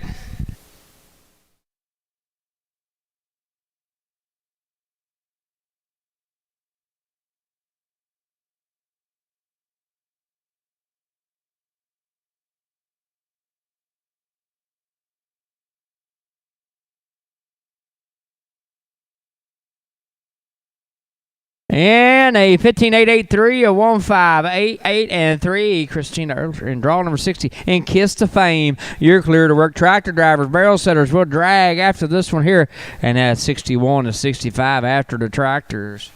And a 15-8-8-3, a 1-5-8-8, and 3. Christina Earl in draw number 60 and Kiss to Fame. You're clear to work. Tractor drivers, barrel setters will drag after this one here. And that's 61-65 after the tractors.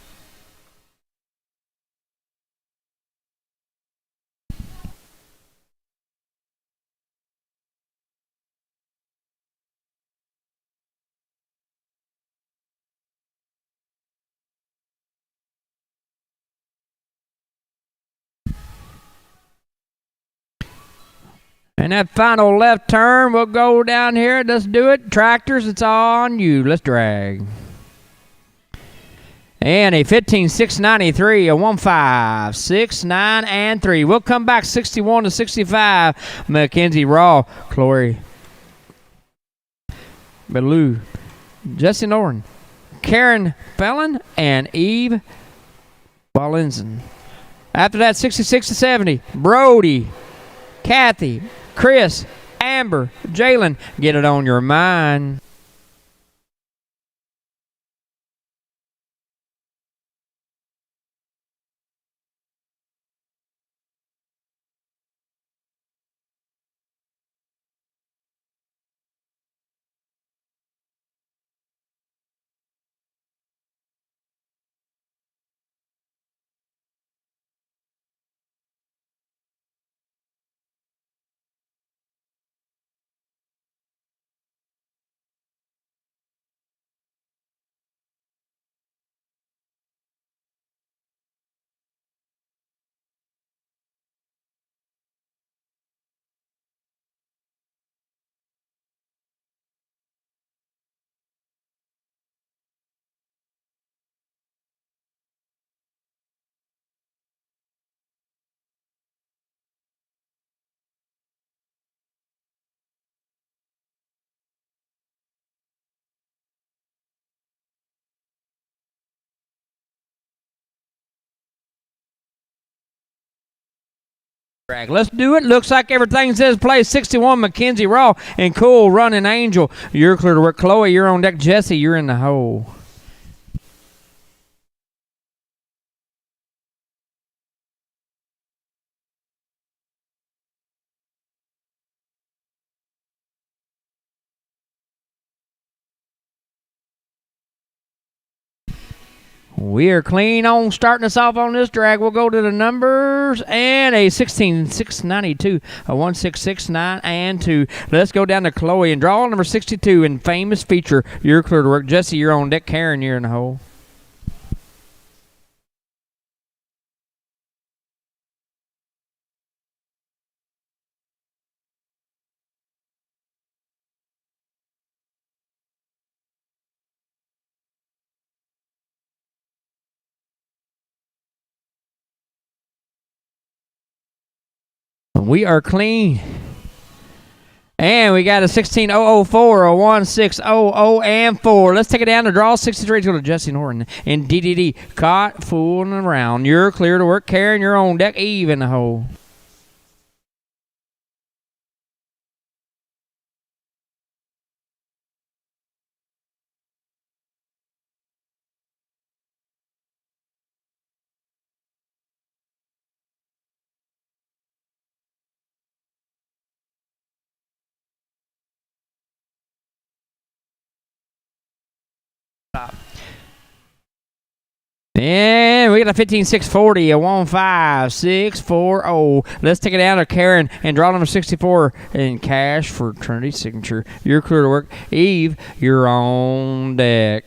And that final left turn, we'll go down here. Let's do it. Tractors, it's all on you. Let's drag. And a 15-6-93, a 1-5, 6, 9, and 3. We'll come back 61-65. Mackenzie Raw, Chloe Ballou, Jesse Norton, Karen Fellon, and Eve Wallinson. After that, 66-70, Brody, Kathy, Chris, Amber, Jalen, get it on your mind. Let's do it. Looks like everything says play. 61, Mackenzie Raw and Cool Running Angel. You're clear to work. Chloe, you're on deck. Jesse, you're in the hole. We are clean on starting us off on this drag. We'll go to the numbers and a 16-6-92, a 1-6-6-9, and 2. Let's go down to Chloe and draw number 62 in famous feature. You're clear to work. Jesse, you're on deck. Karen, you're in the hole. We are clean. And we got a 16-004, a 1600, and 4. Let's take it down to draw 63 to Jesse Norton and DDD. Caught fooling around. You're clear to work. Karen, you're on deck. Eve in the hole. And we got a 15640, a 15640. Let's take it down to Karen and draw number 64 in cash for Trinity's signature. You're clear to work. Eve, you're on deck.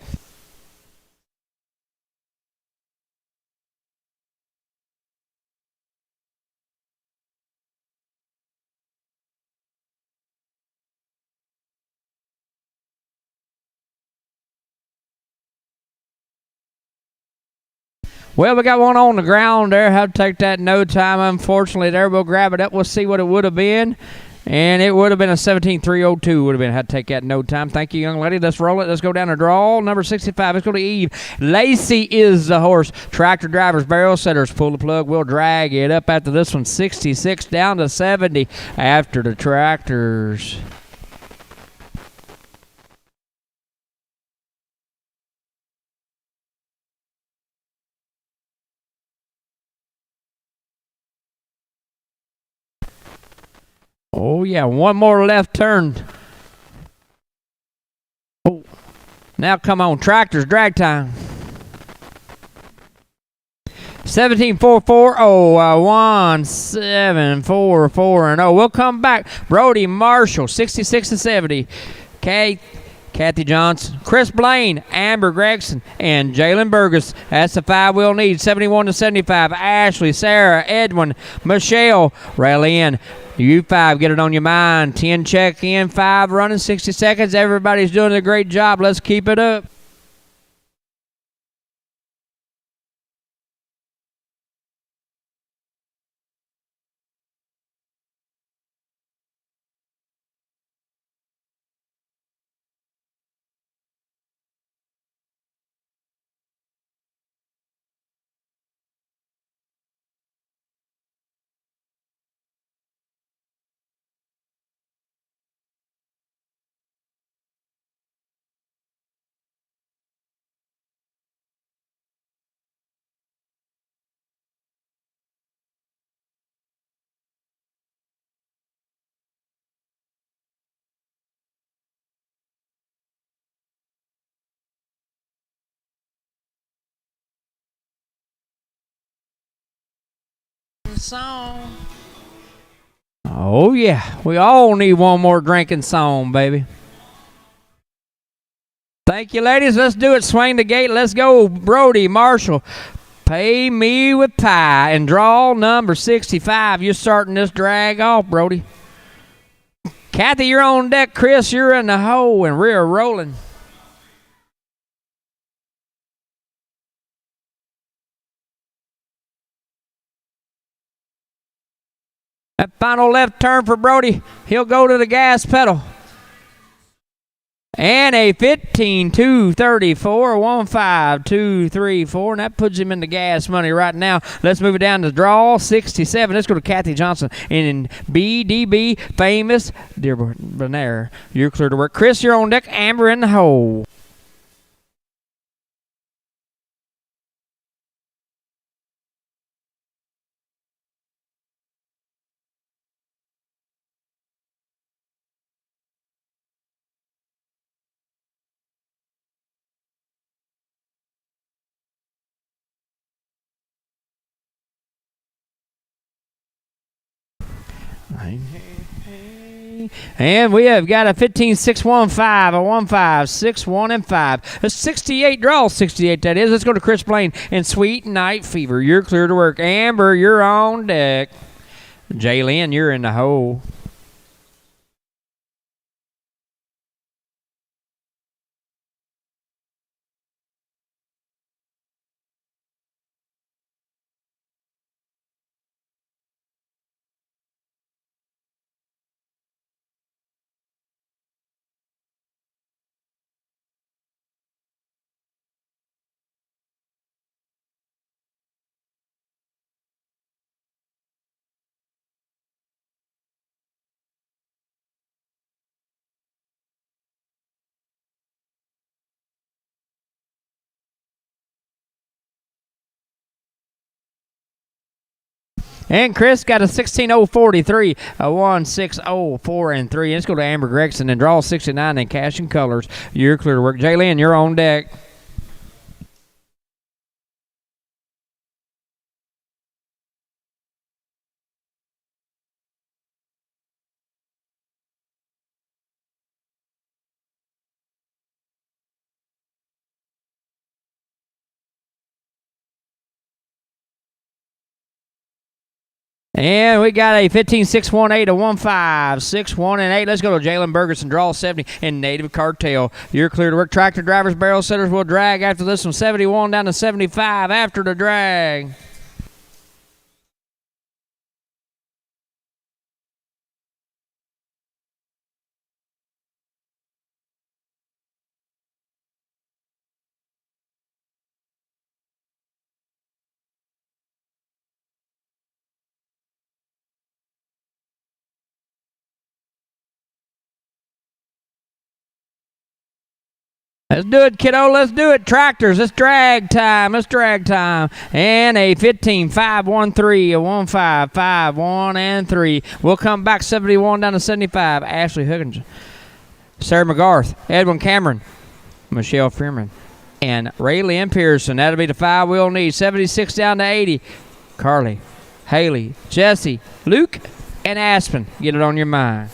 Well, we got one on the ground there. Have to take that no time. Unfortunately, there we'll grab it up. We'll see what it would have been. And it would have been a 17-302. Would have been. Had to take that no time. Thank you, young lady. Let's roll it. Let's go down to draw. Number 65. Let's go to Eve. Lacey is the horse. Tractor drivers, barrel setters. Pull the plug. We'll drag it up after this one. 66 down to 70 after the tractors. Oh, yeah, one more left turn. Oh, now come on, tractors, drag time. 17-4-4-0, 17-4-4-0. We'll come back. Brody Marshall, 66-70. Kathy Johnson, Chris Blaine, Amber Gregson, and Jalen Burgess. That's the five we'll need. 71-75. Ashley, Sarah, Edwin, Michelle, rally in. You five, get it on your mind. 10 check in, 5 running, 60 seconds. Everybody's doing a great job. Let's keep it up. Song. Oh, yeah. We all need one more drinking song, baby. Thank you, ladies. Let's do it. Swing the gate. Let's go. Brody, Marshall, pay me with pie. And draw number 65. You're starting this drag off, Brody. Kathy, you're on deck. Chris, you're in the hole. And we're rolling. That final left turn for Brody. He'll go to the gas pedal. And a 15-2-34, 1-5-2-3-4, and that puts him in the gas money right now. Let's move it down to draw 67. Let's go to Kathy Johnson in BDB Famous Dearborn. You're clear to work. Chris, you're on deck. Amber in the hole. And we have got a 15-6-1-5, a 1-5-6-1 and 5. A 68 draw, 68 that is. Let's go to Chris Blaine and Sweet Night Fever. You're clear to work. Amber, you're on deck. Jalen, you're in the hole. And Chris got a 16-0-43, a 1-6-0-4 and 3. Let's go to Amber Gregson and draw 69 in cash and colors. You're clear to work. Jalen, you're on deck. And we got a 15-618, a 15-6-1 and 8. Let's go to Jalen Bergerson, draw 70, and Native Cartel. You're clear to work. Tractor drivers, barrel setters will drag after this one. 71 down to 75 after the drag. Let's do it, kiddo. Let's do it. Tractors. It's drag time. It's drag time. And a 15-5-1-3, a 15-5-1 and 3. We'll come back 71 down to 75. Ashley Huggins, Sarah McGarth, Edwin Cameron, Michelle Freeman, and Raylynn Pearson. That'll be the 5 we'll need. 76 down to 80. Carly, Haley, Jesse, Luke, and Aspen. Get it on your mind.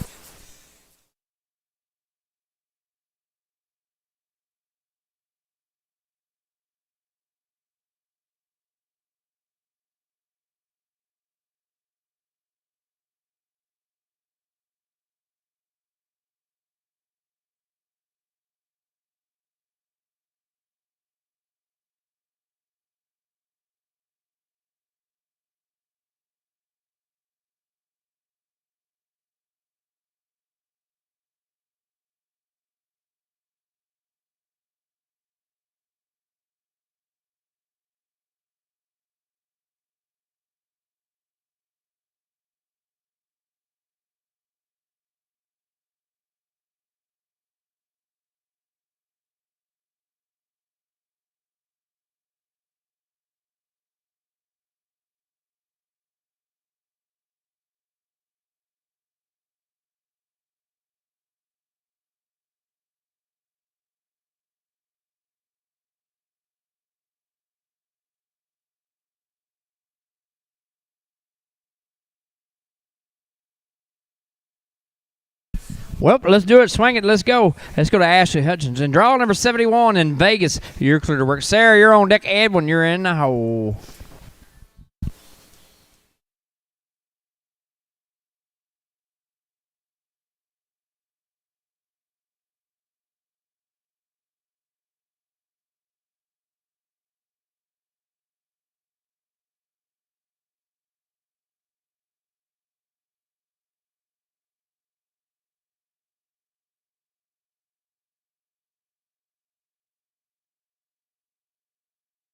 Well, let's do it. Swing it. Let's go. Let's go to Ashley Hutchins. And draw number 71 in Vegas. You're clear to work. Sarah, you're on deck. Edwin, you're in the hole.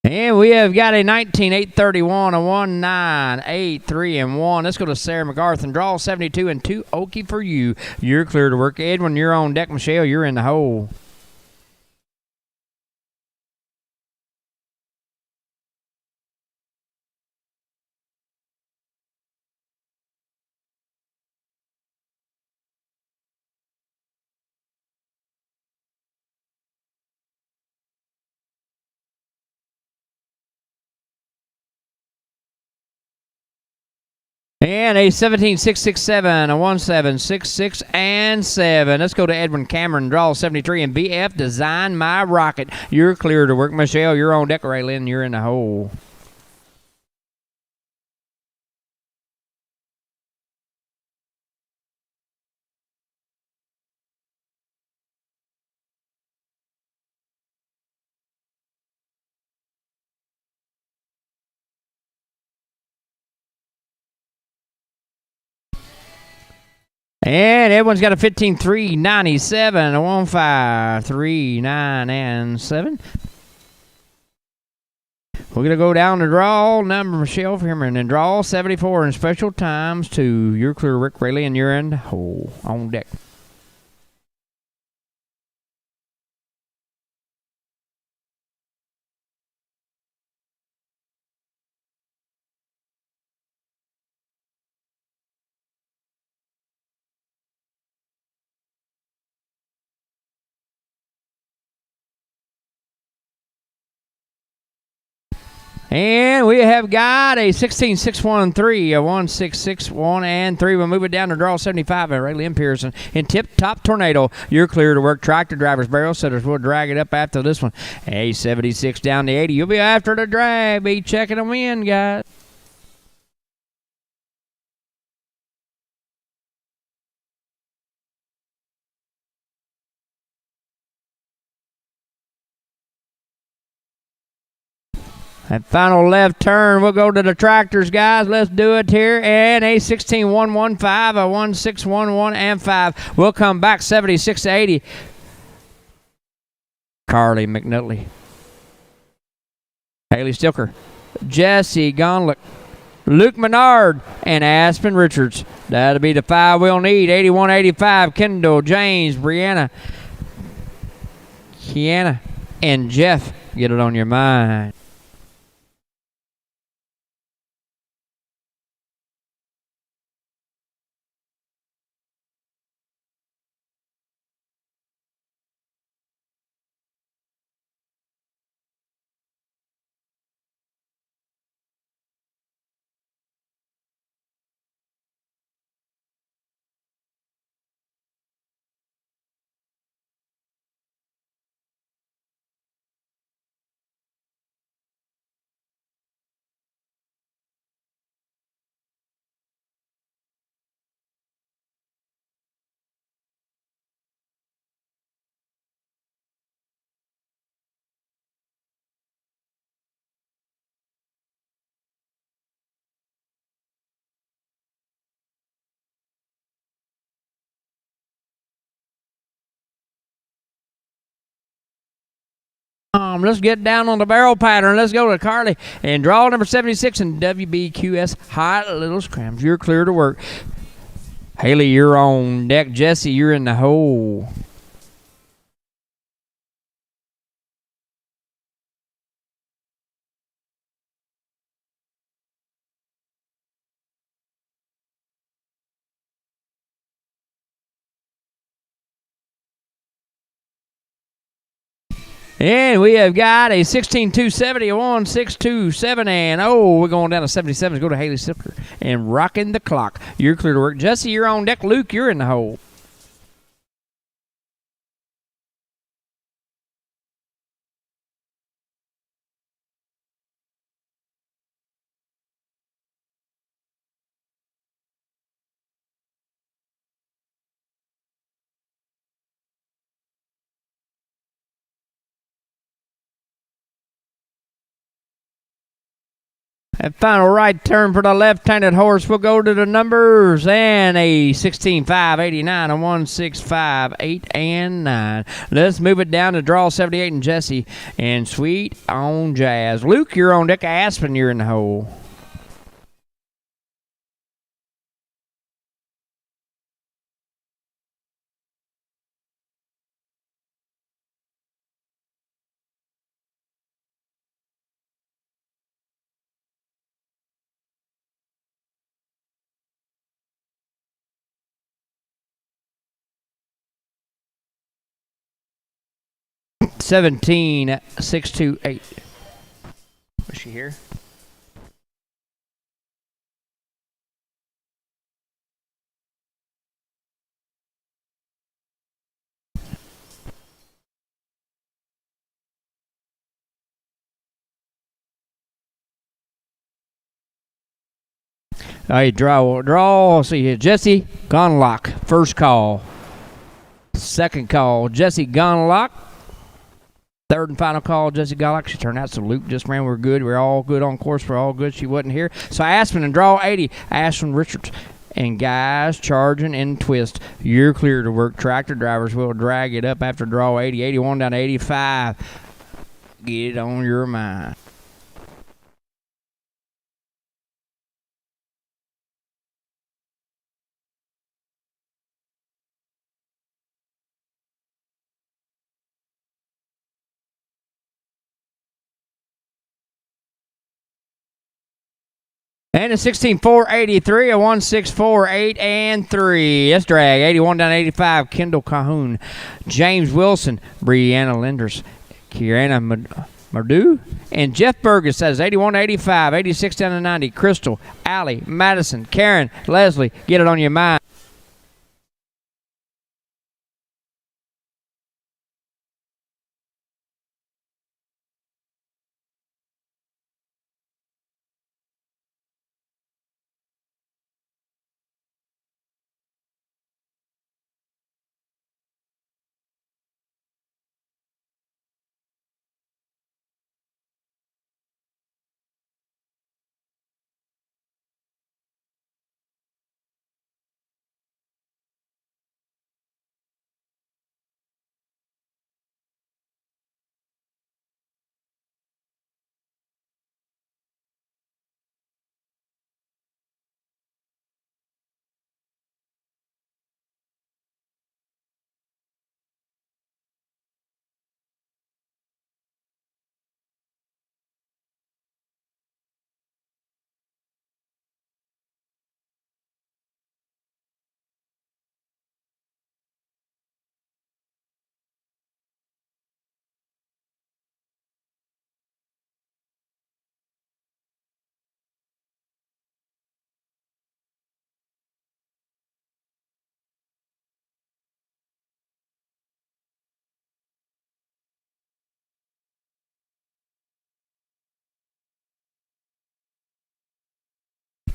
And we have got a 19-8-31, a 19-8-3 and 1. Let's go to Sarah McGarth and draw 72 and 2 Okie for you. You're clear to work. Edwin, you're on deck. Michelle, you're in the hole. And a 17-6-6-7, a 17-6-6 and 7. Let's go to Edwin Cameron, draw 73, and BF Design My Rocket. You're clear to work. Michelle, you're on deck. Raylynn, you're in the hole. And everyone's got a 15-3-97, a 15-3-9 and 7. We're going to go down to draw number Michelle Freeman and draw 74 in special times to your clear Rick Rayleigh, and you're in the hole on deck. And we have got a 16-6-1-3, a 16-6-1 and 3. We'll move it down to draw 75 and Raylynn Pearson in Tip-Top Tornado. You're clear to work. Tractor drivers, barrel setters will drag it up after this one. A 76 down to 80. You'll be after the drag. Be checking them in, guys. That final left turn, we'll go to the tractors, guys. Let's do it here. And a 16.115, a 16.11, and 5. We'll come back 76 to 80. Carly McNutley. Haley Stilker. Jesse Gonlick. Luke Menard and Aspen Richards. That'll be the 5 we'll need. 81-85. Kendall, James, Brianna, Kiana, and Jeff. Get it on your mind. Let's get down on the barrel pattern. Let's go to Carly and draw number 76 in WBQS Hot Little Scrams. You're clear to work. Haley, you're on deck. Jesse, you're in the hole. And we have got a 16.270, a 1.627, and we're going down to 77. Go to Haley Sifter and rocking the clock. You're clear to work. Jesse, you're on deck. Luke, you're in the hole. And final right turn for the left-handed horse. We'll go to the numbers. And a 16.589, a 1.658, and 9. Let's move it down to draw 78 and Jesse. And Sweet on Jazz. Luke, you're on deck. Aspen, you're in the hole. Seventeen 628. Was she here? All right, draw. See here, Jesse Gonlock, first call. Second call, Jesse Gonlock. Third and final call, Jesse Gonlock. She turned out, so Luke just ran. We're good. We're all good on course. We're all good. She wasn't here. So Aspen and draw 80. Aspen Richards. And guys, charging and twist. You're clear to work. Tractor drivers will drag it up after draw 80. 81 down to 85. Get it on your mind. And a 16.483, a 1.648, and 3. Let's drag. 81 down to 85. Kendall Cahoon. James Wilson. Brianna Linders. Kierana Mardou. And Jeff Burgess says 81 to 85. 86 down to 90. Crystal. Allie. Madison. Karen. Leslie. Get it on your mind.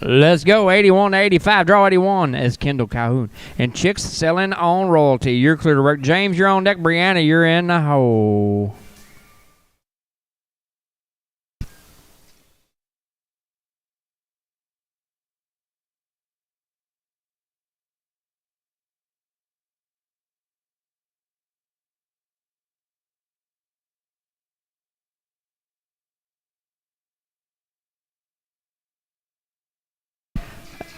Let's go. 81 to 85. Draw 81 as Kendall Calhoun. And Chicks selling on royalty. You're clear to work. James, you're on deck. Brianna, you're in the hole.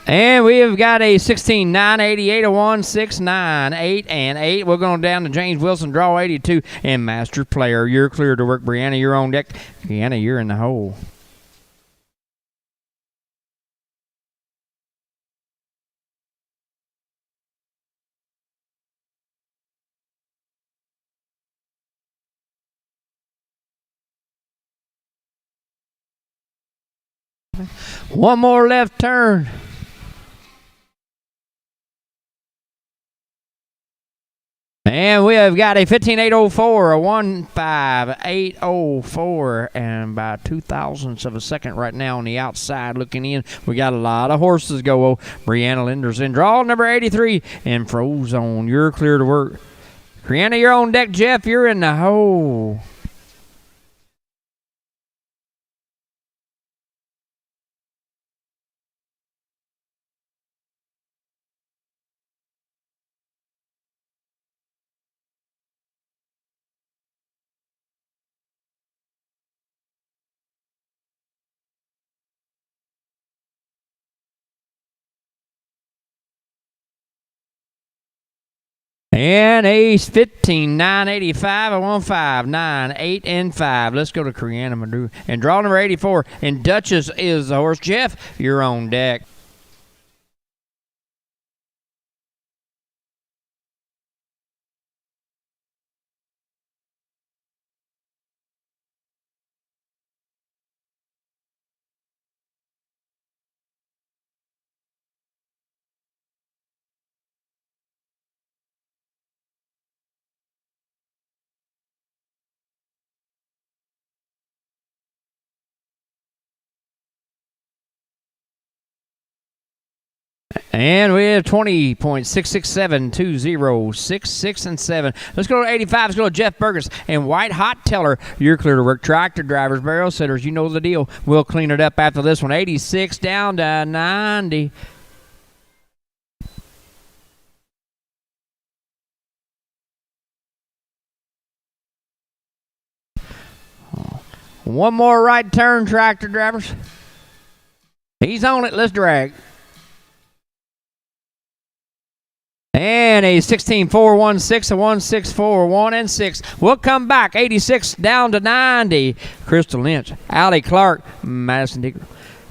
And we have got a 16, 9, 88, a 1, 6, 9, 8, and 8. We're going down to James Wilson, draw 82, and Master Player. You're clear to work. Brianna, you're on deck. Brianna, you're in the hole. One more left turn. And we have got a 15804, a 15804, and by 2,000ths of a second right now on the outside looking in. We got a lot of horses go. Oh, Brianna Linder's in draw number 83 and Frozone. You're clear to work. Brianna, you're on deck. Jeff, you're in the hole. And a 15, 985, a 15, 9, 8, and 5. Let's go to Brianna Madu. And draw number 84. And Duchess is the horse. Jeff, you're on deck. And we have 20.66720, 6, 6, and 7. Let's go to 85. Let's go to Jeff Burgess and White Hot Teller. You're clear to work. Tractor drivers, barrel sitters, you know the deal. We'll clean it up after this one. 86 down to 90. One more right turn, tractor drivers. He's on it. Let's drag. And a 16-4-1-6, a 1-6-4, 1 and 6. We'll come back. 86 down to 90. Crystal Lynch, Allie Clark, Madison Digger,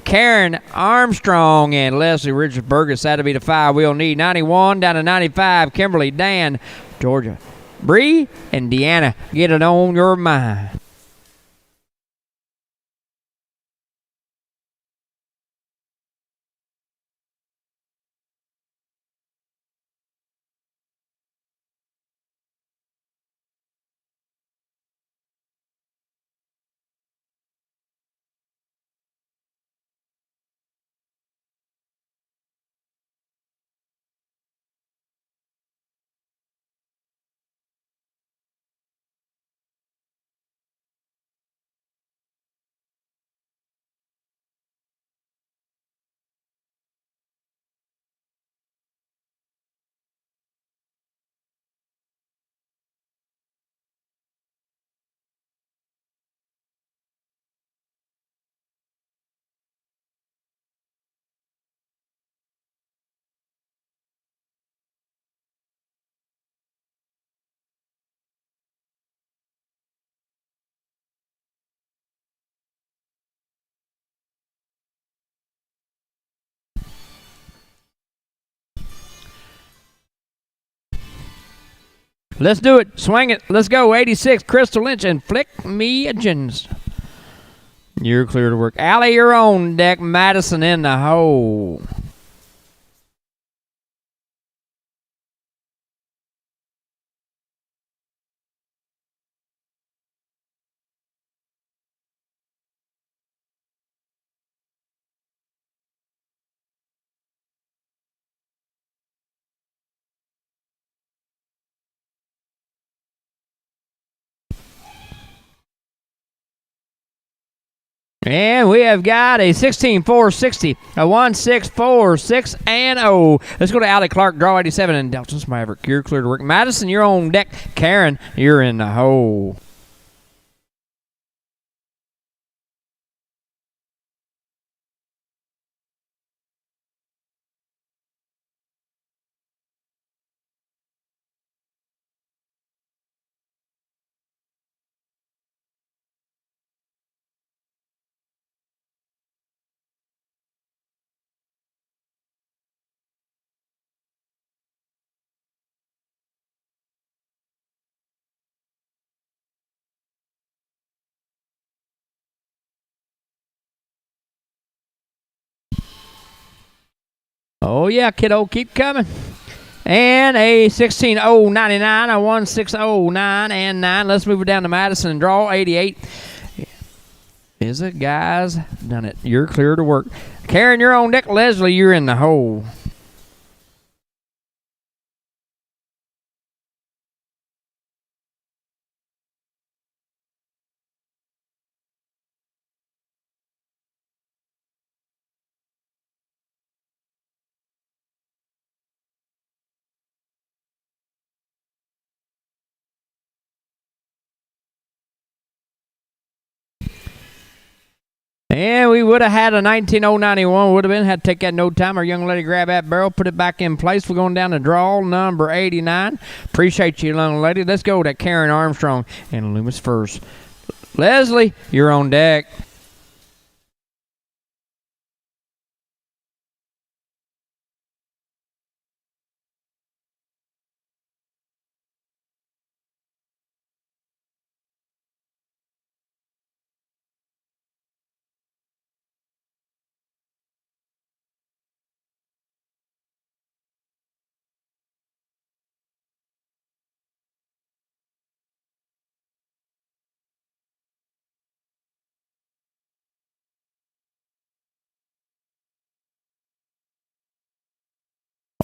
Karen Armstrong, and Leslie Richard Burgess. That'll be the 5 we'll need. 91 down to 95. Kimberly, Dan, Georgia, Bree, and Deanna. Get it on your mind. Let's do it. Swing it. Let's go. 86, Crystal Lynch, and Flick Me a Gins. You're clear to work. Allie, you're on deck. Madison in the hole. And we have got a 16-4-60, a 1-6-4-6, and 0. Let's go to Allie Clark, draw 87, and Delton's Maverick. You're clear to work. Madison, you're on deck. Karen, you're in the hole. Oh, yeah, kiddo, keep coming. And a 16-0-99, a 1-6-0-9, and 9. Let's move it down to Madison and draw 88. Is it, guys? Done it. You're clear to work. Karen, you're on deck. Leslie, you're in the hole. And we would have had a 19-0-91. Would have been. Had to take that no time. Our young lady grab that barrel, put it back in place. We're going down to draw number 89. Appreciate you, young lady. Let's go to Karen Armstrong and Loomis first. Leslie, you're on deck.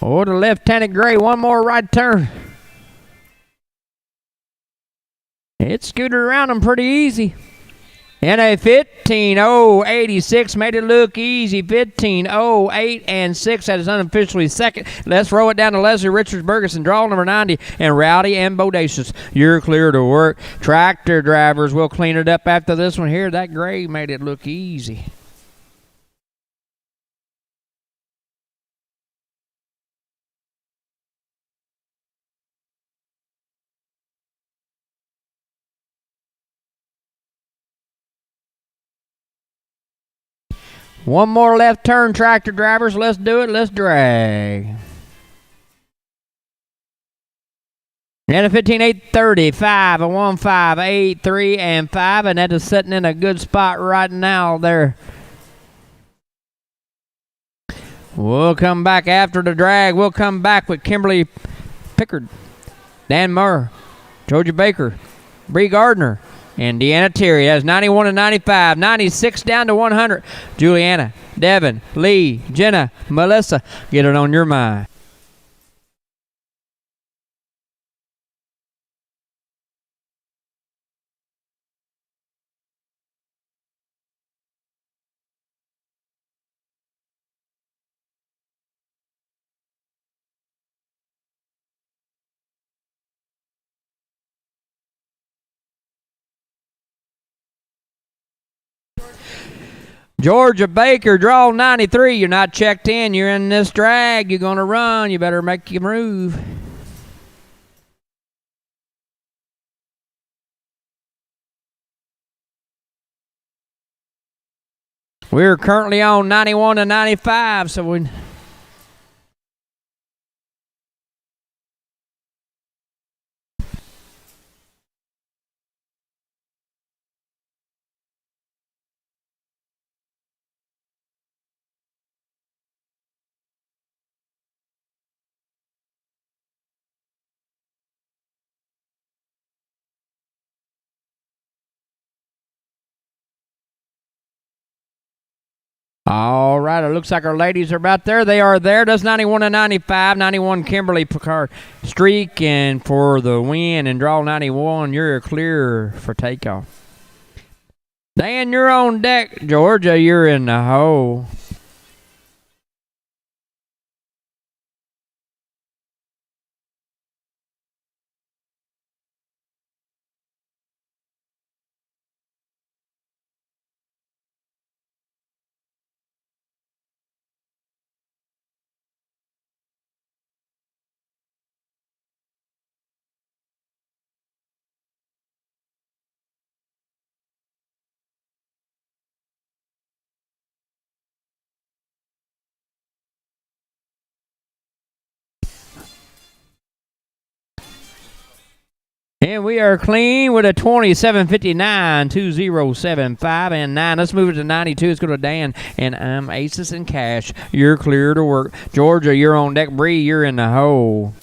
Oh, the left-handed gray. One more right turn. It scooted around them pretty easy. And a 15-0-86 made it look easy. 15-0-8 and 6. That is unofficially second. Let's throw it down to Leslie Richards-Burgess and draw number 90. And Rowdy and Bodacious, you're clear to work. Tractor drivers will clean it up after this one here. That gray made it look easy. One more left turn, tractor drivers. Let's do it. Let's drag. And a 15-8-35, a 1-5-8-3, and 5. And that is sitting in a good spot right now there. We'll come back after the drag. We'll come back with Kimberly Pickard, Dan Murr, Georgia Baker, Bree Gardner, and Deanna Terry. That's 91-95, 96 down to 100. Juliana, Devin, Lee, Jenna, Melissa, get it on your mind. Georgia Baker, draw 93. You're not checked in. You're in this drag. You're going to run. You better make your move. We're currently on 91-95, so we... All right, it looks like our ladies are about there. They are there. Does 91-95, 91 Kimberly Picard streaking for the win and draw 91. You're clear for takeoff. Dan, you're on deck. Georgia, you're in the hole. And we are clean with a 27.59, 2075 and 9. Let's move it to 92. Let's go to Dan. And I'm Aces and Cash. You're clear to work. Georgia, you're on deck. Bree, you're in the hole.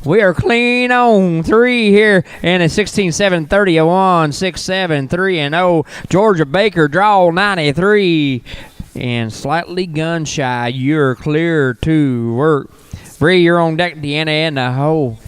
We are clean on 3 here, and a 16-7-30, a 1-6-7-3 and 0. Georgia Baker draw 93, and slightly gun shy. You're clear to work. Bree, you're on deck. Deanna in the hole.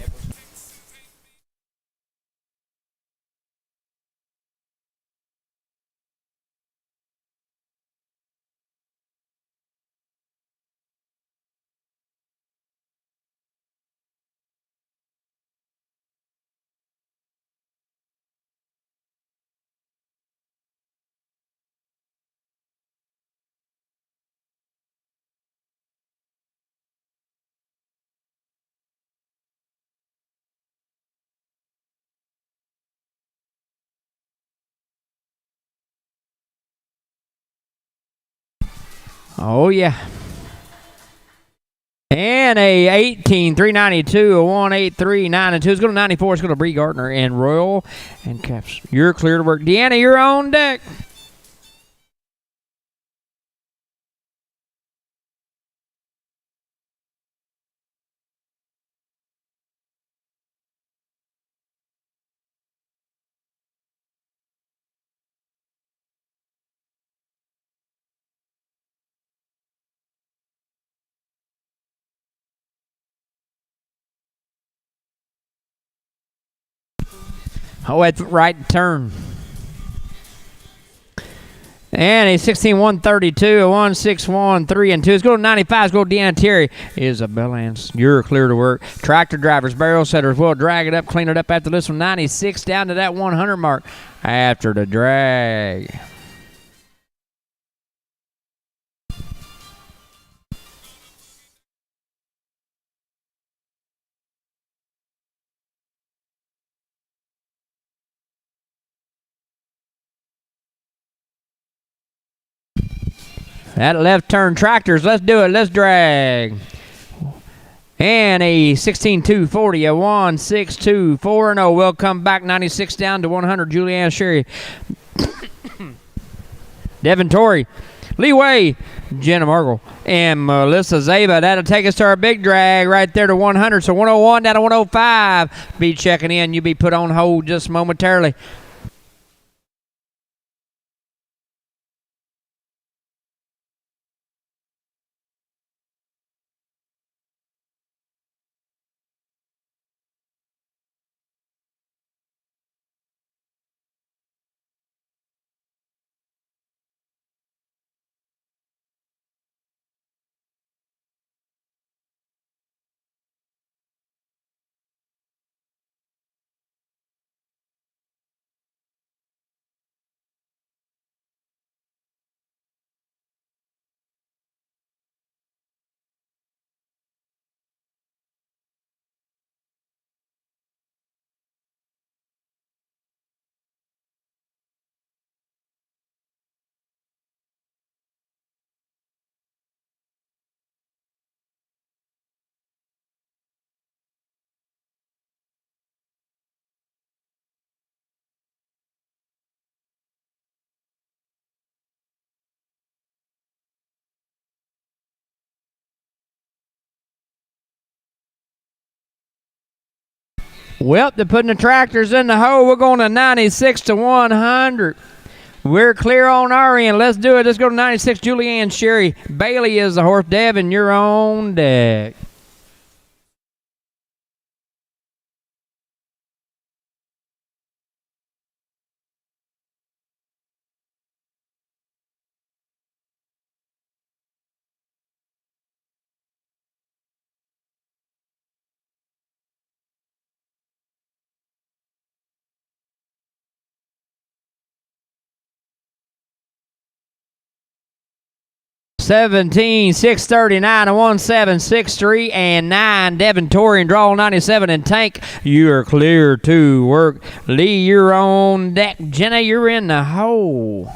Oh, yeah. And a 18-392, a 1-8-3-9 and 2. It's going to 94. It's going to Bree Gardner and Royal and Caps. You're clear to work. Deanna, you're on deck. Oh, at right turn. And a 16-132, a 1-6-1-3 and 2. Let's go to 95. Let's go to Deanna Terry. Isabella Lance, you're clear to work. Tractor drivers, barrel setters will drag it up, clean it up after this one. 96 down to that 100 mark after the drag. That left turn tractors. Let's do it. Let's drag. And a 16-2-40, a 1-6-2-4 and 0. We'll come back 96 down to 100. Julianne Sherry. Devin Torrey. Lee Way. Jenna Margle. And Melissa Zaba. That'll take us to our big drag right there to 100. So 101 down to 105. Be checking in. You'll be put on hold just momentarily. Well, they're putting the tractors in the hole. We're going to 96 to 100. We're clear on our end. Let's do it. Let's go to 96. Julianne Sherry Bailey is the horse. Devin, you're on deck. $17, $639, $1,763, and $9. Devin Torian, draw 97, and Tank, you are clear to work. Lee, you're on deck. Jenna, you're in the hole.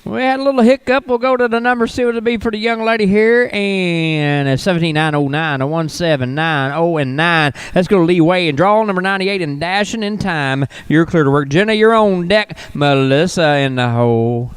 We had a little hiccup. We'll go to the number, see what it'll be for the young lady here. And it's 17909, a 1790 and 9. Let's go to Lee Way and draw number 98 and dashing in time. You're clear to work. Jenna, you're on deck. Melissa in the hole.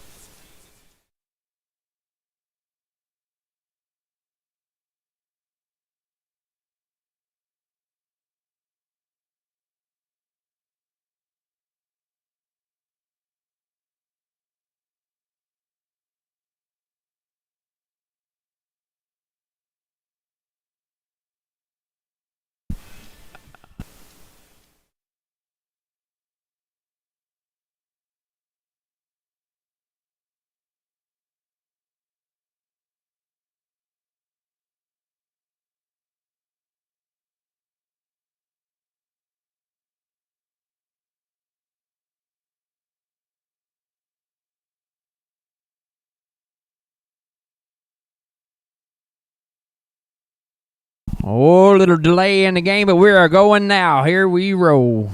Oh, a little delay in the game, but we are going now. Here we roll.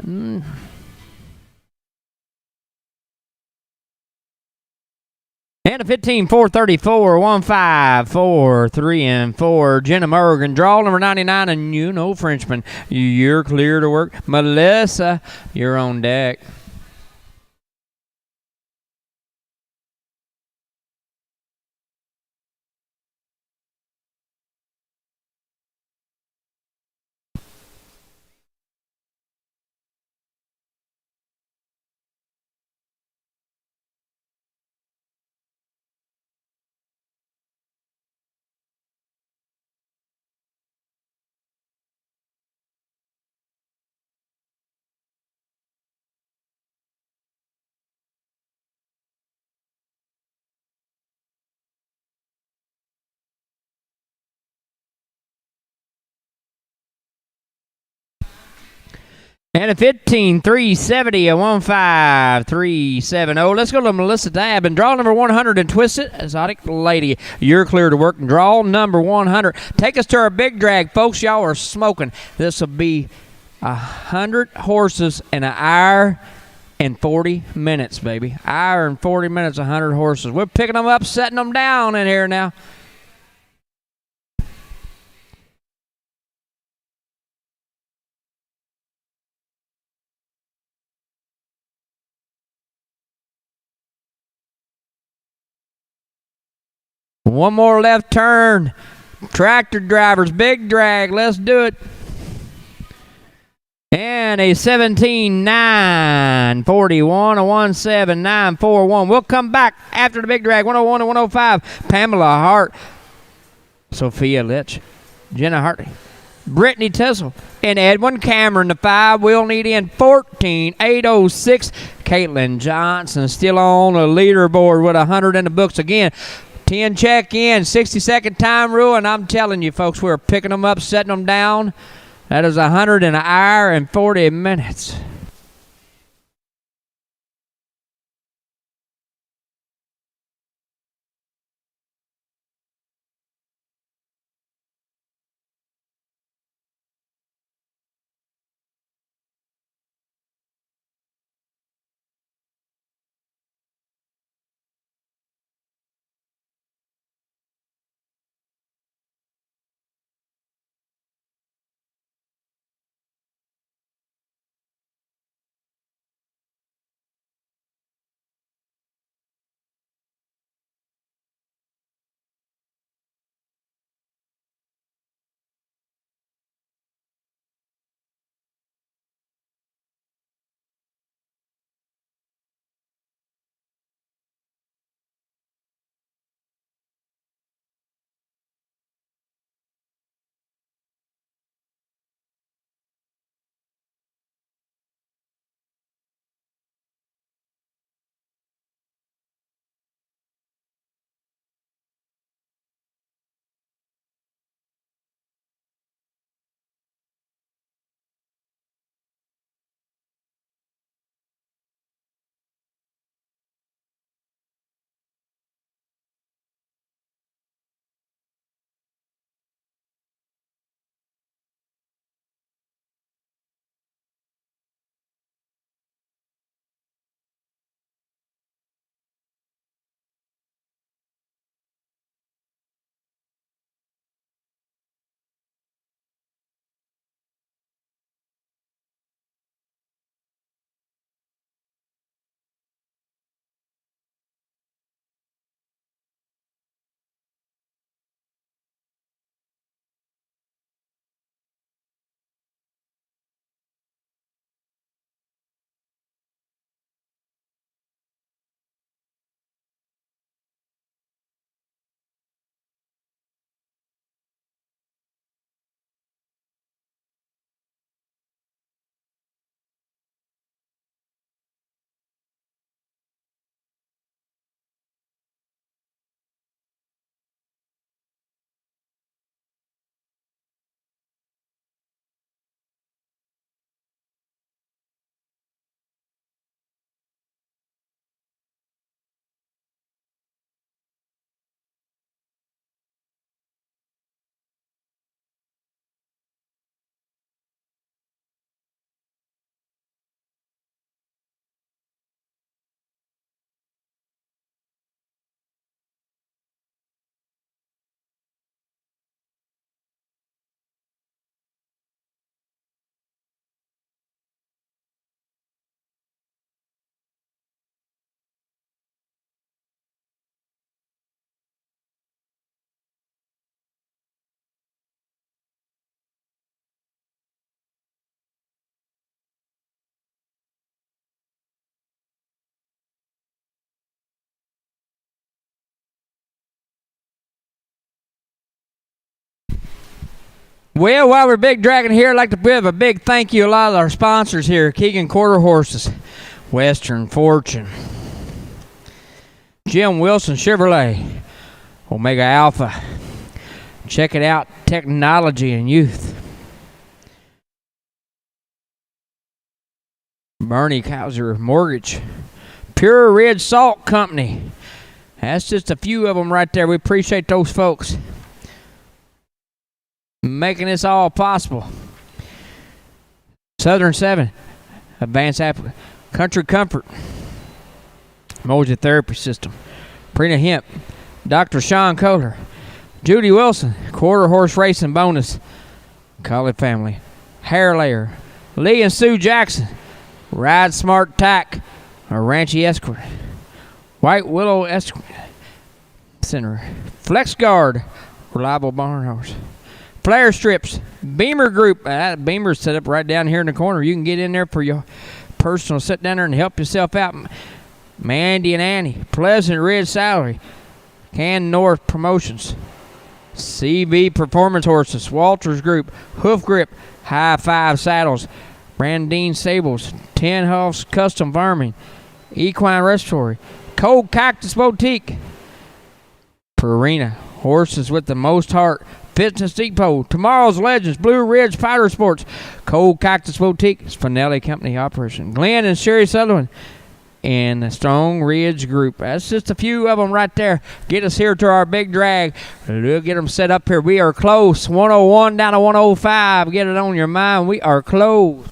And a 15, 434, 1, 5, 4, 3, and 4. Jenna Morgan, draw number 99, and you know Frenchman. You're clear to work. Melissa, you're on deck. And a 15, 370, a 1, 5, 3, 7, 0. Let's go to Melissa Dab and draw number 100 and twist it. Exotic Lady, you're clear to work. And draw number 100. Take us to our big drag, folks. Y'all are smoking. This will be 100 horses in an hour and 40 minutes, baby. Hour and 40 minutes, 100 horses. We're picking them up, setting them down in here now. One more left turn. Tractor drivers, big drag. Let's do it. And a 17-9, 41, a 17-9, 4-1. We'll come back after the big drag. 101 to 105. Pamela Hart, Sophia Litch, Jenna Hartley, Brittany Tissel, and Edwin Cameron. The 5 will need in 14-806. Caitlin Johnson still on the leaderboard with 100 in the books again. 10 check in, 60-second time rule, and I'm telling you, folks, we're picking them up, setting them down. That is 100 in an hour and 40 minutes. Well, while we're Big Dragon here, I'd like to give a big thank you to a lot of our sponsors here. Keegan Quarter Horses, Western Fortune, Jim Wilson Chevrolet, Omega Alpha. Check it out, technology and youth. Bernie Kaiser Mortgage, Pure Ridge Salt Company. That's just a few of them right there. We appreciate those folks making this all possible. Southern 7, Advanced Country Comfort, Moja Therapy System, Prina Hemp, Dr. Sean Kohler, Judy Wilson, Quarter Horse Racing Bonus, Collie Family, Hair Layer, Lee and Sue Jackson, Ride Smart Tack, Ranchi Escort, White Willow Escort Center, Flex Guard, Reliable Barn Horse, Flare Strips, Beamer Group. That Beamer's set up right down here in the corner. You can get in there for your personal sit down there and help yourself out. Mandy and Annie, Pleasant Ridge Salary, Can North Promotions, CV Performance Horses, Walters Group, Hoof Grip, High Five Saddles, Brandine Sables, Ten Hoofs Custom Farming, Equine Respiratory, Cold Cactus Boutique, Purina, Horses with the Most Heart, Fitness Depot, Tomorrow's Legends, Blue Ridge Powder Sports, Cold Cactus Boutique, Spinelli Company Operation, Glenn and Sherry Sutherland, and the Strong Ridge Group. That's just a few of them right there. Get us here to our big drag. We'll get them set up here. We are close. 101 down to 105. Get it on your mind. We are close.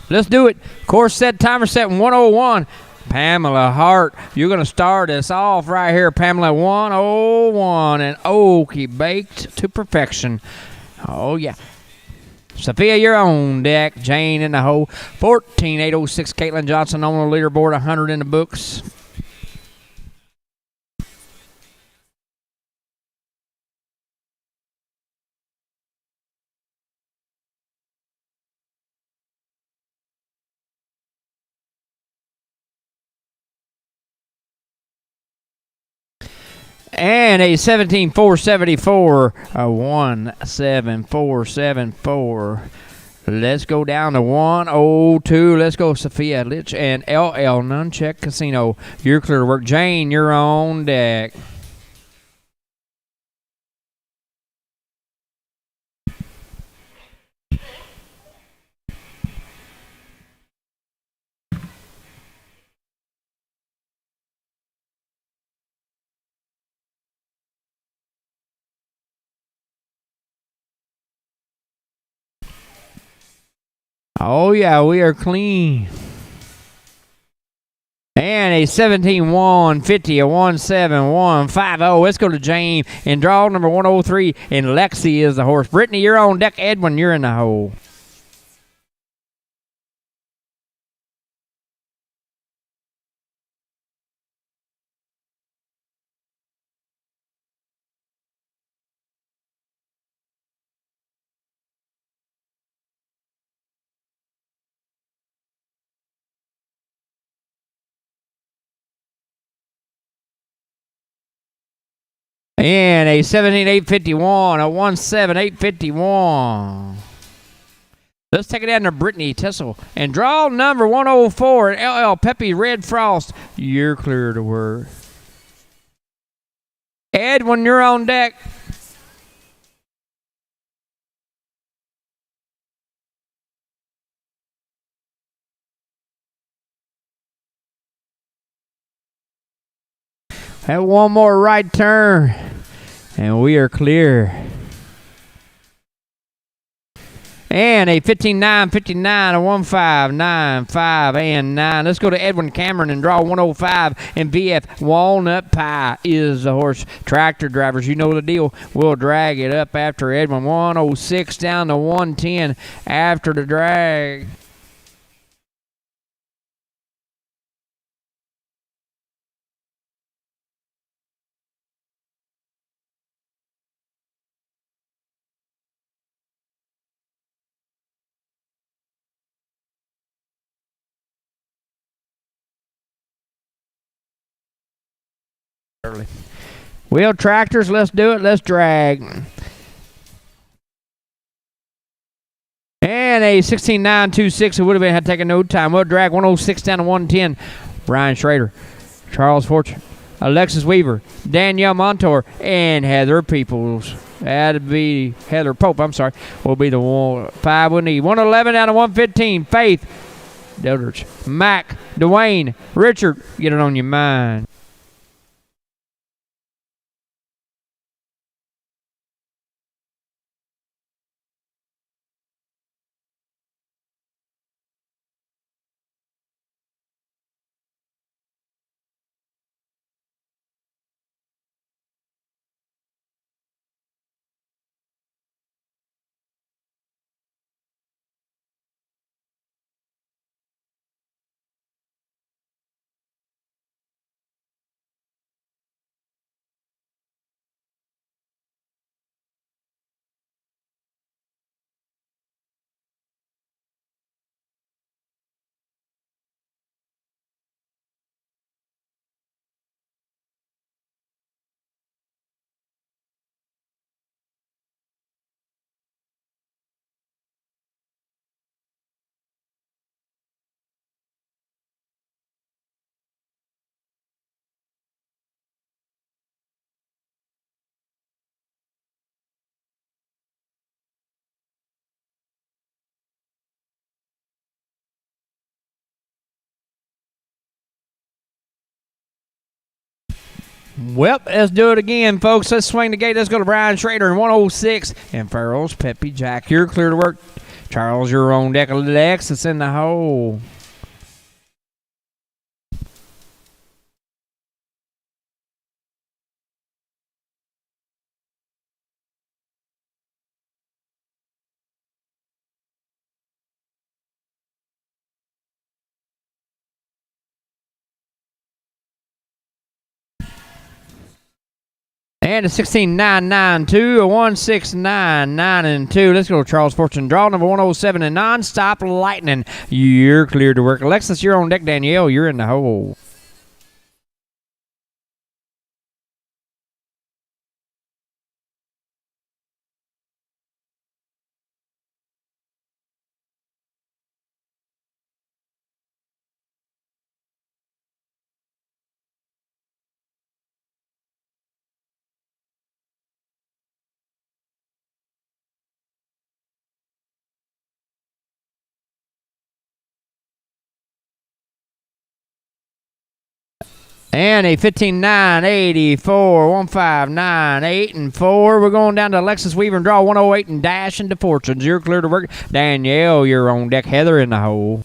Let's do it. Course set, timer set 101. Pamela Hart, you're going to start us off right here. Pamela 101 and oaky baked to perfection. Oh, yeah. Sophia, you're on deck. Jane in the hole. 14806. Caitlin Johnson on the leaderboard. 100 in the books. And a 17,474, a 17474. Let's go down to 102. Let's go, Sophia Litch and LL Nuncheck Casino. You're clear to work. Jane, you're on deck. Oh, yeah, we are clean. And a 17,150, a 17150. Let's go to Jane and draw number 103. And Lexi is the horse. Brittany, you're on deck. Edwin, you're in the hole. And a 17,851, a 17851. Let's take it down to Brittany Tessel and draw number 104 at LL Peppy Red Frost. You're clear to work. Edwin, you're on deck. Have one more right turn, and we are clear. And a 15-9, 59, a 1-5, 9, 5, and 9. Let's go to Edwin Cameron and draw 105. And VF Walnut Pie is the horse. Tractor drivers, you know the deal. We'll drag it up after Edwin. 106 down to 110 after the drag. Well, tractors, let's do it. Let's drag. And a 16-9-2-6. It would have been had taken no time. We'll drag 106 down to 110. Brian Schrader, Charles Fortune, Alexis Weaver, Danielle Montour, and Heather Peoples. That'd be Heather Pope, I'm sorry. Will be the 5 we need. 111 down to 115. Faith, Dildrich, Mac, Dwayne, Richard. Get it on your mind. Well, let's do it again, folks. Let's swing the gate. Let's go to Brian Schrader in 106. And Farrell's Peppy Jack. You're clear to work. Charles, you're on deck. Alexis in the hole. And a 16-9-9-2, a 1-6-9-9-2. Let's go to Charles Fortune. Draw number 107 and non-stop lightning. You're clear to work. Alexis, you're on deck. Danielle, you're in the hole. And a 15-9-84, 1-5-9-8, and 4. We're going down to Alexis Weaver and draw 108 and dash into Fortunes. You're clear to work. Danielle, you're on deck. Heather in the hole.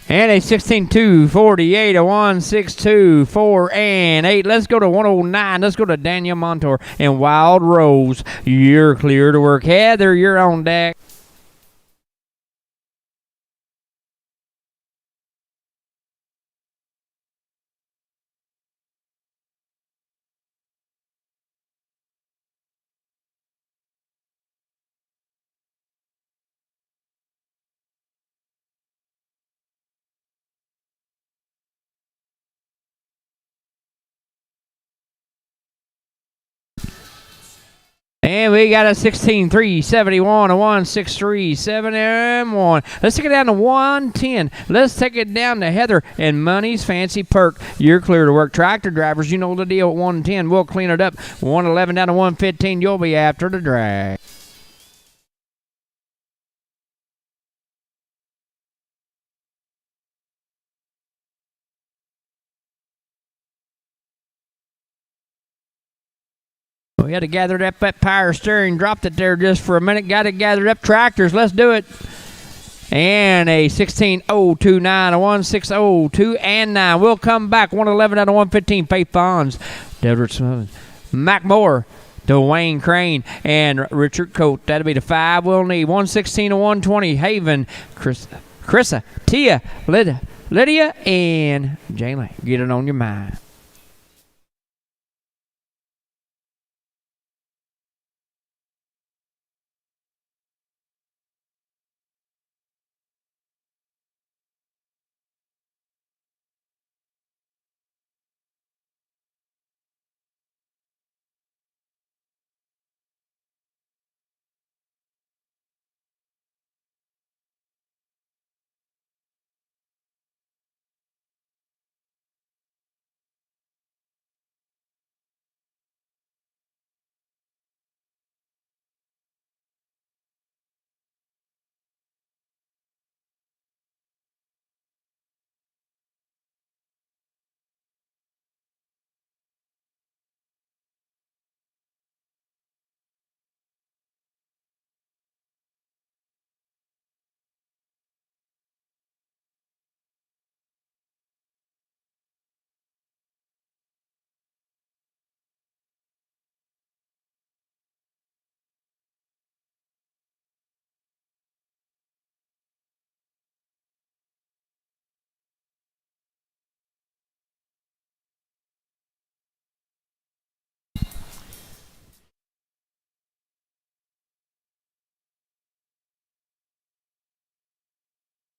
And a 16-2-48, a 1-6-2, 4, and 8. Let's go to 109. Let's go to Daniel Montour and Wild Rose. You're clear to work. Heather, you're on deck. And we got a 16,371, a 163.7 M1. Let's take it down to 110. Let's take it down to Heather and Money's Fancy Perk. You're clear to work. Tractor drivers, you know the deal at 110. We'll clean it up. 111 down to 115. You'll be after the drag. We had to gather up that power steering, dropped it there just for a minute, got it gathered up. Tractors, let's do it. And a 16.029, a 16.02 and 9. We'll come back. 111 out of 115. Faith Bonds, Deborah Smith, Mac Moore, Dwayne Crane, and Richard Coate. That'll be the 5 we'll need. 116 to 120. Haven, Chrissa, Tia, Lydia, and Jayla. Get it on your mind.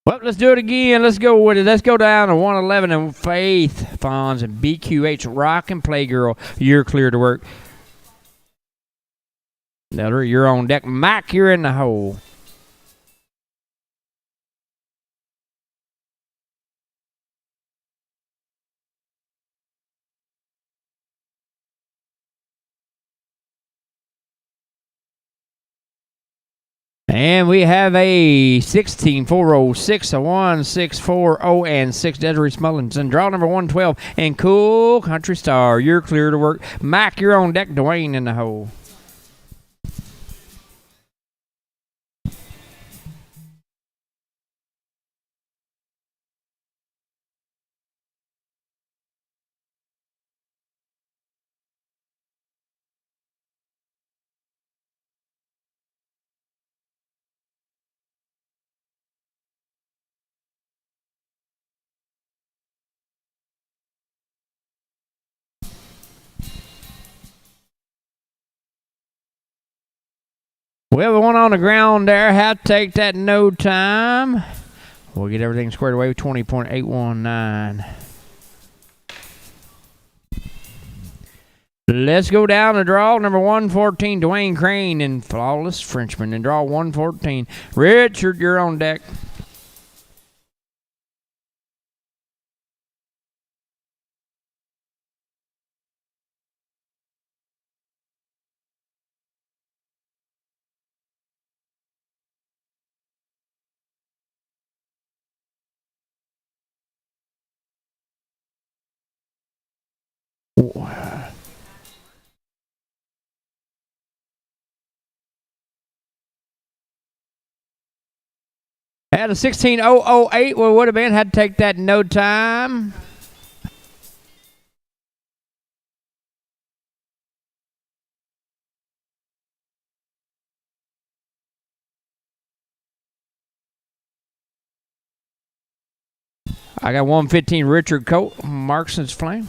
Well, let's do it again. Let's go with it. Let's go down to 111 and Faith Fonz and BQH Rock and Playgirl. You're clear to work. Neller, you're on deck. Mac, you're in the hole. And we have a 16,406, a 1,640, and 6 Desiree Smullins. And draw number 112, and Cool Country Star. You're clear to work. Mac, you're on deck. Dwayne in the hole. We have one on the ground there. Have to take that no time. We'll get everything squared away with 20.819. Let's go down to draw number 114, Dwayne Crane and Flawless Frenchman. And draw 114. Richard, you're on deck. Had a 16.008, well, would have been. Had to take that in no time. I got 115 Richard Coate, Markson's Flame.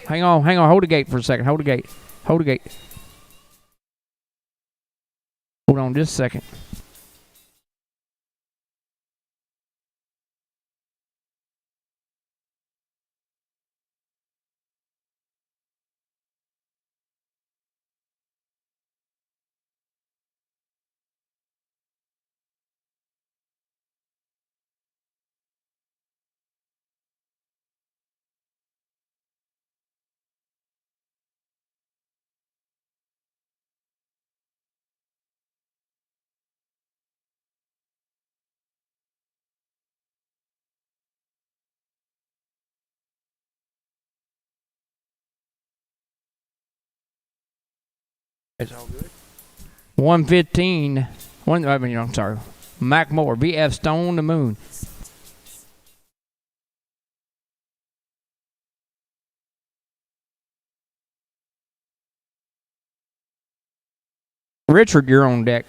Hang on, hold the gate for a second. Hold the gate. Hold on just a second. It's all good. 115. I'm sorry. Mac Moore, VF Stone the Moon. Richard, you're on deck.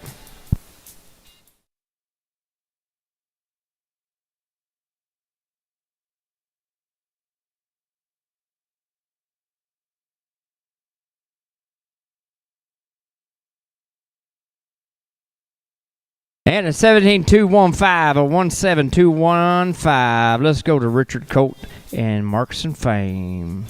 And a 17-215, a 17215. Let's go to Richard Colt and Marks and Fame.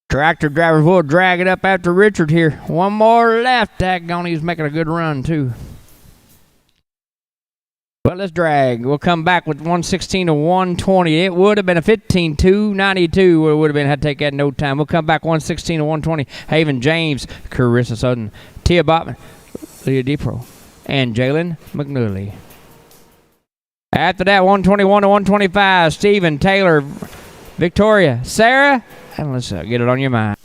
Tractor drivers will drag it up after Richard here. One more left. Daggone, he's making a good run, too. But let's drag. We'll come back with 116 to 120. It would have been a 15-292. It would have been had to take that in no time. We'll come back 116 to 120. Haven James, Carissa Sutton, Tia Botman, Leah DePro, and Jalen McNully. After that, 121 to 125. Stephen Taylor, Victoria, Sarah, and let's get it on your mind.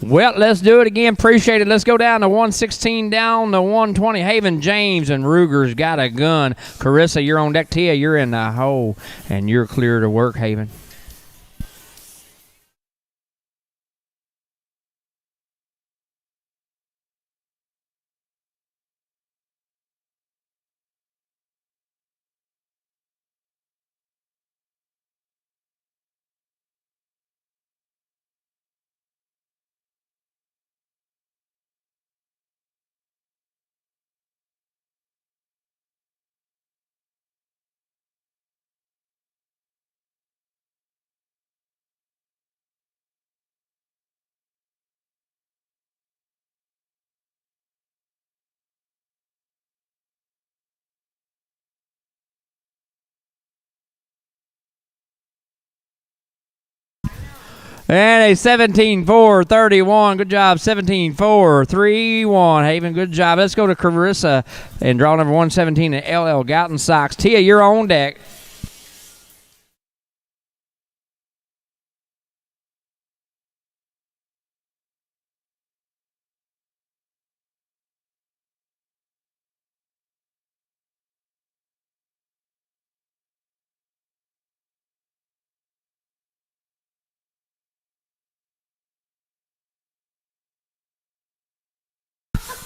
Well, let's do it again. Appreciate it. Let's go down to 116, down to 120. Haven James and Ruger's got a gun. Carissa, you're on deck. Tia, you're in the hole, and you're clear to work, Haven. And a 17-4-31. Good job. 17-4-3-1. Haven, good job. Let's go to Carissa and draw number 117 at LL Gouton Sox. Tia, you're on deck.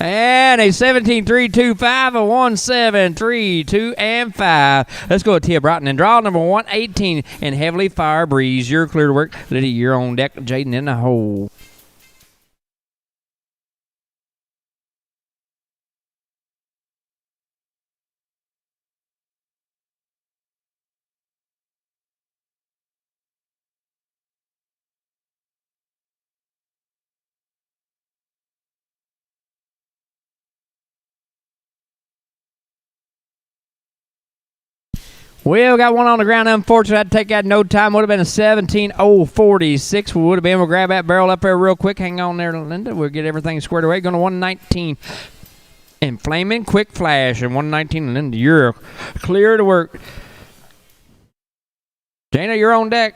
And a 17-3-2-5, a 1-7-3-2 and 5. Let's go with Tia Broughton and draw number 118 in Heavily Fire Breeze. You're clear to work. Liddy, you're on deck. Jaden in the hole. Well, got one on the ground. Unfortunately, I had to take that in no time. Would have been a 17-0-46. Would have been. We'll grab that barrel up there real quick. Hang on there, Linda. We'll get everything squared away. Going to 119. And Flaming Quick Flash and 119. Linda, you're clear to work. Dana, you're on deck.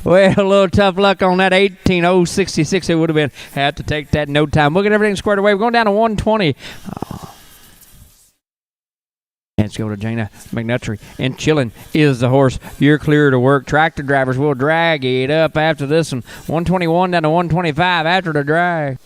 Well, a little tough luck on that 18.066. It would have been. Had to take that in no time. We'll get everything squared away. We're going down to 120. Let's go to Jana McNutry. And Chillin' is the horse. You're clear to work. Tractor drivers will drag it up after this one. 121 down to 125 after the drag.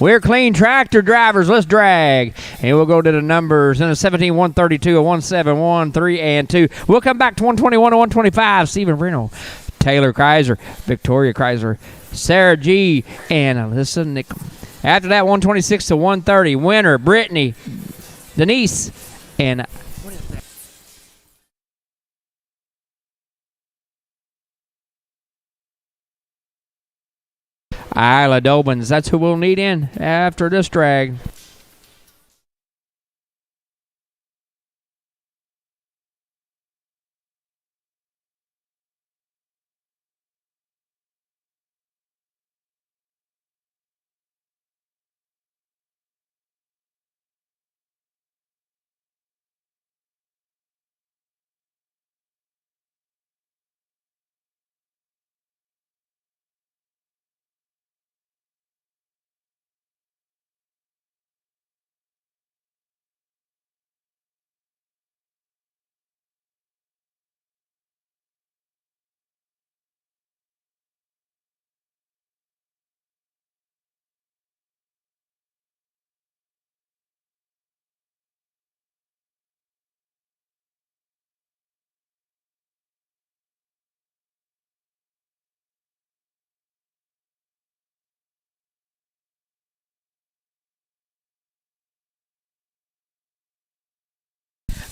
We're clean tractor drivers. Let's drag. And we'll go to the numbers in a 17, 132, a 17, 1, 3, and 2. We'll come back to 121 to 125. Stephen Brino, Taylor Kreiser, Victoria Kreiser, Sarah G, and Alyssa Nickel. After that, 126 to 130. Winner, Brittany, Denise, and Isla Dobbins. That's who we'll need in after this drag.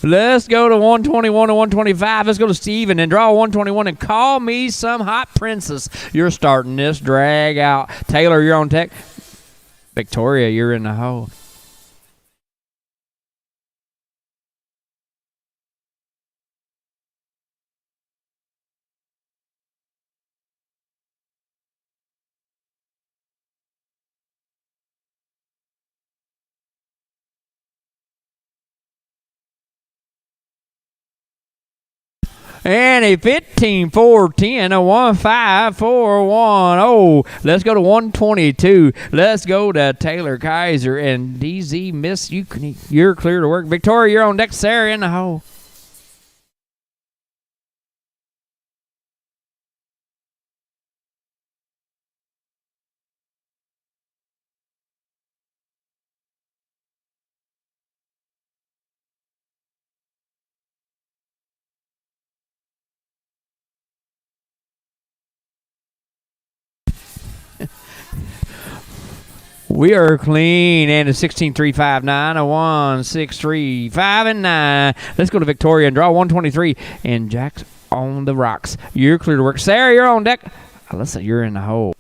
Let's go to 121 to 125. Let's go to Steven and draw 121 and call me some hot princess. You're starting this drag out. Taylor, you're on deck. Victoria, you're in the hole. And a 15-4-10, a 1-5-4-1-0. Let's go to 122. Let's go to Taylor Kaiser and DZ Miss. You're clear to work. Victoria, you're on deck. Sarah in the hole. We are clean. And a 16-3-5-9, a 1-6-3-5 and 9. Let's go to Victoria and draw 123. And Jack's on the rocks. You're clear to work. Sarah, you're on deck. Alyssa, you're in the hole.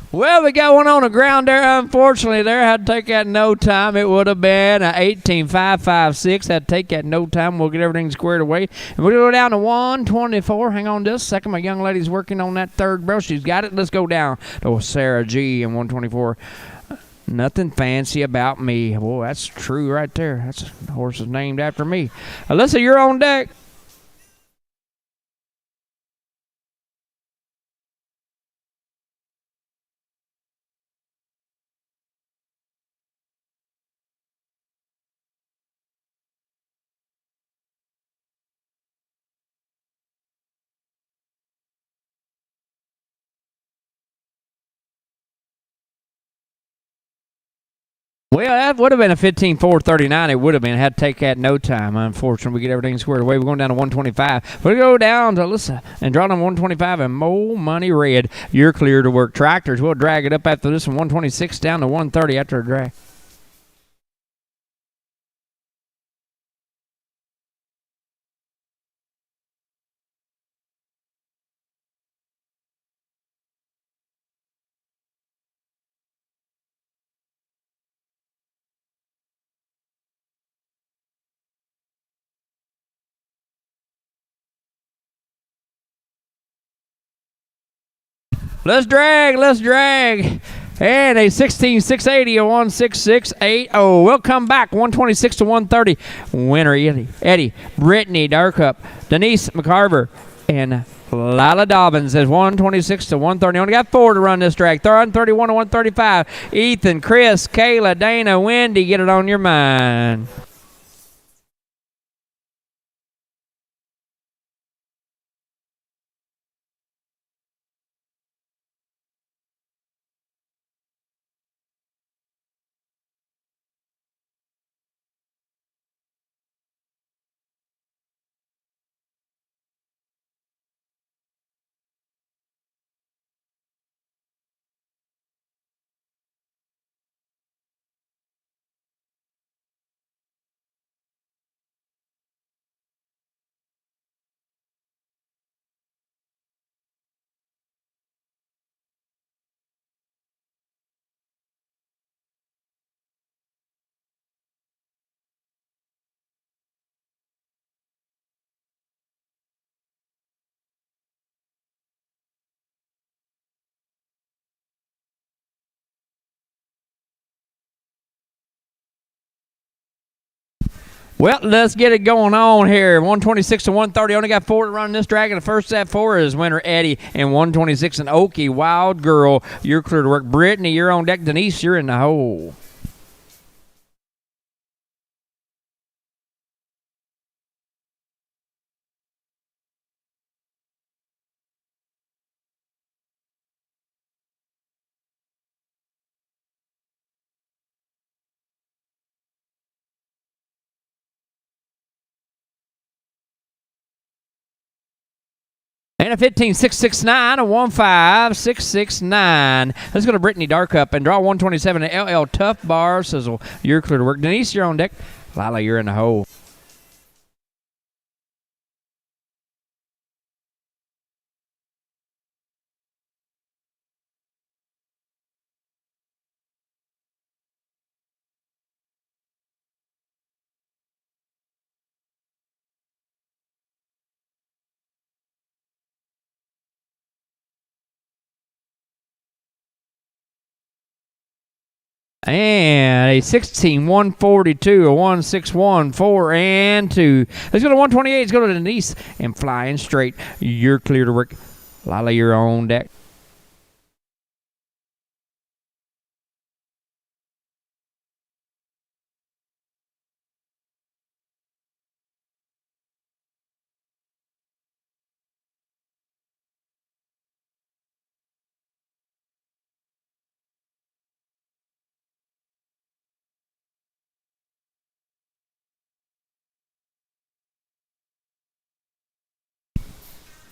Well, we got one on the ground there. Unfortunately, there had to take that no time. It would have been 18.556. Had to take that no time. We'll get everything squared away. And we'll go down to 124. Hang on just a second. My young lady's working on that third barrel. She's got it. Let's go down to Sarah G and 124. Nothing fancy about me. Boy, that's true right there. That's the horse is named after me. Alyssa, you're on deck. Well, that would have been a 15.439. It would have been. Had to take that no time. Unfortunately, we get everything squared away. We're going down to 125. We go down to Alyssa and draw on 125 and Mo Money Red. You're clear to work. Tractors, we'll drag it up after this one. 126 down to 130 after a drag. Let's drag. And a 16.680, a 16680. We'll come back 126 to 130. Winner Eddie, Brittany Darkup, Denise McCarver, and Lila Dobbins is 126 to 130. Only got 4 to run this drag. 131 to 135. Ethan, Chris, Kayla, Dana, Wendy, get it on your mind. Well, let's get it going on here. 126 to 130. Only got 4 to run this drag. And the first at 4 is winner Eddie. And 126 and Okie, Wild Girl. You're clear to work. Brittany, you're on deck. Denise, you're in the hole. And a 15.669, a 15669. Let's go to Brittany Darkup and draw 127 to LL Tough Bar Sizzle. You're clear to work. Denise, you're on deck. Lila, you're in the hole. And a 16.142, a 161.4 and 2. Let's go to 128. Let's go to Denise and flying straight. You're clear to work. Lila, you're on deck.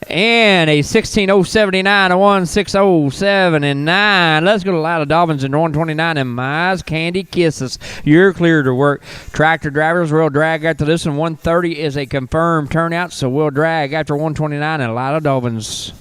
And a 16.079, a 160.7 and 9. Let's go to Lila Dobbins and 129 and Mize Candy Kisses. You're clear to work. Tractor drivers will drag after this one. 130 is a confirmed turnout, so we'll drag after 129 and Lila Dobbins.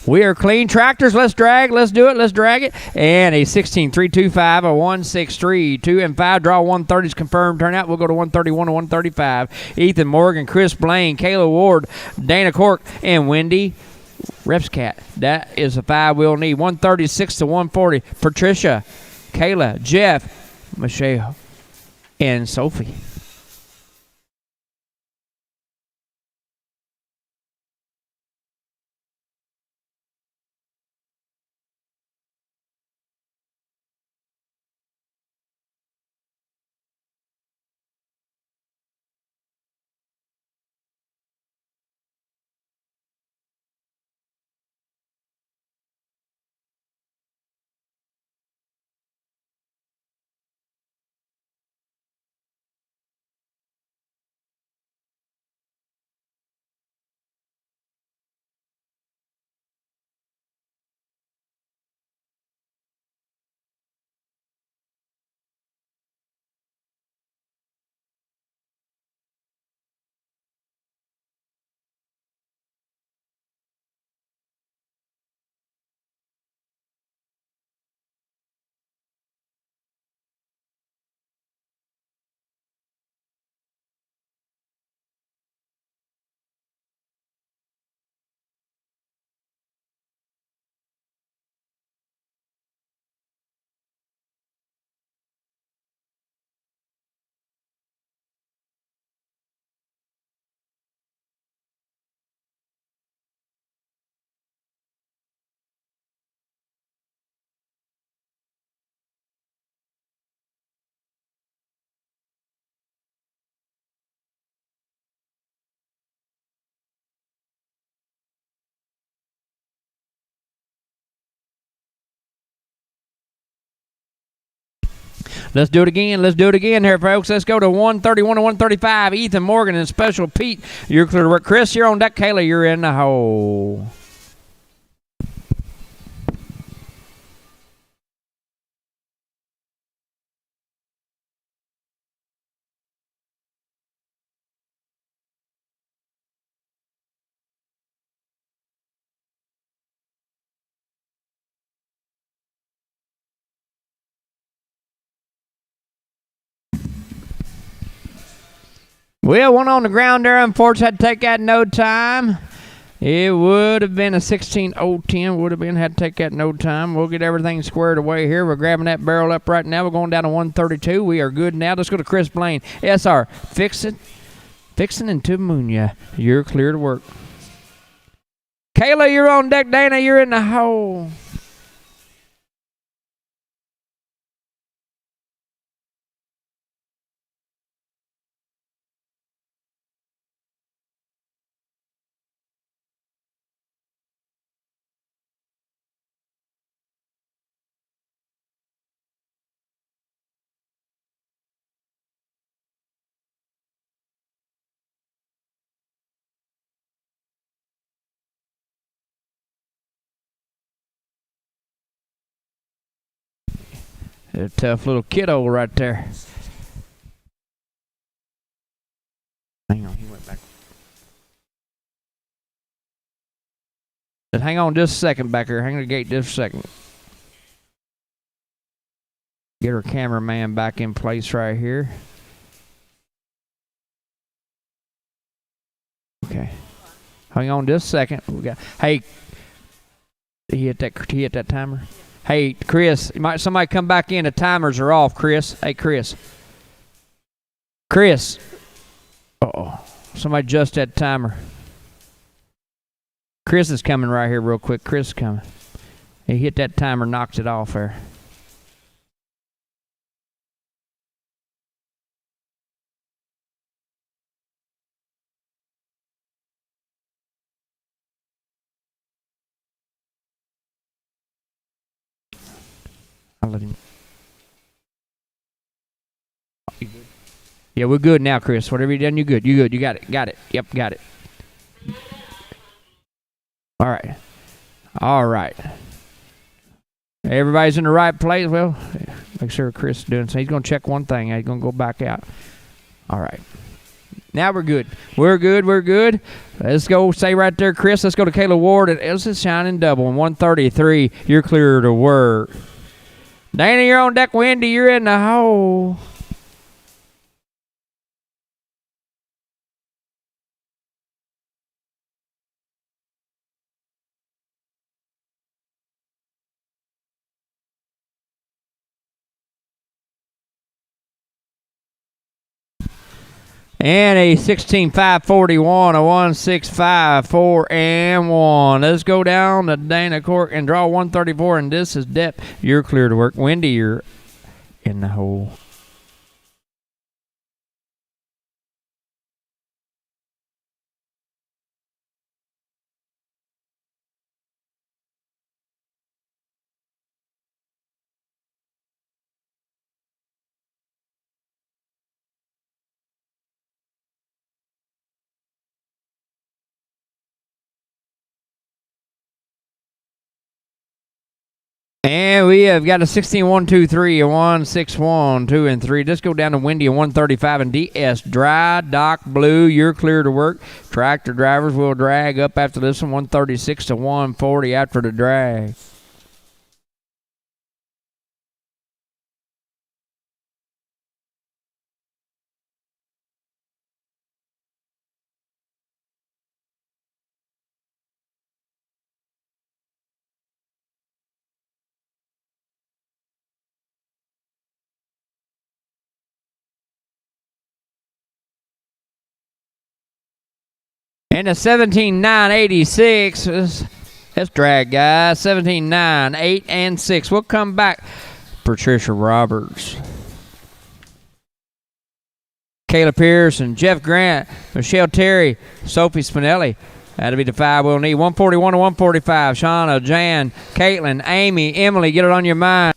We are clean tractors. Let's drag. Let's do it. Let's drag it. And a 16-325, a 163, 2 and 5. Draw 130's confirmed turnout. We'll go to 131 to 135. Ethan Morgan, Chris Blaine, Kayla Ward, Dana Cork, and Wendy Repscat. That is a 5 we'll need. 136 to 140. Patricia, Kayla, Jeff, Michelle, and Sophie. Let's do it again. Let's do it again here, folks. Let's go to 131 to 135. Ethan Morgan and Special Pete. You're clear to work. Chris, you're on deck. Kayla, you're in the hole. Well, one on the ground there. Unfortunately, had to take that no time. It would have been a 16-0-10. Would have been. Had to take that no time. We'll get everything squared away here. We're grabbing that barrel up right now. We're going down to 132. We are good now. Let's go to Chris Blaine. SR. Fixin' into Munya. You're clear to work. Kayla, you're on deck. Dana, you're in the hole. A tough little kiddo right there. Hang on, he went back. Just hang on just a second back here. Hang on the gate just a second. Get our cameraman back in place right here. Okay. Hang on just a second. We got. Hey, he hit that timer. Hey, Chris, might somebody come back in? The timers are off, Chris. Hey, Chris. Uh-oh. Somebody adjust that timer. Chris is coming right here real quick. Chris is coming. He hit that timer, knocked it off there. I'll let him. You good? Yeah, we're good now, Chris. Whatever you done, you good. You good. You got it. Got it. Yep, got it. All right. All right. Everybody's in the right place. Well, make sure Chris is doing so. He's going to check one thing. He's going to go back out. All right. Now we're good. We're good. We're good. Let's go. Stay right there, Chris. Let's go to Kayla Ward at Elsa's Shining Double in 133. You're clear to work. Dana, you're on deck. Wendy, you're in the hole. And a 16.541, a 1.654, and 1. Let's go down to Dana Cork and draw 134, and this is depth. You're clear to work. Wendy, you're in the hole. And we have got a 16.123, a 1.61, 2 and 3. Let's go down to Wendy, a 135, and DS Dry Dock Blue. You're clear to work. Tractor drivers will drag up after this one, 136 to 140 after the drag. And a 17.986. Let's drag, guys. 17.9, 8 and 6. We'll come back. Patricia Roberts, Kayla Pearson, Jeff Grant, Michelle Terry, Sophie Spinelli. That'll be the 5 we'll need. 141 to 145. Shauna, Jan, Caitlin, Amy, Emily, get it on your mind.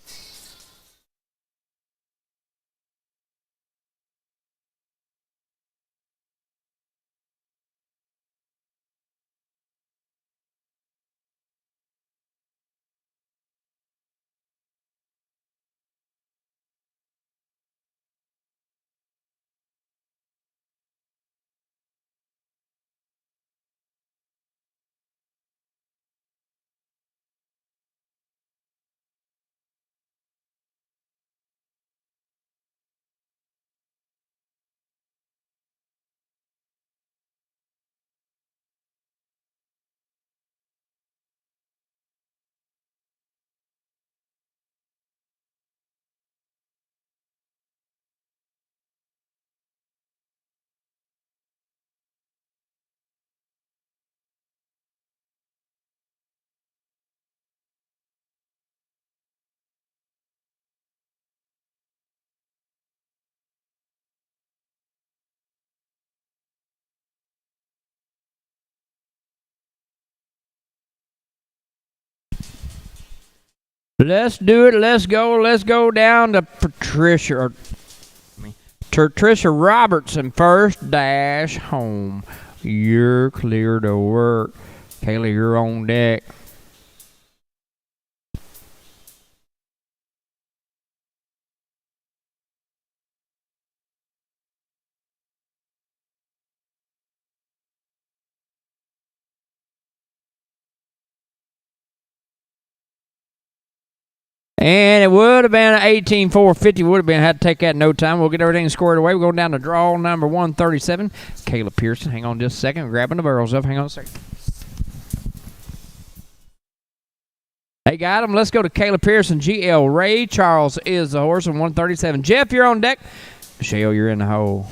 Let's do it. Let's go. Let's go down to Patricia Robertson first dash home. You're clear to work. Kayla, you're on deck. And it would have been 18,450. Would have been had to take that in no time. We'll get everything squared away. We're going down to draw number 137. Kayla Pearson. Hang on just a second. Grabbing the barrels up. Hang on a second. They got them. Let's go to Kayla Pearson. GL Ray Charles is the horse in 137. Jeff, you're on deck. Michelle, you're in the hole.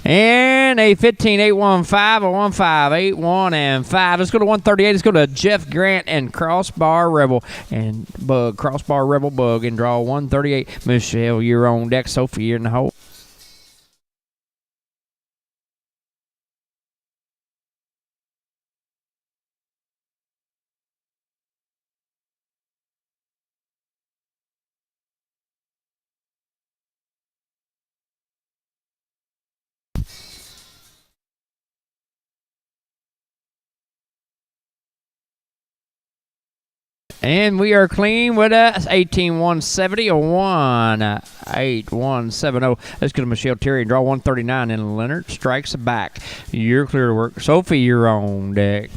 And a 15-815, a 15, 8-1, and 5. Let's go to 138. Let's go to Jeff Grant and Crossbar Rebel and Bug. Crossbar Rebel Bug and draw 138. Michelle, you're on deck. Sophie, you're in the hole. And we are clean with a 18-170, a 1-8-170. Let's go to Michelle Terry and draw 139. And Leonard strikes back. You're clear to work. Sophie, you're on deck.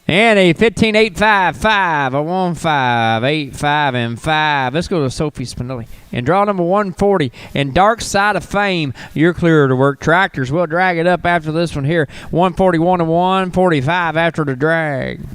And a 15-855, a 15-8-5, and 5. Let's go to Sophie Spinelli. And draw number 140. And Dark Side of Fame, you're clear to work. Tractors, we'll drag it up after this one here. 141 and 145 after the drag.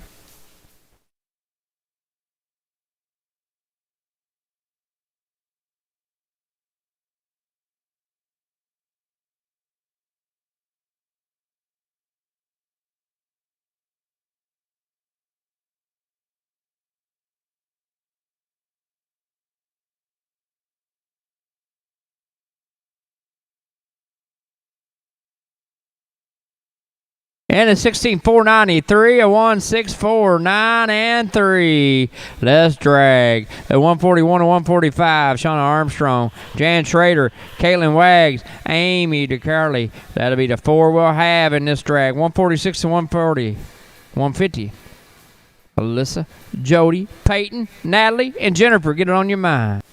And a 16-493, a 1-6-4-9, and 3. Let's drag. A 141 and 145, Shauna Armstrong, Jan Schrader, Caitlin Wags, Amy DeCarley. That'll be the 4 we'll have in this drag. 146 and 140, 150. Alyssa, Jody, Peyton, Natalie, and Jennifer. Get it on your mind.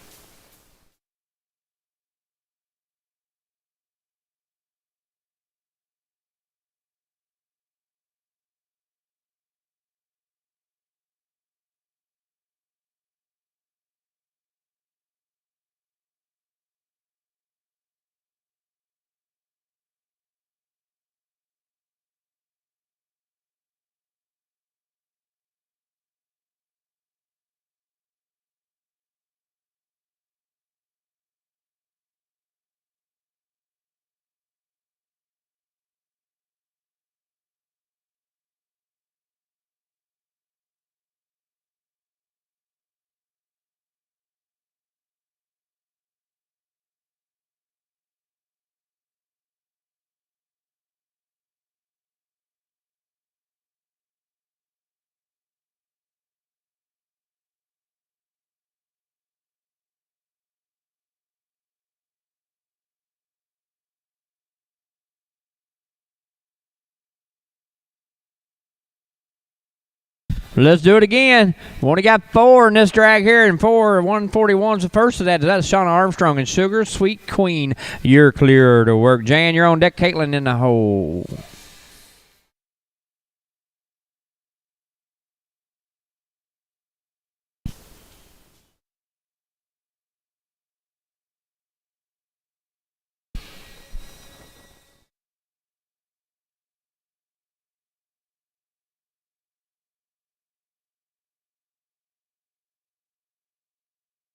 Let's do it again. We only got 4 in this drag here, and 141's the first of that. That's Shauna Armstrong and Sugar Sweet Queen. You're clear to work. Jan, you're on deck. Caitlin in the hole.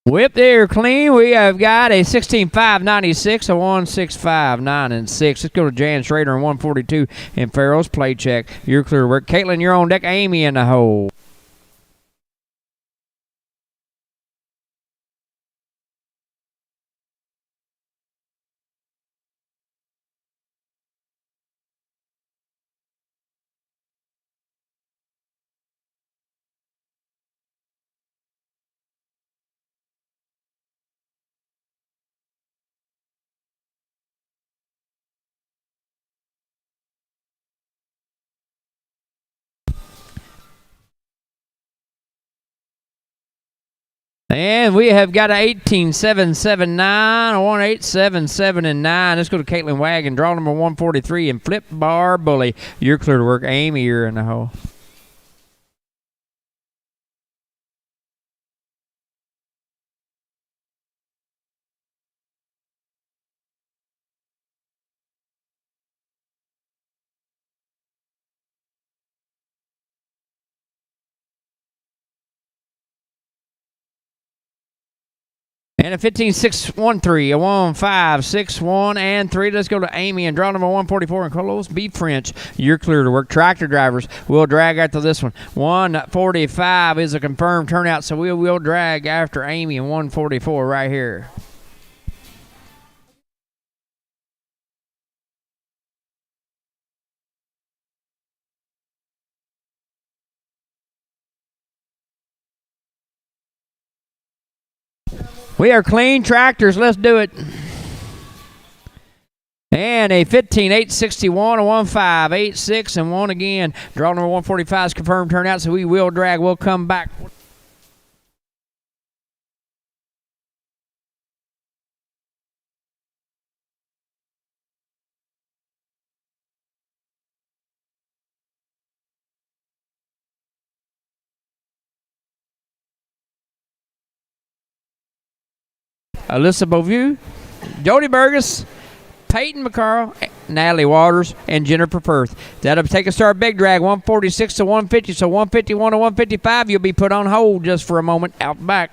Whip there clean. We have got a 16-5-96, a 1-6-5-9, and 6. Let's go to Jan Schrader and 142 in Farrell's play check. You're clear to work. Caitlin, you're on deck. Amy in the hole. And we have got a 18-7-7-9, a 1-8-7-7, and 9. Let's go to Caitlin Wagon. Draw number 143 and Flip Bar Bully. You're clear to work. Amy, you're in the hole. And a 15-6-1-3, a 1-5-6-1 and 3. Let's go to Amy and draw number 144 and Carlos B. French. You're clear to work. Tractor drivers will drag after this one. 145 is a confirmed turnout, so we will drag after Amy and 144 right here. We are clean tractors. Let's do it. And a 15-8-61, a 1-5-8-6, and 1 again. Draw number 145 is confirmed turnout, so we will drag. We'll come back. Alyssa Beauvue, Jody Burgess, Peyton McCarl, Natalie Waters, and Jennifer Perth. That'll take us to our big drag, 146 to 150. So 151 to 155, you'll be put on hold just for a moment out back.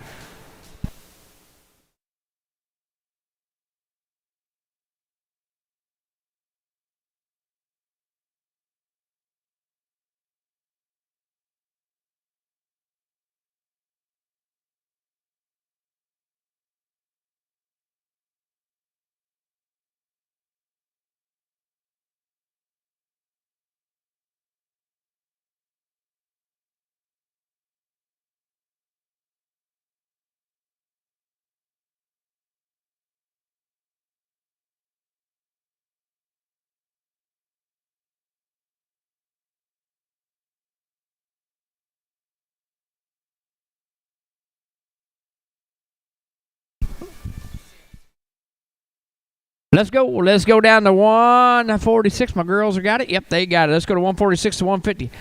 Let's go. Let's go down to 146. My girls have got it. Yep, they got it. Let's go to 146 to 150.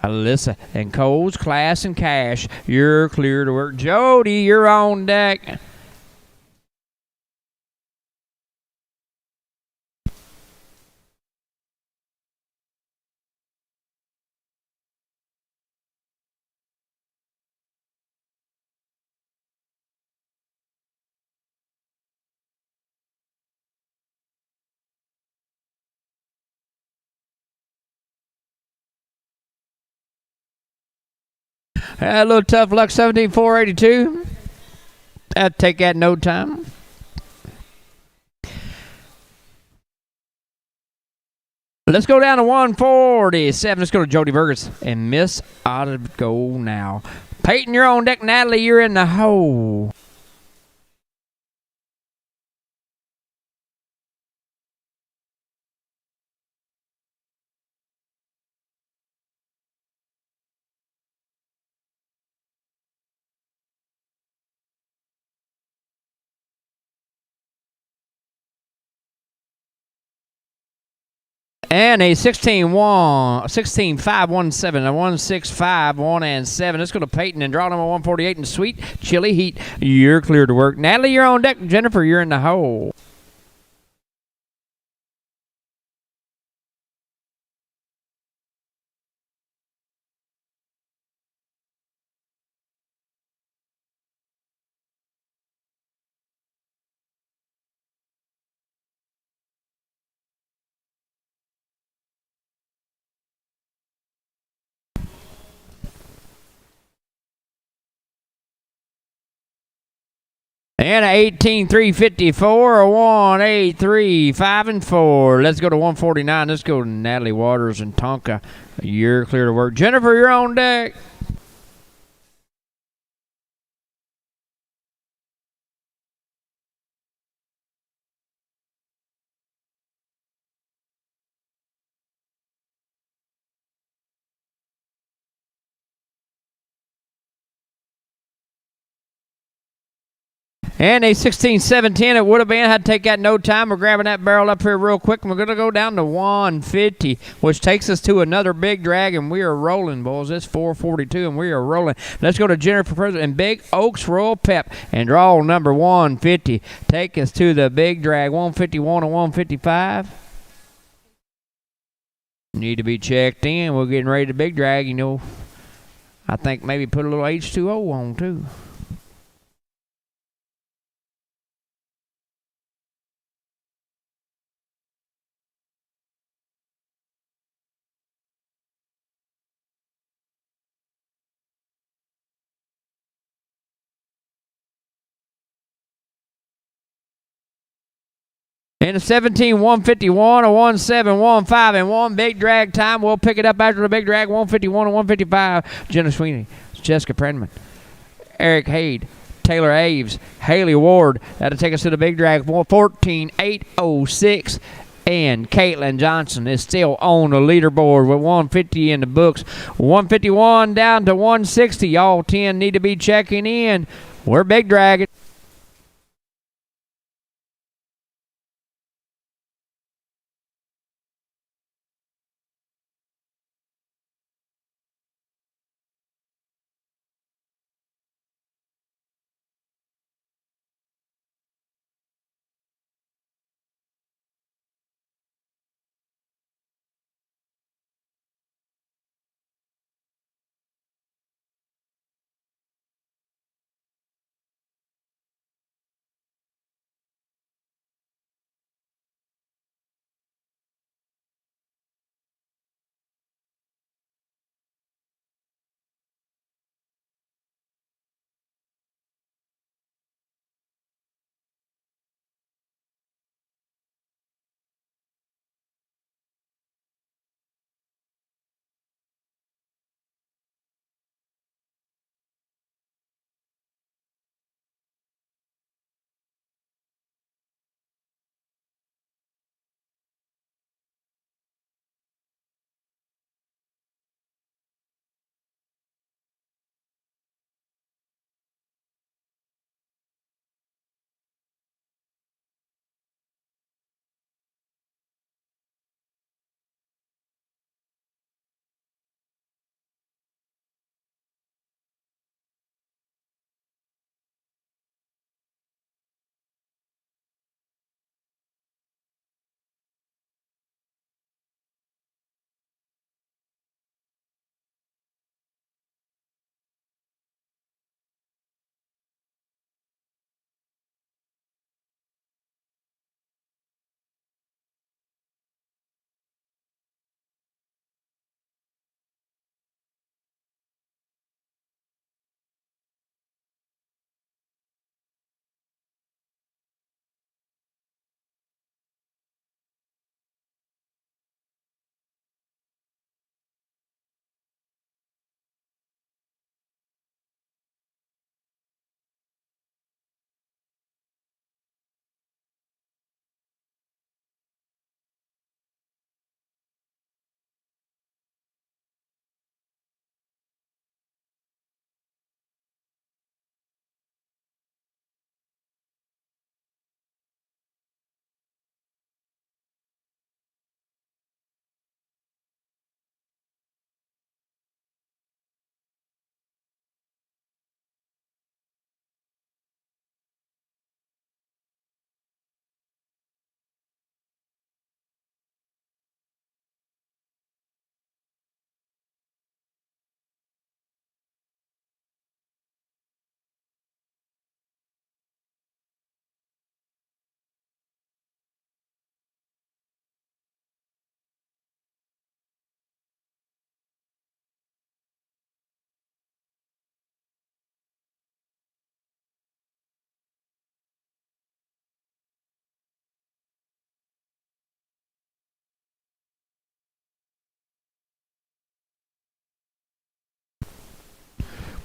Alyssa and Coles, Class, and Cash. You're clear to work. Jody, you're on deck. A little tough luck, 17-482. That'd take that no time. Let's go down to 147. Let's go to Jody Burgess. And Miss ought to go now. Peyton, you're on deck. Natalie, you're in the hole. And a 16-5-1-7, a 1-6-5-1 and 7. Let's go to Peyton and draw number 148 in Sweet Chili Heat. You're clear to work. Natalie, you're on deck. Jennifer, you're in the hole. And a 18-3-54, a 1-8-3-5-4. Let's go to 149. Let's go to Natalie Waters and Tonka. You're clear to work. Jennifer, you're on deck. And a 16-7-10, it would have been. Had to take that no time. We're grabbing that barrel up here real quick, and we're going to go down to 150, which takes us to another big drag, and we are rolling, boys. It's 442, and we are rolling. Let's go to Jennifer President and Big Oaks Royal Pep and draw number 150. Take us to the big drag, 151 and 155. Need to be checked in. We're getting ready to big drag, you know. I think maybe put a little H2O on, too. In a 17, 151, a 17, 15, and one big drag time. We'll pick it up after the big drag. 151 and 155. Jenna Sweeney, Jessica Prenman, Eric Hayde, Taylor Aves, Haley Ward. That'll take us to the big drag. 14, 806. And Caitlin Johnson is still on the leaderboard with 150 in the books. 151 down to 160. Y'all 10 need to be checking in. We're big dragging.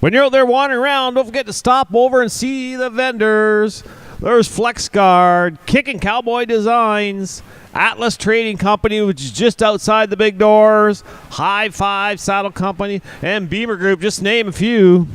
When you're out there wandering around, don't forget to stop over and see the vendors. There's FlexGuard, Kicking Cowboy Designs, Atlas Trading Company, which is just outside the big doors, High Five Saddle Company, and Beamer Group, just to name a few.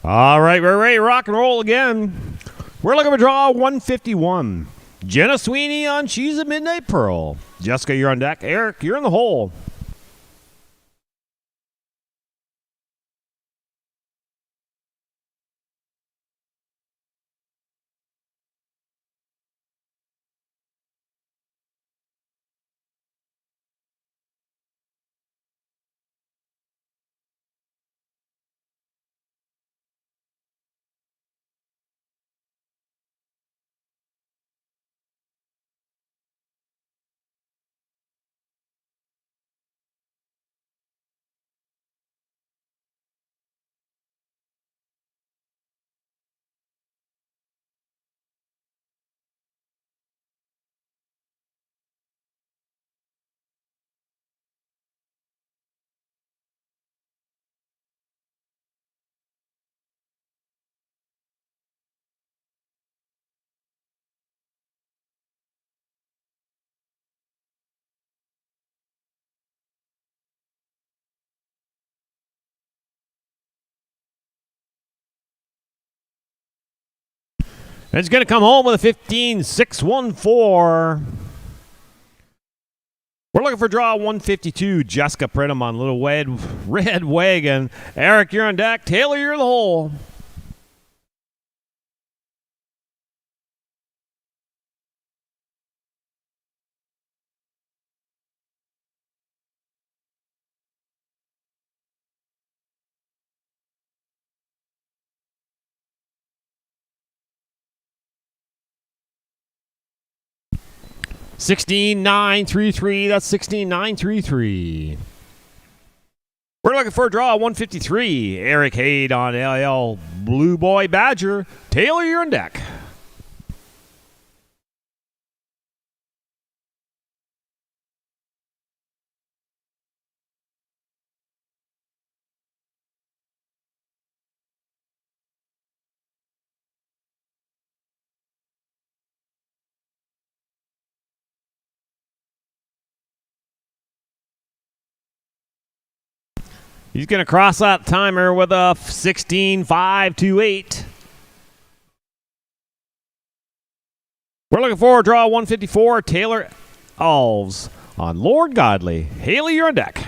All right, we're ready to rock and roll again. We're looking for draw 151. Jenna Sweeney on She's a Midnight Pearl. Jessica, you're on deck. Eric, you're in the hole. And it's going to come home with a 15-6-1-4. We're looking for draw 152. Jessica Pridham on Little Red Wagon. Eric, you're on deck. Taylor, you're in the hole. $16,933. That's $16,933. We're looking for a draw 153. Eric Haid on LL Blue Boy Badger. Taylor, you're on deck. He's going to cross that timer with a 16-5-2-8. We're looking for a draw 154. Taylor Alves on Lord Godly. Haley, you're on deck.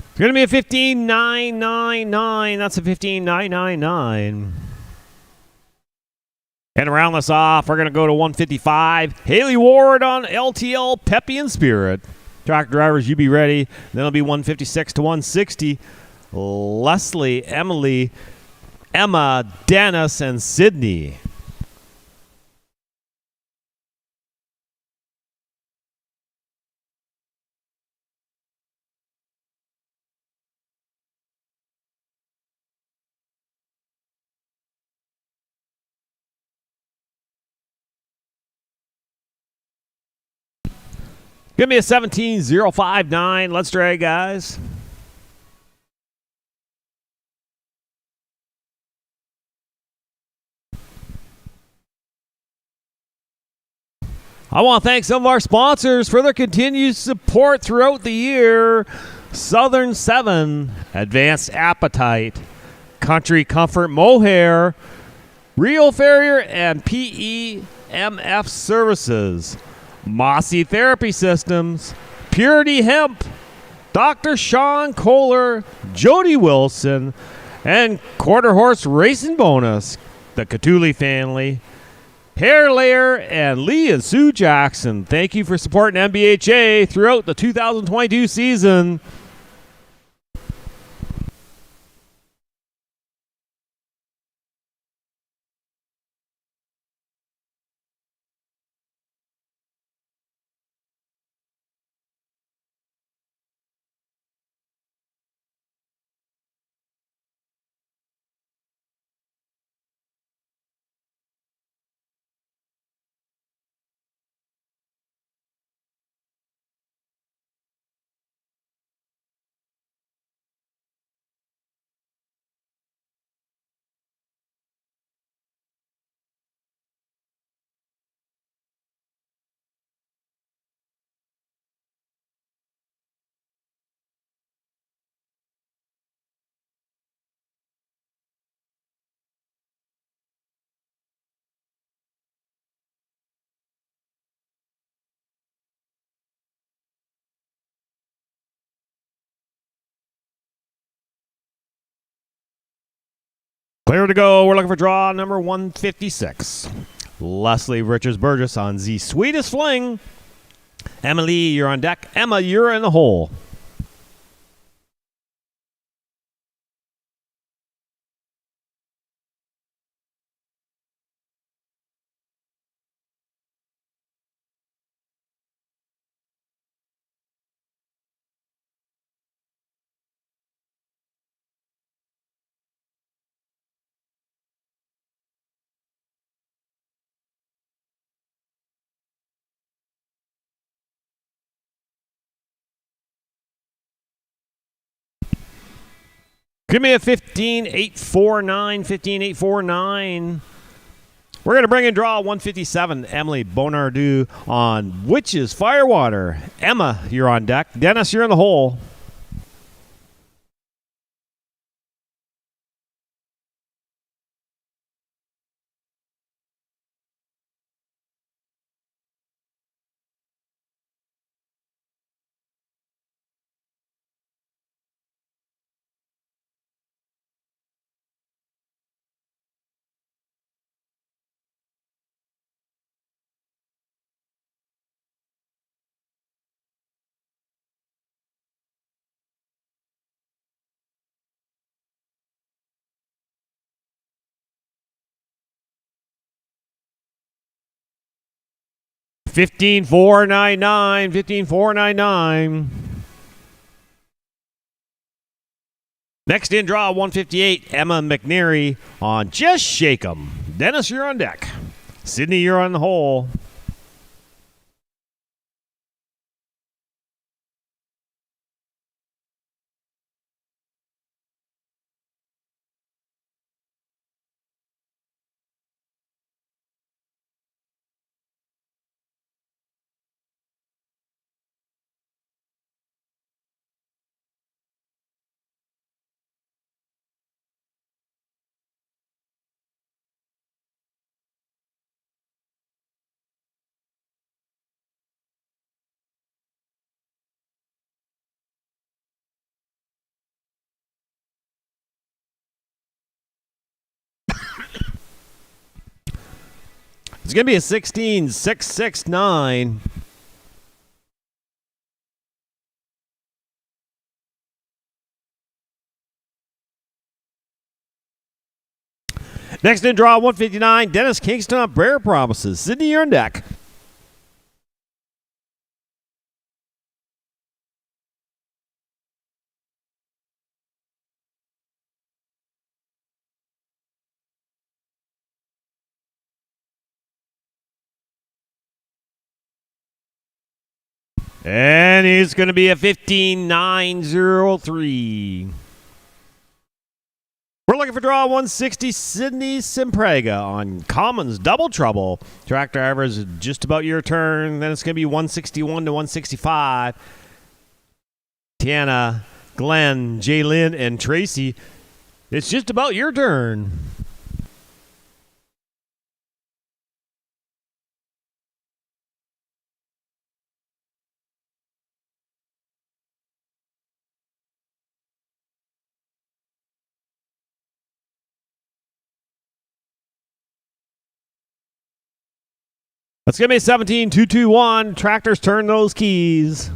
It's going to be a 15-9-9-9. That's a 15-9-9-9. And to round this off, we're going to go to 155. Haley Ward on LTL Peppy and Spirit. Track drivers, you be ready. Then it'll be 156 to 160. Leslie, Emily, Emma, Dennis, and Sydney. Give me a 17-0-5-9. Let's drag, guys. I want to thank some of our sponsors for their continued support throughout the year. Southern 7, Advanced Appetite, Country Comfort Mohair, Rio Farrier, and PEMF Services. Mossy Therapy Systems, Purity Hemp, Dr. Sean Kohler, Jody Wilson, and Quarter Horse Racing Bonus, the Catuli family, Hair Layer, and Lee and Sue Jackson. Thank you for supporting NBHA throughout the 2022 season. Clear to go. We're looking for draw number 156. Leslie Richards Burgess on the Sweetest Fling. Emma Lee, you're on deck. Emma, you're in the hole. Give me a 15-849, 15-849. We're going to bring in draw 157. Emily Bonardu on Witches Firewater. Emma, you're on deck. Dennis, you're in the hole. $15,499, $15,499. Next in draw 158, Emma McNary on Just Shake 'em. Dennis, you're on deck. Sydney, you're on the hole. It's going to be a 16-669. Next in draw 159, Dennis Kingston on Prayer Promises. Sydney, you're on deck. And he's going to be a 15-903. We're looking for draw 160, Sydney Simprega on Commons Double Trouble. Tractor average is just about your turn. Then it's going to be 161 to 165. Tiana, Glenn, Jaylyn, and Tracy. It's just about your turn. That's going to be 17-221. Tractors turn those keys.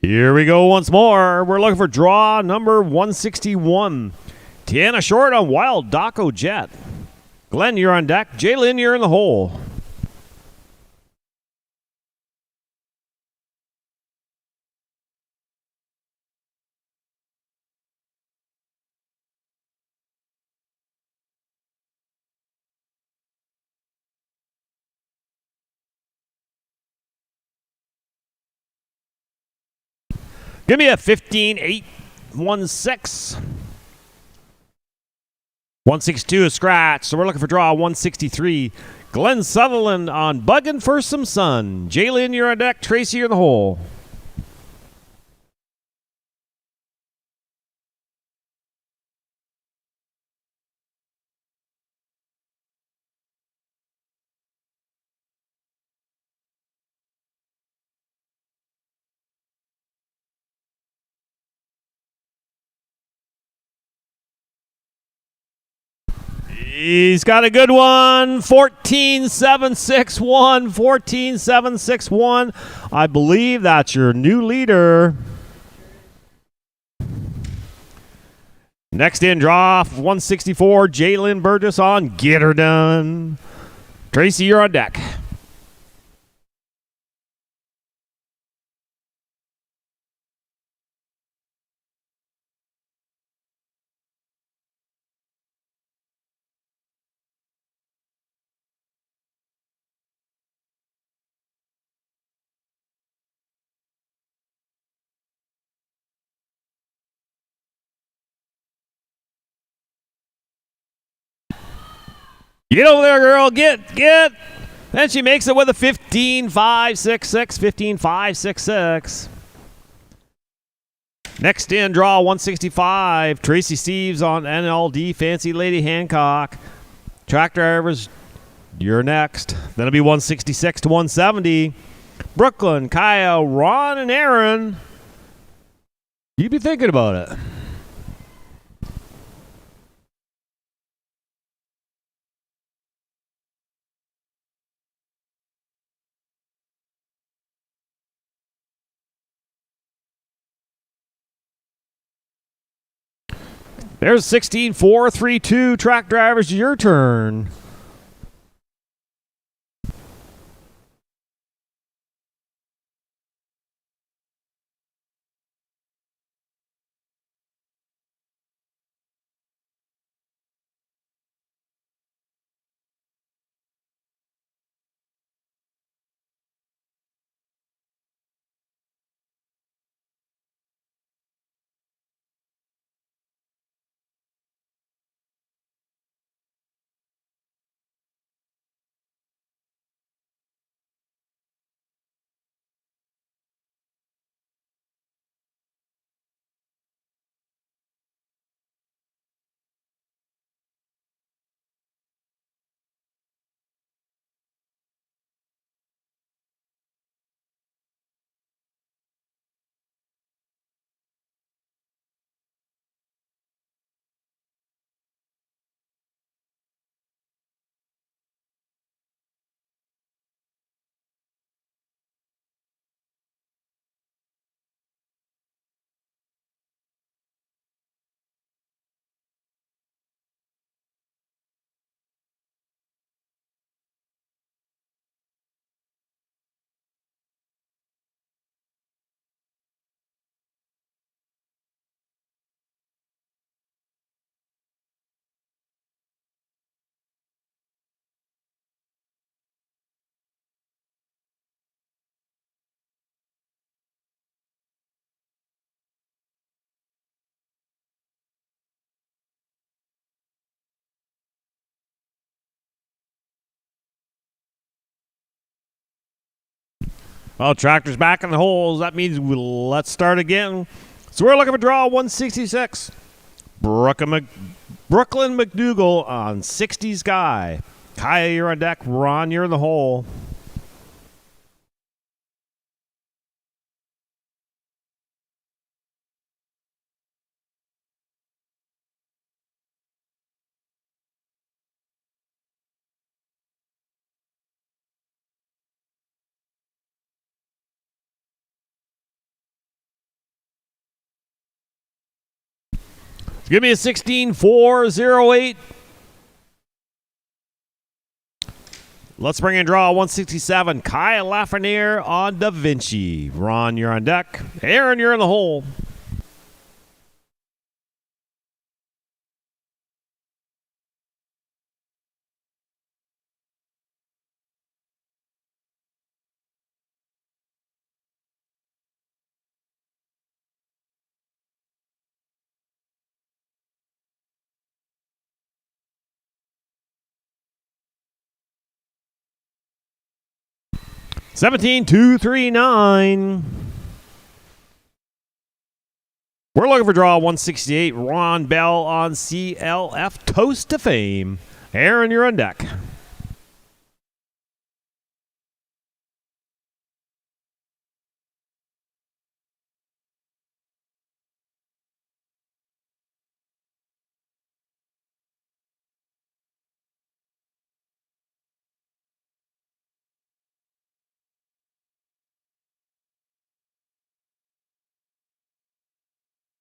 Here we go once more. We're looking for draw number 161. Tiana short on Wild Daco Jet. Glenn, you're on deck. Jalen, you're in the hole. Give me a 15-8-1-6. 162 is scratch, so we're looking for draw 163. Glenn Sutherland on Buggin' for Some Sun. Jalen, you're on deck. Tracy, you're in the hole. He's got a good one. 14-7-6-1. 14-7-6-1. I believe that's your new leader. Next in, draw 164. Jalen Burgess on Get Her Done. Tracy, you're on deck. Get over there, girl. Get. Then she makes it with a 15-5-6-6. 15-5-6-6. Next in, draw 165. Tracy Steves on NLD Fancy Lady Hancock. Track drivers, you're next. Then it'll be 166 to 170. Brooklyn, Kyle, Ron, and Aaron. You be thinking about it. There's 16-4-3-2. Track drivers, your turn. Well, tractor's back in the holes. That means let's start again. So we're looking for draw 166. Brooklyn McDougal on 60s Guy. Kaya, you're on deck. Ron, you're in the hole. Give me a 16408. Let's bring in draw 167. Kyle Lafreniere on Da Vinci. Ron, you're on deck. Aaron, you're in the hole. $17,239. We're looking for draw 168. Ron Bell on CLF. Toast to Fame. Aaron, you're on deck.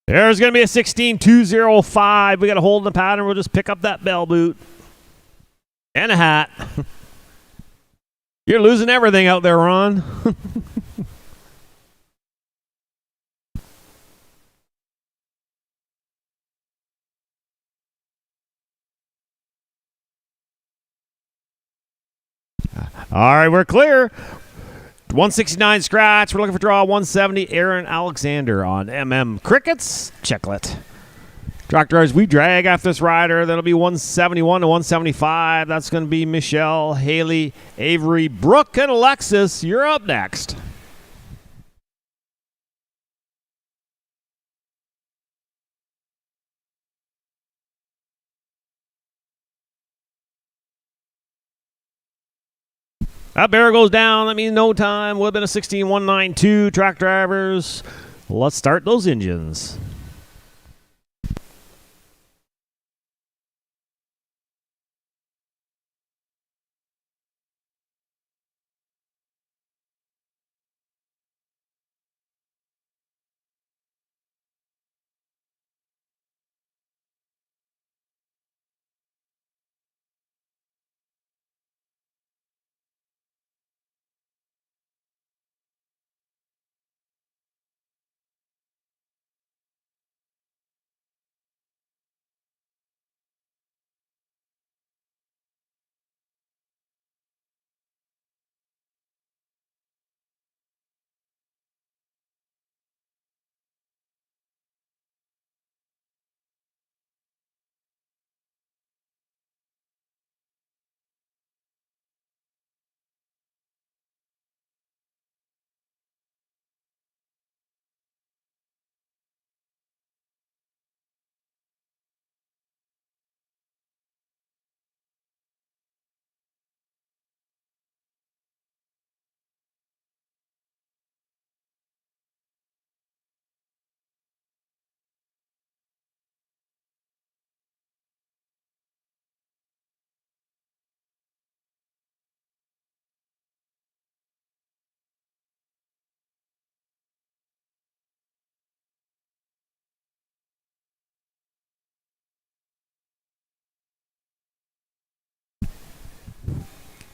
There's going to be a 16205. We got a hold in the pattern. We'll just pick up that bell boot. And a hat. You're losing everything out there, Ron. All right, we're clear. 169 scratch. We're looking for draw 170. Aaron Alexander on Crickets. Checklet. Track drivers, we drag after this rider. That'll be 171 to 175. That's going to be Michelle, Haley, Avery, Brooke, and Alexis. You're up next. That barrel goes down. That means no time. Would have been a 16192. Track drivers, let's start those engines.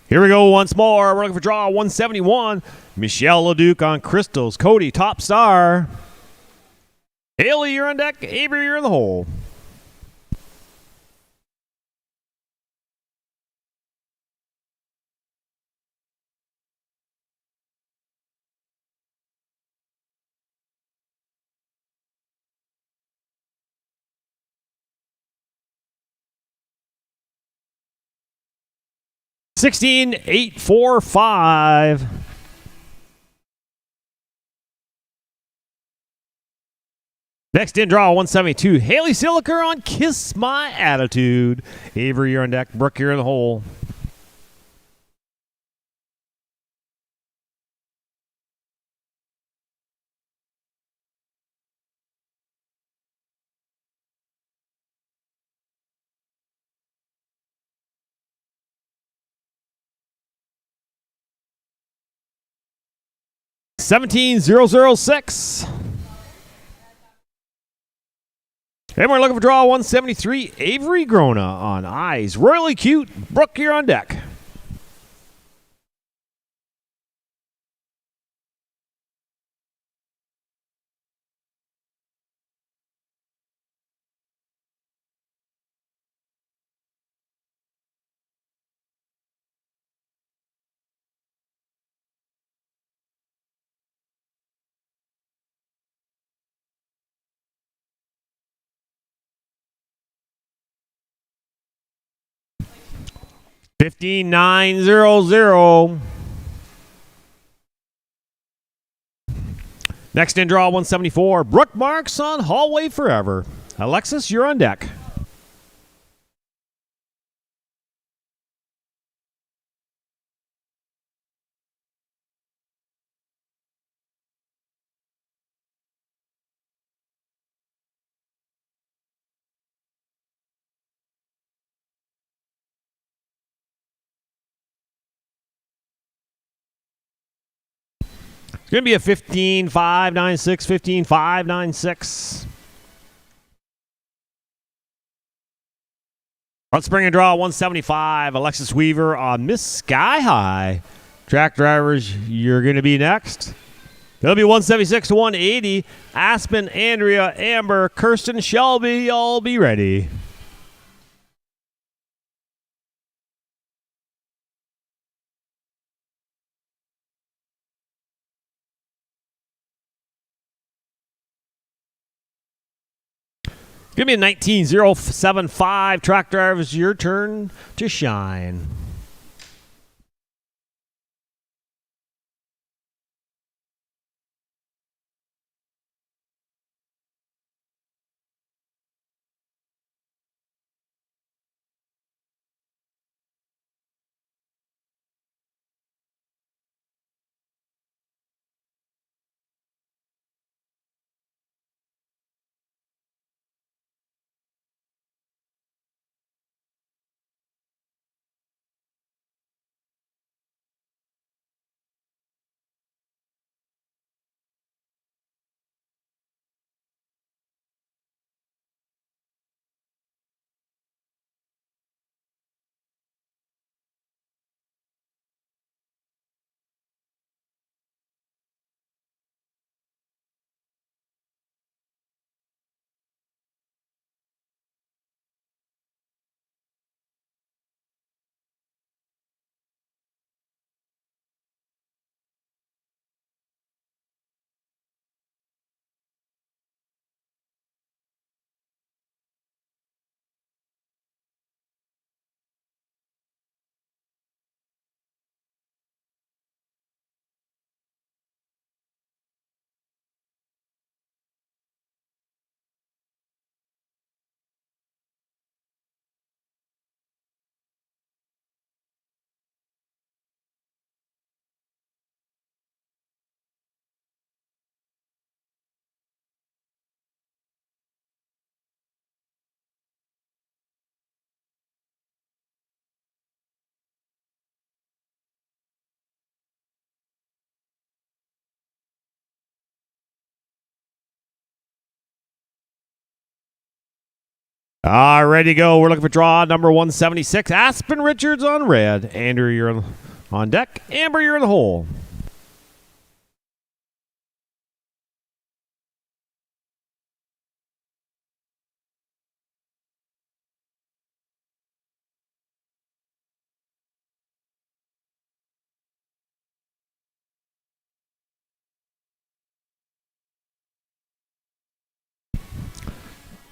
Here we go once more. We're looking for draw 171. Michelle LeDuc on Crystals. Cody, top star. Haley, you're on deck. Avery, you're in the hole. $16,845. Next in draw 172. Haley Siliker on Kiss My Attitude. Avery, you're on deck. Brooke, you're in the hole. $17,006. And we're looking for draw 173, Avery Grona on eyes. Royally cute. Brooke, you're on deck. $15,900. Next in draw 174, Brooke Marks on Hallway Forever. Alexis, you're on deck. It's going to be a 15,596, 15,596. Let's bring a draw 175. Alexis Weaver on Miss Sky High. Track drivers, you're going to be next. It'll be 176 to 180. Aspen, Andrea, Amber, Kirsten, Shelby, all be ready. Give me a 19,075. Track drivers, your turn to shine. All right, ready to go. We're looking for draw number 176. Aspen Richards on red. Andrew, you're on deck. Amber, you're in the hole.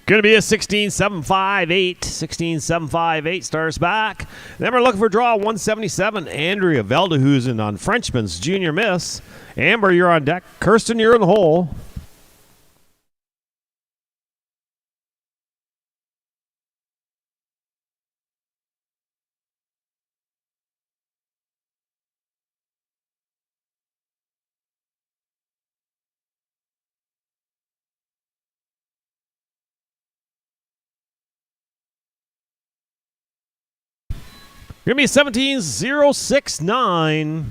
Going to be a 16,758. 16,758 starts back. Then we're looking for draw 177. Andrea Veldehusen on Frenchman's Junior Miss. Amber, you're on deck. Kirsten, you're in the hole. Give me 17,069.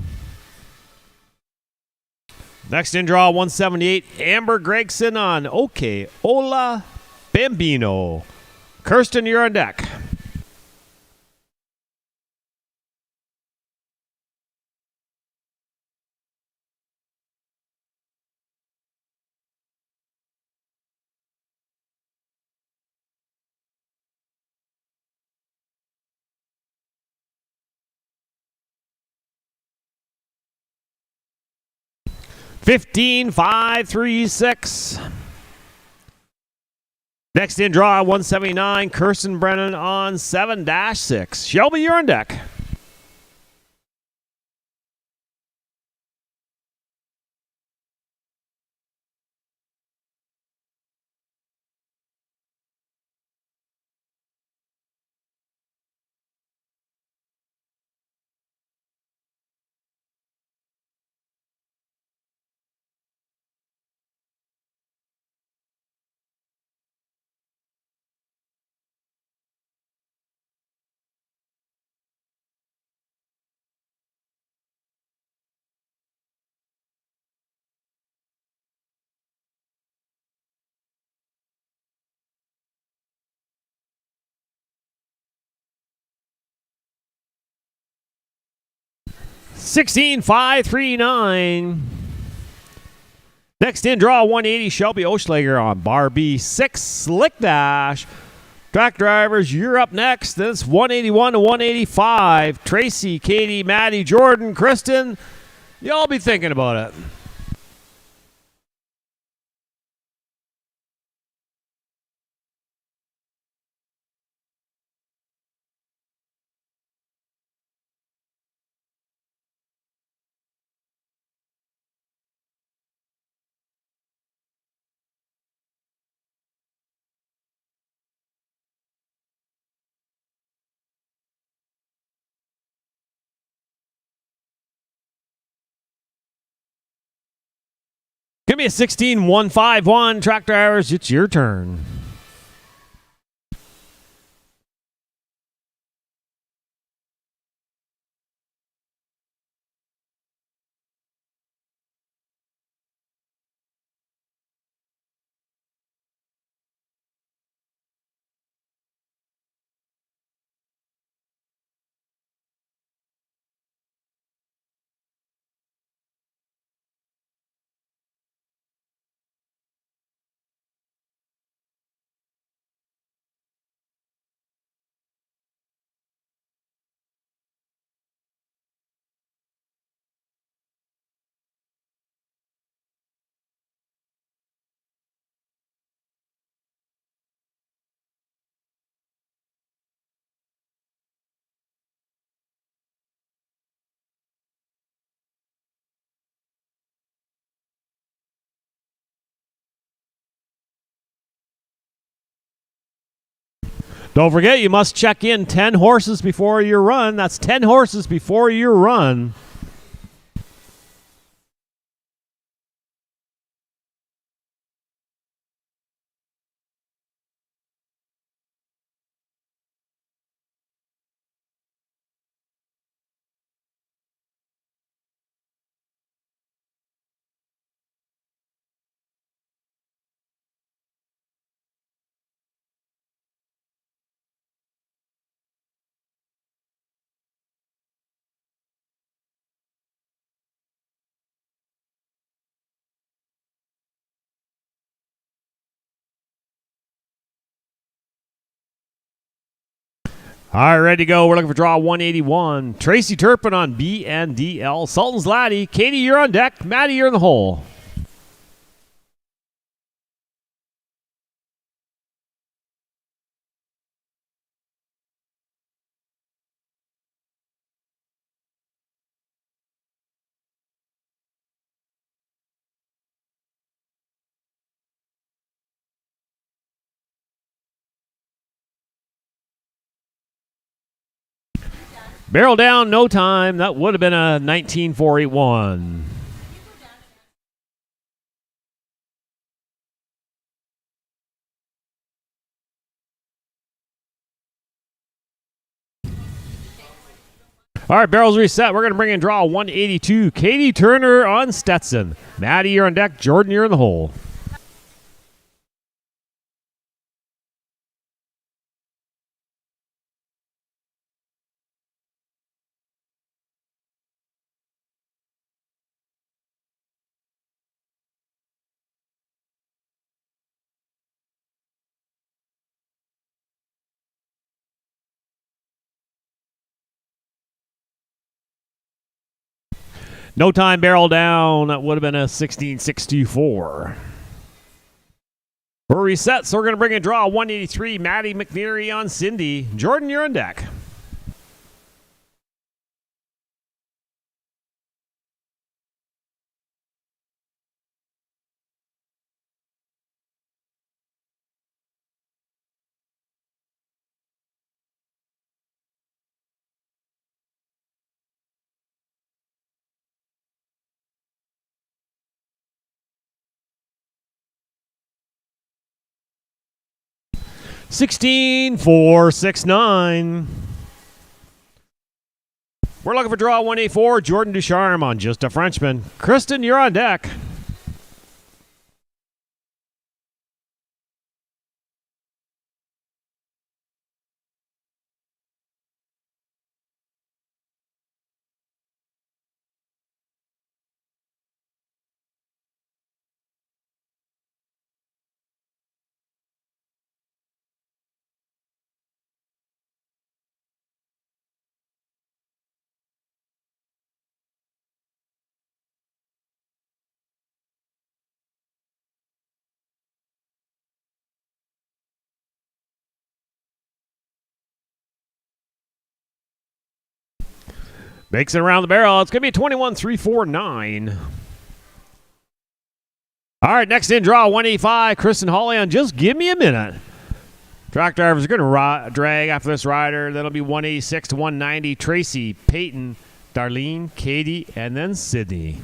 Next in draw 178. Amber Gregson on Okay Ola Bambino. Kirsten, you're on deck. $15,536. Next in draw 179, Kirsten Brennan on 7-6. Shelby, you're on deck. $16,539. Next in draw 180, Shelby Oschlager on bar B6, Slick Dash. Track drivers, you're up next. This 181 to 185. Tracy, Katie, Maddie, Jordan, Kristen, y'all be thinking about it. Give me a 16,151. Track drivers, it's your turn. Don't forget, you must check in 10 horses before your run. That's 10 horses before your run. All right, ready to go. We're looking for draw 181. Tracy Turpin on BNDL. Sultan's Laddie. Katie, you're on deck. Maddie, you're in the hole. Barrel down, no time. That would have been a 19,481. All right, barrels reset. We're going to bring in draw 182. Katie Turner on Stetson. Maddie, you're on deck. Jordan, you're in the hole. No time barrel down. That would have been a 1664. We're reset, so we're going to bring a draw 183. Maddie McNeary on Cindy. Jordan, you're on deck. $16,469. We're looking for draw 184. Jordan Ducharme on Just a Frenchman. Kristen, you're on deck. Makes it around the barrel. It's going to be 21,349. All right, next in draw 185. Kristen Hawley on Just Give Me a Minute. Track drivers are going to drag after this rider. That'll be 186 to 190. Tracy, Peyton, Darlene, Katie, and then Sydney.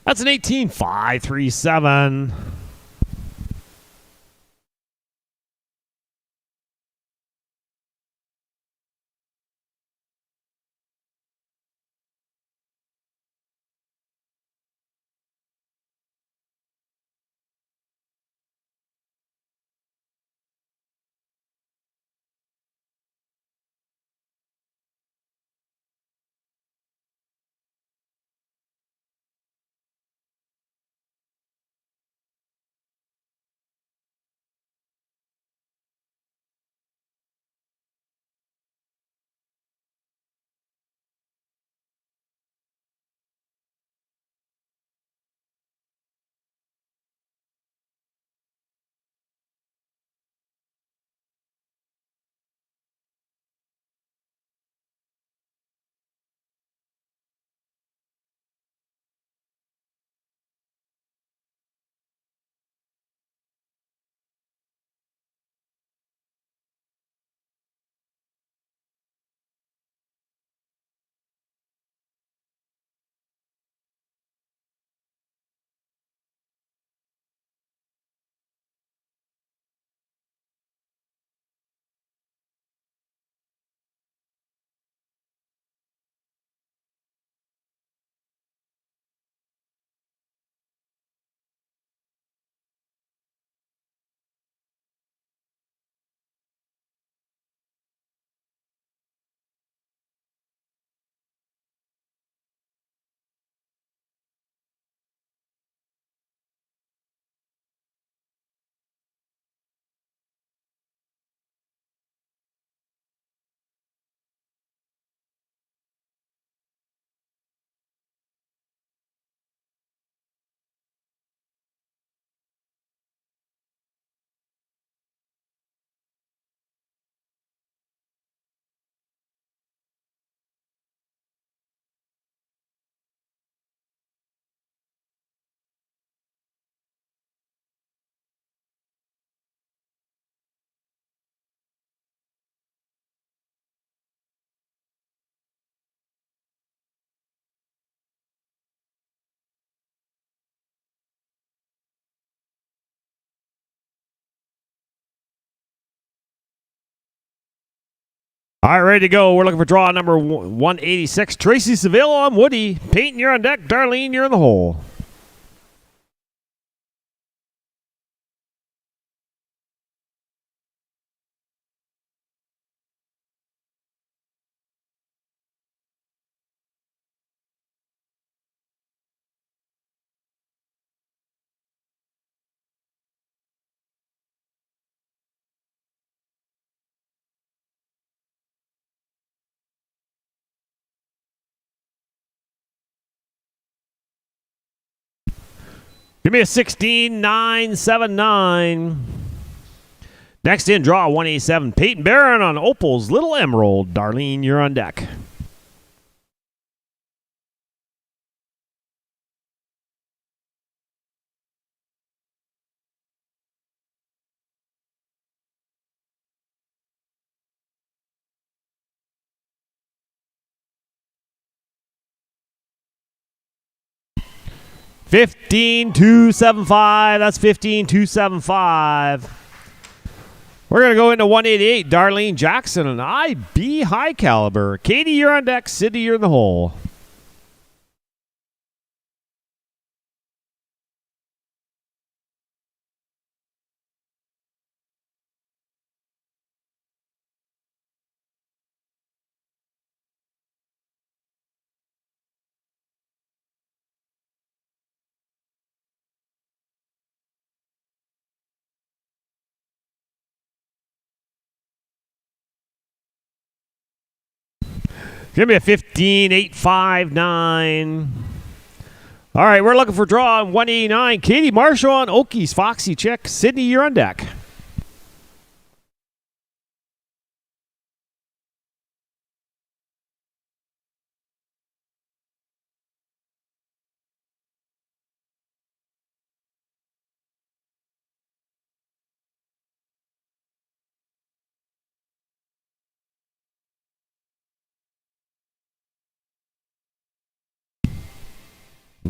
That's an 18,537. All right, ready to go. We're looking for draw number 186. Tracy Seville on Woody. Peyton, you're on deck. Darlene, you're in the hole. Give me a 16979. Next in, draw 187. Peyton Barron on Opal's Little Emerald. Darlene, you're on deck. $15,275. That's $15,275. We're going to go into 188. Darlene Jackson and IB High Caliber. Katie, you're on deck. Sydney, you're in the hole. Give me a 15,859. All right, we're looking for draw on 189. Katie Marshall on Okies Foxy Chick. Sydney, you're on deck.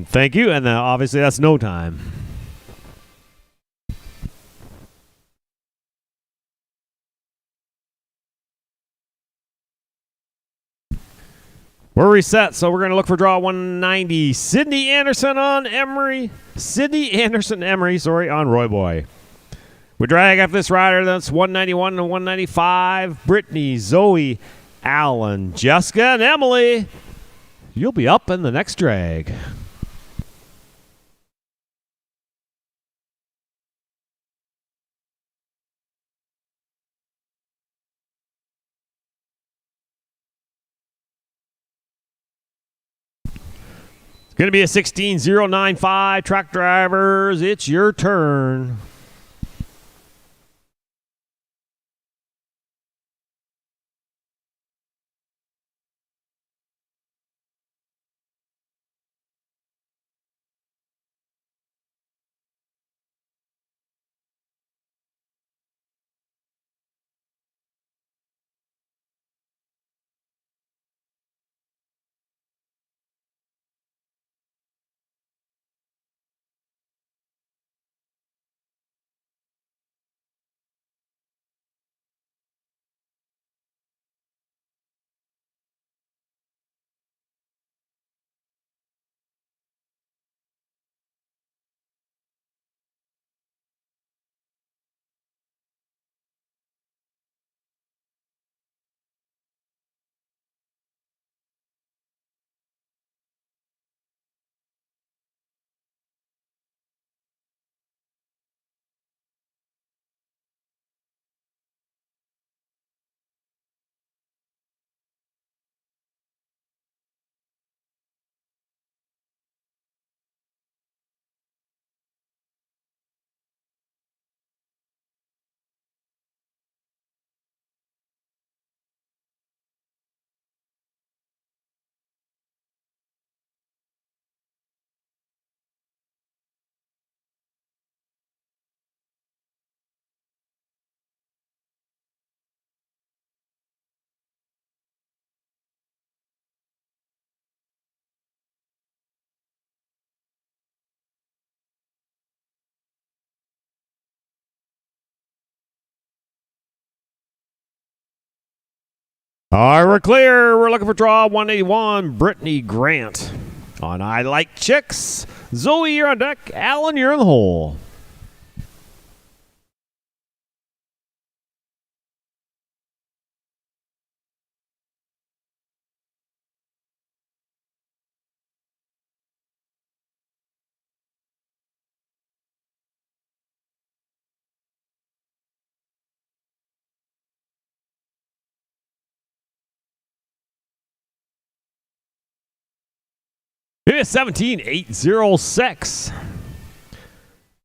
Thank you, and obviously that's no time. We're reset, so we're going to look for draw 190. Sydney Anderson on Emery. Sydney Anderson Emery, on Roy Boy. We drag after this rider. That's 191 and 195. Brittany, Zoe, Alan, Jessica, and Emily. You'll be up in the next drag. Going to be a 16095. Truck drivers, it's your turn. All right, we're clear. We're looking for draw 181, Brittany Grant. On I Like Chicks. Zoe, you're on deck. Alan, you're in the hole. Here's 17806.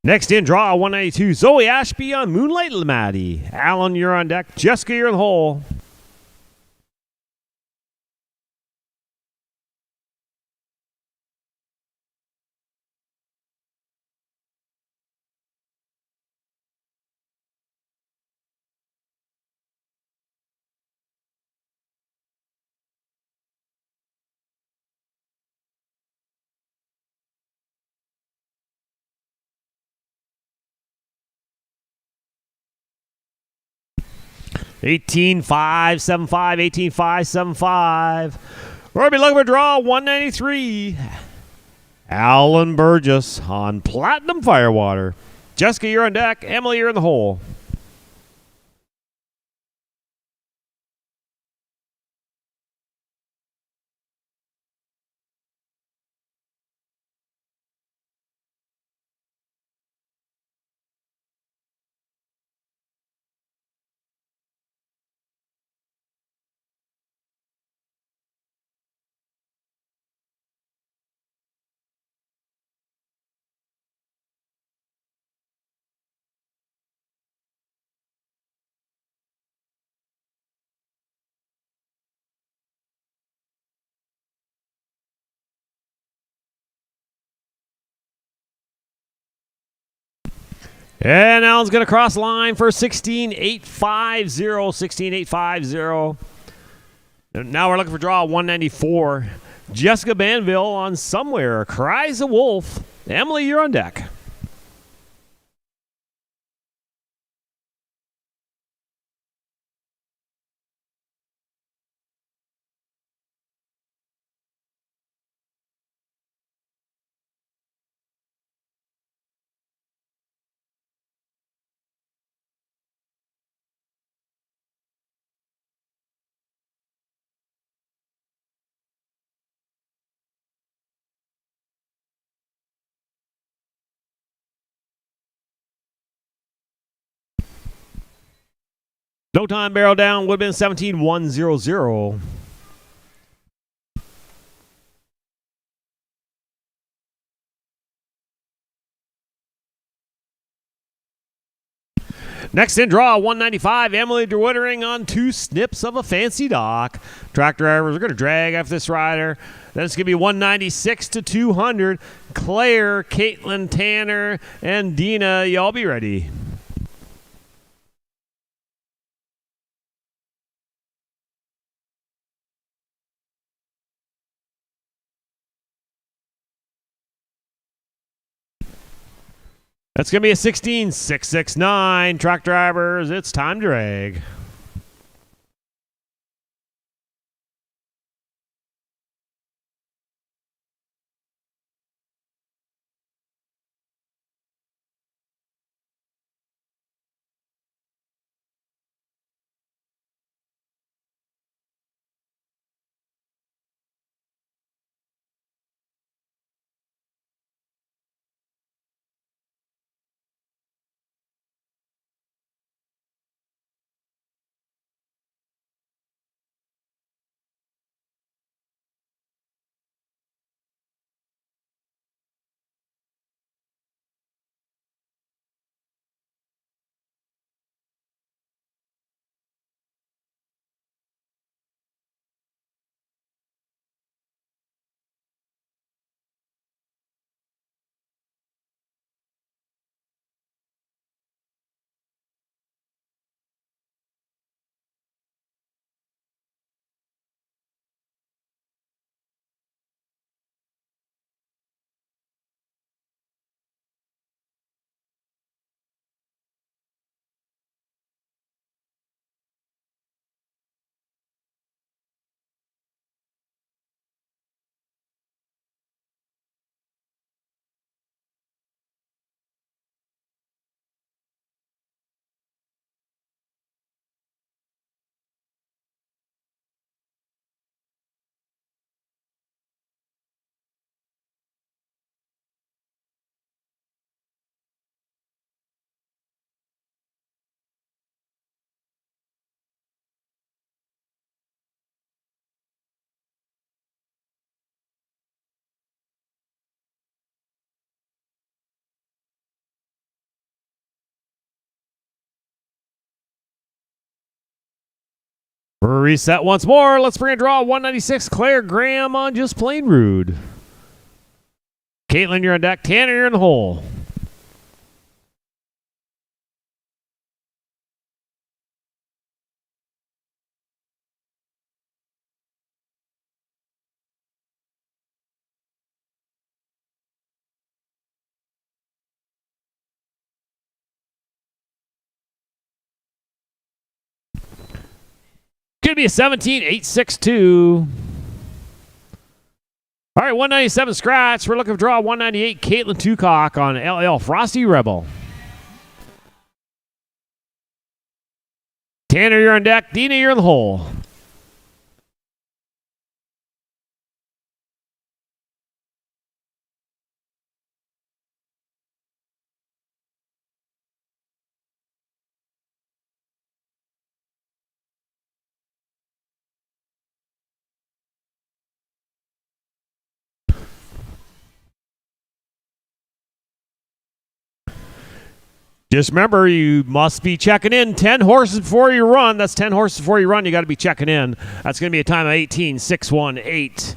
Next in, draw 192, Zoe Ashby on Moonlight Lamati. Alan, you're on deck. Jessica, you're in the hole. Eighteen five 75, 18575. We're going to be looking for draw 193. Alan Burgess on Platinum Firewater. Jessica, you're on deck. Emily, you're in the hole. And Alan's going to cross line for 16850. 16850. Now we're looking for draw 194. Jessica Banville on Somewhere. Cries a Wolf. Emily, you're on deck. No time, barrel down. Would have been 17100. Next in, draw 195. Emily DeWittering on Two Snips of a Fancy Dock. Track drivers are going to drag after this rider. Then it's going to be 196 to 200. Claire, Caitlin, Tanner, and Dina, y'all be ready. That's going to be a 16669. Track drivers, it's time to drag. Reset once more. Let's bring a draw 196. Claire Graham on Just Plain Rude. Caitlin, you're on deck. Tanner, you're in the hole. Could be a 17-862. All right, 197 scratch. We're looking for draw 198. Caitlin Tucock on LL Frosty Rebel. Tanner, you're on deck. Dina, you're in the hole. Just remember, you must be checking in 10 horses before you run. That's 10 horses before you run. You got to be checking in. That's going to be a time of 18-618.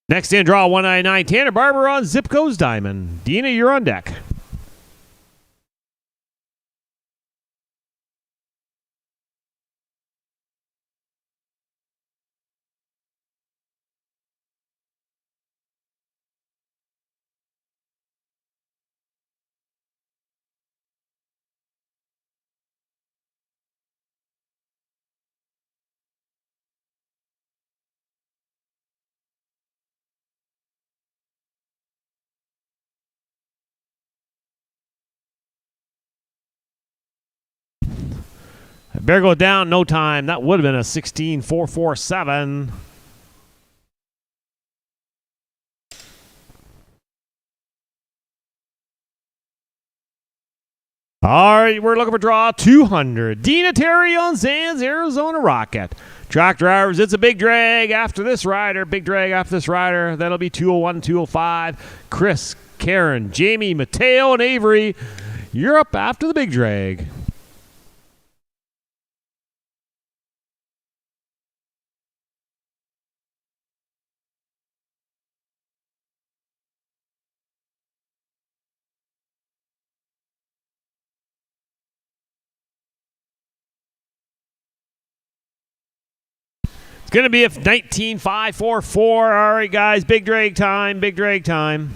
Next in, draw 199. Tanner Barber on Zipco's Diamond. Dina, you're on deck. Better go down, no time. That would have been a 16-447. All right, we're looking for draw 200. Dina Terry on Zan's Arizona Rocket. Track drivers, it's a big drag after this rider. Big drag after this rider. That'll be 201, 205. Chris, Karen, Jamie, Mateo, and Avery. You're up after the big drag. It's going to be a 19-544. All right, guys, big drag time, big drag time.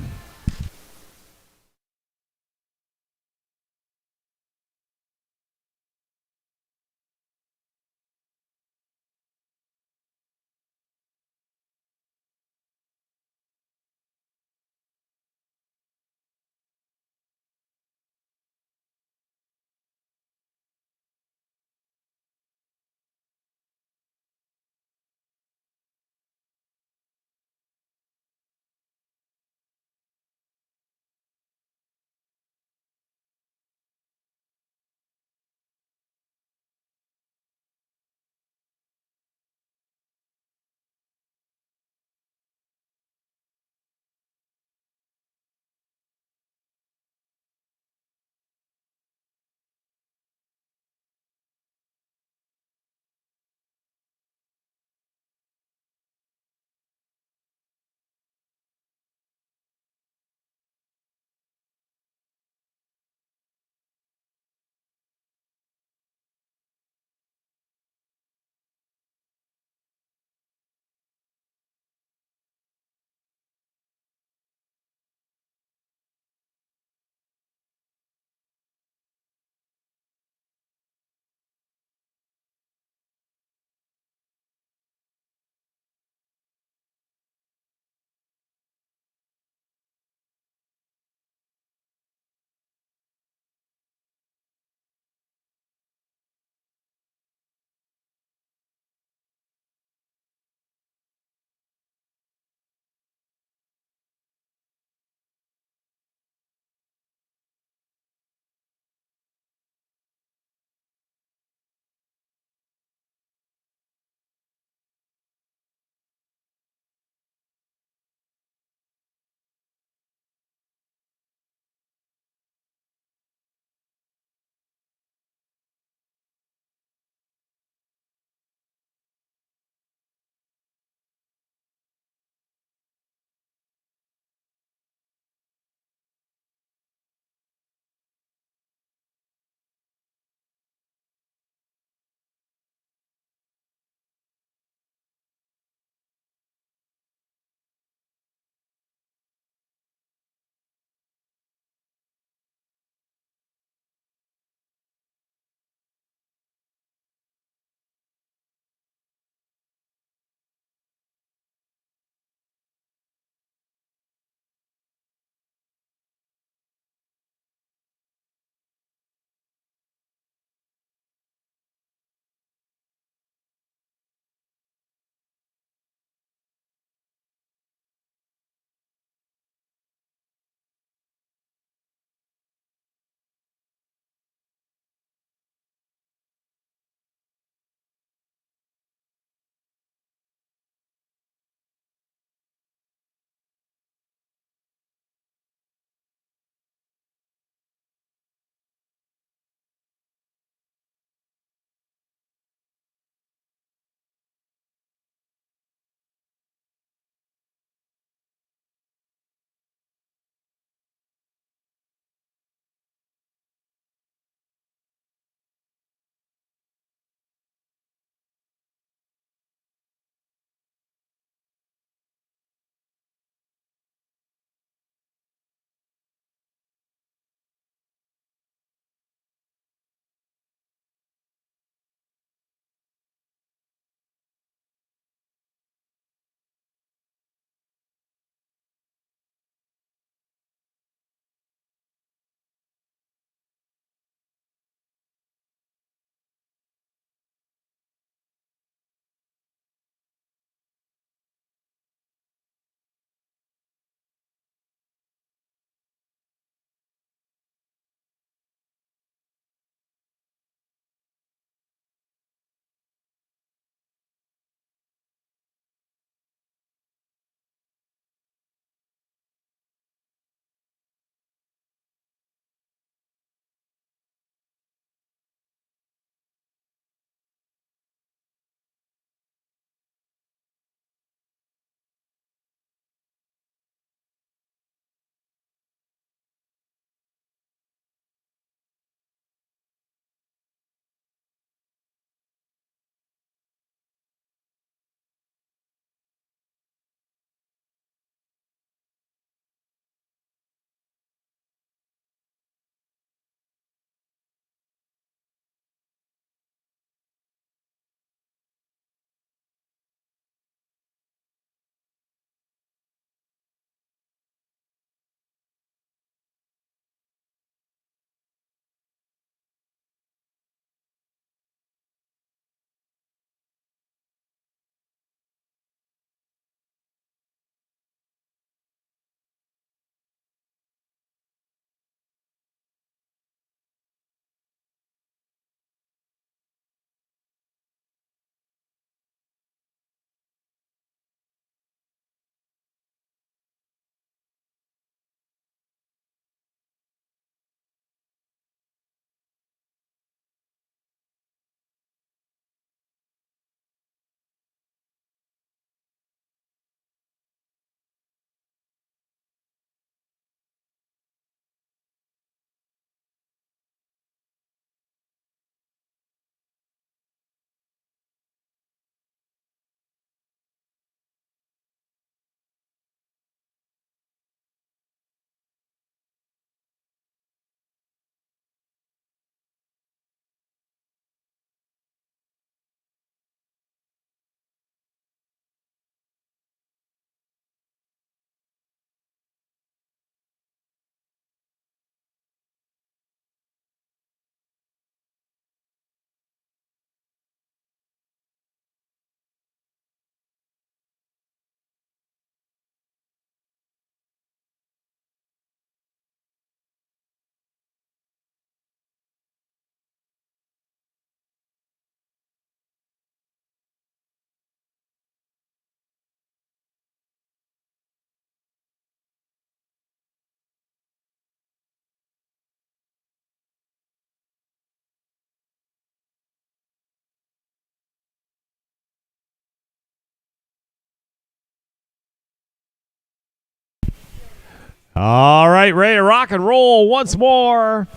All right, ready to rock and roll once more.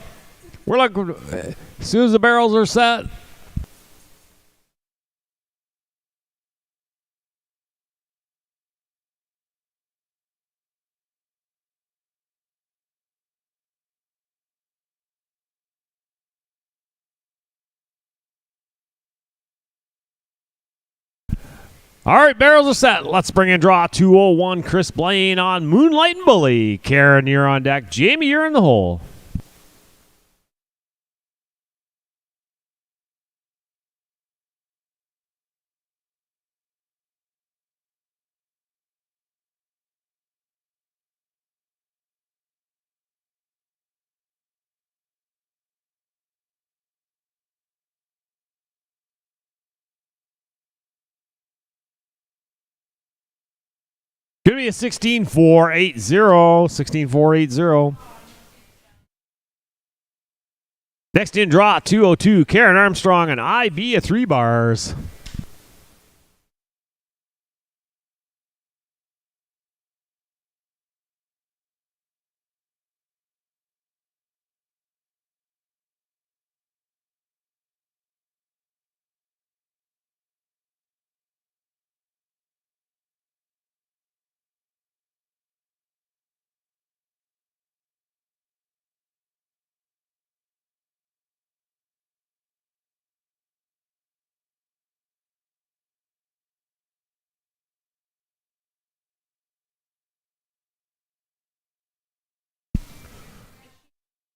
We're looking, as soon as the barrels are set. All right, barrels are set. Let's bring in draw 201. Chris Blaine on Moonlight and Bully. Karen, you're on deck. Jamie, you're in the hole. Gonna be a 16-4-8-0. 16-4-8-0. Next in draw 202. Karen Armstrong and IB at 3 bars.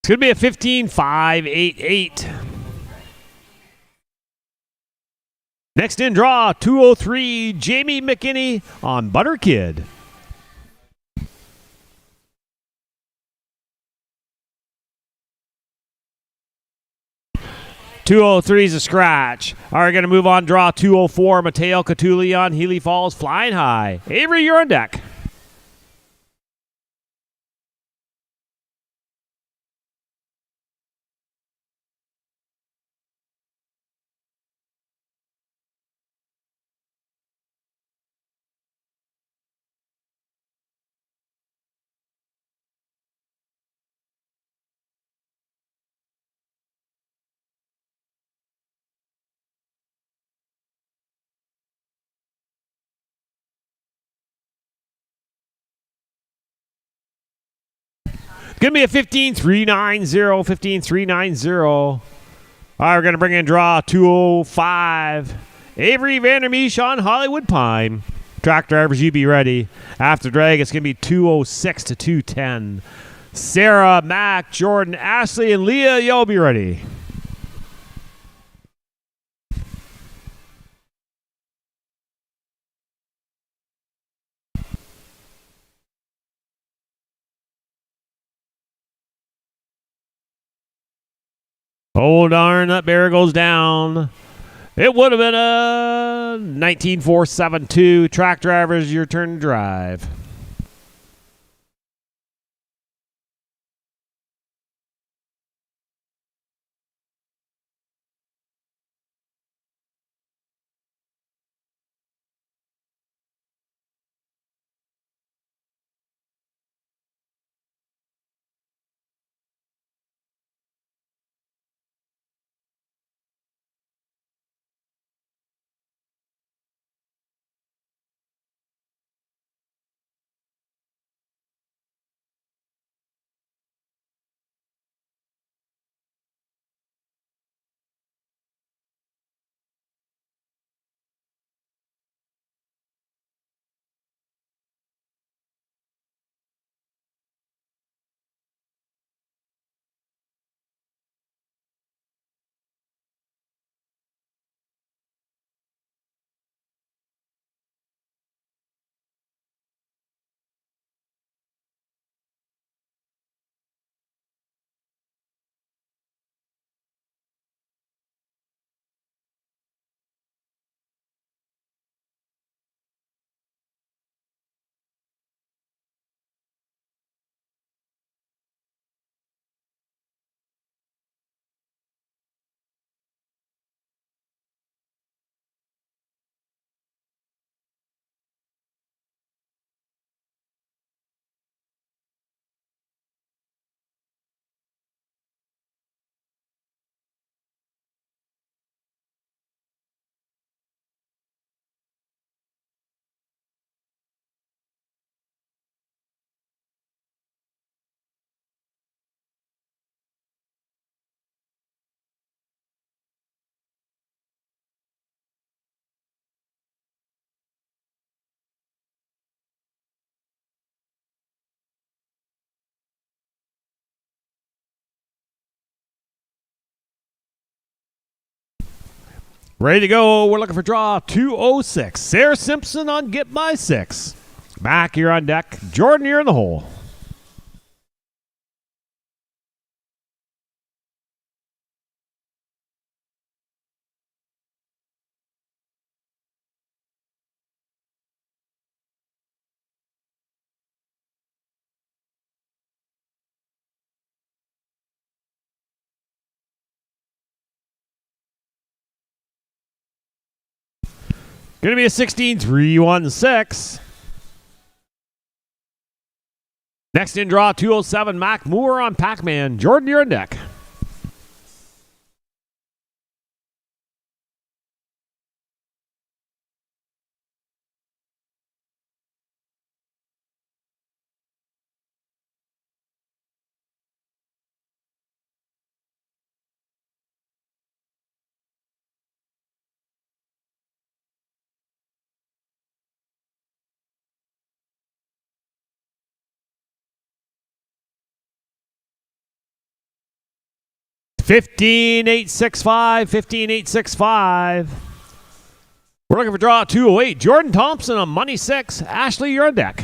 It's going to be a 15-5-8-8. Next in draw, 203, Jamie McKinney on Butter Kid. .203 is a scratch. All right, going to move on. Draw 204. Mateo Catulli on Healy Falls, Flying High. Avery, you're on deck. Give me a 15-3-9-0. 15-3-9-0. All right, we're going to bring in draw 205. Avery Vandermeesh on Hollywood Pine. Track drivers, you be ready. After drag, it's going to be 206 to 210. Sarah, Mac, Jordan, Ashley, and Leah, y'all be ready. Oh, darn, that barrel goes down. It would have been a 19-4-7-2. Track drivers, your turn to drive. Ready to go. We're looking for draw 206. Sarah Simpson on Get By 6. Mac, you're on deck. Jordan, you're in the hole. Going to be a 16-3-1-6. Next in draw 207, Mac Moore on Pac-Man. Jordan, you're on deck. $15,865. We're looking for draw 208. Jordan Thompson on money 6. Ashley, you're on deck.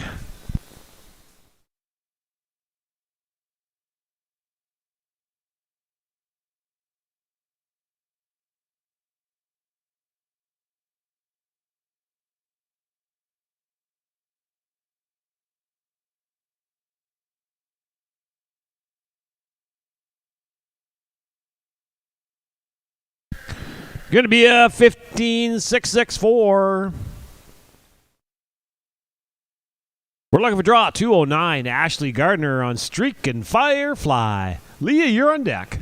Going to be a 15-6-6-4. We're looking for draw 209. Ashley Gardner on Streak and Firefly. Leah, you're on deck.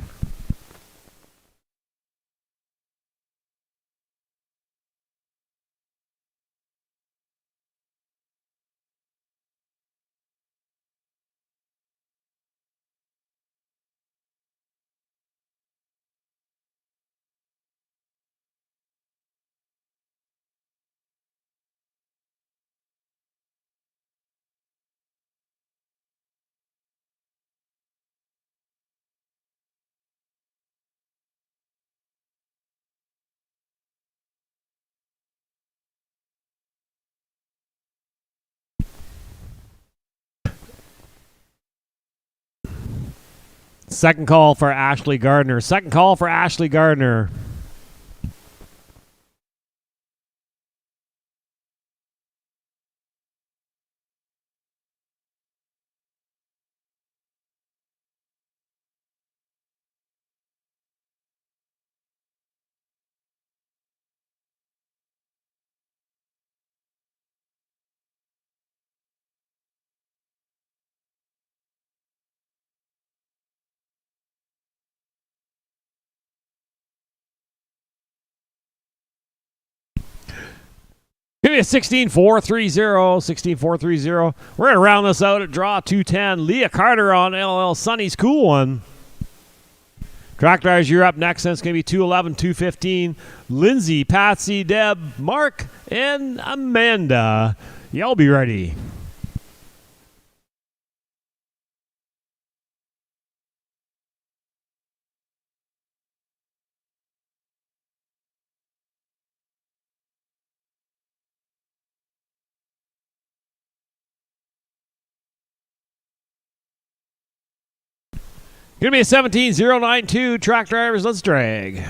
Second call for Ashley Gardner. Second call for Ashley Gardner. Give me a 16-4-3-0. 16-4-3-0. We're going to round this out at draw 210. Leah Carter on LL Sunny's cool one. Track drivers, you're up next. And it's going to be 211, 215. Lindsay, Patsy, Deb, Mark, and Amanda. Y'all be ready. Going to be a 17-0-9-2. Track drivers, let's drag.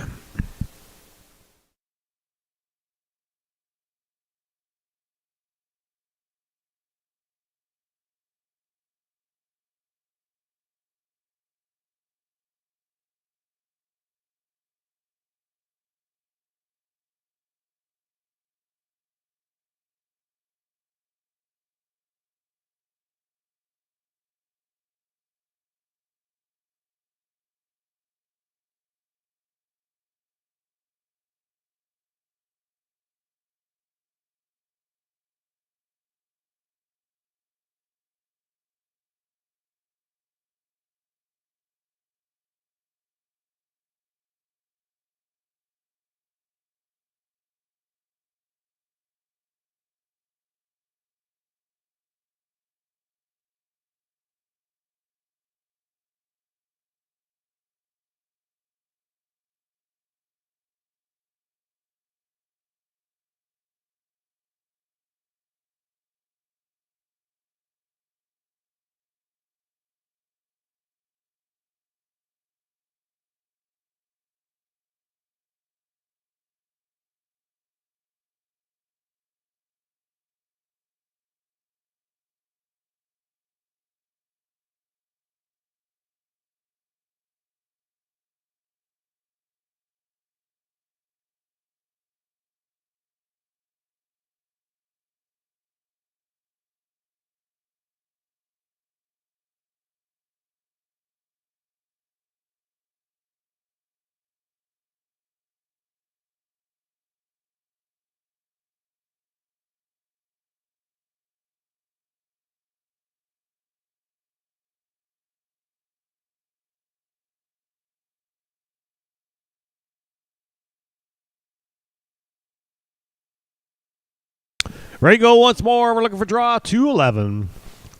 Ready to go once more. We're looking for draw 211.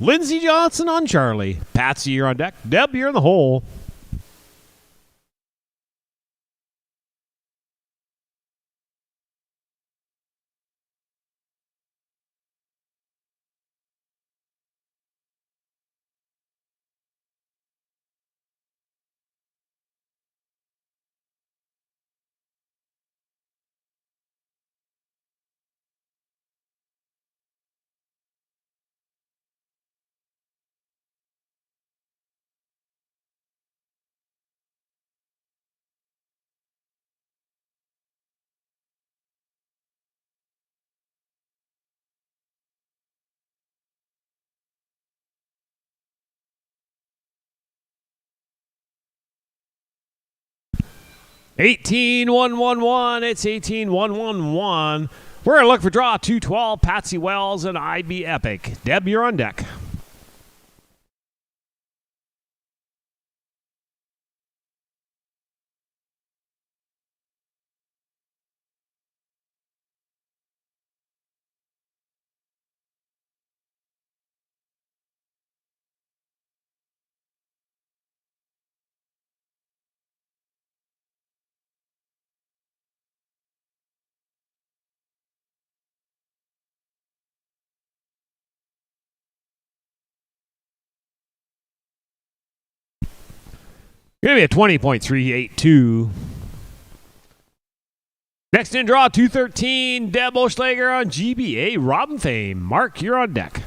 Lindsey Johnson on Charlie. Patsy, you're on deck. Deb, you're in the hole. $18,111. It's $18,111. We're going to look for draw 212. Patsy Wells and IB Epic. Deb, you're on deck. Going to be a 20.382. Next in draw 213. Deb Oschlager on GBA Robin Fame. Mark, you're on deck.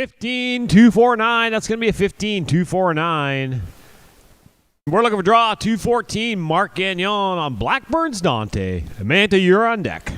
$15,249. That's going to be a $15,249. We're looking for draw 214. Mark Gagnon on Blackburn's Dante. Amanda, you're on deck.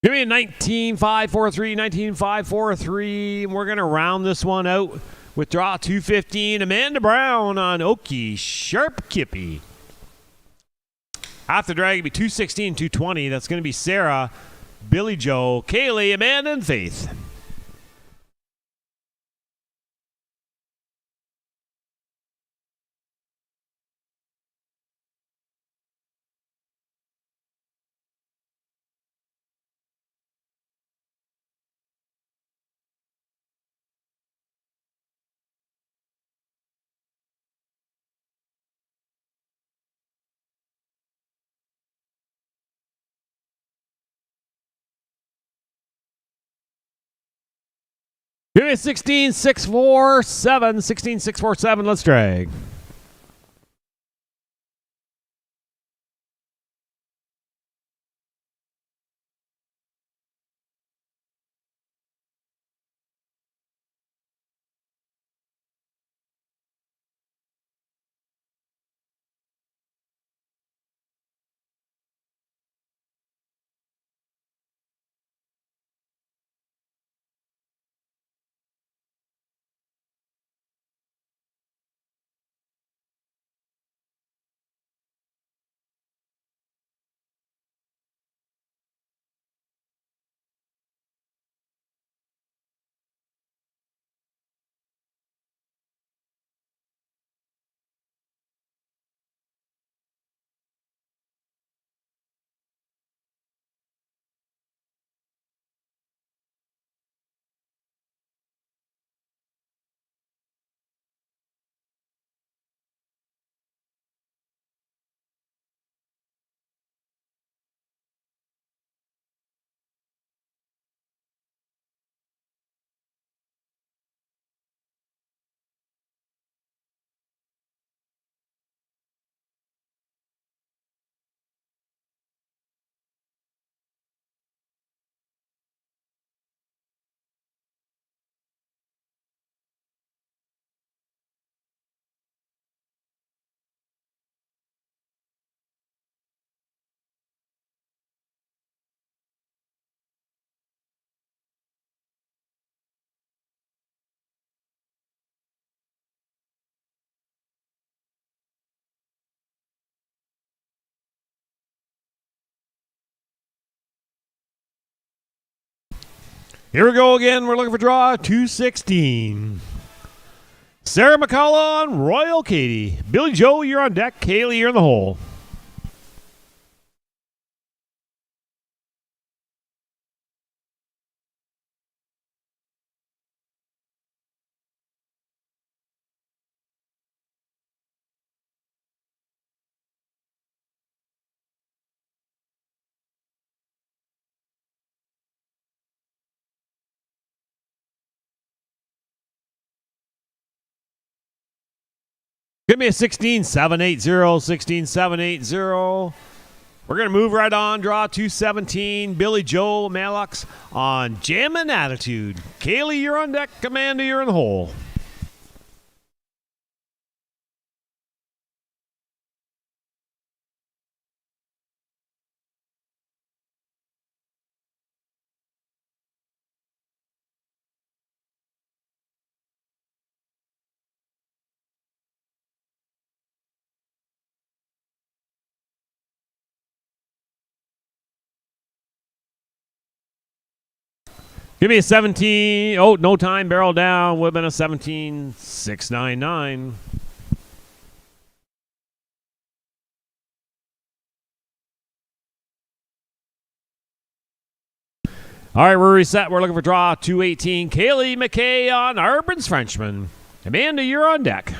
Give me a 19,543, 19,543. We're going to round this one out with draw 215. Amanda Brown on Okie Sharp Kippy. After drag, it'll be 216, 220. That's going to be Sarah, Billy Joe, Kaylee, Amanda, and Faith. Give me a 16,647, 16,647. Let's drag. Here we go again. We're looking for draw 216. Sarah McCullough on Royal Katie. Billy Joe, you're on deck. Kaylee, you're in the hole. Give me a 16780, 16780. We're going to move right on. Draw 217. Billy Joe Malux on Jammin' Attitude. Kaylee, you're on deck. Amanda, you're in the hole. Give me a 17. Oh, no time. Barrel down. Would have been a 17699. All right, we're reset. We're looking for draw 218. Kaylee McKay on Arbon's Frenchman. Amanda, you're on deck.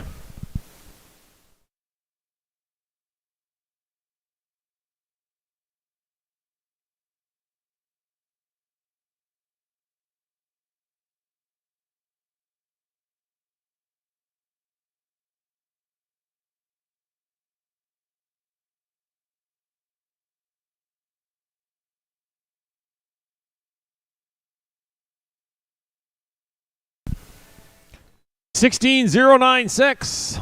$16,096.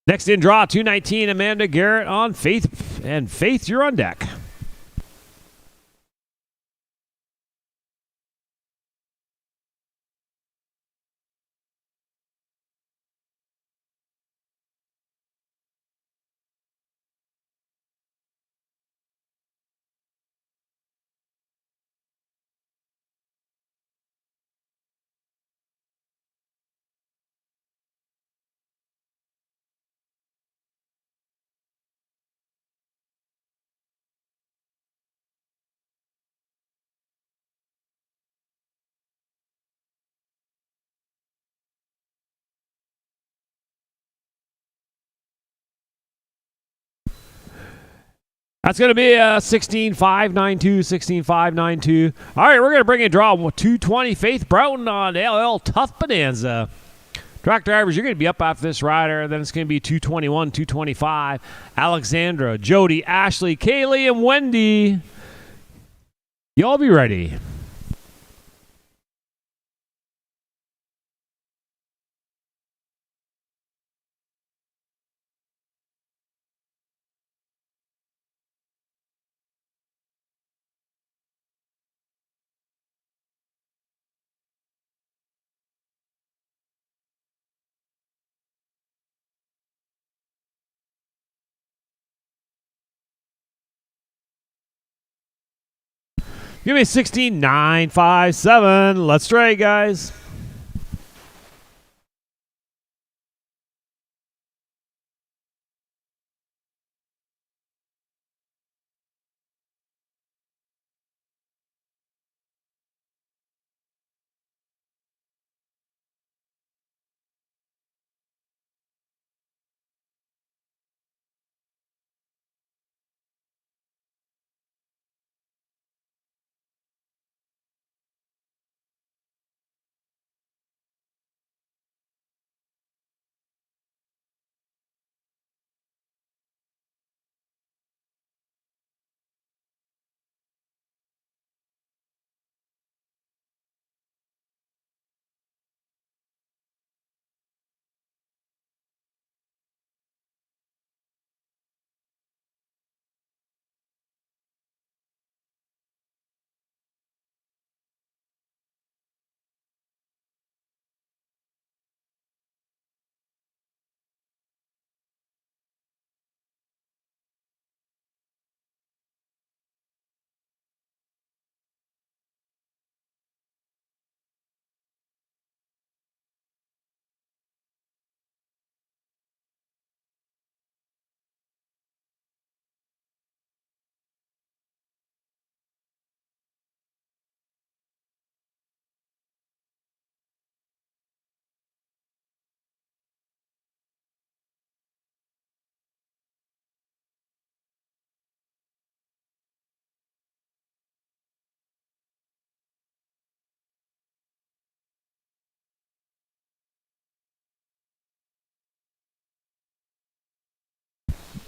Next in draw 219. Amanda Garrett on Faith. And Faith, you're on deck. That's going to be a 16,592, 16,592. All right, we're going to bring in draw 220. Faith Broughton on LL Tough Bonanza. Track drivers, you're going to be up after this rider. Then it's going to be 221, 225. Alexandra, Jody, Ashley, Kaylee, and Wendy. Y'all be ready. Give me 16,957. Let's try, guys.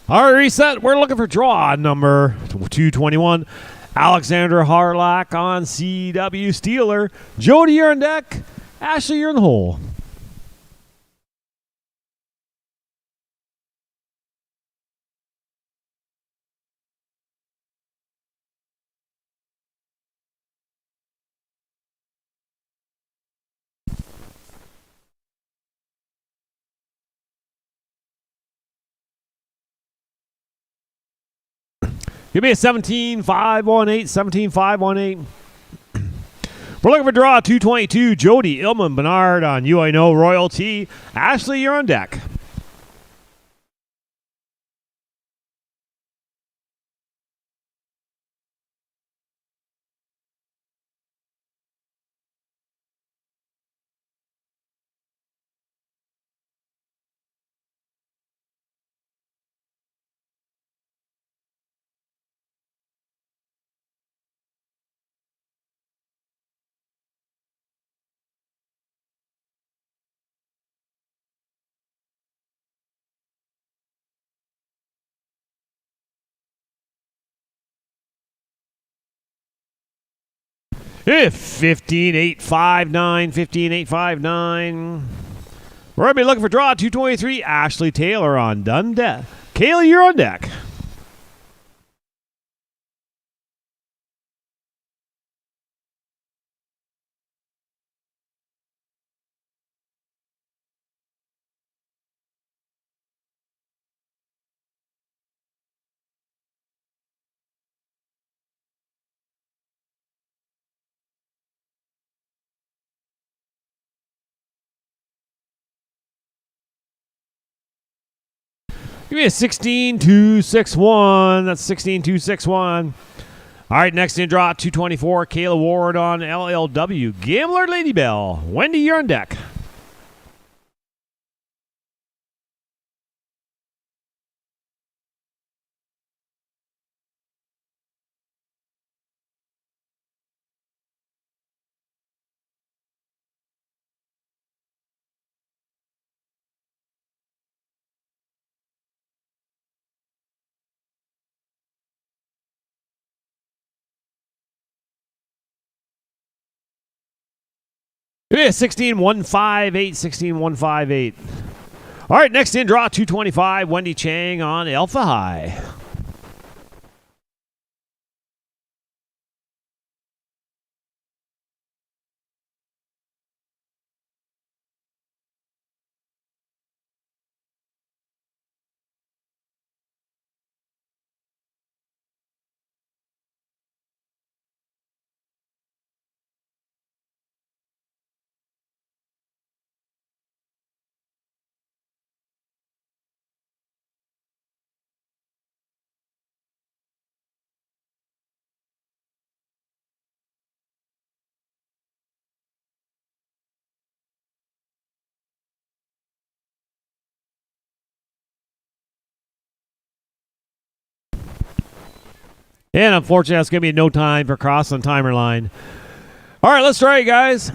All right, reset. We're looking for draw number 221. Alexander Harlock on CW Steeler. Jody, you're on deck. Ashley, you're in the hole. Give me a 17-518, 17-518. We're looking for draw 222. Jody, Illman, Bernard on UINO Royalty. Ashley, you're on deck. Yeah, 15-859, 15-859. We're going to be looking for draw 223. Ashley Taylor on Dundee. Kaylee, you're on deck. Give me a 16-261. That's 16-261. All right, next in draw 224. Kayla Ward on LLW. Gambler Lady Bell. Wendy, you're on deck. Give me a 16-158. 16-158. All right, next in draw 225. Wendy Chang on Alpha High. And unfortunately, that's going to be no time for crossing timer line. All right, let's try it, guys.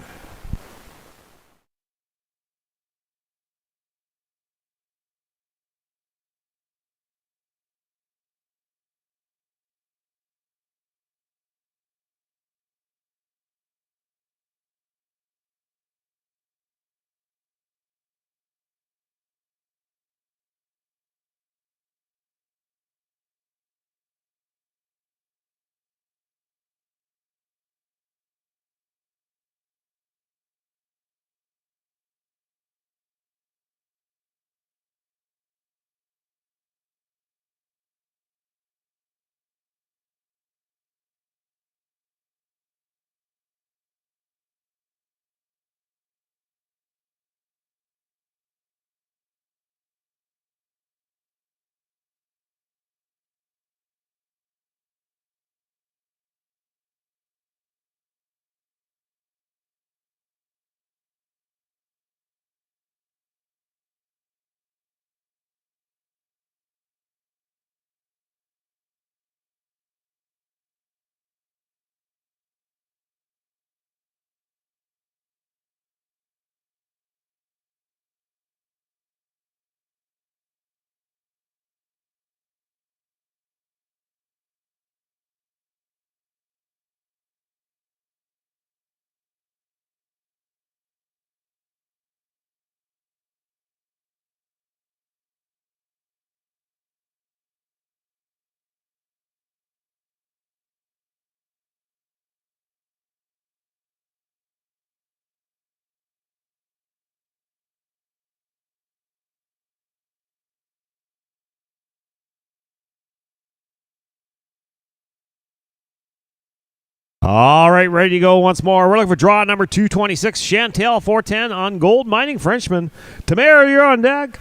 All right, ready to go once more. We're looking for draw number 226, Chantel 410 on Gold Mining Frenchman. Tamara, you're on deck.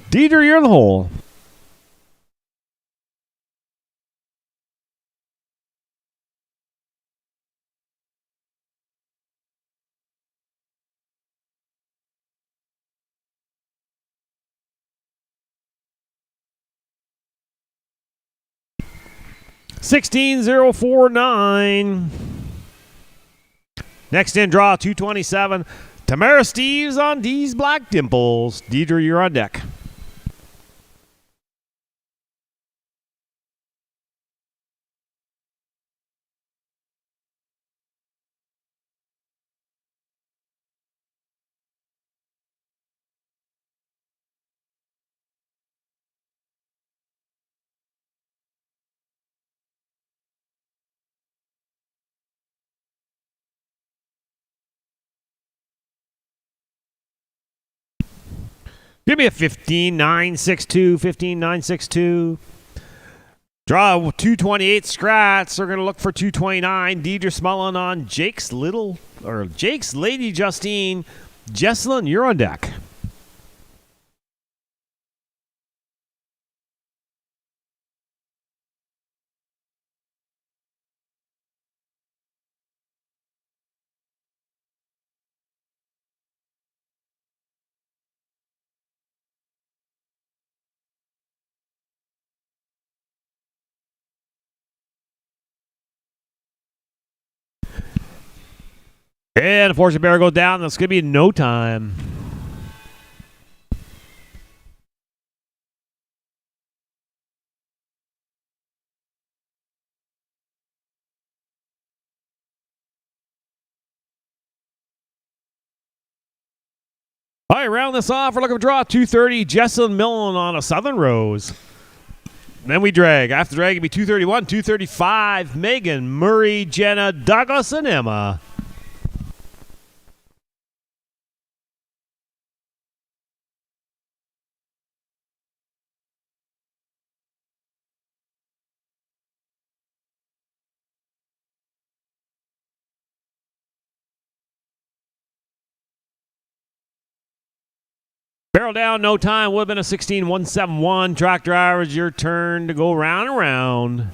Deidre, you're in the hole. $16,049. Next in draw 227. Tamara Steves on D's Black Dimples. Deidre, you're on deck. Give me a 15,962, 15,962. Draw 228 scratch. They're going to look for 229. Deidre Smullen on Jake's Lady Justine. Jesselyn, you're on deck. And unfortunately, Bear goes down. That's going to be no time. All right, round this off. We're looking for draw 230. Jesselyn Millen on a Southern Rose. Then we drag. After drag, it'll be 231, 235. Megan, Murray, Jenna, Douglas, and Emma. Barrel down, no time. Would have been a 16,171. Track drivers, your turn to go round and round.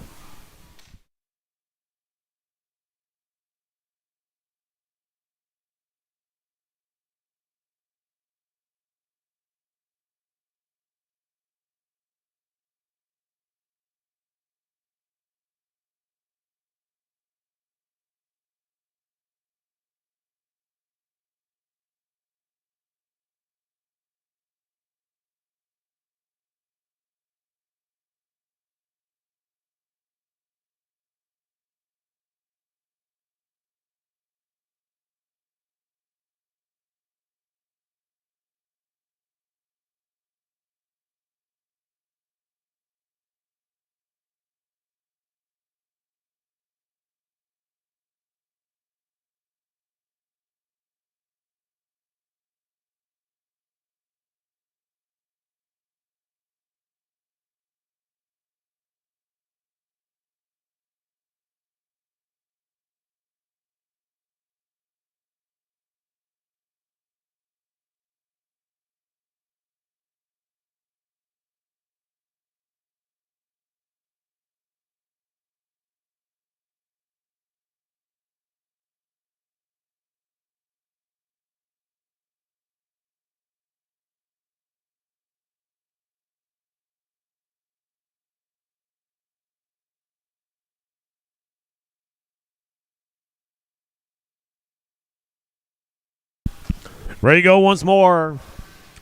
Ready to go once more.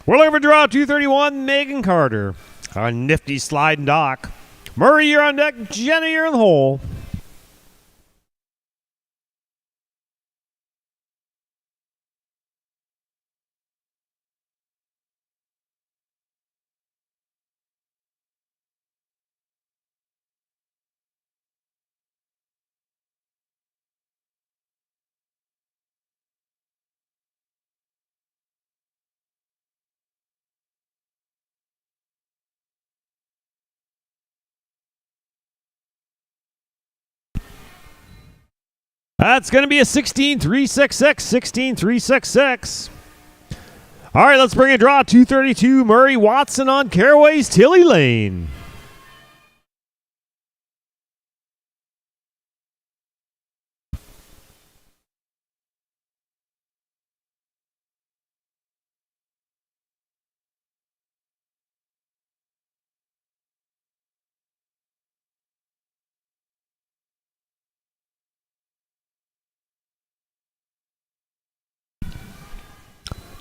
We're looking for draw 231. Megan Carter. A nifty sliding dock. Murray, you're on deck. Jenna, you're in the hole. That's going to be a 16-366. 16-366. All right, let's bring a draw. 232 Murray Watson on Caraway's Tilly Lane.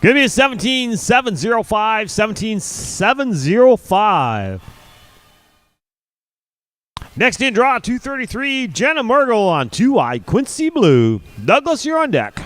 Give me a 17-705. 17-705. Next in draw, 233, Jenna Mergel on 2-Eye Quincy Blue. Douglas, you're on deck.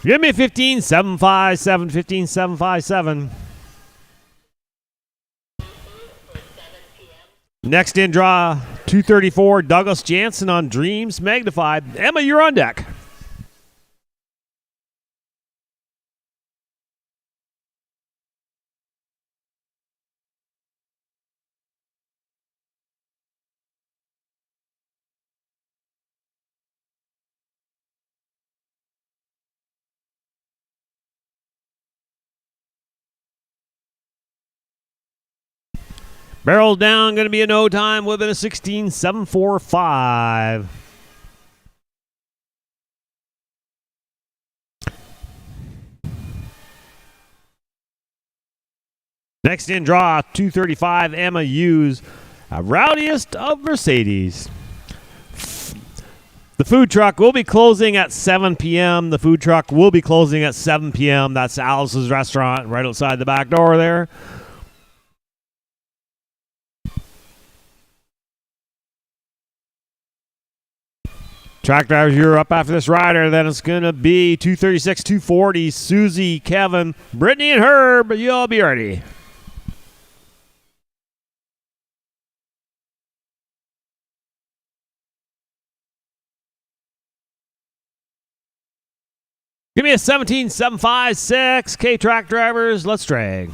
Give me a 15-757. 15-757. Next in draw, 234, Douglas Jansen on Dreams Magnified. Emma, you're on deck. Barrel down, going to be a no time, within a 16-745. Next in draw, 235, Emma Hughes, Rowdiest of Mercedes. The food truck will be closing at 7 p.m. The food truck will be closing at 7 p.m. That's Alice's restaurant right outside the back door there. Track drivers, you're up after this rider. Then it's going to be 236, 240, Susie, Kevin, Brittany, and Herb. You all be ready. Give me a 17-756. K track drivers, let's drag.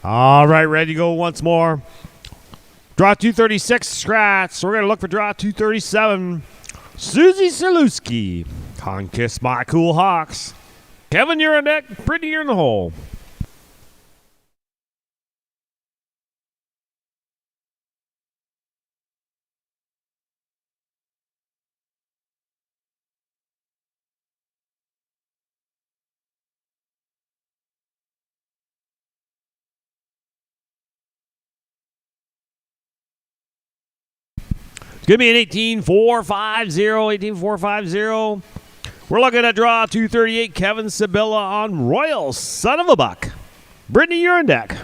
All right, ready to go once more. Draw 236, scratch. So we're going to look for draw 237. Susie Saluski, Kiss My Cool Hawks. Kevin, you're on deck. Brittany, you're in the hole. Give me an 18450, 18450. We're looking at draw 238, Kevin Sibylla on Royal Son of a Buck. Brittany, you're on deck.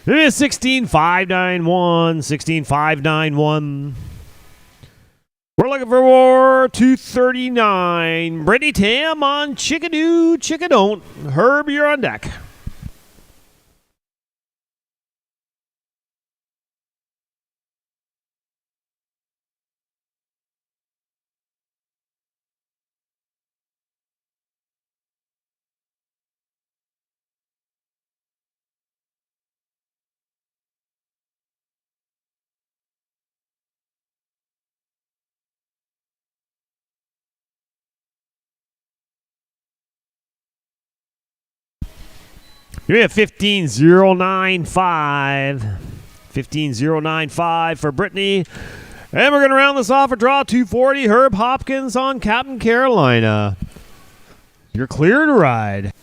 It is 16591, 16591. We're looking for 239. Brittany Tam on Chickadoo, Chickadon't. Herb, you're on deck. Give me a 15095. 15095 for Brittany. And we're going to round this off for draw 240. Herb Hopkins on Captain Carolina. You're clear to ride.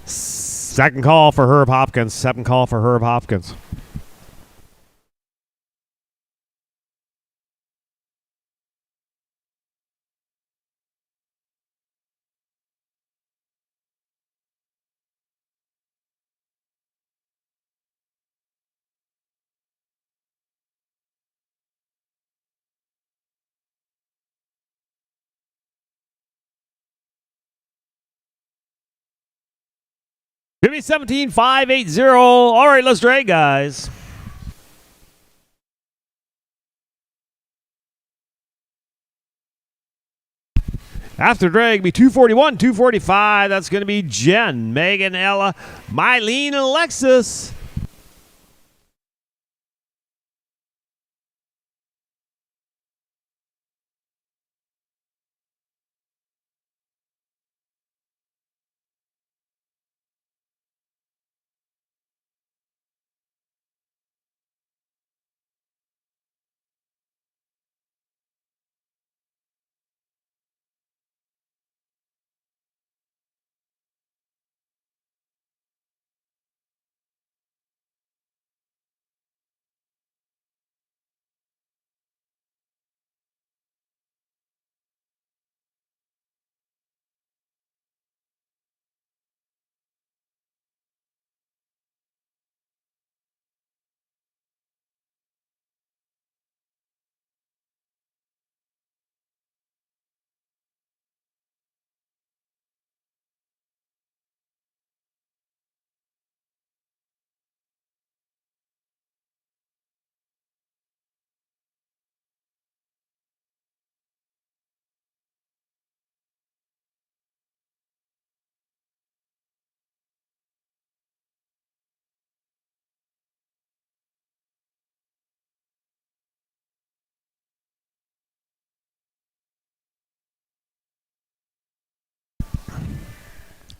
Second call for Herb Hopkins. Second call for Herb Hopkins. Give me 17580. All right, let's drag, guys. After drag, be 241, 245. That's going to be Jen, Megan, Ella, Mylene, and Alexis.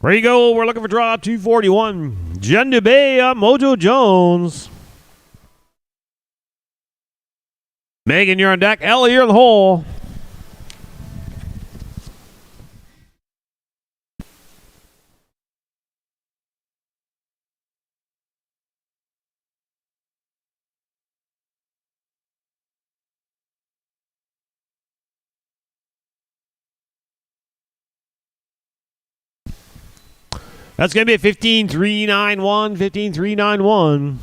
There you go. We're looking for draw 241. Jen DeBay on Mojo Jones. Megan, you're on deck. Ella, you're in the hole. That's going to be a 15-3-9-1, 15-3-9-1.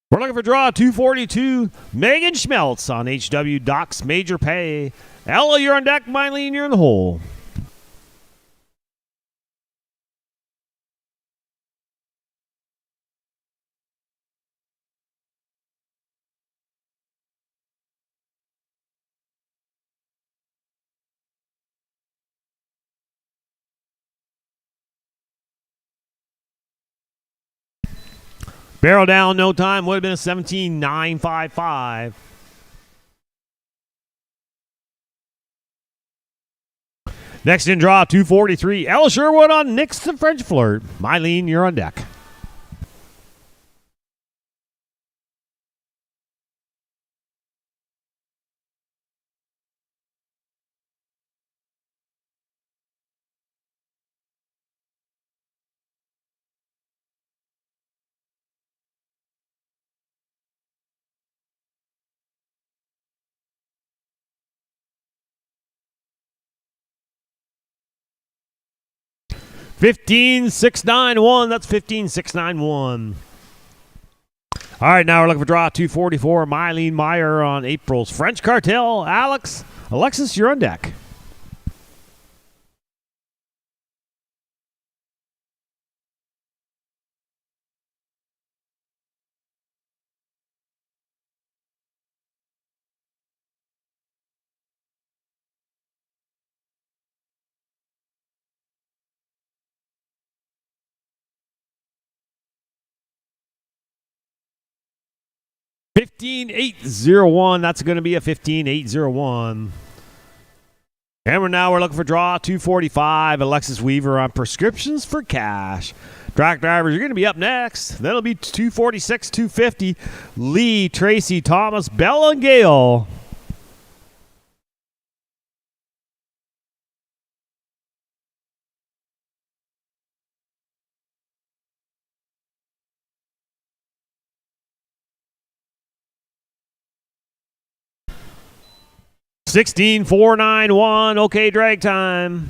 We're looking for draw 242. Megan Schmeltz on HW Docks Major Pay. Ella, you're on deck. Mylene, you're in the hole. Barrel down, no time. Would have been a 17-9-5-5. Next in draw, 243. Ella Sherwood on Nix the French Flirt. Mylene, you're on deck. $15,691. That's $15,691. All right, now we're looking for draw 244. Mylene Meyer on April's French Cartel. Alexis, you're on deck. $15,801. That's going to be a $15,801. And we're looking for draw 245. Alexis Weaver on Prescriptions for Cash. Track drivers, you're going to be up next. Then it'll be 246, 250. Lee, Tracy, Thomas, Bella, and Gale. $16,491. Okay, drag time.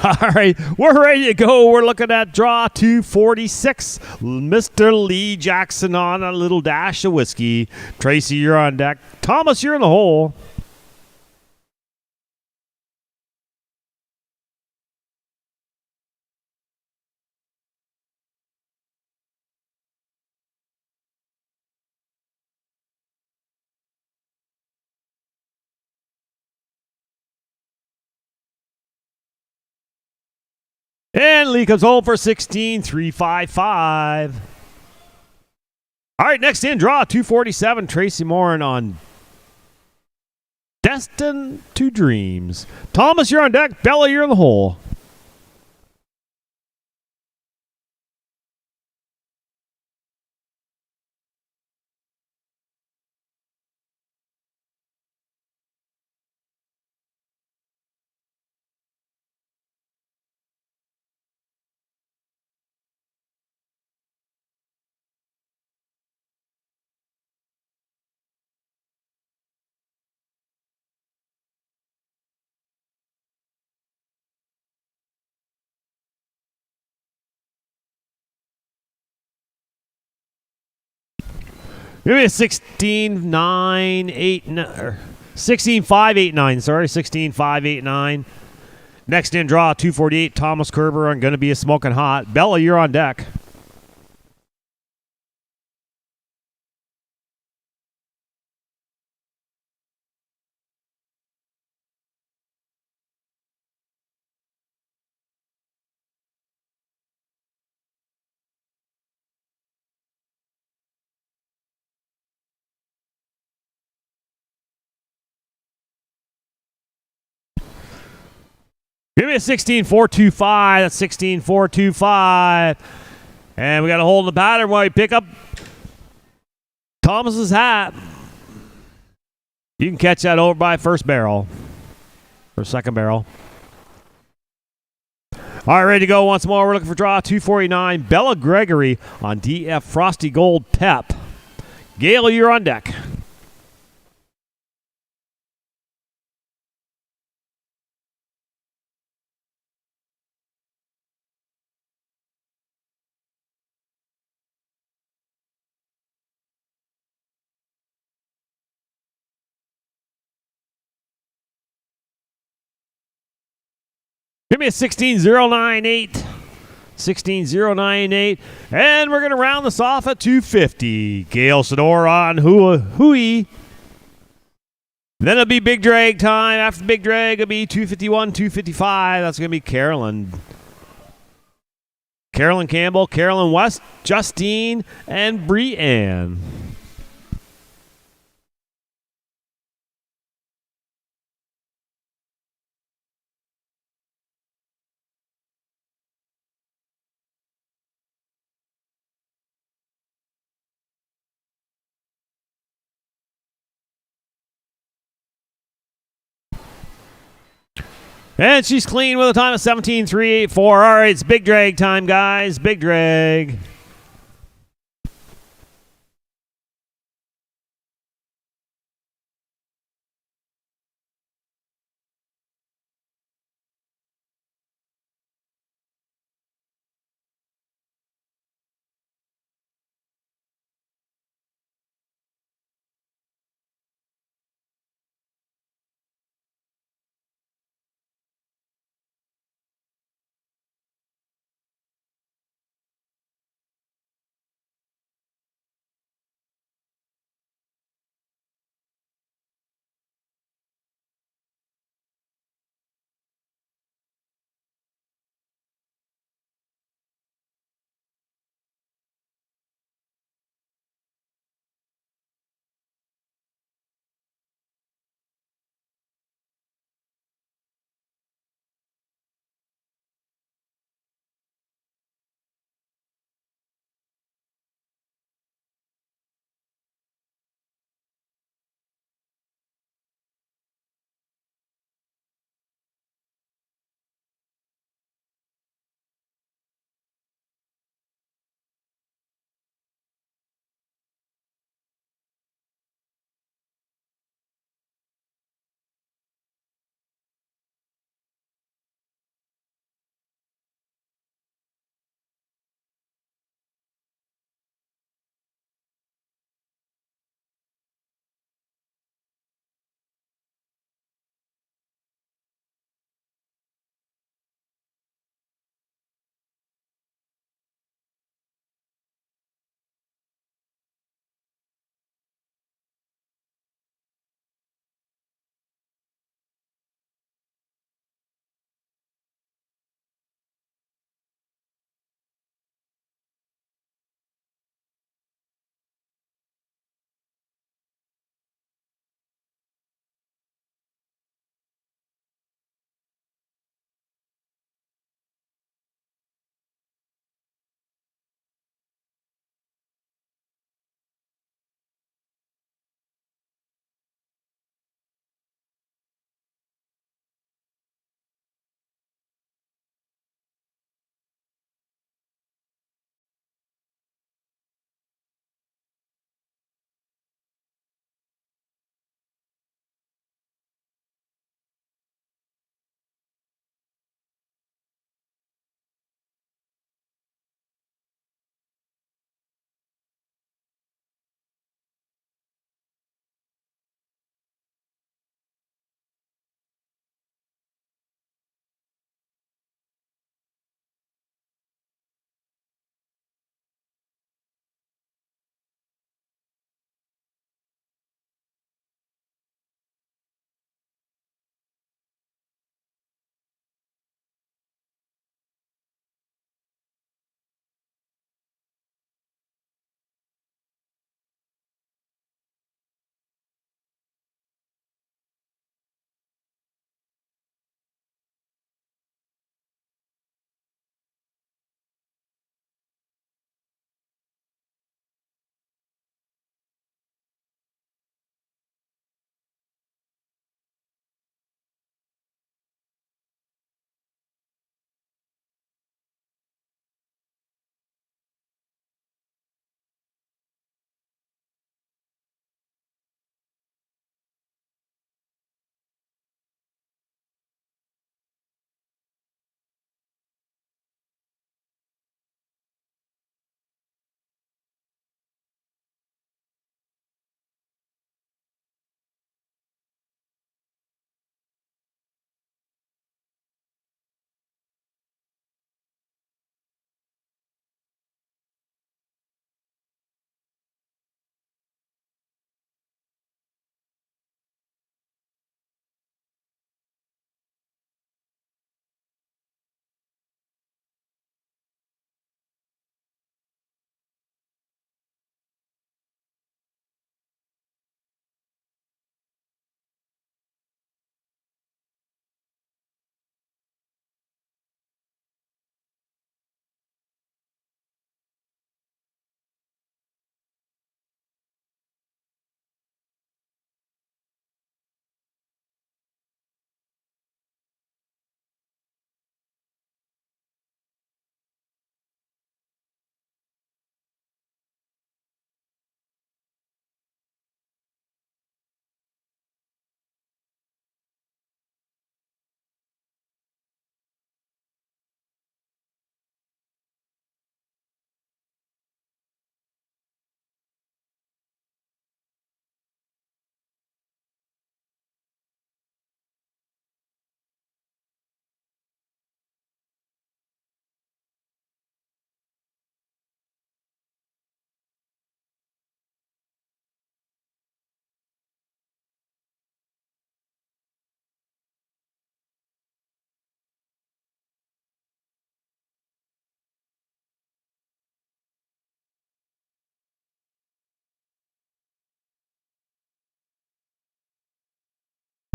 All right, we're ready to go. We're looking at draw 246. Mr. Lee Jackson on a little dash of whiskey. Tracy, you're on deck. Thomas, you're in the hole. And Lee comes home for 16,355. All right, next in, draw 247. Tracy Morin on Destined to Dreams. Thomas, you're on deck. Bella, you're in the hole. Give me a 16-5-8-9. Sorry, 16-5-8-9. Next in draw, 248, Thomas Kerber. I'm going to be a smoking hot. Bella, you're on deck. Give me a 16-4-2-5. That's 16-4-2-5. And we got to hold the pattern while we pick up Thomas's hat. You can catch that over by first barrel. Or second barrel. All right, ready to go once more. We're looking for draw 249. Bella Gregory on DF Frosty Gold Pep. Gail, you're on deck. Give me a 16-0-9-8. 16-0-9-8. And we're going to round this off at 250. Gail Sador on Hui. Then it'll be big drag time. After the big drag, it'll be 251, 255. That's going to be Carolyn. Carolyn Campbell, Carolyn West, Justine, and Brianne. And she's clean with a time of 17.384. All right, it's big drag time, guys. Big drag.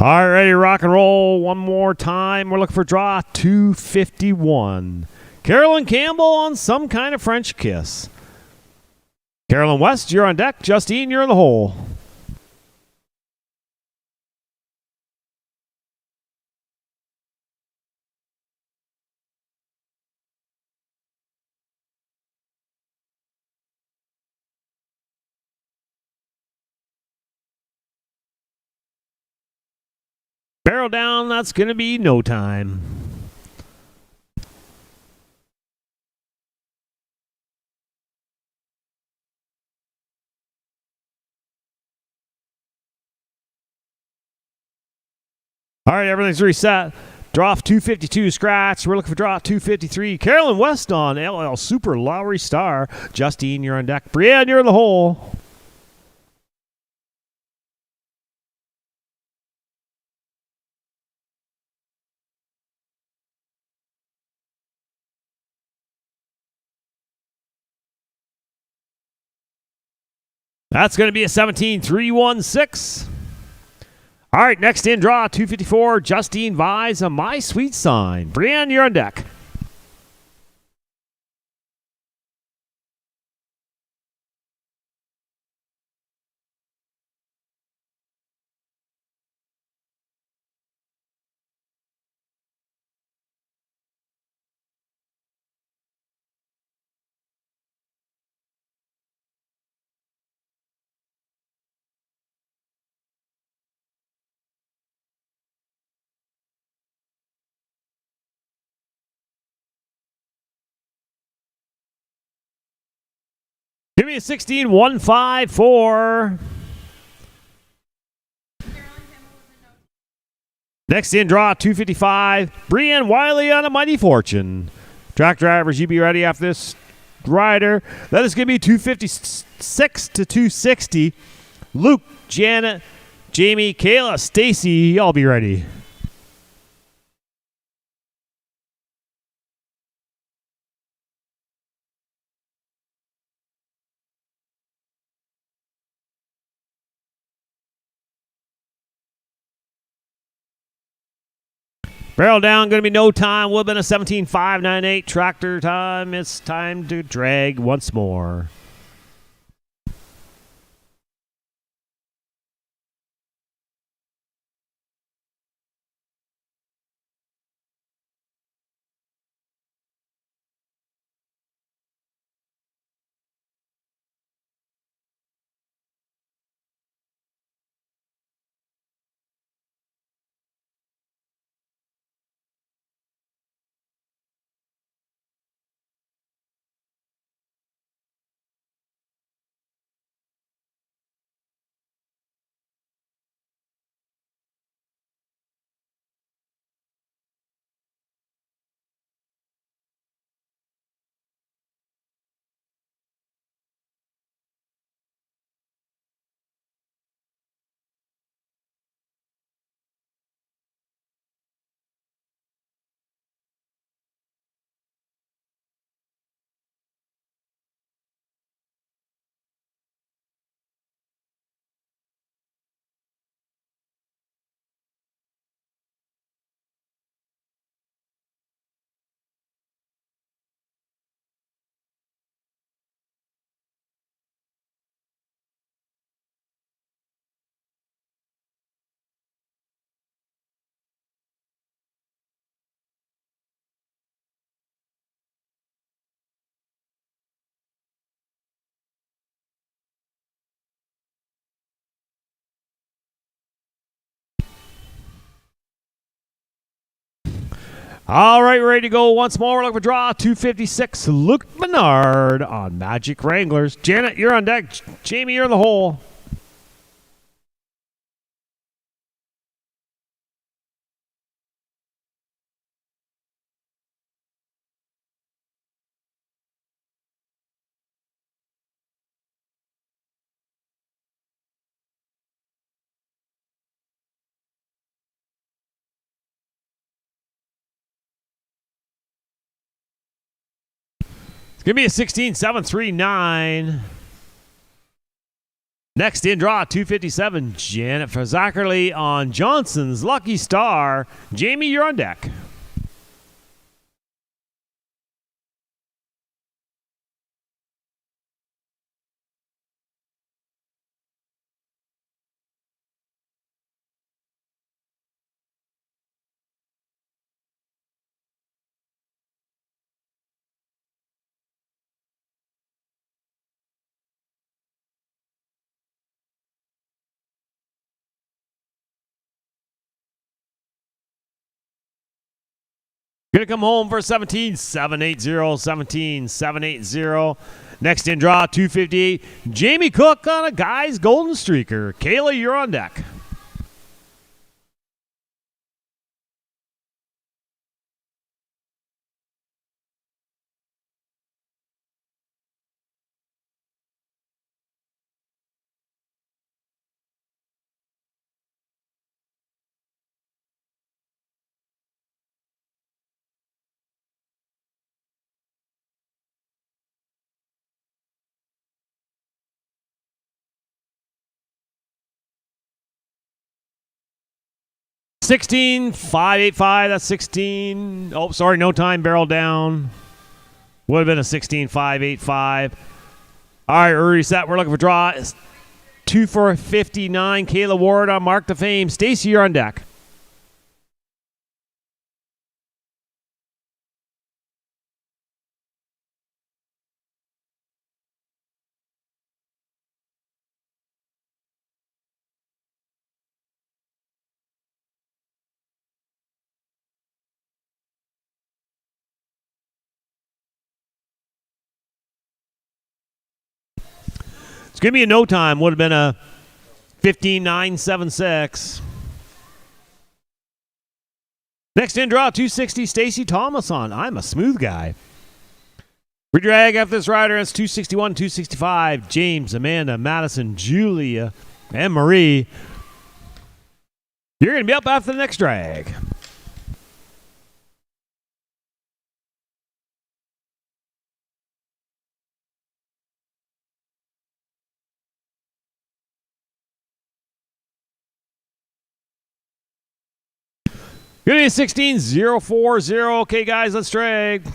All right, ready to rock and roll one more time. We're looking for draw 251. Carolyn Campbell on Some Kind of French Kiss. Carolyn West, you're on deck. Justine, you're in the hole. Barrel down, that's going to be no time. All right, everything's reset. Draw 252 scratch. We're looking for draw 253. Carolyn West on LL Super Lowry Star. Justine, you're on deck. Brienne, you're in the hole. That's going to be a 17-3-1-6. All right, next in draw 254. Justine Vise on My Sweet Sign. Brienne, you're on deck. Give me a 16-1-5-4. Next in draw 255. Brienne Wiley on A Mighty Fortune. Track drivers, you be ready after this rider. That is going to be 256 to 260. Luke, Janet, Jamie, Kayla, Stacy, y'all be ready. Barrel down, going to be no time. Would have been a 17-5-9-8 tractor time. It's time to drag once more. All right, we're ready to go once more. We're looking for draw 256. Luke Menard on Magic Wranglers. Janet, you're on deck. Jamie, you're in the hole. It's going to be a 16-7-3-9. Next in draw 257, Janet Fazzackerly on Johnson's Lucky Star. Jamie, you're on deck. Gonna come home for 17,780, 17,780. Next in draw 258, Jamie Cook on a guy's golden streaker. Kayla, you're on deck. $16,585. That's 16. Oh, sorry, no time. Barrel down. Would have been a $16,585. All right, early set. We're looking for draw. 2 for 59. Kayla Ward on Mark to Fame. Stacy, you're on deck. It's going to be a no time. Would have been a 15,976. Next in draw, 260, Stacy Thomas on I'm a Smooth Guy. Redrag after this rider, it's 261, 265. James, Amanda, Madison, Julia, and Marie. You're going to be up after the next drag. Give me a 16,040. Okay, guys, let's drag.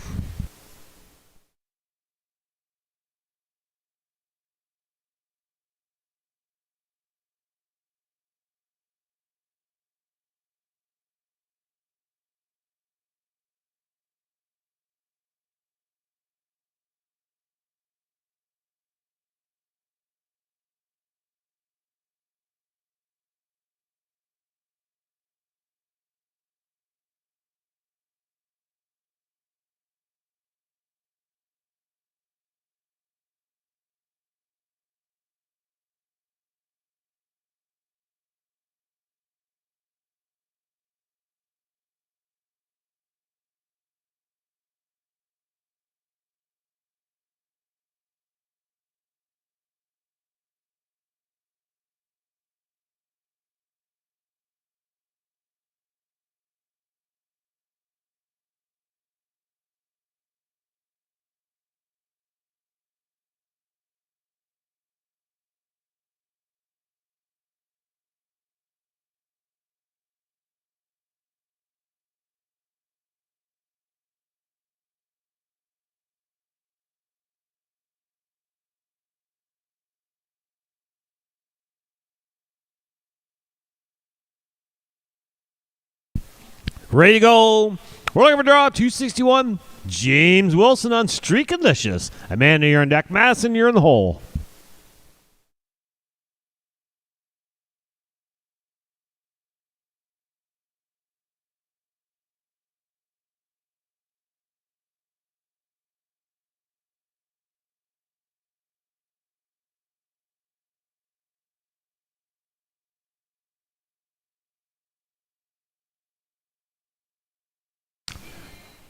Ready to go. We're looking for draw 261. James Wilson on Streakalicious. Amanda, you're on deck. Madison, you're in the hole.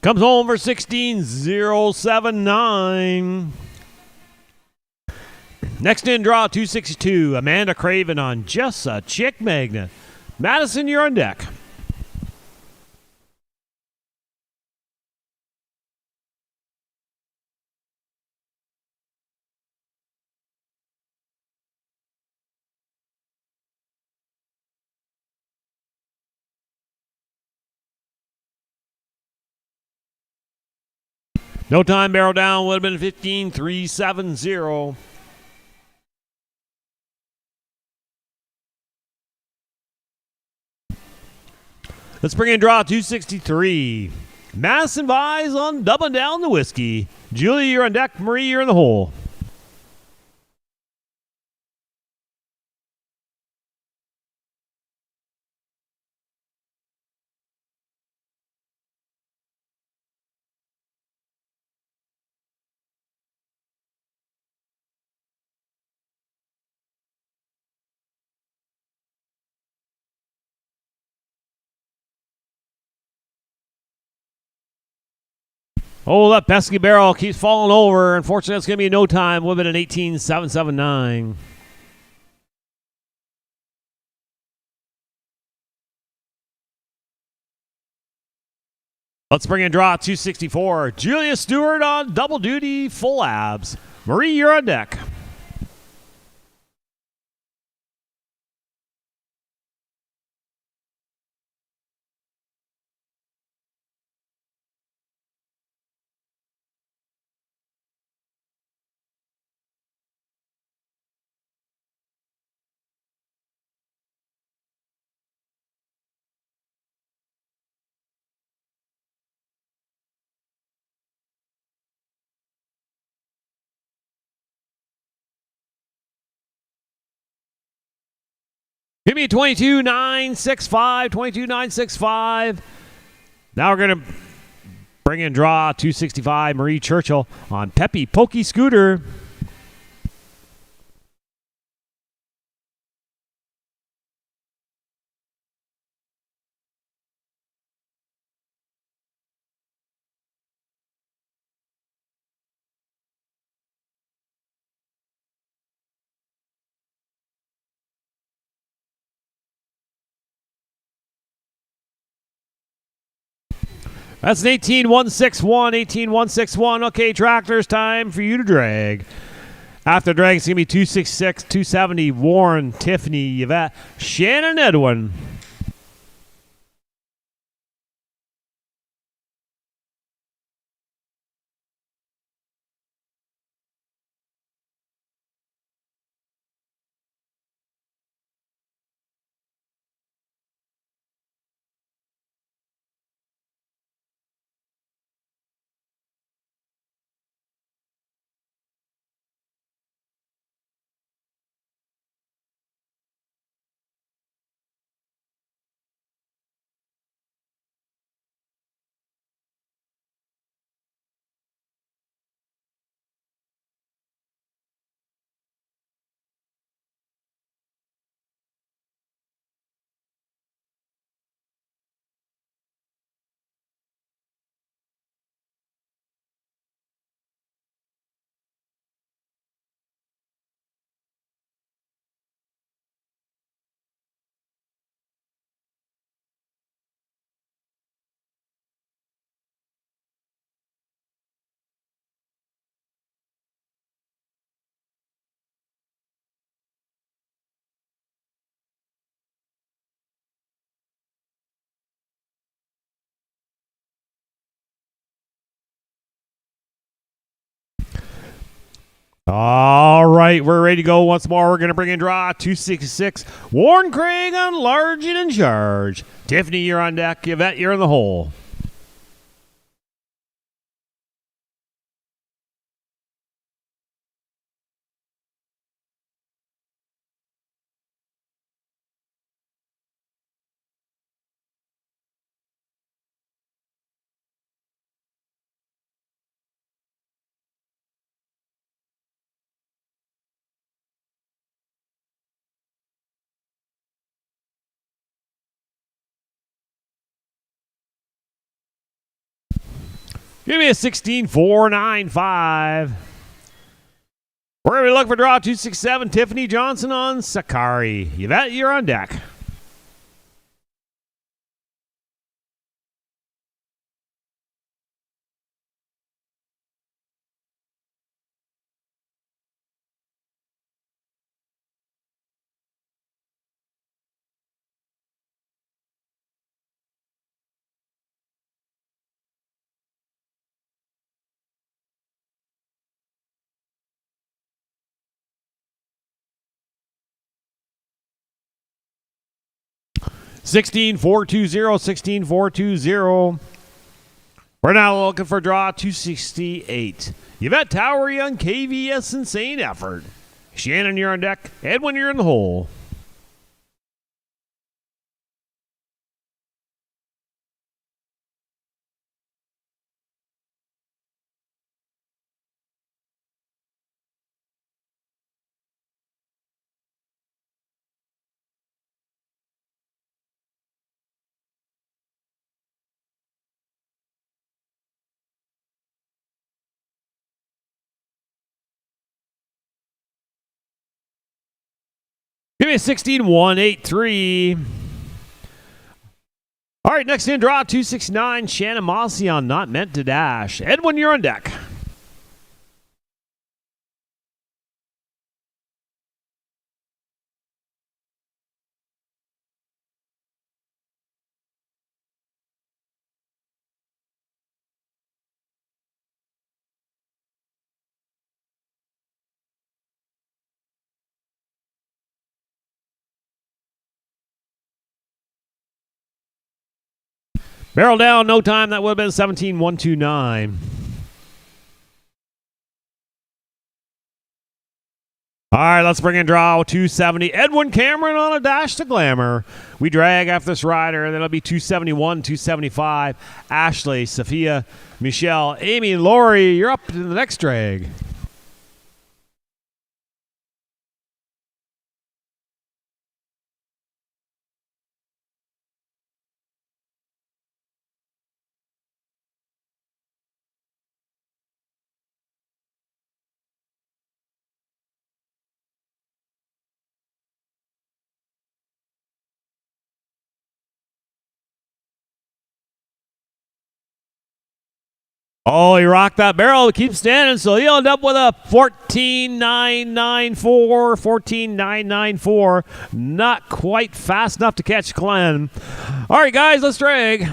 Comes home for 16,079. Next in draw 262. Amanda Craven on Just a Chick Magnet. Madison, you're on deck. No time, barrel down, would have been 15.370. Let's bring in draw 263. Madison Vise on doubling down the whiskey. Julia, you're on deck. Marie, you're in the hole. Oh, that pesky barrel keeps falling over. Unfortunately, it's going to be no time. Would have been an 18.779. Let's bring in draw 264. Julia Stewart on double duty, full abs. Marie, you're on deck. Give me 22.965, 22.965. Now we're going to bring in draw 265, Marie Churchill on Peppy Pokey Scooter. That's an 18.161, 18.161. Okay, tractors, time for you to drag. After drag, it's going to be 266, 270, Warren, Tiffany, Yvette, Shannon, Edwin. All right, we're ready to go once more. We're going to bring in draw 266. Warren Craig on large and in charge. Tiffany, you're on deck. Yvette, you're in the hole. Give me a 16.495. We're going to be looking for draw 267. Tiffany Johnson on Sakari. Yvette, you're on deck. 16420, 16420. We're now looking for draw 268. Yvette Tower Young, KVS Insane Effort. Shannon, you're on deck. Edwin, you're in the hole. Give me a 16183. All right, next in draw 269. Shannon Mossy on Not Meant to Dash. Edwin, you're on deck. Barrel down, no time. That would have been 17129. All right, let's bring in draw 270. Edwin Cameron on a dash to glamour. We drag after this rider, and then it'll be 271, 275. Ashley, Sophia, Michelle, Amy, Lori, you're up to the next drag. Oh, he rocked that barrel. Keep standing, so he'll end up with a 14.994. 14.994. Not quite fast enough to catch Glenn. All right, guys, let's drag.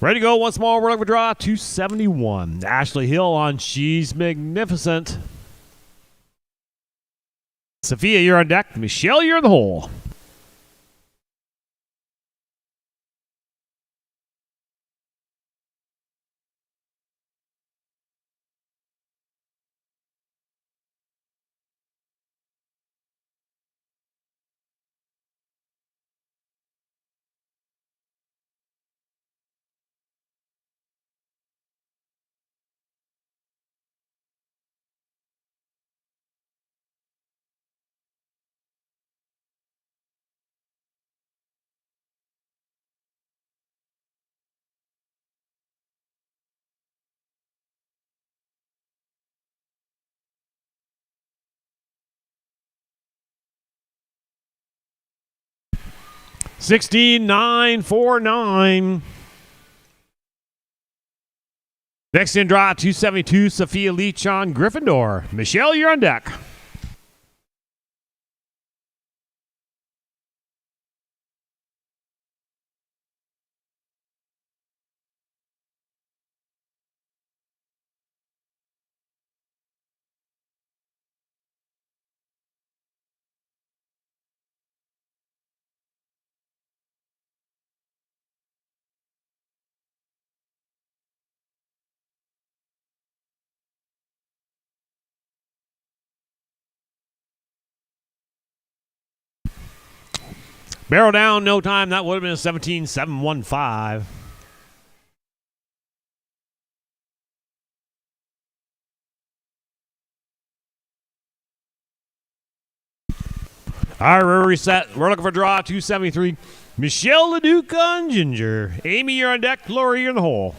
Ready to go once more. We're looking for draw 271. Ashley Hill on She's Magnificent. Sophia, you're on deck. Michelle, you're in the hole. $16,949. Next in draw 272. Sophia Leach on Gryffindor. Michelle, you're on deck. Barrel down, no time. That would have been a 17.715. All right, we're reset. We're looking for draw 273. Michelle LeDuc on Ginger. Amy, you're on deck. Lori, you're in the hole.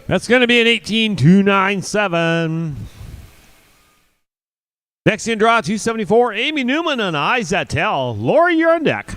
That's going to be an 18.297. Next in draw 274. Amy Newman on Eyes That Tell. Lori, you're on deck.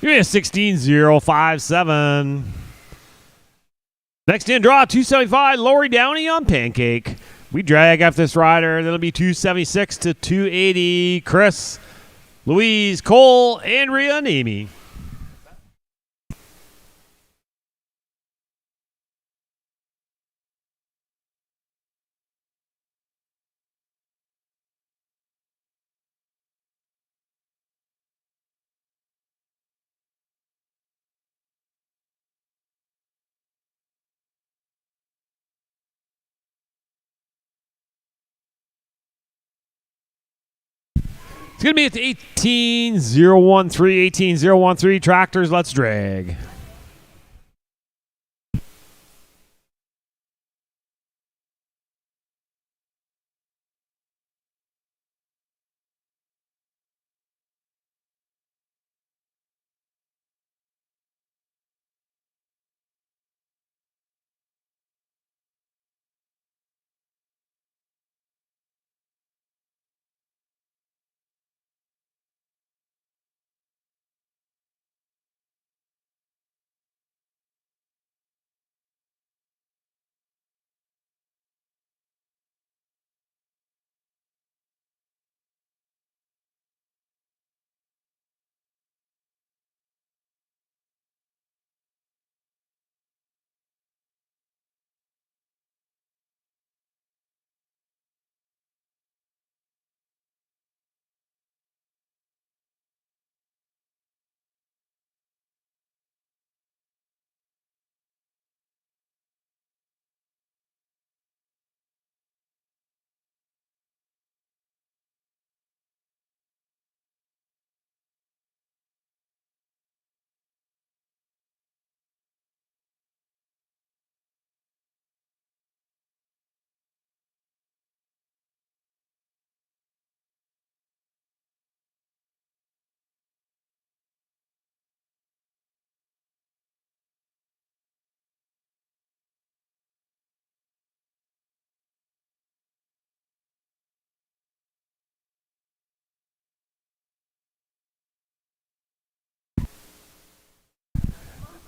Give me a 16.057. Next in draw 275. Lori Downey on Pancake. We drag after this rider. That'll be 276 to 280. Chris, Louise, Cole, Andrea, and Amy. It's going to be at the 18.013, 18.013. Tractors, let's drag.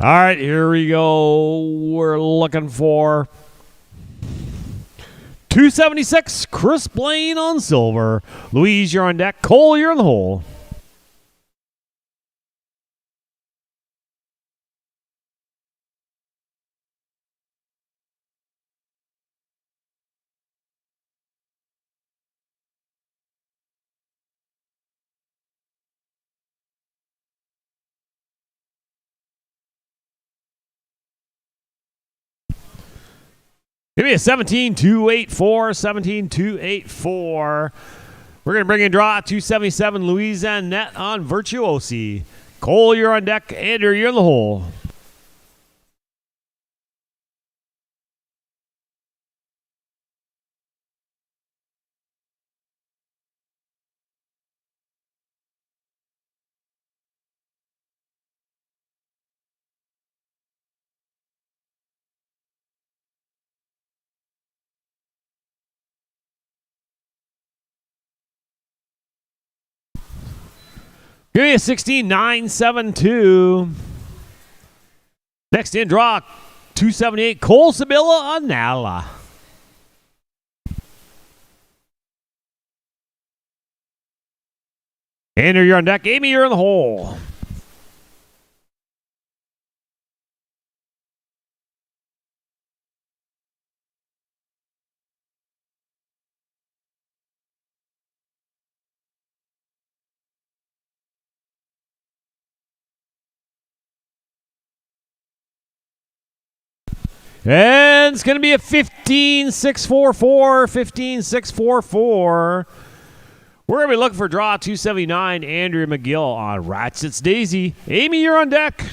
All right, here we go. We're looking for 276. Chris Blaine on silver. Louise, you're on deck. Cole, you're in the hole. Give me a 17.284, 17.284. We're going to bring in draw 277, Louise Annette on Virtuosi. Cole, you're on deck. Andrew, you're in the hole. Give me a 16,972. Next in, draw 278, Cole Sabilla Anala. Andrew, you're on deck. Amy, you're in the hole. And it's going to be a 15,644. 15,644. We're going to be looking for draw 279, Andrea McGill on Ratchet's Daisy. Amy, you're on deck.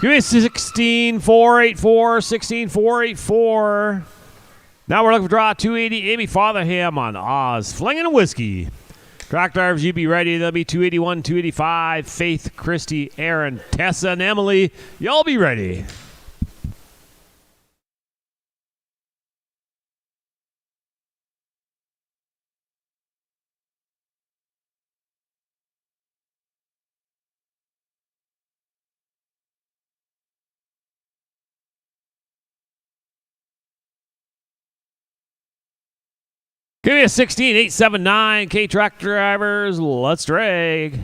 Give me 16,484. 16,484. Now we're looking for draw 280, Amy Fatherham on Oz. Flinging a whiskey. Track drivers, you be ready. There'll be 281, 285. Faith, Christy, Aaron, Tessa, and Emily. Y'all be ready. Give me a 16,879. K track drivers, let's drag.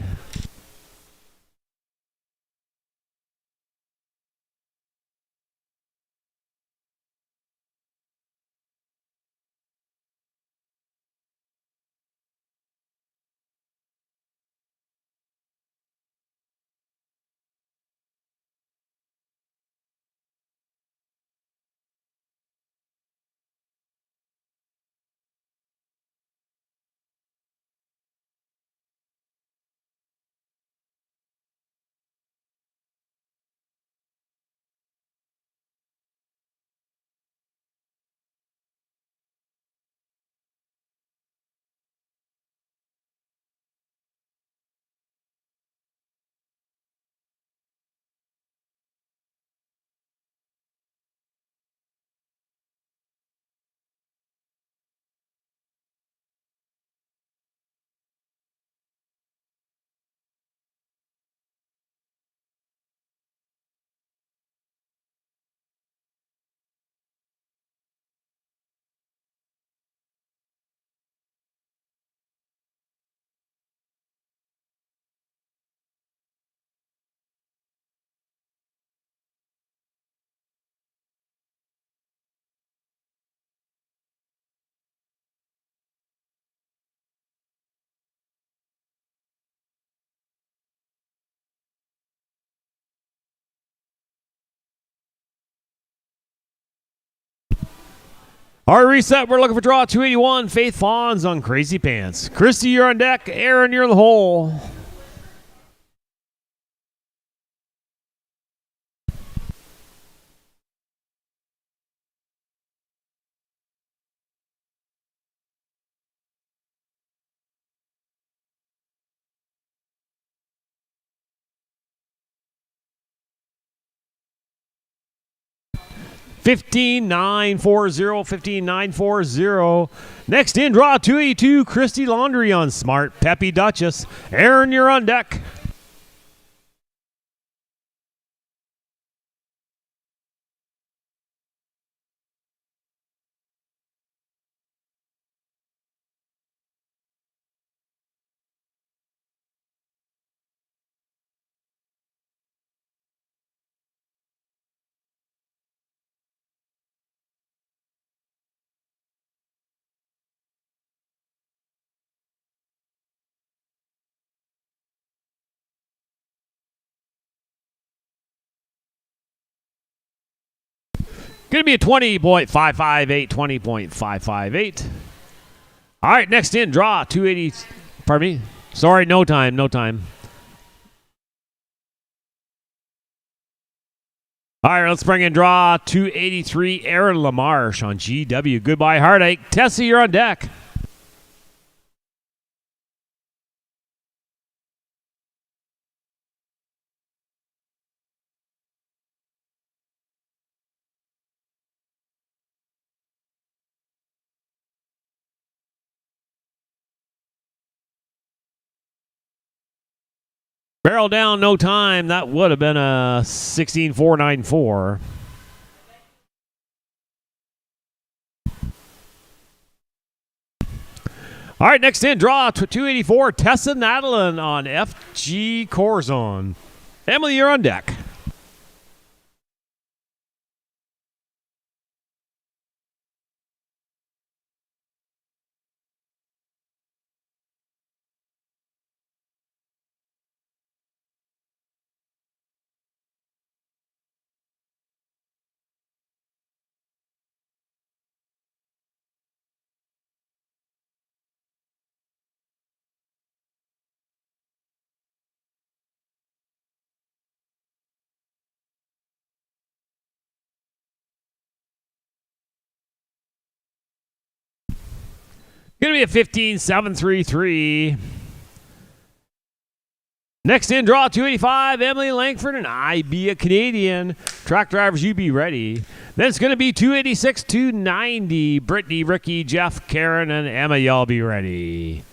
All right, reset. We're looking for draw 281. Faith Fawns on Crazy Pants. Christy, you're on deck. Aaron, you're in the hole. $15,940. $15,940. Next in, draw 282. Christy Laundry on Smart Peppy Duchess. Aaron, you're on deck. Going to be a 20.558, 20.558. All right, next in, draw 280. Pardon me. Sorry, no time. All right, let's bring in draw 283, Aaron LaMarche on GW. Goodbye, Heartache. Tessie, you're on deck. Barrel down, no time. That would have been a 16.494. All right, next in, draw 284, Tessa Nadalin on FG Corzon. Emily, you're on deck. Going to be a 15.733. Next in, draw 285, Emily Langford and I Be a Canadian. Track drivers, you be ready. Then it's going to be 286, 290, Brittany, Ricky, Jeff, Karen, and Emma, y'all be ready.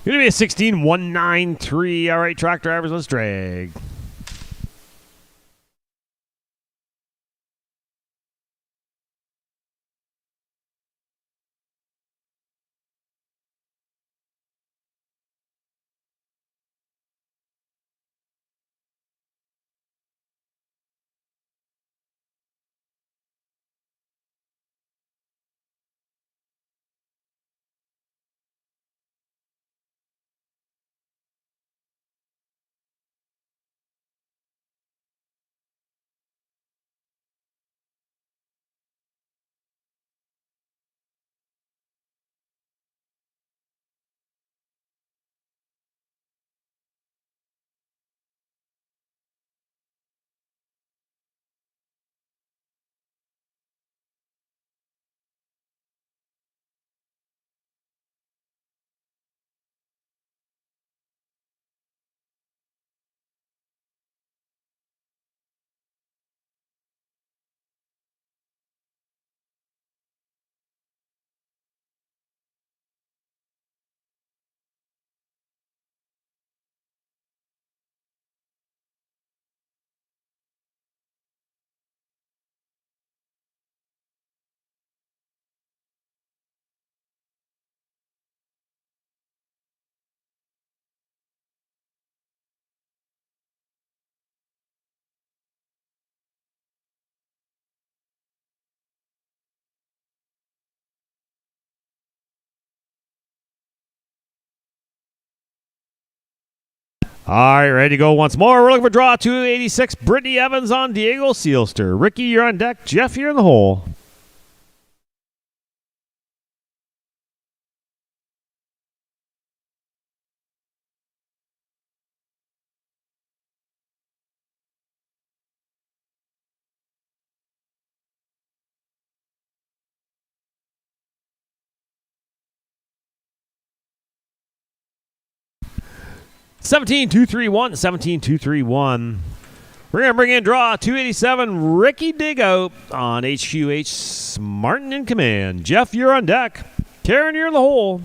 Going to be a 16.193. All right, track drivers, let's drag. All right, ready to go once more. We're looking for draw 286. Brittany Evans on Diego Sealster. Ricky, you're on deck. Jeff, you're in the hole. Seventeen two three one. 17-231. We're going to bring in draw 287. Ricky Digo on HQH. Martin in command. Jeff, you're on deck. Karen, you're in the hole.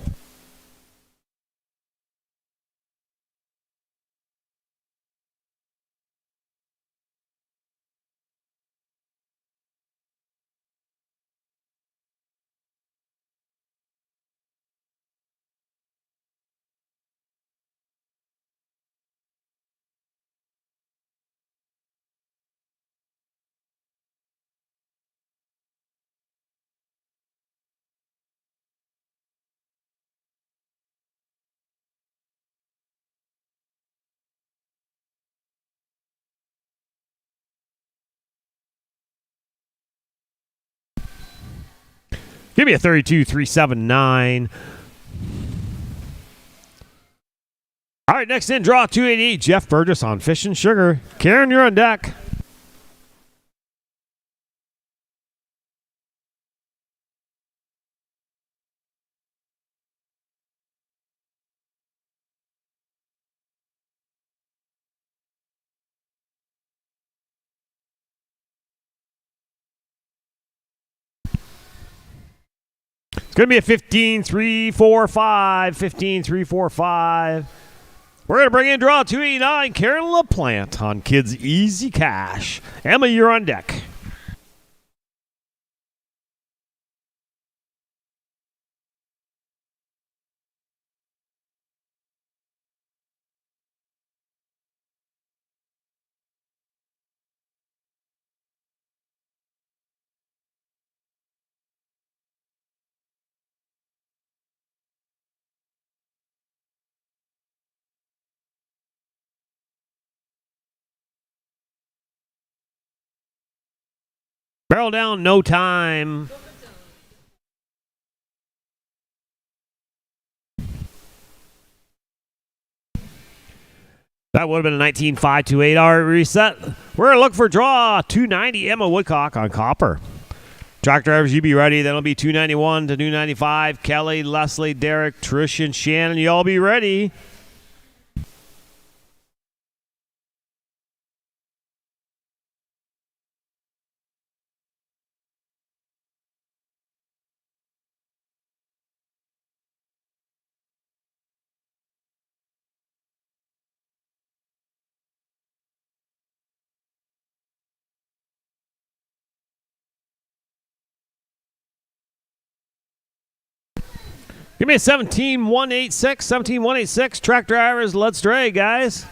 Give me a 32-379. All right, next in, draw 288. Jeff Burgess on Fish and Sugar. Karen, you're on deck. It's going to be a 15-3-4-5. 15-3-4-5. We're going to bring in draw 289. Karen LaPlante on Kids Easy Cash. Emma, you're on deck. Barrel down, no time. That would have been a 19-5-2-8 hour reset. We're going to look for draw 290. Emma Woodcock on Copper. Track drivers, you be ready. That'll be 291 to 295. Kelly, Leslie, Derek, Trish, and Shannon, you all be ready. Give me a 17-186. 17-186. Track drivers, let's drag, guys.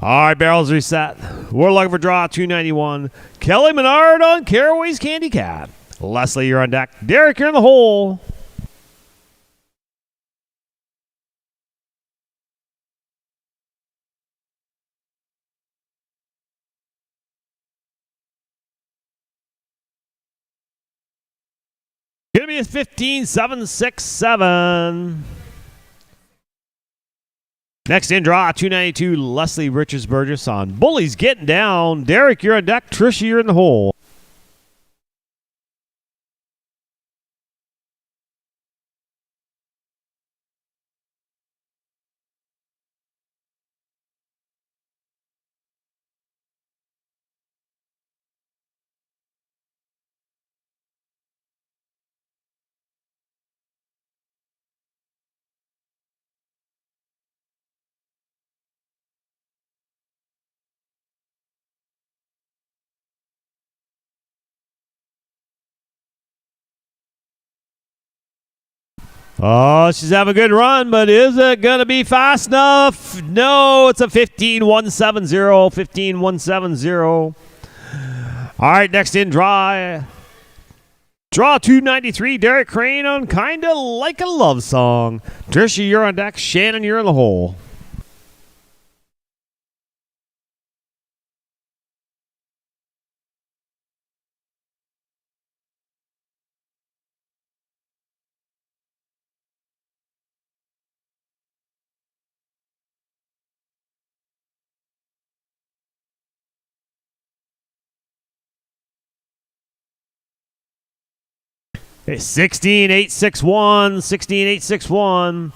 All right, barrels reset. We're looking for draw 291. Kelly Menard on Caraway's Candy Cat. Leslie, you're on deck. Derek, you're in the hole. Gonna be a 15-7-6-7. Next in draw 292. Leslie Richards Burgess on Bullies Getting Down. Derek, you're on deck. Trisha, you're in the hole. Oh, she's having a good run, but is it going to be fast enough? No, it's a 15-170. 15-170. All right, next in draw Draw 293, Derek Crane on Kinda Like a Love Song. Trisha, you're on deck. Shannon, you're in the hole. Hey, 16861, 16861.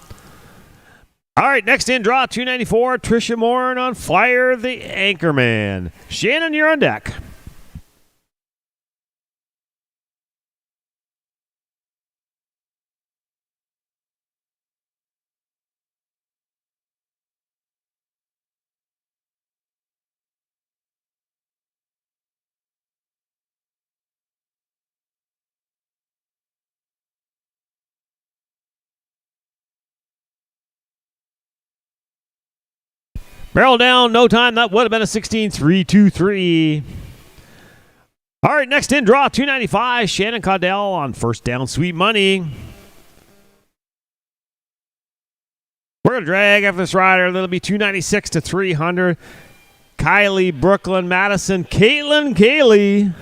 All right, next in, draw 294, Trisha Morin on Fire the Anchorman. Shannon, you're on deck. Barrel down, no time. That would have been a 16-3-2-3. All right, next in, draw 295, Shannon Caudell on First Down, Sweet Money. We're going to drag after this rider. That'll be 296 to 300. Kylie, Brooklyn, Madison, Caitlin, Kaylee.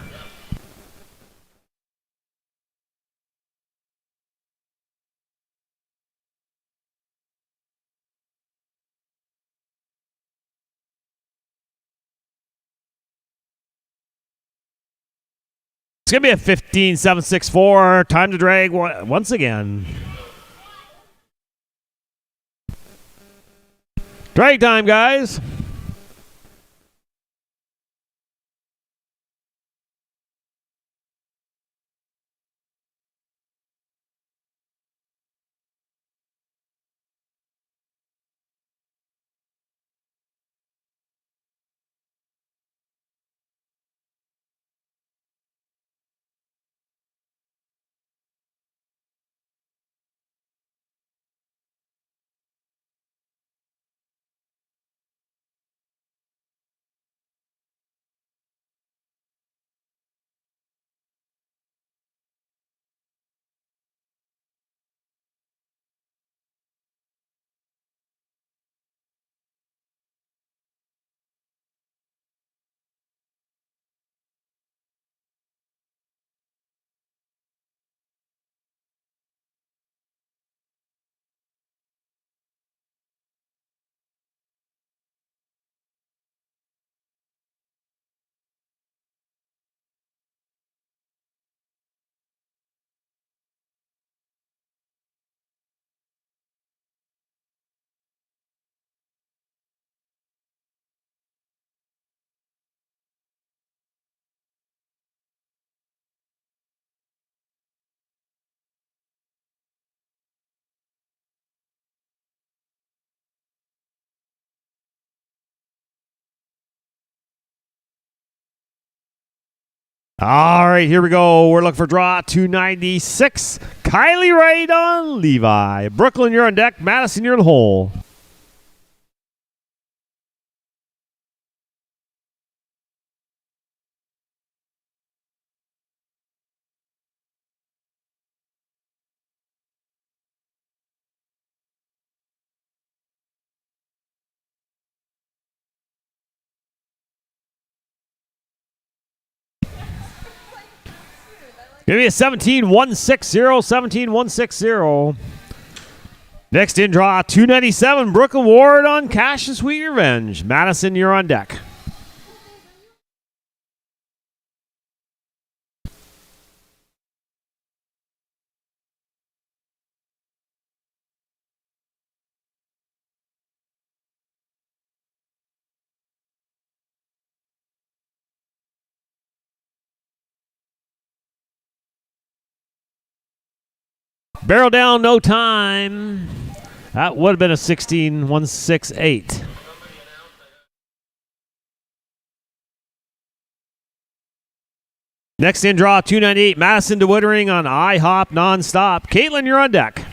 It's going to be a 15-7-6-4. Time to drag once again. Drag time, guys. All right, here we go. We're looking for draw 296. Kylie Wright on Levi. Brooklyn, you're on deck. Madison, you're in the hole. Give me a 17-160, 17-160. Next in draw 297, Brooke Award on Cash and Sweet Revenge. Madison, you're on deck. Barrel down, no time. That would have been a 16-168. Next in draw 298, Madison DeWittering on IHOP Nonstop. Caitlin, you're on deck.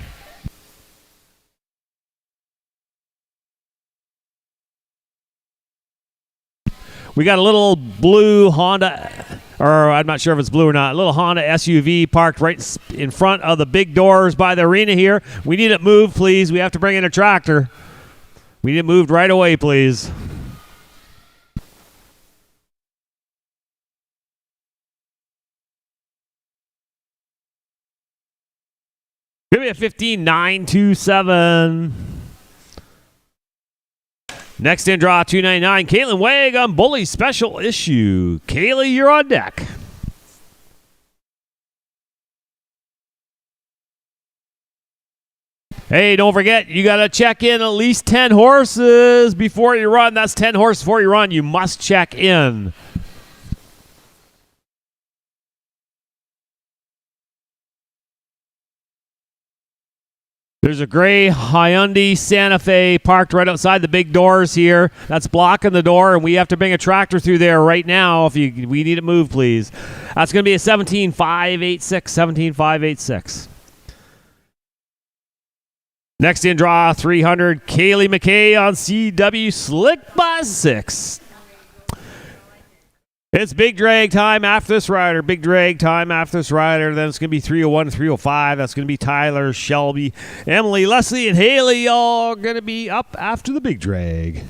We got a little blue Honda or I'm not sure if it's blue or not. A little Honda SUV parked right in front of the big doors by the arena here. We need it moved, please. We have to bring in a tractor. We need it moved right away, please. Give me a 15.927. Next in draw 299, Caitlin Wag on Bully Special Issue. Kaylee, you're on deck. Hey, don't forget, you got to check in at least 10 horses before you run. That's 10 horses before you run. You must check in. There's a gray Hyundai Santa Fe parked right outside the big doors here. That's blocking the door, and we have to bring a tractor through there right now. We need it moved, please. That's going to be a 17.586. 17.586. Next in draw 300, Kaylee McKay on CW Slick by 6. It's big drag time after this rider. Big drag time after this rider. Then it's going to be 301 and 305. That's going to be Tyler, Shelby, Emily, Leslie, and Haley all going to be up after the big drag.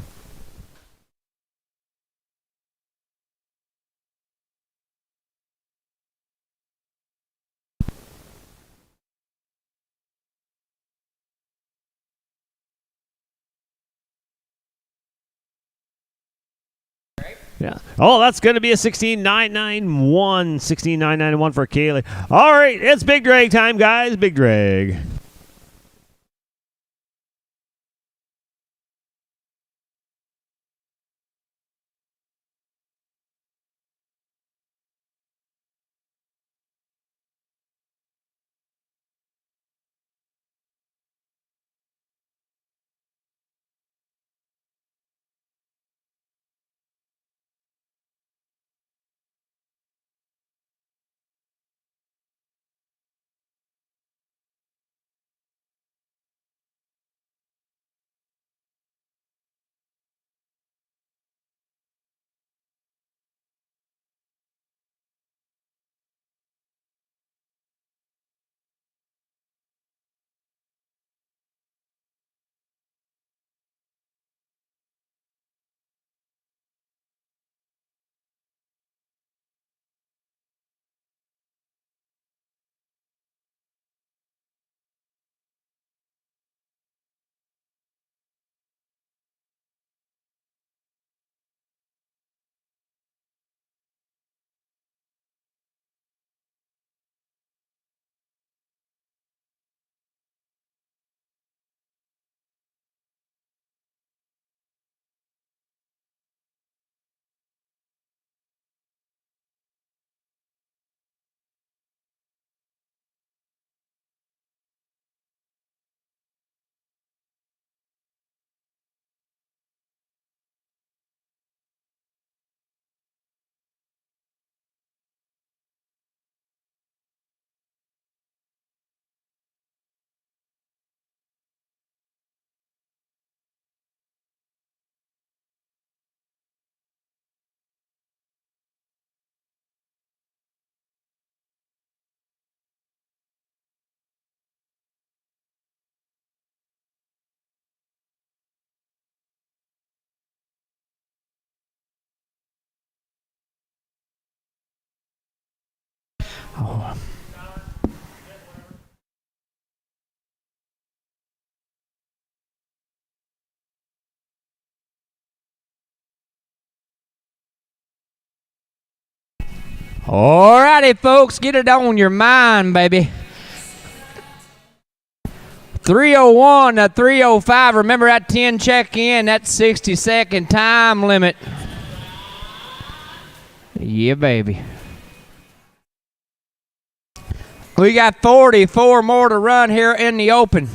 Yeah. Oh, that's going to be a 16.991. 16.991 for Kaylee. All right, it's big drag time, guys. Big drag. Oh. All righty, folks, get it on your mind, baby. 301 to 305. Remember that 10 check-in, that 60-second time limit. Yeah, baby. We got 44 more to run here in the open.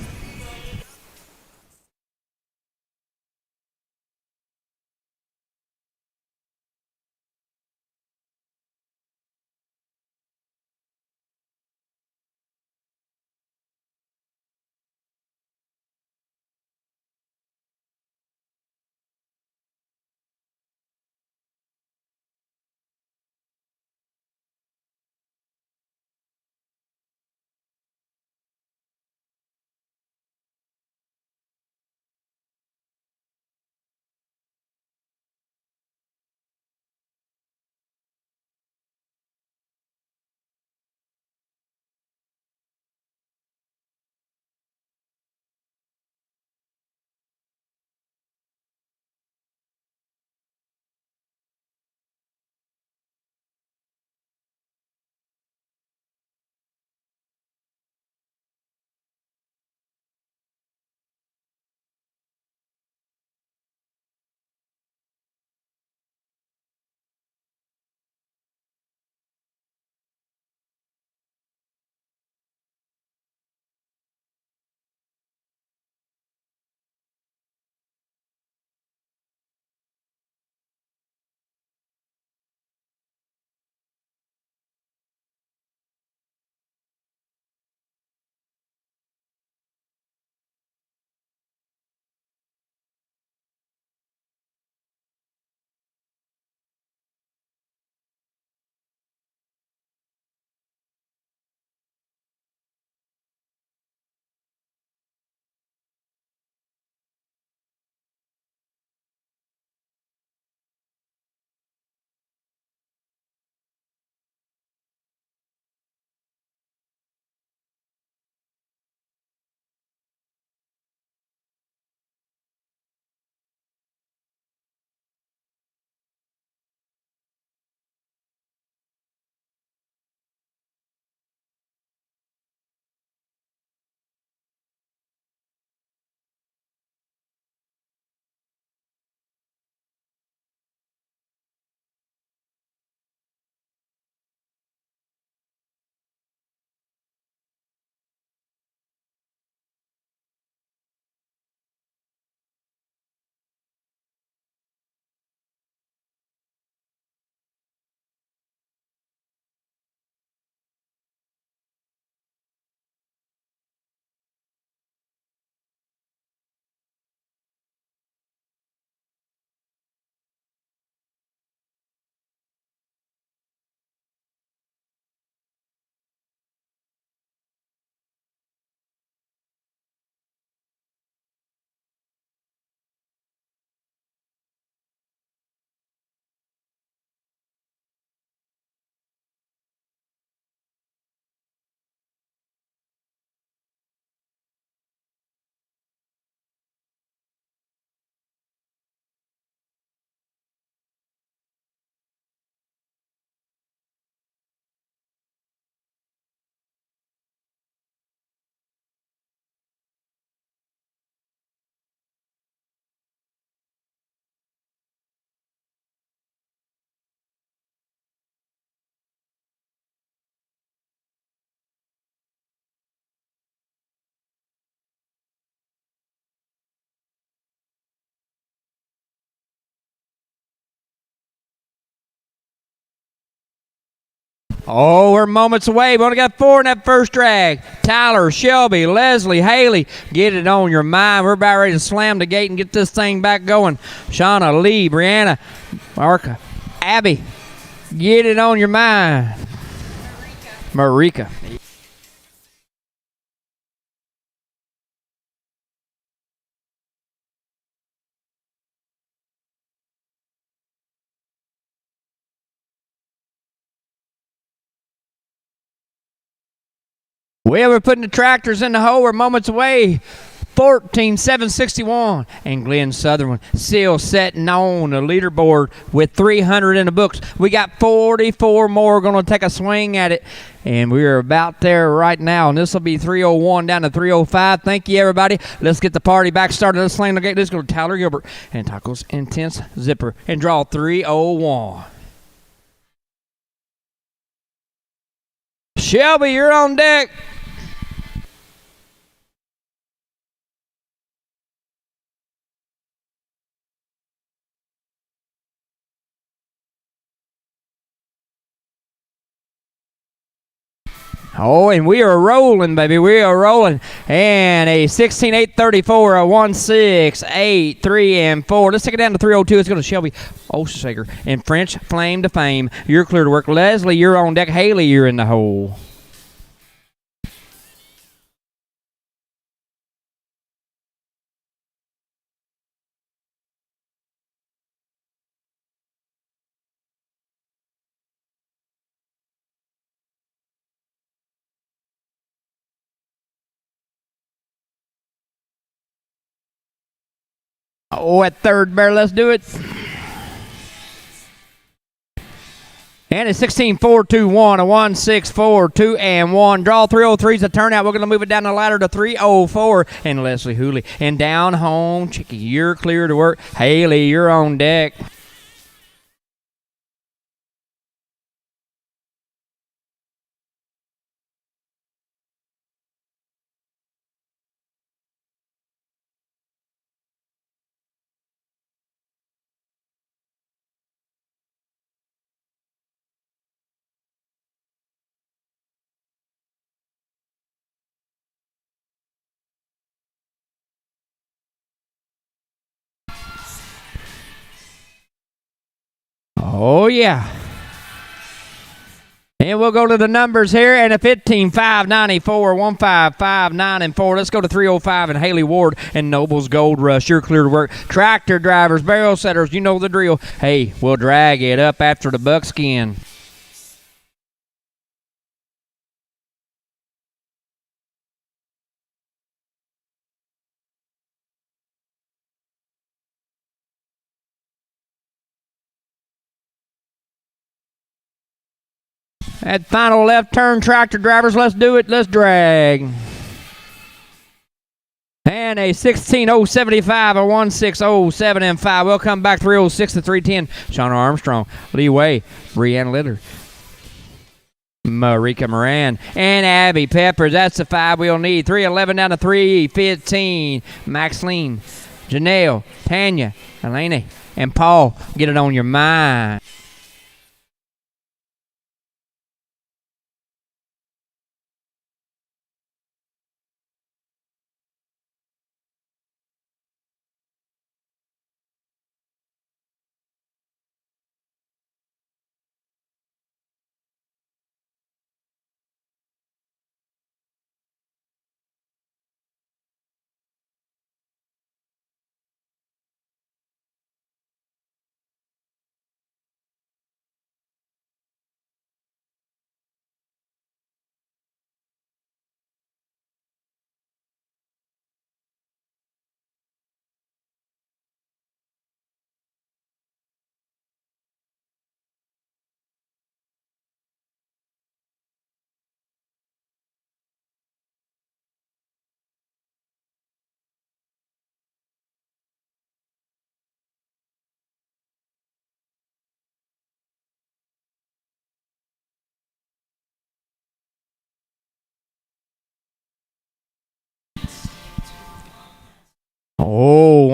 Oh, we're moments away. We only got 4 in that first drag. Tyler, Shelby, Leslie, Haley, get it on your mind. We're about ready to slam the gate and get this thing back going. Shauna, Lee, Brianna, Marka, Abby, get it on your mind. Marika. Well, we're putting the tractors in the hole. We're moments away. 14,761. And Glenn Sutherland still sitting on the leaderboard with 300 in the books. We got 44 more going to take a swing at it. And we're about there right now. And this will be 301 down to 305. Thank you, everybody. Let's get the party back started. Let's slam the gate. Let's go to Tyler Gilbert and Tacos Intense Zipper and draw 301. Shelby, you're on deck. Oh, and we are rolling, baby. We are rolling. And a 16,834, a 1,683 and 4. Let's take it down to 302. Let's go to Shelby Osager and French Flame to Fame. You're clear to work. Leslie, you're on deck. Haley, you're in the hole. Oh, at third bear, let's do it. And it's 16,421, a 1,642 and 1. Draw 303 is the turnout. We're going to move it down the ladder to 304. And Leslie Hooley. And down home, Chicky, you're clear to work. Haley, you're on deck. Oh, yeah. And we'll go to the numbers here. And a 15,594, 1,559 and 4. Let's go to 305 and Haley Ward and Noble's Gold Rush. You're clear to work. Tractor drivers, barrel setters, you know the drill. Hey, we'll drag it up after the buckskin. That final left turn, tractor drivers, let's do it. Let's drag. And a 16,075, a 1,607 and 5. We'll come back 306 to 310. Shauna Armstrong, Lee Way, Brianna Litter, Marika Moran, and Abby Peppers. That's the 5 we'll need. 311 down to 315. Maxine, Janelle, Tanya, Elena, and Paul. Get it on your mind.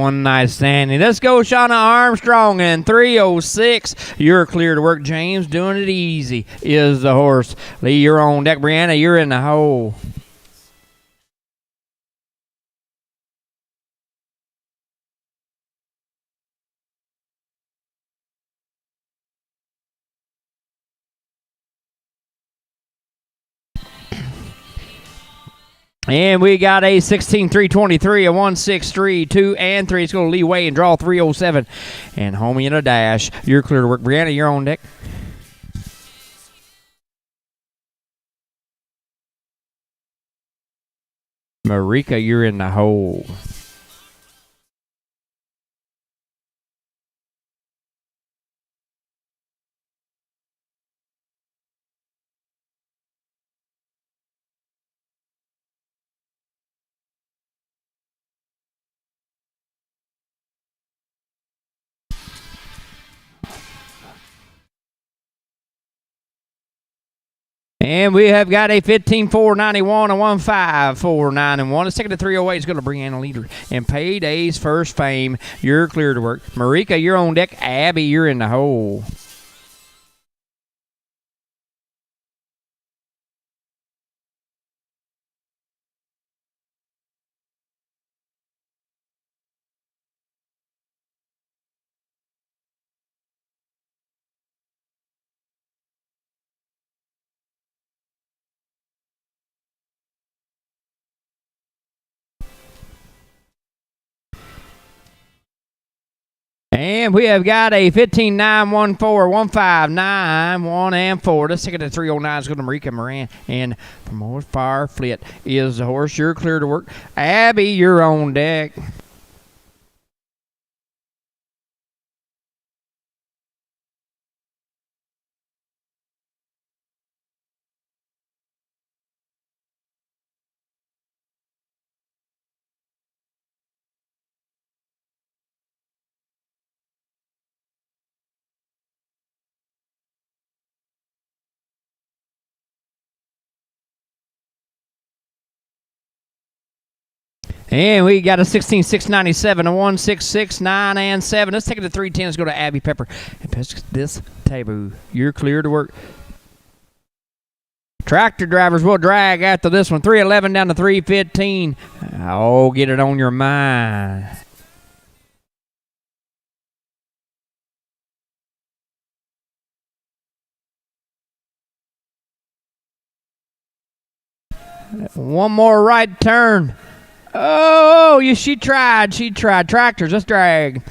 one night standing. Let's go, Shauna Armstrong in 3:06. You're clear to work. James doing it easy is the horse. Lee, you're on deck. Brianna, you're in the hole. And we got a 16-323, a 1-6-3, 2 and 3. It's going to Lee Way and draw 307. And Homie in a dash. You're clear to work. Brianna, you're on deck. Marika, you're in the hole. And we have got a 15-4-91, a 1-5-4-9-1. Let's take it to 308. It's going to Brianna leader. And Payday's first fame. You're clear to work. Marika, you're on deck. Abby, you're in the hole. And we have got a 15-9-1-4, 1-5-9-1 and 4. Let's take it to 309. It's going to Marika Moran. And from Horsepower Flit is the horse. You're clear to work. Abby, you're on deck. And we got a 16-6-97, a 1-6-6, 9 and 7. Let's take it to 310. Let's go to Abby Pepper. And pitch this taboo. You're clear to work. Tractor drivers will drag after this one. 311 down to 315. Oh, get it on your mind. One more right turn. Oh, she tried. Tractors, let's drag.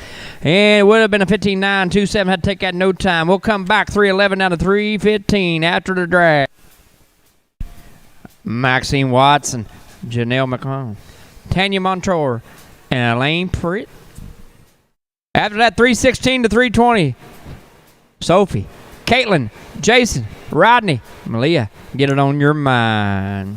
And it would have been a 15-9-2-7. Had to take that no time. We'll come back 311 down to 315 after the drag. Maxine Watson, Janelle McClung, Tanya Montour, and Elaine Pritt. After that, 316 to 320. Sophie, Caitlin, Jason, Rodney, Malia, get it on your mind.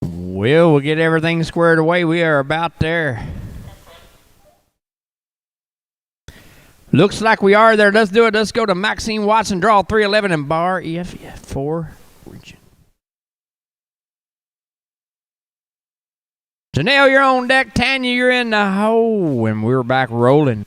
Well, we'll get everything squared away. We are about there. Looks like we are there. Let's do it. Let's go to Maxine Watson, draw 311 and bar EF4 region. Janelle, you're on deck. Tanya, you're in the hole. And we're back rolling.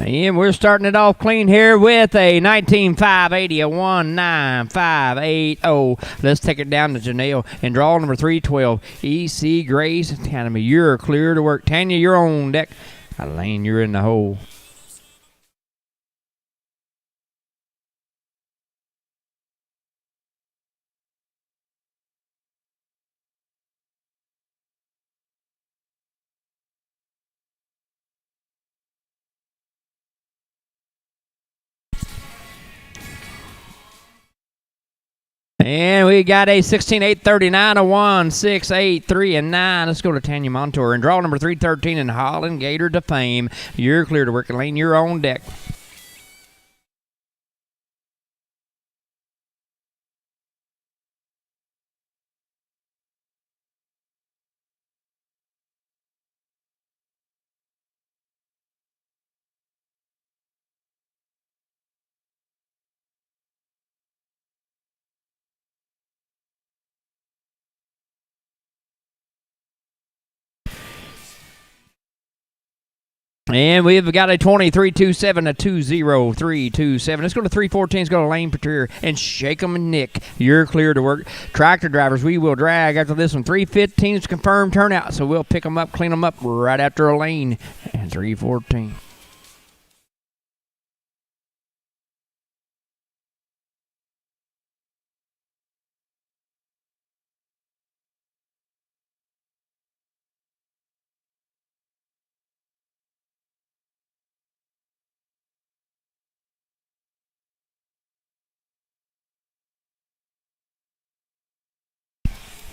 And we're starting it off clean here with a 19.580, a 19580. Let's take it down to Janelle and draw number 312. E.C. Grace Academy. You're clear to work. Tanya, you're on deck. Elaine, you're in the hole. And we got a 16.839, a 1.683, and 9. Let's go to Tanya Montour and draw number 313 in Holland Gator to Fame. You're clear to work. Elaine, you're on deck. And we've got a 23.27, a 2.0327. Let's go to 314. Let's go to Lane Patrier and Shake 'em and Nick. You're clear to work. Tractor drivers, we will drag after this one. 315 is confirmed turnout, so we'll pick them up, clean them up right after Elaine. And 314.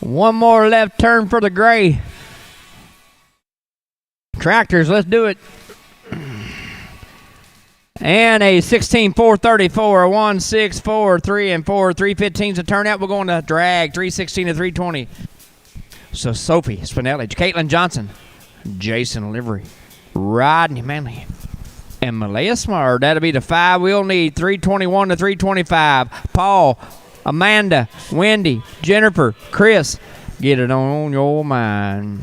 One more left turn for the gray. Tractors, let's do it. And a 16.434, a 1.643, and 4. 315's a turnout. We're going to drag 316 to 320. So Sophie Spinelli, Caitlin Johnson, Jason Livery, Rodney Manley, and Malaya Smart. That'll be the 5 we'll need. 321 to 325. Paul, Amanda, Wendy, Jennifer, Chris, get it on your mind.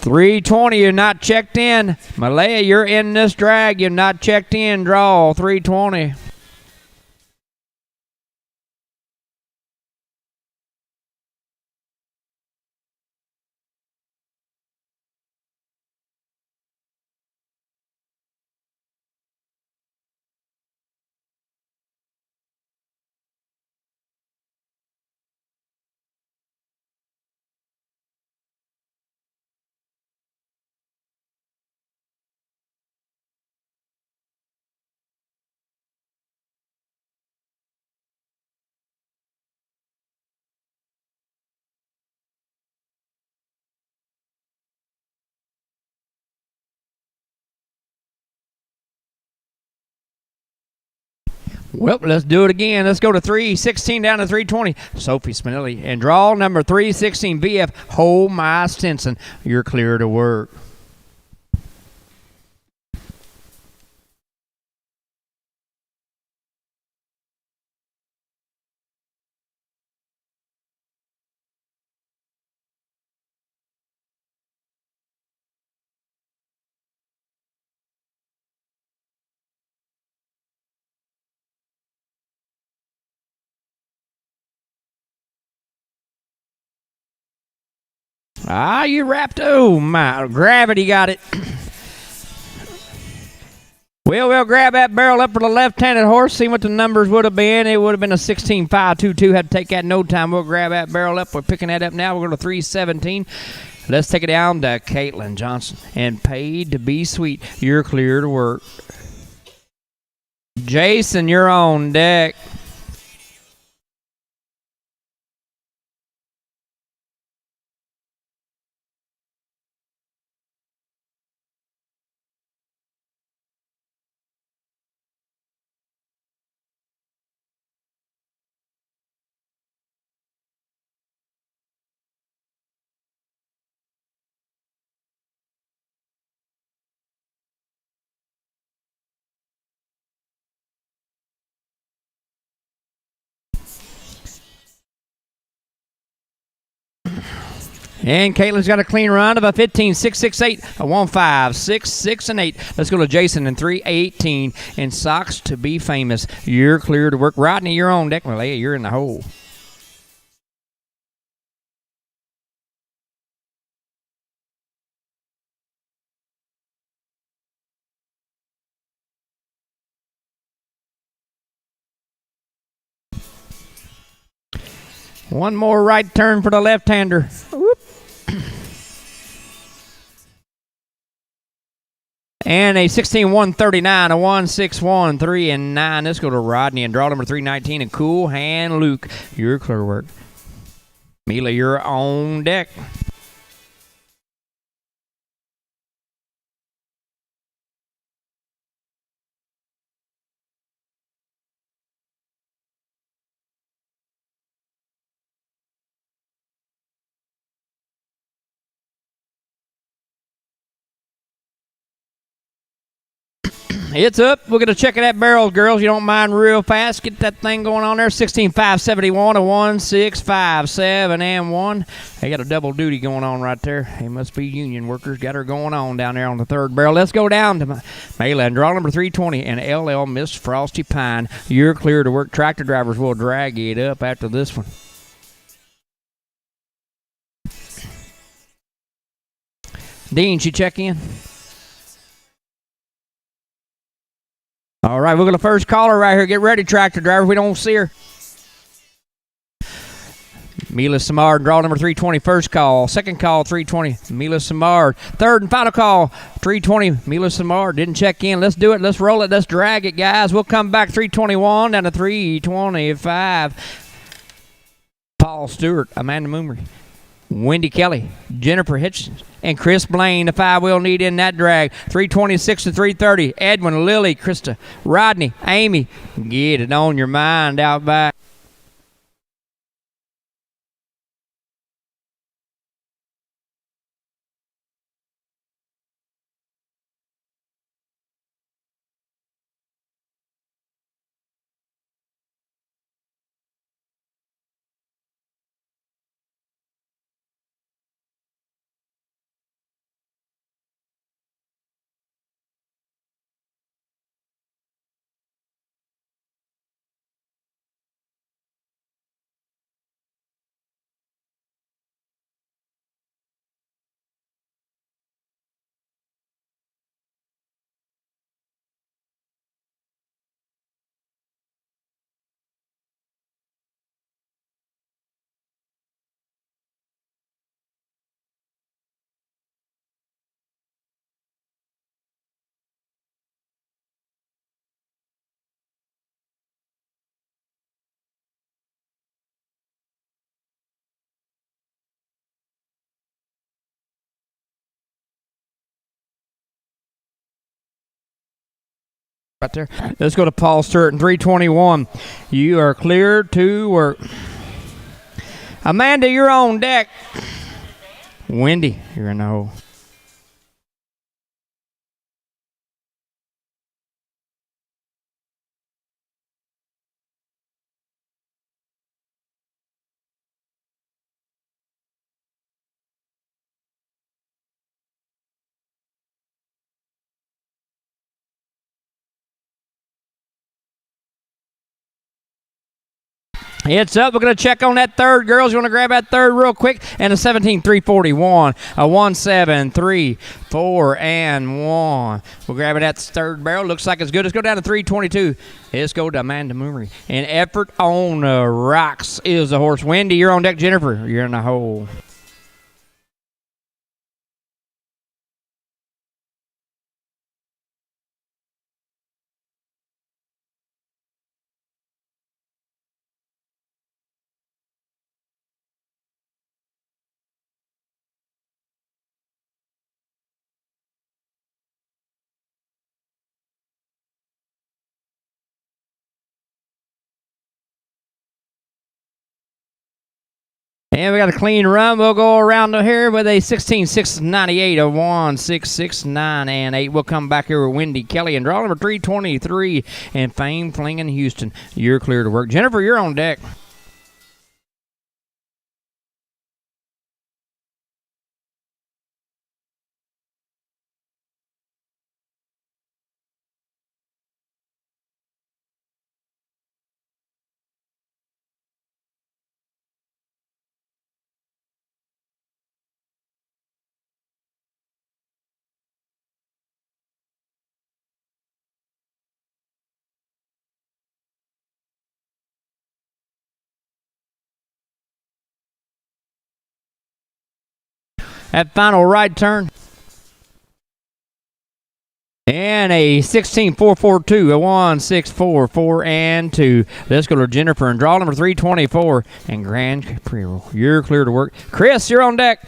$320, you're not checked in. Malaya, you're in this drag. You're not checked in. Draw $320. Well, let's do it again. Let's go to 316 down to 320. Sophie Spinelli and draw number 316 BF. Hold my Stinson. You're clear to work. You wrapped. Oh, my. Gravity got it. We'll grab that barrel up for the left-handed horse, see what the numbers would have been. It would have been a 16.522. Had to take that no time. We'll grab that barrel up. We're picking that up now. We're going to 317. Let's take it down to Caitlin Johnson. And Paid to Be Sweet. You're clear to work. Jason, you're on deck. And Caitlin's got a clean run of a 15.668, a 1.566 and 8. Let's go to Jason in 3.18 and Socks to be famous. You're clear to work. Rodney, you're on deck. Malaya, you're in the hole. One more right turn for the left-hander. Whoop. And a 16-139, a 1.613 3 and 9. Let's go to Rodney and draw number 319 and Cool Hand Luke. Your clear work. Mila, you're on deck. It's up. We're going to check that barrel, girls. You don't mind real fast. Get that thing going on there. 16.571, a 1.657 and 1. They got a double duty going on right there. They must be union workers. Got her going on down there on the third barrel. Let's go down to Mela and draw number 320 and LL Miss Frosty Pine. You're clear to work. Tractor drivers will drag it up after this one. Dean, she check in? All right, we're going to first caller right here. Get ready, tractor driver. We don't see her. Mila Samard, draw number 320, first call. Second call, 320, Mila Samard. Third and final call, 320, Mila Samard. Didn't check in. Let's do it. Let's roll it. Let's drag it, guys. We'll come back 321 down to 325. Paul Stewart, Amanda Moomery, Wendy Kelly, Jennifer Hitchens, and Chris Blaine, the 5-wheel need in that drag. 326 to 330. Edwin, Lily, Krista, Rodney, Amy. Get it on your mind out back. Right there. Let's go to Paul Stewart in 321. You are clear to work. Amanda, you're on deck. Wendy, you're in the hole. It's up. We're going to check on that third, girls. You want to grab that third real quick? And a 17.341, a 1.734 and 1. We're grabbing that third barrel. Looks like it's good. Let's go down to 322. Let's go to Amanda Moomery. And effort on the rocks is the horse. Wendy, you're on deck. Jennifer, you're in the hole. And we got a clean run. We'll go around here with a 16.698, a 1.669 and 8. We'll come back here with Wendy Kelly and draw number 323 and Fame Flinging Houston. You're clear to work. Jennifer, you're on deck. That final right turn. And a 16.442, a 1.644 and 2. Let's go to Jennifer and draw number 324 and Grand Prix. You're clear to work. Chris, you're on deck.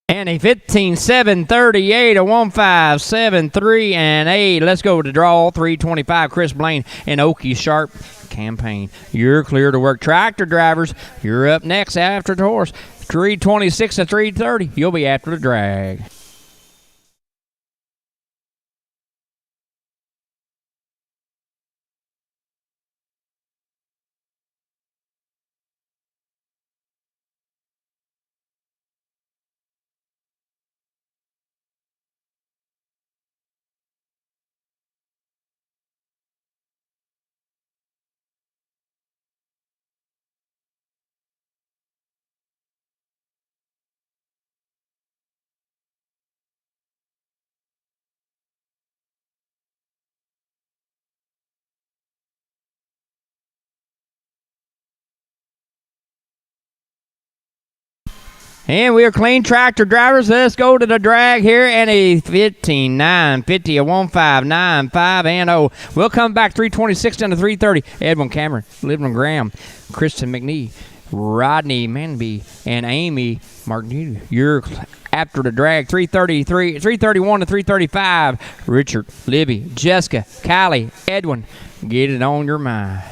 And a 15.738, a 1.573 and 8. Let's go to draw 325. Chris Blaine and Okie Sharp campaign. You're clear to work. Tractor drivers, you're up next after the horse. 326 to 330. You'll be after the drag. And we are clean tractor drivers. Let's go to the drag here. And a 15.950, a 1.595 and 0. We'll come back 326 down to 330. Edwin Cameron, Living Graham, Kristen McNee, Rodney Manby, and Amy Martin. You're after the drag. 331 to 335. Richard, Libby, Jessica, Kylie, Edwin. Get it on your mind.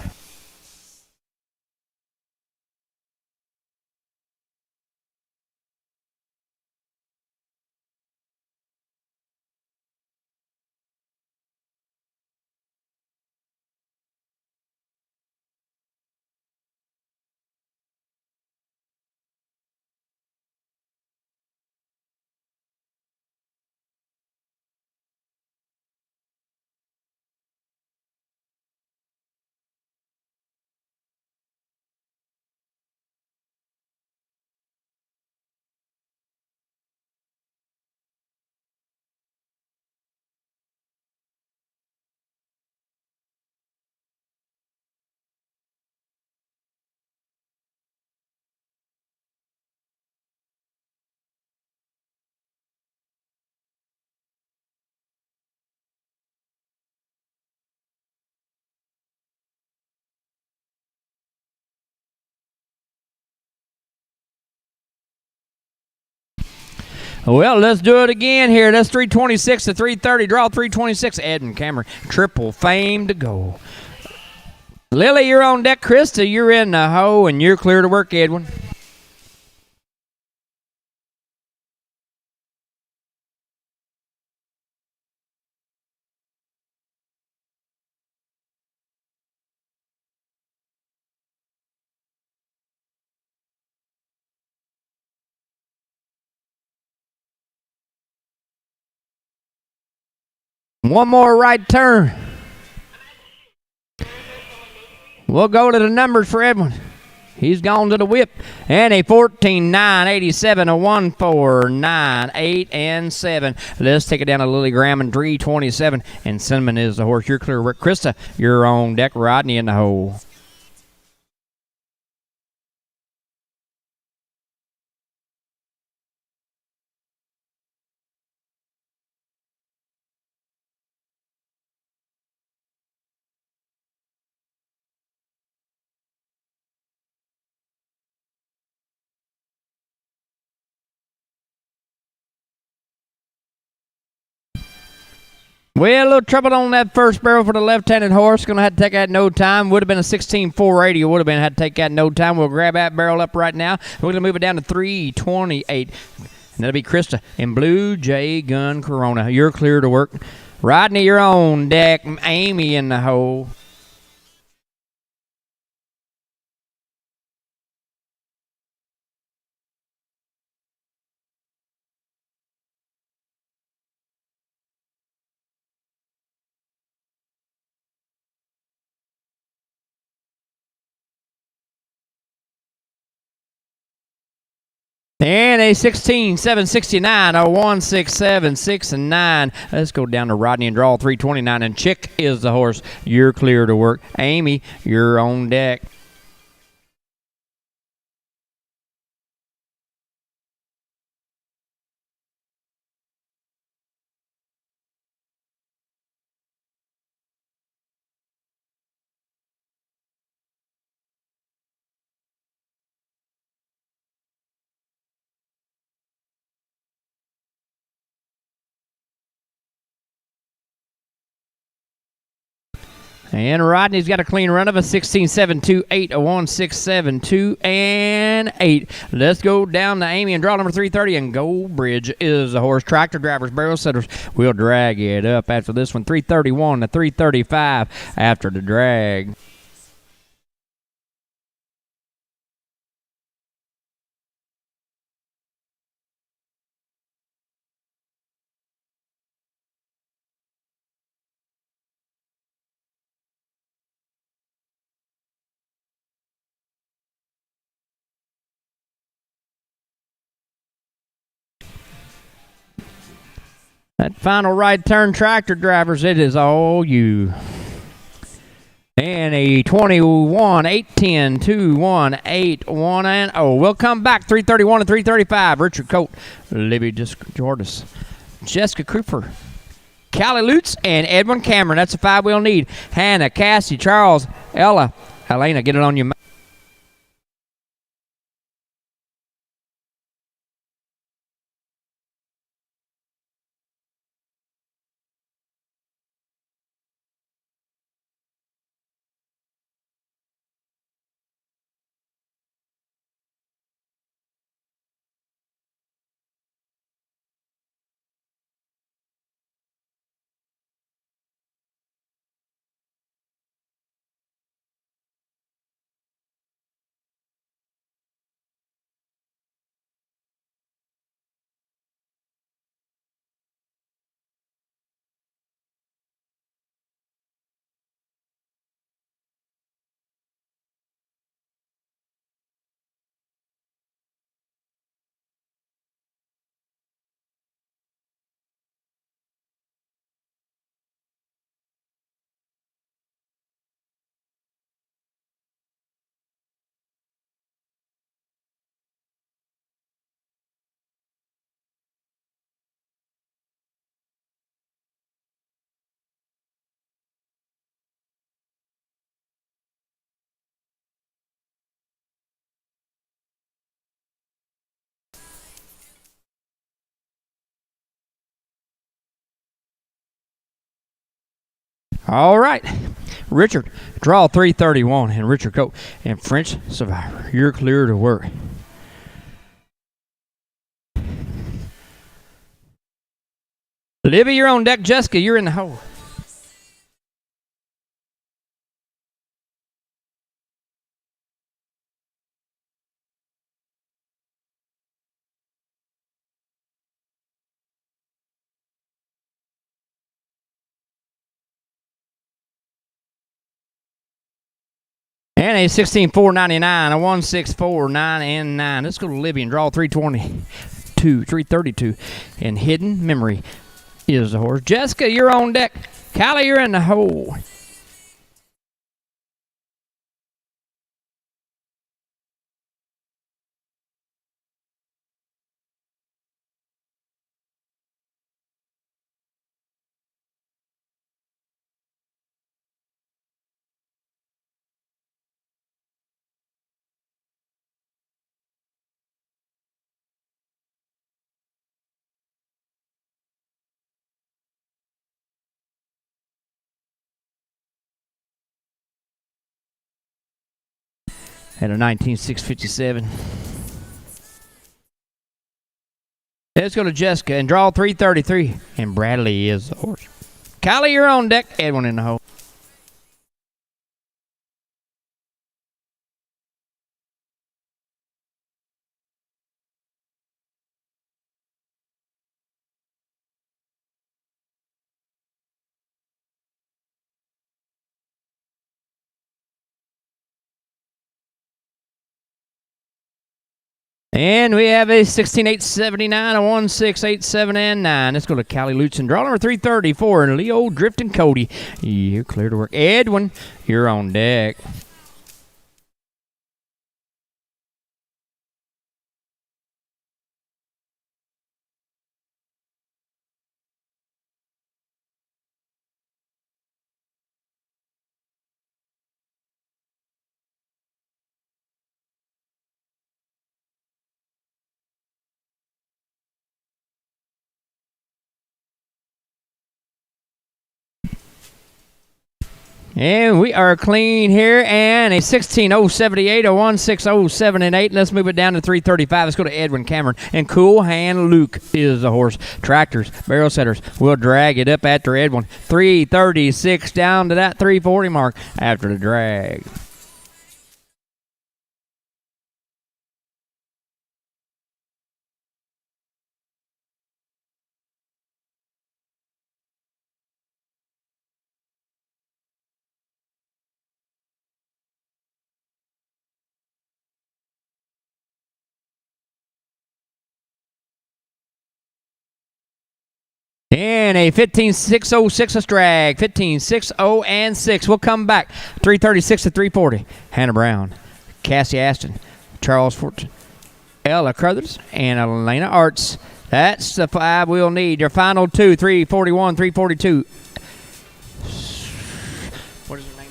Well, let's do it again here. That's 326 to 330. Draw 326. Edwin Cameron, triple fame to go. Lily, you're on deck. Krista, you're in the hoe, and you're clear to work, Edwin. One more right turn. We'll go to the numbers for Edwin. He's gone to the whip. And a 14.987, a 1.498 and 7. Let's take it down to Lily Graham and 327. And Cinnamon is the horse. You're clear. Krista, you're on deck. Rodney in the hole. Well, a little trouble on that first barrel for the left-handed horse. Going to have to take that no time. Would have been a 16.480. Would have been had to take that no time. We'll grab that barrel up right now. We're going to move it down to 328. And that'll be Krista in Blue Jay Gun Corona. You're clear to work. Rodney, you're on deck. Amy in the hole. And a 16, 769, a 167, 6 and 9. Let's go down to Rodney and draw 329. And Chick is the horse. You're clear to work. Amy, you're on deck. And Rodney's got a clean run of a 16, 7, 2, 8, a 1, 6, 7, 2, and 8. Let's go down to Amy and draw number 330. And Gold Bridge is the horse. Tractor drivers, barrel setters will drag it up after this one. 331 to 335 after the drag. That final right turn, tractor drivers, it is all you. And a 21, 8, 10, 2, 1, 8, 1, and oh. We'll come back 331 and 335. Richard Coate, Libby Jordis, Jessica Cooper, Callie Lutz, and Edwin Cameron. That's a 5 we'll need. Hannah, Cassie, Charles, Ella, Helena, get it on your. All right. Richard, draw 331, and Richard Coate and French Survivor. You're clear to work. Libby, you're on deck. Jessica, you're in the hole. And a 16,499, a 164,9 and 9. Let's go to Libby and draw 322, 332. And Hidden Memory is the horse. Jessica, you're on deck. Callie, you're in the hole. At a 19,657. Let's go to Jessica and draw 333. And Bradley is the horse. Callie, you're on deck. Edwin in the hole. And we have a 16-879, a 1687 and 9. Let's go to Callie Lutz and draw number 334 and Leo Drifting Cody. You're clear to work. Edwin, you're on deck. And we are clean here, and a 16078, a 16007 and 8. Let's move it down to 335. Let's go to Edwin Cameron. And Cool Hand Luke is the horse. Tractors, barrel setters will drag it up after Edwin. 336 down to that 340 mark after the drag. And a 15.606 a drag. 15.60 and 6. We'll come back. 336 to 340. Hannah Brown, Cassie Aston, Charles Fortune, Ella Crothers, and Elena Arts. That's the 5 we'll need. Your final 2, 341, 342. What is her name?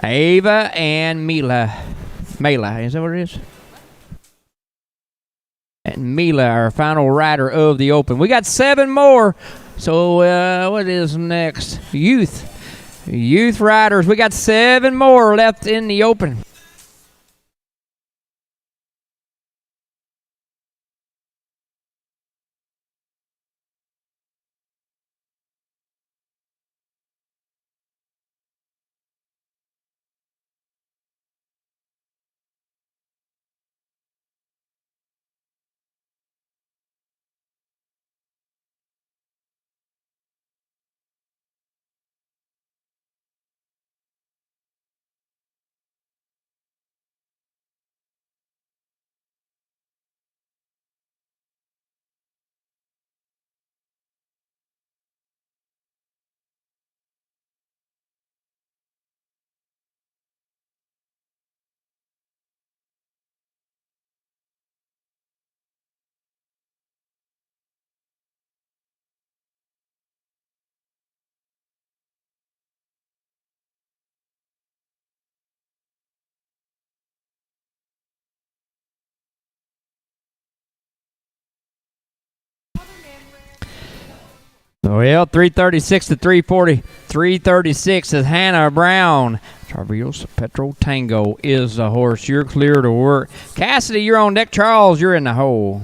Ava and Mila. Mela, is that what it is? And Mila, our final rider of the Open. We got 7 more. So what is next? Youth riders. We got 7 more left in the Open. Well, 336 to 340. 336 is Hannah Brown. Traverse Petro Tango is the horse. You're clear to work. Cassidy, you're on deck. Charles, you're in the hole.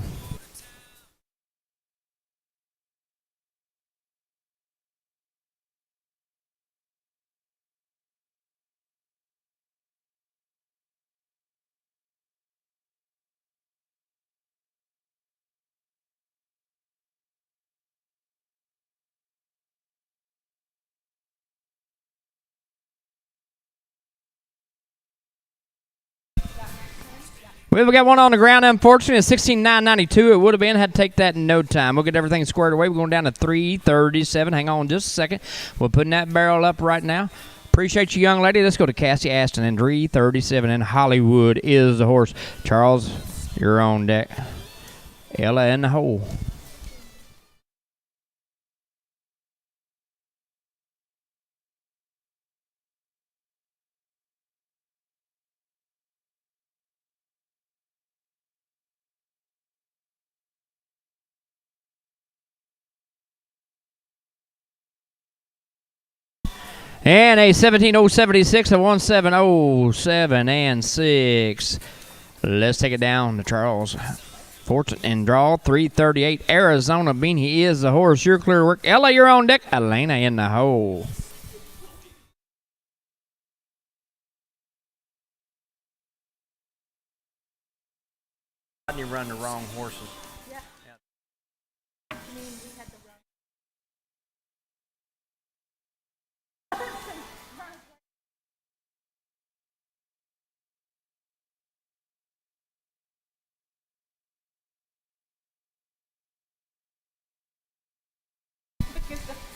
Well, we got one on the ground, unfortunately. It's 16.992. It would have been. Had to take that in no time. We'll get everything squared away. We're going down to 337. Hang on just a second. We're putting that barrel up right now. Appreciate you, young lady. Let's go to Cassie Aston and 337. And Hollywood is the horse. Charles, you're on deck. Ella in the hole. And a 17.076, a 17.07 and 6. Let's take it down to Charles Fortune and draw 338. Arizona Beanie is the horse. You're clear to work. Ella, you're on deck. Elena in the hole. You run the wrong horses.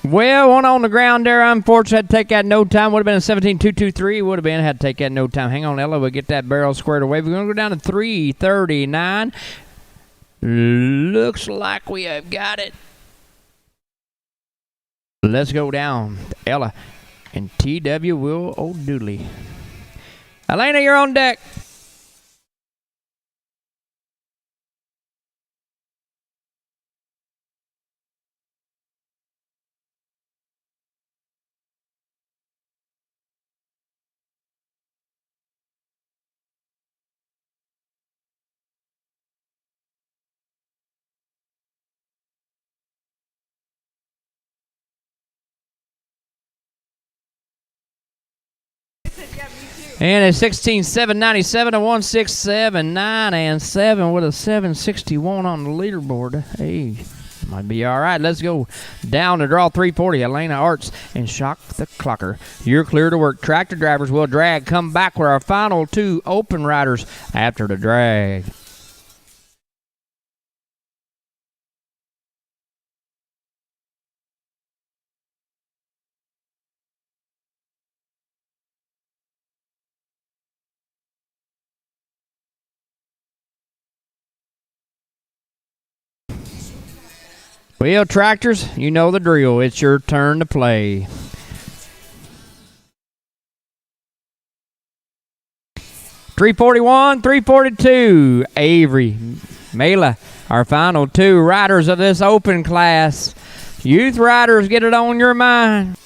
Well, one on the ground there. Unfortunately, had to take that no time. Would have been a 17.223. Would have been. Had to take that no time. Hang on, Ella. We'll get that barrel squared away. We're going to go down to 3:39. Looks like we have got it. Let's go down. Ella and TW Will O'Doodley. Elena, you're on deck. And a 16.797, a 1.679 and 7 with a 7.61 on the leaderboard. Hey, might be all right. Let's go down to draw 340. Elena Arts and Shock the Clocker. You're clear to work. Tractor drivers will drag. Come back with our final 2 open riders after the drag. Well, tractors, you know the drill. It's your turn to play. .341, 342. Avery, Mela, our final 2 riders of this open class. Youth riders, get it on your mind.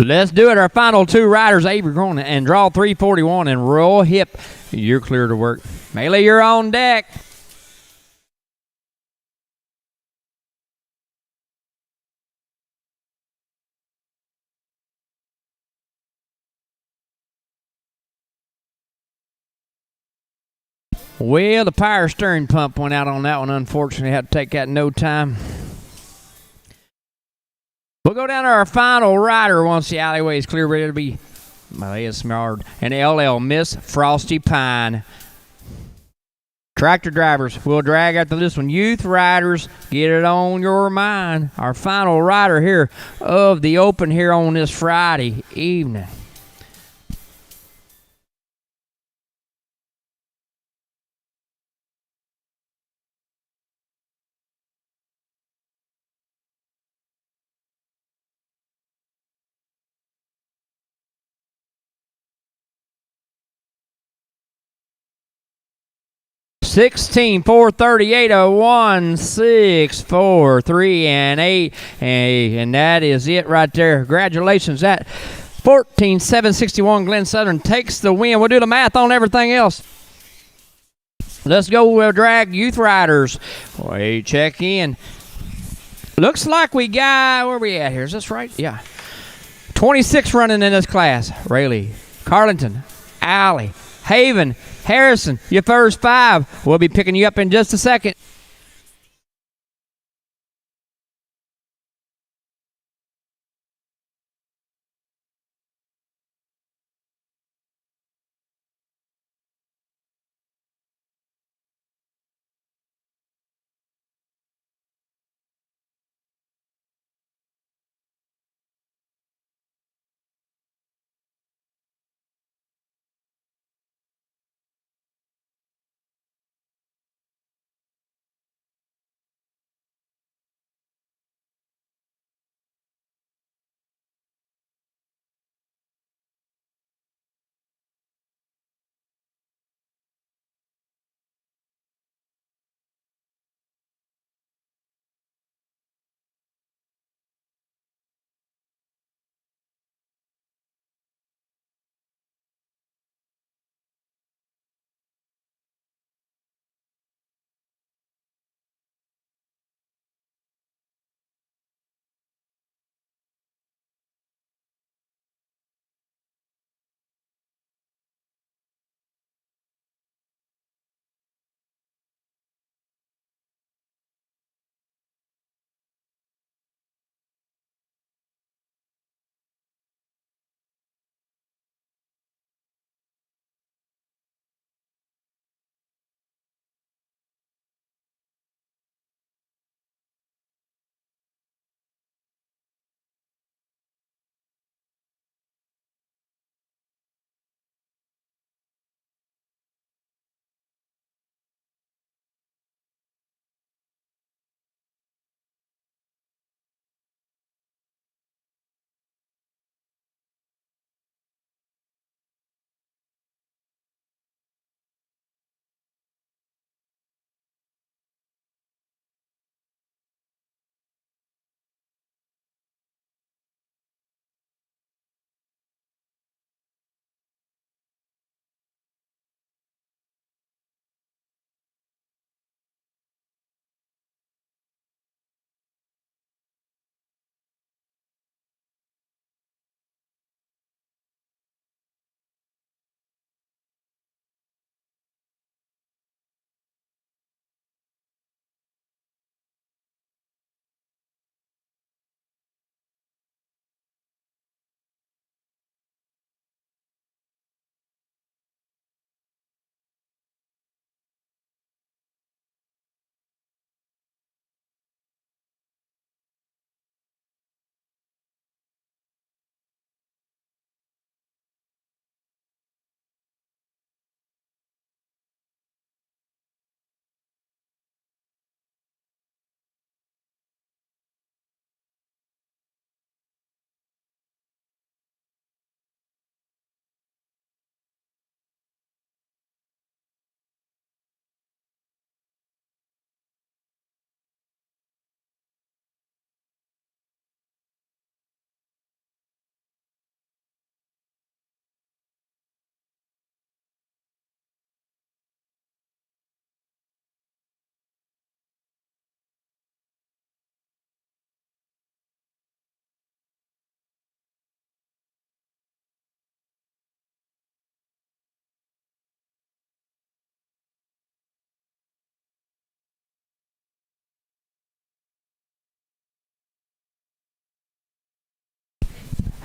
Let's do it. Our final 2 riders, Avery Cronin and draw 341 and Roll Hip. You're clear to work. Melee, you're on deck. Well, the power steering pump went out on that one. Unfortunately, had to take that in no time. We'll go down to our final rider once the alleyway is clear, ready to be smart. And LL, Miss Frosty Pine. Tractor drivers will drag after this one. Youth riders, get it on your mind. Our final rider here of the open here on this Friday evening. $16, $438, a 1, 6, 4, 3, and 8, and that is it right there. Congratulations, that 14,761 Glen Southern takes the win. We'll do the math on everything else. Let's go. We'll drag youth riders. Wait, check in. Looks like we got, where are we at here? Is this right? Yeah. 26 running in this class. Rayleigh, Carlington, Alley, Haven, Harrison, your first 5. We'll be picking you up in just a second.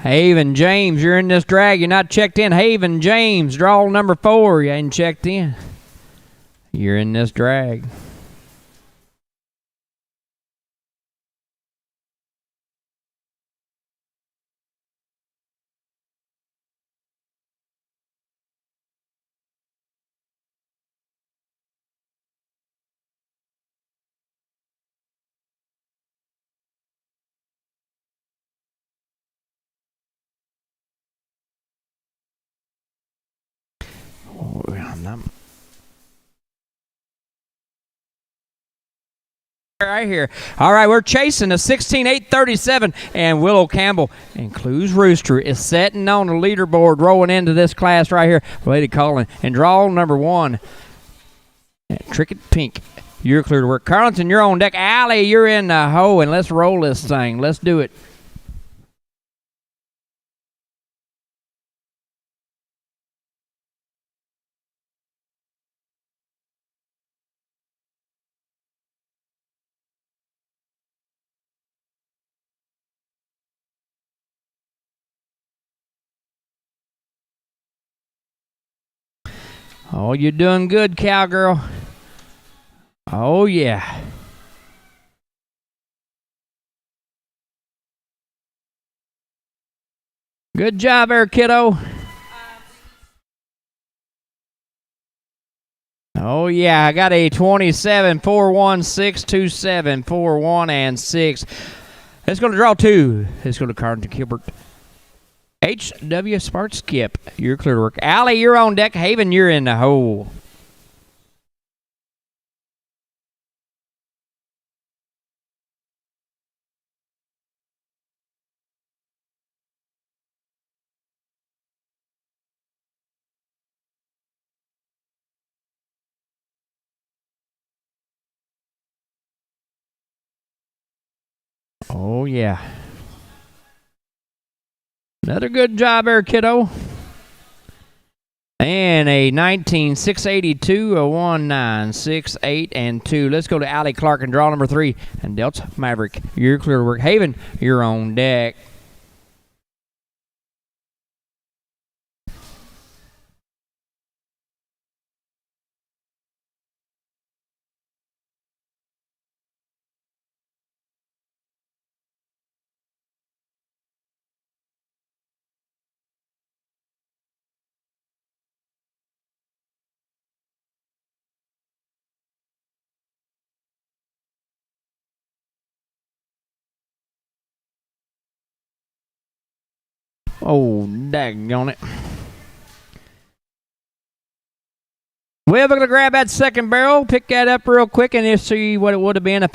Haven James, you're in this drag. You're not checked in. Haven James, draw number 4. You ain't checked in. You're in this drag. Oh, I'm not. Right here. All right, we're chasing a 16-8-37, and Willow Campbell and Clues Rooster is setting on the leaderboard, rolling into this class right here. Lady Colin and draw number 1. Tricket Pink, you're clear to work. Carlton, you're on deck. Allie, you're in the hole, and let's roll this thing. Let's do it. Oh, you're doing good, cowgirl. Oh, yeah. Good job there, kiddo. Oh, yeah. I got a 27-4-1-6-2-7, 4-1 and 6. It's going to draw 2. It's going to Carlton Gilbert. H.W. Smart Skip, you're clear to work. Allie, you're on deck. Haven, you're in the hole. Oh, yeah. Another good job there, kiddo. And a 19-682, a 19-6-8 and 2. Let's go to Allie Clark and draw number 3. And Delta Maverick, you're clear to work. Haven, you're on deck. Oh, daggone it. Well, we're going to grab that second barrel, pick that up real quick, and see what it would have been if